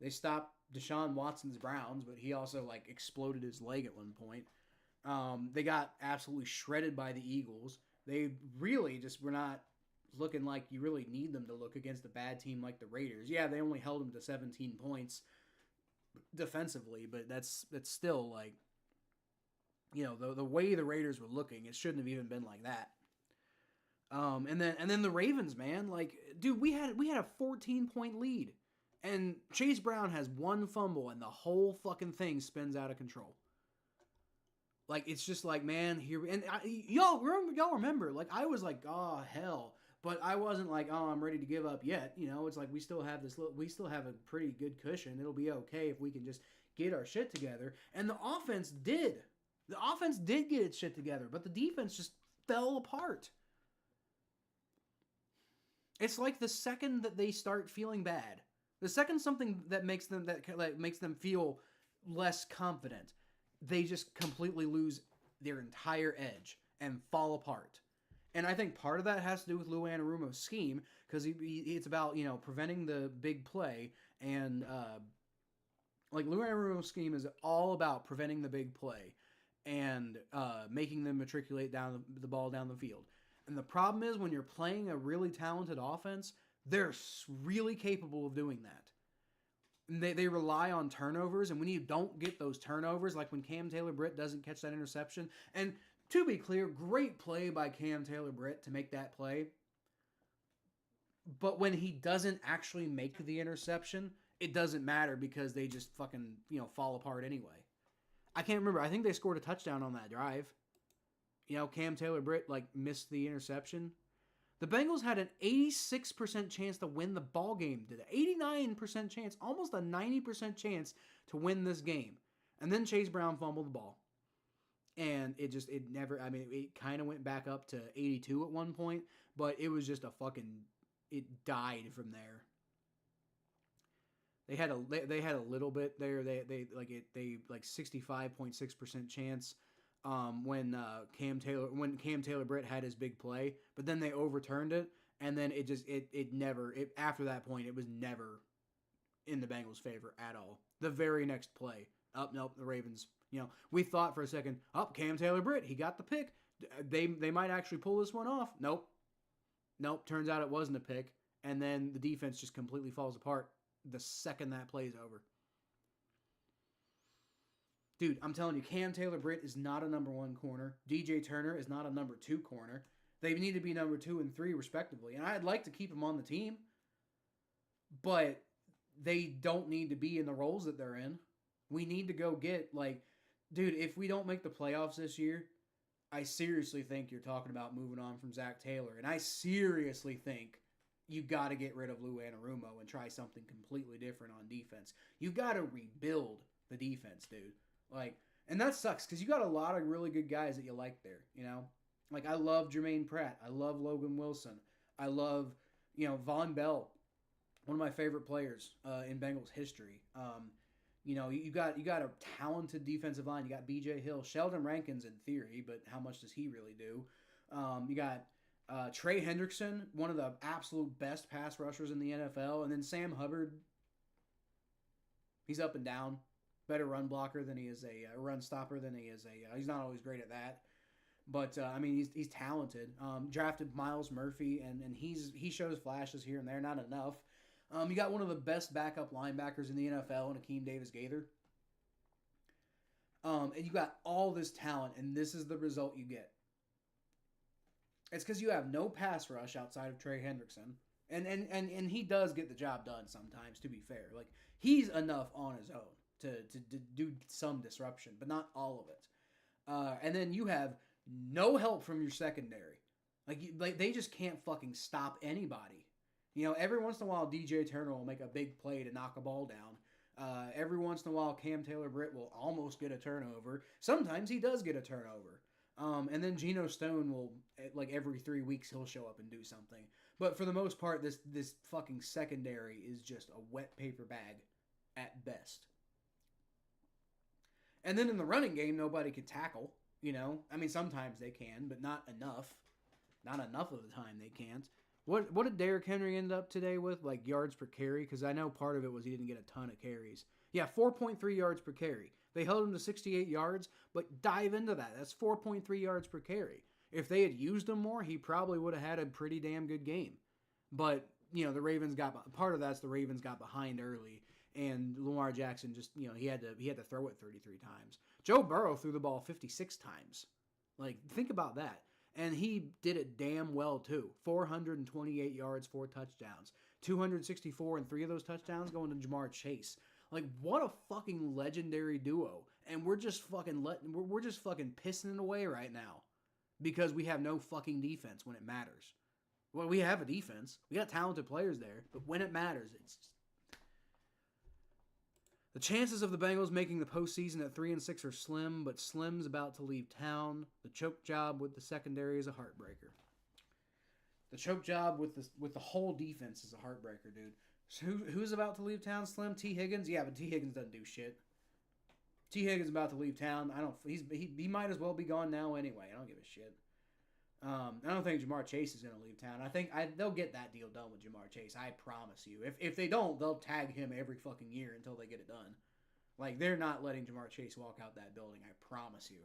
They stopped Deshaun Watson's Browns, but he also, exploded his leg at one point. They got absolutely shredded by the Eagles. They really just were not looking like you really need them to look against a bad team like the Raiders. Yeah, they only held them to 17 points defensively, but that's still, the way the Raiders were looking, it shouldn't have even been like that. And then the Ravens, man, dude, we had a 14-point lead, and Chase Brown has one fumble, and the whole fucking thing spins out of control. It's just man, here, and y'all remember, I was like, oh hell, but I wasn't like, oh, I'm ready to give up yet. It's like we still have a pretty good cushion. It'll be okay if we can just get our shit together. And the offense did. The offense did get its shit together, but the defense just fell apart. It's like the second that they start feeling bad, the second something that makes them feel less confident, they just completely lose their entire edge and fall apart. And I think part of that has to do with Lou Anarumo's scheme, because it's about, preventing the big play, and Lou Anarumo's scheme is all about preventing the big play and making them matriculate down the ball down the field. And the problem is, when you're playing a really talented offense, they're really capable of doing that. And they rely on turnovers, and when you don't get those turnovers, like when Cam Taylor-Britt doesn't catch that interception, and to be clear, great play by Cam Taylor-Britt to make that play, but when he doesn't actually make the interception, it doesn't matter, because they just fucking, fall apart anyway. I can't remember. I think they scored a touchdown on that drive. Cam Taylor-Britt, missed the interception. The Bengals had an 86% chance to win the ball game. Did an 89% chance, almost a 90% chance to win this game. And then Chase Brown fumbled the ball. And it kind of went back up to 82 at one point, but it was just a fucking it died from there. They had a little bit there. They 65.6% chance when Cam Taylor Britt had his big play, but then they overturned it, and then it never after that point it was never in the Bengals' favor at all. The very next play, nope, the Ravens. We thought for a second, Cam Taylor Britt, he got the pick. They might actually pull this one off. Nope. Turns out it wasn't a pick, and then the defense just completely falls apart the second that play is over. Dude, I'm telling you, Cam Taylor Britt is not a number 1 corner. DJ Turner is not a number 2 corner. They need to be number 2 and 3 respectively. And I'd like to keep them on the team, but they don't need to be in the roles that they're in. We need to go get, dude, if we don't make the playoffs this year, I seriously think you're talking about moving on from Zach Taylor. And I seriously think you got to get rid of Lou Anarumo and try something completely different on defense. You got to rebuild the defense, dude. And that sucks because you got a lot of really good guys that you like there, I love Jermaine Pratt. I love Logan Wilson. I love, Von Bell, one of my favorite players in Bengals history. You got a talented defensive line. You got B.J. Hill. Sheldon Rankins in theory, but how much does he really do? You got Trey Hendrickson, one of the absolute best pass rushers in the NFL. And then Sam Hubbard, he's up and down. Better run blocker than he is a run stopper than he is he's not always great at that. But, he's talented. Drafted Miles Murphy, and he shows flashes here and there, not enough. You got one of the best backup linebackers in the NFL in Akeem Davis-Gaither. And you got all this talent, and this is the result you get. It's because you have no pass rush outside of Trey Hendrickson. And he does get the job done sometimes, to be fair. He's enough on his own to do some disruption, but not all of it. And then you have no help from your secondary. They just can't fucking stop anybody. Every once in a while, DJ Turner will make a big play to knock a ball down. Every once in a while, Cam Taylor Britt will almost get a turnover. Sometimes he does get a turnover. And then Geno Stone will, every 3 weeks, he'll show up and do something. But for the most part, this fucking secondary is just a wet paper bag at best. And then in the running game, nobody can tackle, sometimes they can, but not enough. Not enough of the time they can't. What did Derrick Henry end up today with, yards per carry? Because I know part of it was he didn't get a ton of carries. Yeah, 4.3 yards per carry. They held him to 68 yards, but dive into that. That's 4.3 yards per carry. If they had used him more, he probably would have had a pretty damn good game. But, the Ravens part of that's the Ravens got behind early, and Lamar Jackson just, he had to throw it 33 times. Joe Burrow threw the ball 56 times. Think about that. And he did it damn well, too. 428 yards, 4 touchdowns. 264 and 3 of those touchdowns going to Jamar Chase. What a fucking legendary duo. And we're just fucking pissing it away right now. Because we have no fucking defense when it matters. Well, we have a defense. We got talented players there. But when it matters, it's just... The chances of the Bengals making the postseason at 3-6 are slim, but Slim's about to leave town. The choke job with the secondary is a heartbreaker. The choke job with the whole defense is a heartbreaker, dude. So who's about to leave town? Slim? T. Higgins? Yeah, but T. Higgins doesn't do shit. T. Higgins about to leave town. He might as well be gone now anyway. I don't give a shit. I don't think Jamar Chase is going to leave town. I think they'll get that deal done with Jamar Chase. I promise you. If they don't, they'll tag him every fucking year until they get it done. They're not letting Jamar Chase walk out that building. I promise you.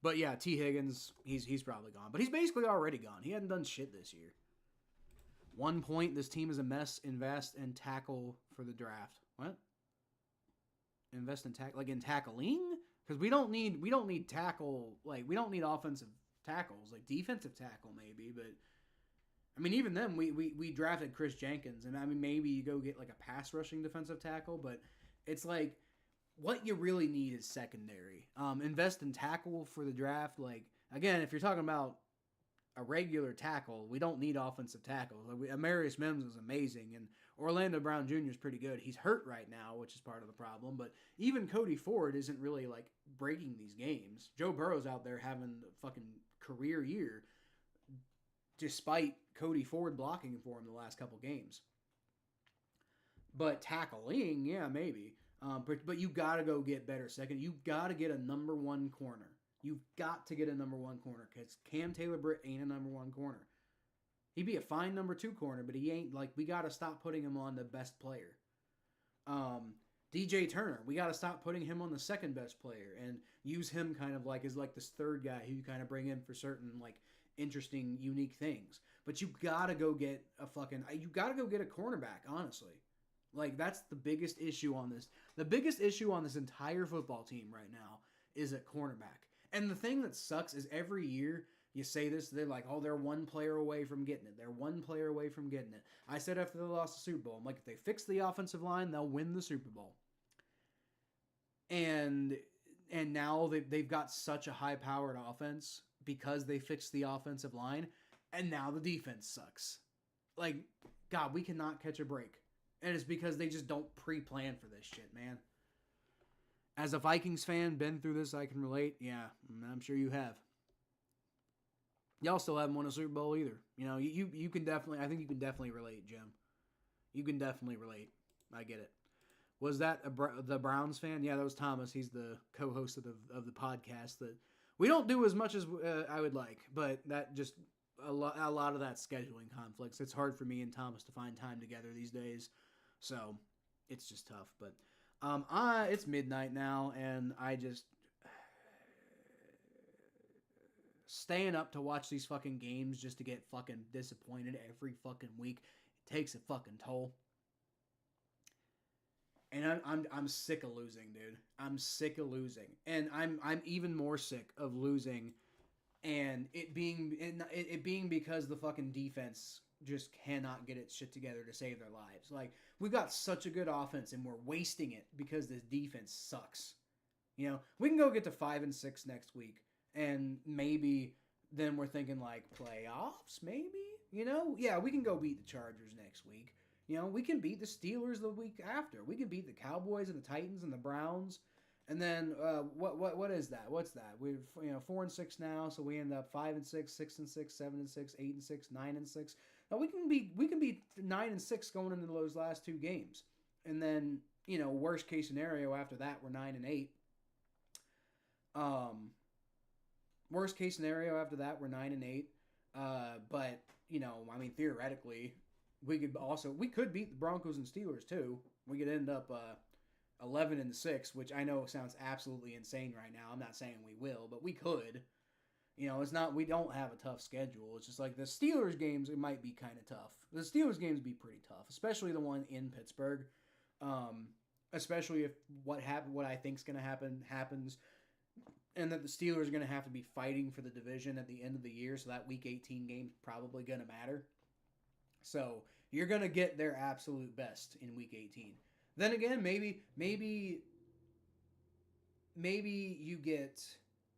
But yeah, T. Higgins, he's probably gone. But he's basically already gone. He hadn't done shit this year. 1 point, this team is a mess. Invest and tackle for the draft. What? Invest in in tackling? Because we don't need tackle, we don't need offensive tackles, defensive tackle maybe, but even then we drafted Chris Jenkins, and maybe you go get a pass rushing defensive tackle, but it's what you really need is secondary. Invest in tackle for the draft. Again, if you're talking about a regular tackle, we don't need offensive tackles. Amarius Mims is amazing, and Orlando Brown Jr. is pretty good. He's hurt right now, which is part of the problem, but even Cody Ford isn't really breaking these games. Joe Burrow's out there having a fucking career year. despite Cody Ford blocking for him the last couple games. But tackling, yeah, maybe. But you got to go get better second. You got to get a number one corner. You've got to get a number one corner because Cam Taylor-Britt ain't a number one corner. He'd be a fine number two corner, but he ain't. Like, we got to stop putting him on the best player. DJ Turner, we got to stop putting him on the second best player and use him kind of like as like this third guy who you kind of bring in for certain like interesting, unique things. But you got to go get a cornerback, honestly. Like, that's the biggest issue on this. The biggest issue on this entire football team right now is at cornerback. And the thing that sucks is every year you say this, they're like, oh, they're one player away from getting it. They're one player away from getting it. I said after they lost the Super Bowl, I'm like, if they fix the offensive line, they'll win the Super Bowl. And now they've got such a high-powered offense because they fixed the offensive line, and now the defense sucks. Like, God, we cannot catch a break. And it's because they just don't pre-plan for this shit, man. As a Vikings fan, been through this, I can relate. Yeah, I'm sure you have. Y'all still haven't won a Super Bowl either. You know, you can definitely, I think you can definitely relate, Jim. You can definitely relate. I get it. Was that the Browns fan? Yeah, that was Thomas. He's the co-host of the podcast that we don't do as much as I would like, but that just a lot of that scheduling conflicts. It's hard for me and Thomas to find time together these days, so it's just tough. But it's midnight now, and I just staying up to watch these fucking games just to get fucking disappointed every fucking week. It takes a fucking toll. And I'm sick of losing, dude. I'm sick of losing, and I'm even more sick of losing, and it being because the fucking defense just cannot get its shit together to save their lives. Like, we've got such a good offense, and we're wasting it because this defense sucks. You know, we can go get to 5-6 next week, and maybe then we're thinking like playoffs, maybe. You know, yeah, we can go beat the Chargers next week. You know, we can beat the Steelers the week after. We can beat the Cowboys and the Titans and the Browns. And then what is that? What's that? We're 4-6 now, so we end up 5-6, 6-6, 7-6, 8-6, 9-6. Now we can beat 9-6 going into those last two games. And then, worst case scenario after that, we're 9-8. Worst case scenario after that, we're 9-8. But theoretically, we could beat the Broncos and Steelers too. We could end up 11-6, which I know sounds absolutely insane right now. I'm not saying we will, but we could. It's not. We don't have a tough schedule. It's just like the Steelers games. It might be kind of tough. The Steelers games be pretty tough, especially the one in Pittsburgh. Especially if what I think's going to happen happens, and that the Steelers are going to have to be fighting for the division at the end of the year. So that Week 18 game's probably going to matter. So you're going to get their absolute best in Week 18. Then again, maybe you get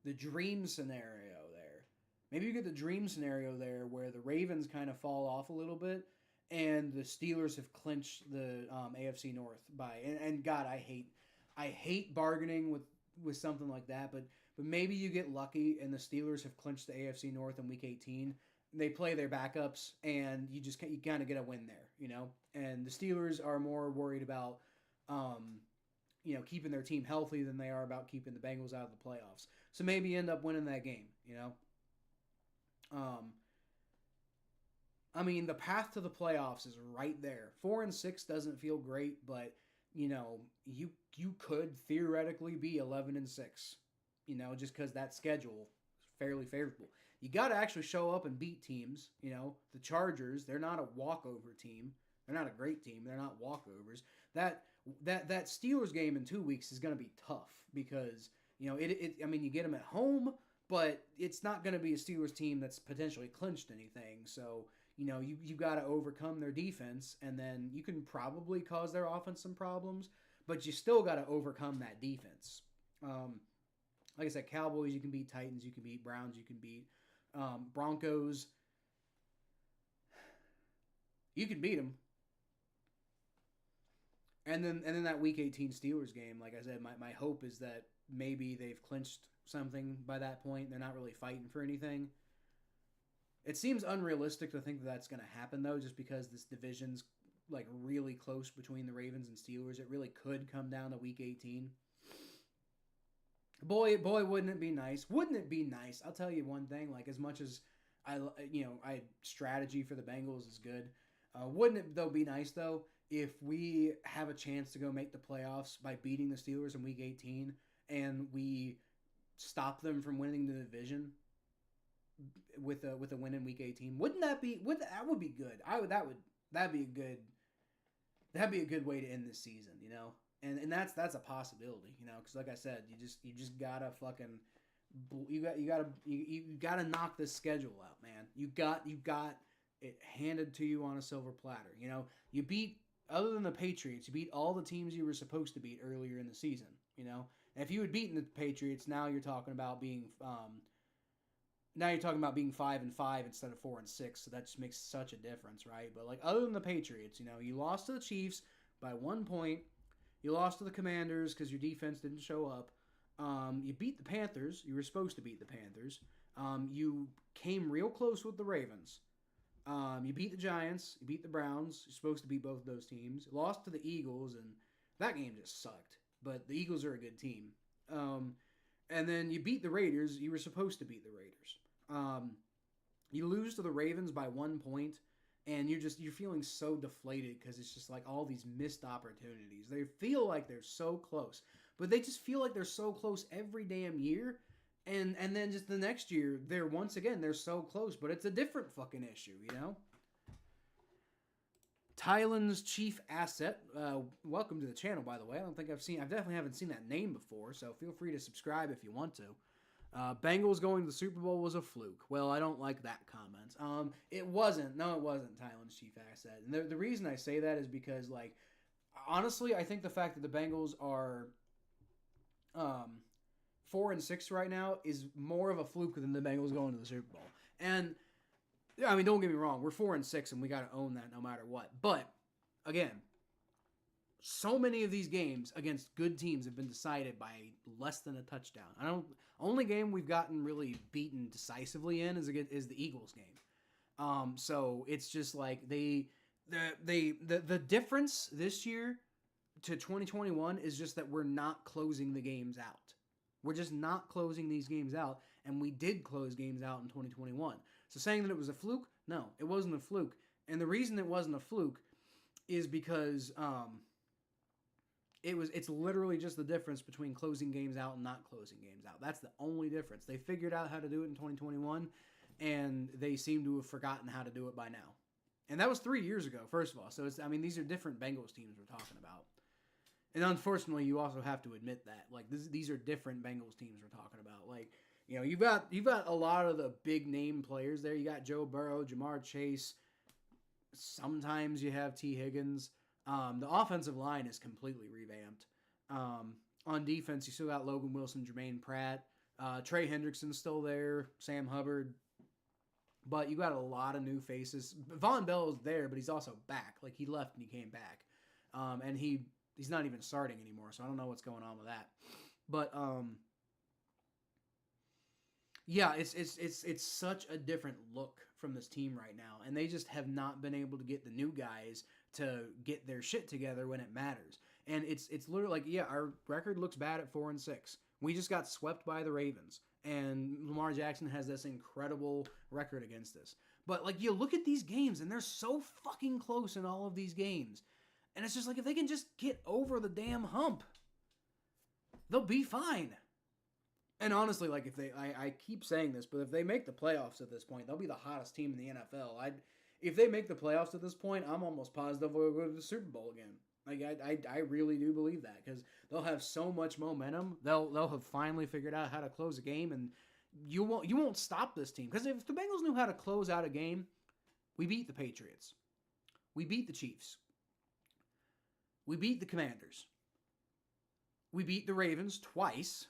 the dream scenario there. Maybe you get the dream scenario there where the Ravens kind of fall off a little bit and the Steelers have clinched the AFC North by and God, I hate bargaining with something like that, but maybe you get lucky and the Steelers have clinched the AFC North in Week 18. They play their backups, and you kind of get a win there, And the Steelers are more worried about, keeping their team healthy than they are about keeping the Bengals out of the playoffs. So maybe you end up winning that game, the path to the playoffs is right there. 4-6 doesn't feel great, but you could theoretically be 11-6, just because that schedule is fairly favorable. You got to actually show up and beat teams. The Chargers, they're not a walkover team. They're not a great team. They're not walkovers. That Steelers game in 2 weeks is going to be tough because, you get them at home, but it's not going to be a Steelers team that's potentially clinched anything. So, you got to overcome their defense, and then you can probably cause their offense some problems, but you still got to overcome that defense. Like I said, Cowboys, you can beat Titans, you can beat Browns, you can beat Broncos. You can beat them. And then that Week 18 Steelers game, like I said, my hope is that maybe they've clinched something by that point. They're not really fighting for anything. It seems unrealistic to think that that's going to happen, though, just because this division's like really close between the Ravens and Steelers. It really could come down to Week 18. Boy, wouldn't it be nice? Wouldn't it be nice? I'll tell you one thing. Like, as much as I strategy for the Bengals is good. Wouldn't it though be nice though if we have a chance to go make the playoffs by beating the Steelers in Week 18 and we stop them from winning the division with a win in Week 18? Wouldn't that be? That would be good. That'd be a good way to end this season, you know. And that's a possibility, you know, because like I said, you just gotta fucking you gotta knock this schedule out, man. You got it handed to you on a silver platter. You know, you beat, other than the Patriots, you beat all the teams you were supposed to beat earlier in the season. You know, and if you had beaten the Patriots, now you're talking about being 5-5 instead of 4-6. So that just makes such a difference, right? But like, other than the Patriots, you know, you lost to the Chiefs by 1 point. You lost to the Commanders because your defense didn't show up. You beat the Panthers. You were supposed to beat the Panthers. You came real close with the Ravens. You beat the Giants. You beat the Browns. You're supposed to beat both of those teams. Lost to the Eagles, and that game just sucked. But the Eagles are a good team. And then you beat the Raiders. You were supposed to beat the Raiders. You lose to the Ravens by 1 point. And you're feeling so deflated because it's just like all these missed opportunities. They feel like they're so close, but they just feel like they're so close every damn year. And then just the next year, they're so close, but it's a different fucking issue, you know? Tylen's chief asset. Welcome to the channel, by the way. I definitely haven't seen that name before, so feel free to subscribe if you want to. Bengals going to the Super Bowl was a fluke. Well, I don't like that comment. It wasn't. No, it wasn't Tylen's chief asset. And the reason I say that is because, like, honestly, I think the fact that the Bengals are 4-6 right now is more of a fluke than the Bengals going to the Super Bowl. And, I mean, don't get me wrong. We're 4-6, and we got to own that no matter what. But, again, so many of these games against good teams have been decided by less than a touchdown. Only game we've gotten really beaten decisively in is the Eagles game. So it's just like the difference this year to 2021 is just that we're not closing the games out. We're just not closing these games out, and we did close games out in 2021. So saying that it was a fluke, no, it wasn't a fluke. And the reason it wasn't a fluke is because it's literally just the difference between closing games out and not closing games out. That's the only difference. They figured out how to do it in 2021, and they seem to have forgotten how to do it by now. And that was 3 years ago, first of all. So these are different Bengals teams we're talking about. And unfortunately, you also have to admit that. Like, these are different Bengals teams we're talking about. Like, you know, you've got a lot of the big name players there. You got Joe Burrow, Jamar Chase. Sometimes you have T. Higgins. The offensive line is completely revamped. On defense, you still got Logan Wilson, Jermaine Pratt, Trey Hendrickson's still there, Sam Hubbard. But you got a lot of new faces. Von Bell is there, but he's also back. Like, he left and he came back. And he's not even starting anymore, so I don't know what's going on with that. But yeah, it's such a different look from this team right now, and they just have not been able to get the new guys to get their shit together when it matters. And it's literally like, yeah, our record looks bad at 4-6. We just got swept by the Ravens, and Lamar Jackson has this incredible record against us. But like, you look at these games, and they're so fucking close in all of these games, and it's just like, if they can just get over the damn hump, they'll be fine. And honestly, like, I keep saying this, but if they make the playoffs at this point, they'll be the hottest team in the NFL. If they make the playoffs at this point, I'm almost positive we'll go to the Super Bowl again. Like, I really do believe that, because they'll have so much momentum. They'll have finally figured out how to close a game, and you won't stop this team. Because if the Bengals knew how to close out a game, we beat the Patriots, we beat the Chiefs, we beat the Commanders, we beat the Ravens twice.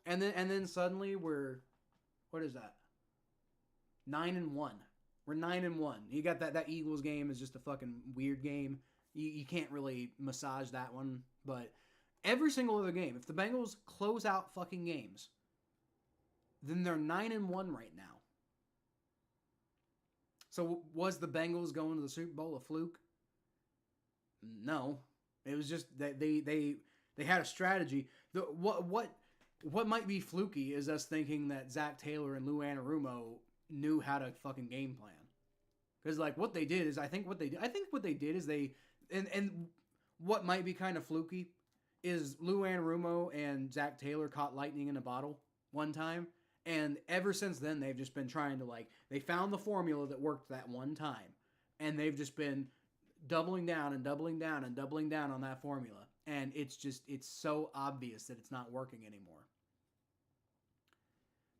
And then suddenly we're, what is that? 9-1. We're 9-1. You got that Eagles game is just a fucking weird game. You can't really massage that one, but every single other game, if the Bengals close out fucking games, then they're 9-1 right now. So was the Bengals going to the Super Bowl a fluke? No. It was just that they had a strategy. What might be fluky is us thinking that Zach Taylor and Lou Anarumo knew how to fucking game plan. Because like what they did is I think what they did is they and what might be kind of fluky is Lou Anarumo and Zach Taylor caught lightning in a bottle one time, and ever since then they've just been trying to they found the formula that worked that one time, and they've just been doubling down and doubling down and doubling down on that formula, and it's so obvious that it's not working anymore.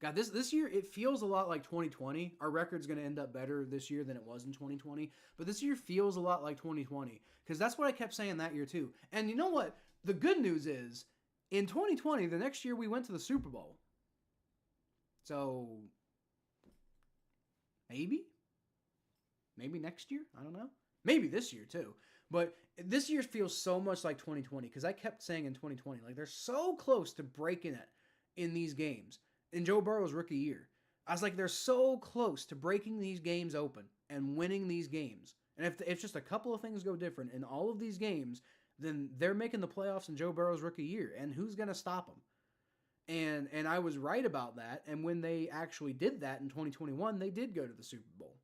God, this year, it feels a lot like 2020. Our record's going to end up better this year than it was in 2020. But this year feels a lot like 2020. Because that's what I kept saying that year, too. And you know what? The good news is, in 2020, the next year, we went to the Super Bowl. So, maybe? Maybe next year? I don't know. Maybe this year, too. But this year feels so much like 2020. Because I kept saying in 2020, they're so close to breaking it in these games. In Joe Burrow's rookie year, I was like, they're so close to breaking these games open and winning these games. And if just a couple of things go different in all of these games, then they're making the playoffs in Joe Burrow's rookie year. And who's going to stop them? And I was right about that. And when they actually did that in 2021, they did go to the Super Bowl.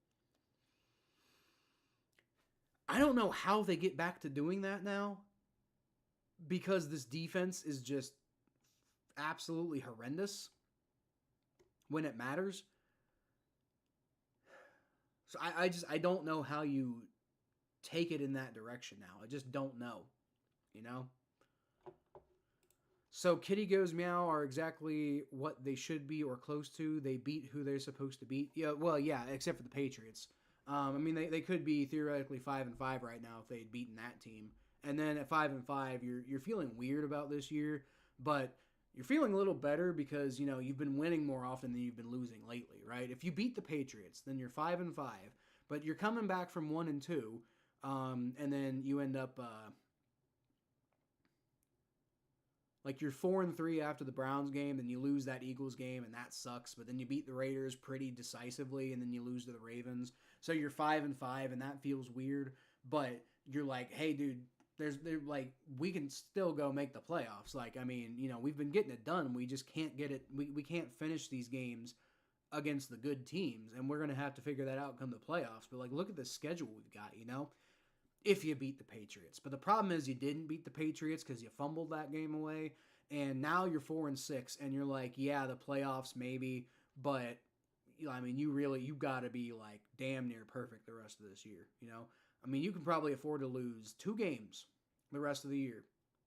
I don't know how they get back to doing that now, because this defense is just absolutely horrendous when it matters. So I don't know how you take it in that direction now. I just don't know, you know? So Kitty Goes Meow are exactly what they should be or close to. They beat who they're supposed to beat. Yeah, well, yeah, except for the Patriots. I mean, they could be theoretically 5-5 right now if they had beaten that team. And then at 5-5, you're feeling weird about this year, but you're feeling a little better because, you've been winning more often than you've been losing lately, right? If you beat the Patriots, then you're 5-5, but you're coming back from 1-2, and then you end up you're 4-3 after the Browns game, then you lose that Eagles game, and that sucks. But then you beat the Raiders pretty decisively, and then you lose to the Ravens. So you're 5-5, and that feels weird. But you're like, hey, dude, we can still go make the playoffs. We've been getting it done. We just can't get it. We can't finish these games against the good teams, and we're gonna have to figure that out come the playoffs. But look at the schedule we've got. If you beat the Patriots. But the problem is you didn't beat the Patriots because you fumbled that game away, and now you're 4-6, and you're like, yeah, the playoffs maybe, but you got to be damn near perfect the rest of this year. You can probably afford to lose 2 games the rest of the year.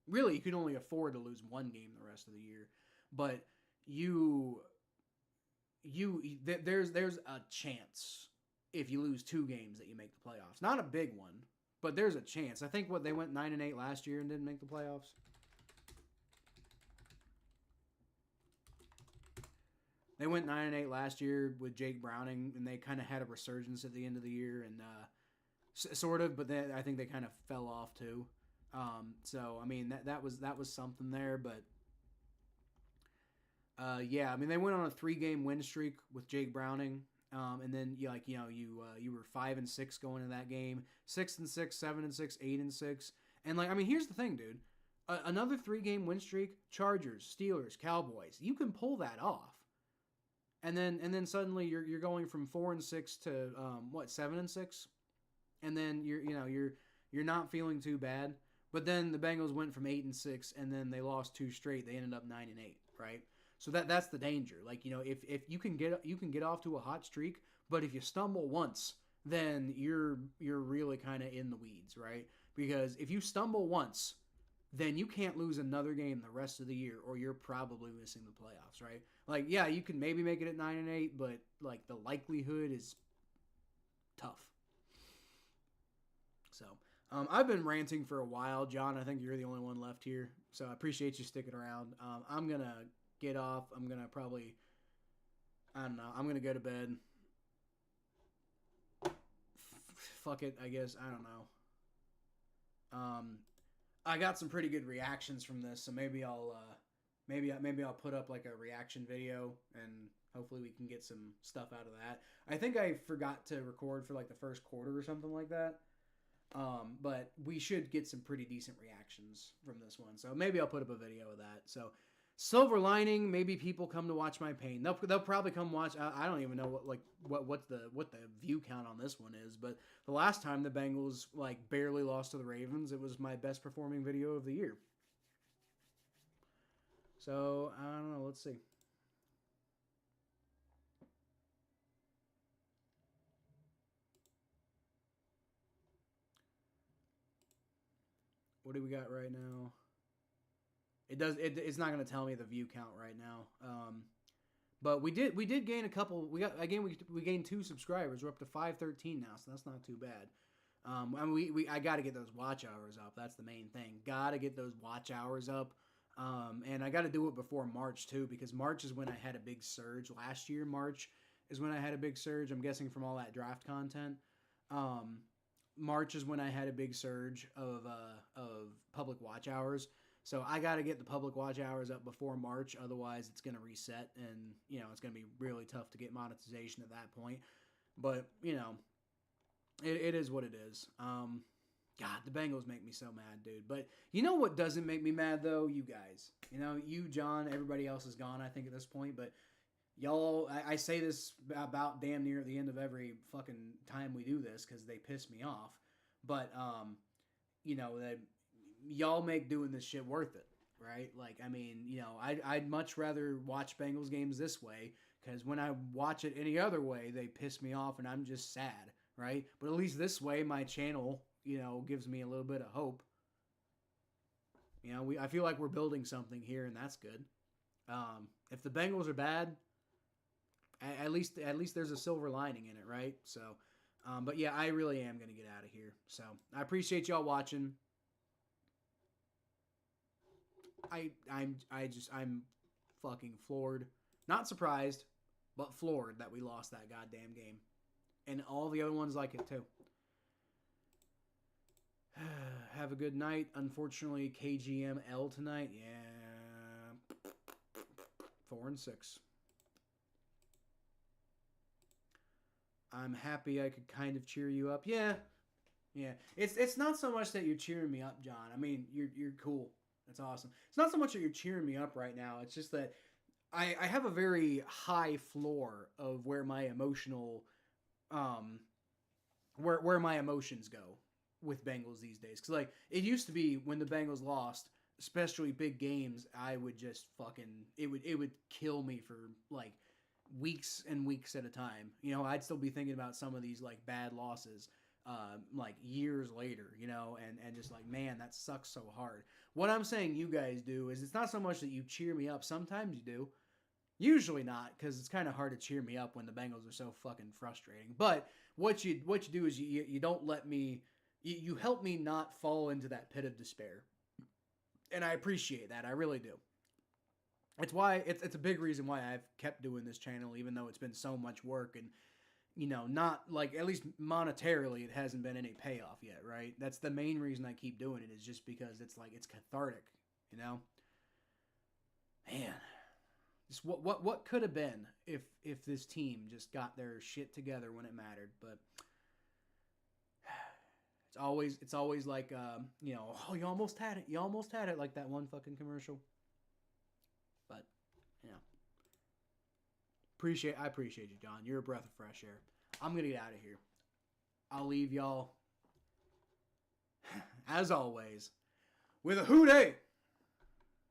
Really, you can only afford to lose 1 game the rest of the year, but there's a chance if you lose 2 games that you make the playoffs. Not a big one, but there's a chance. I think they went 9-8 last year and didn't make the playoffs. They went 9-8 last year with Jake Browning, and they kind of had a resurgence at the end of the year, and sort of. But then I think they kind of fell off too. That was something there, but they went on a 3-game win streak with Jake Browning. And then you were 5-6 going into that game, 6-6, 7-6, 8-6, and here's the thing, dude. Another 3-game win streak, Chargers, Steelers, Cowboys. You can pull that off, and then suddenly you're going from 4-6 to 7-6, and then you're not feeling too bad. But then the Bengals went from 8-6, and then they lost 2 straight. They ended up 9-8, right? So that's the danger. If you can get off to a hot streak, but if you stumble once, then you're really kind of in the weeds, right? Because if you stumble once, then you can't lose another game the rest of the year, or you're probably missing the playoffs, right? You can maybe make it at 9-8, but the likelihood is tough. So I've been ranting for a while, John. I think you're the only one left here, so I appreciate you sticking around. I'm gonna get off. I'm going to probably, I'm going to go to bed. Fuck it, I guess. I don't know. I got some pretty good reactions from this, so maybe I'll put up like a reaction video, and hopefully we can get some stuff out of that. I think I forgot to record for like the first quarter or something like that. But we should get some pretty decent reactions from this one. So maybe I'll put up a video of that. So silver lining, maybe people come to watch my pain. They'll probably come watch. I don't even know what the view count on this one is. But the last time the Bengals like barely lost to the Ravens, it was my best performing video of the year. So I don't know. Let's see. What do we got right now? It's not going to tell me the view count right now. But we did gain a couple. We gained 2 subscribers. We're up to 513 now, so that's not too bad. I mean, I got to get those watch hours up. That's the main thing. Got to get those watch hours up. And I got to do it before March too, because March is when I had a big surge. Last year, March is when I had a big surge. I'm guessing from all that draft content. March is when I had a big surge of public watch hours. So I got to get the public watch hours up before March. Otherwise, it's going to reset, and it's going to be really tough to get monetization at that point. But it is what it is. God, the Bengals make me so mad, dude. But you know what doesn't make me mad though? You guys. You, John, everybody else is gone, I think, at this point. But y'all, I say this about damn near at the end of every fucking time we do this because they piss me off. But that y'all make doing this shit worth it, right? Like, I mean, I'd much rather watch Bengals games this way, because when I watch it any other way, they piss me off and I'm just sad, right? But at least this way, my channel, gives me a little bit of hope. I feel like we're building something here, and that's good. If the Bengals are bad, at least there's a silver lining in it, right? So, but yeah, I really am gonna get out of here. So I appreciate y'all watching. I'm fucking floored. Not surprised, but floored that we lost that goddamn game. And all the other ones like it too. Have a good night. Unfortunately, KGML tonight. Yeah. 4-6. I'm happy I could kind of cheer you up. Yeah. It's not so much that you're cheering me up, John. I mean, you're cool. That's awesome. It's not so much that you're cheering me up right now. It's just that I have a very high floor of where my emotional, where my emotions go with Bengals these days. Because like it used to be when the Bengals lost, especially big games, I would just fucking it would kill me for like weeks and weeks at a time. I'd still be thinking about some of these like bad losses. Like years later, and just like, man, that sucks so hard. What I'm saying you guys do is it's not so much that you cheer me up. Sometimes you do. Usually not, because it's kind of hard to cheer me up when the Bengals are so fucking frustrating. But what you do is you don't let me, you help me not fall into that pit of despair. And I appreciate that. I really do. It's why it's a big reason why I've kept doing this channel, even though it's been so much work and not like, at least monetarily, it hasn't been any payoff yet, right? That's the main reason I keep doing it, is just because it's like, it's cathartic, Man, just what could have been if this team just got their shit together when it mattered. But it's always like, oh, you almost had it, like that one fucking commercial. But, I appreciate you, John. You're a breath of fresh air. I'm going to get out of here. I'll leave y'all, as always, with a hooday.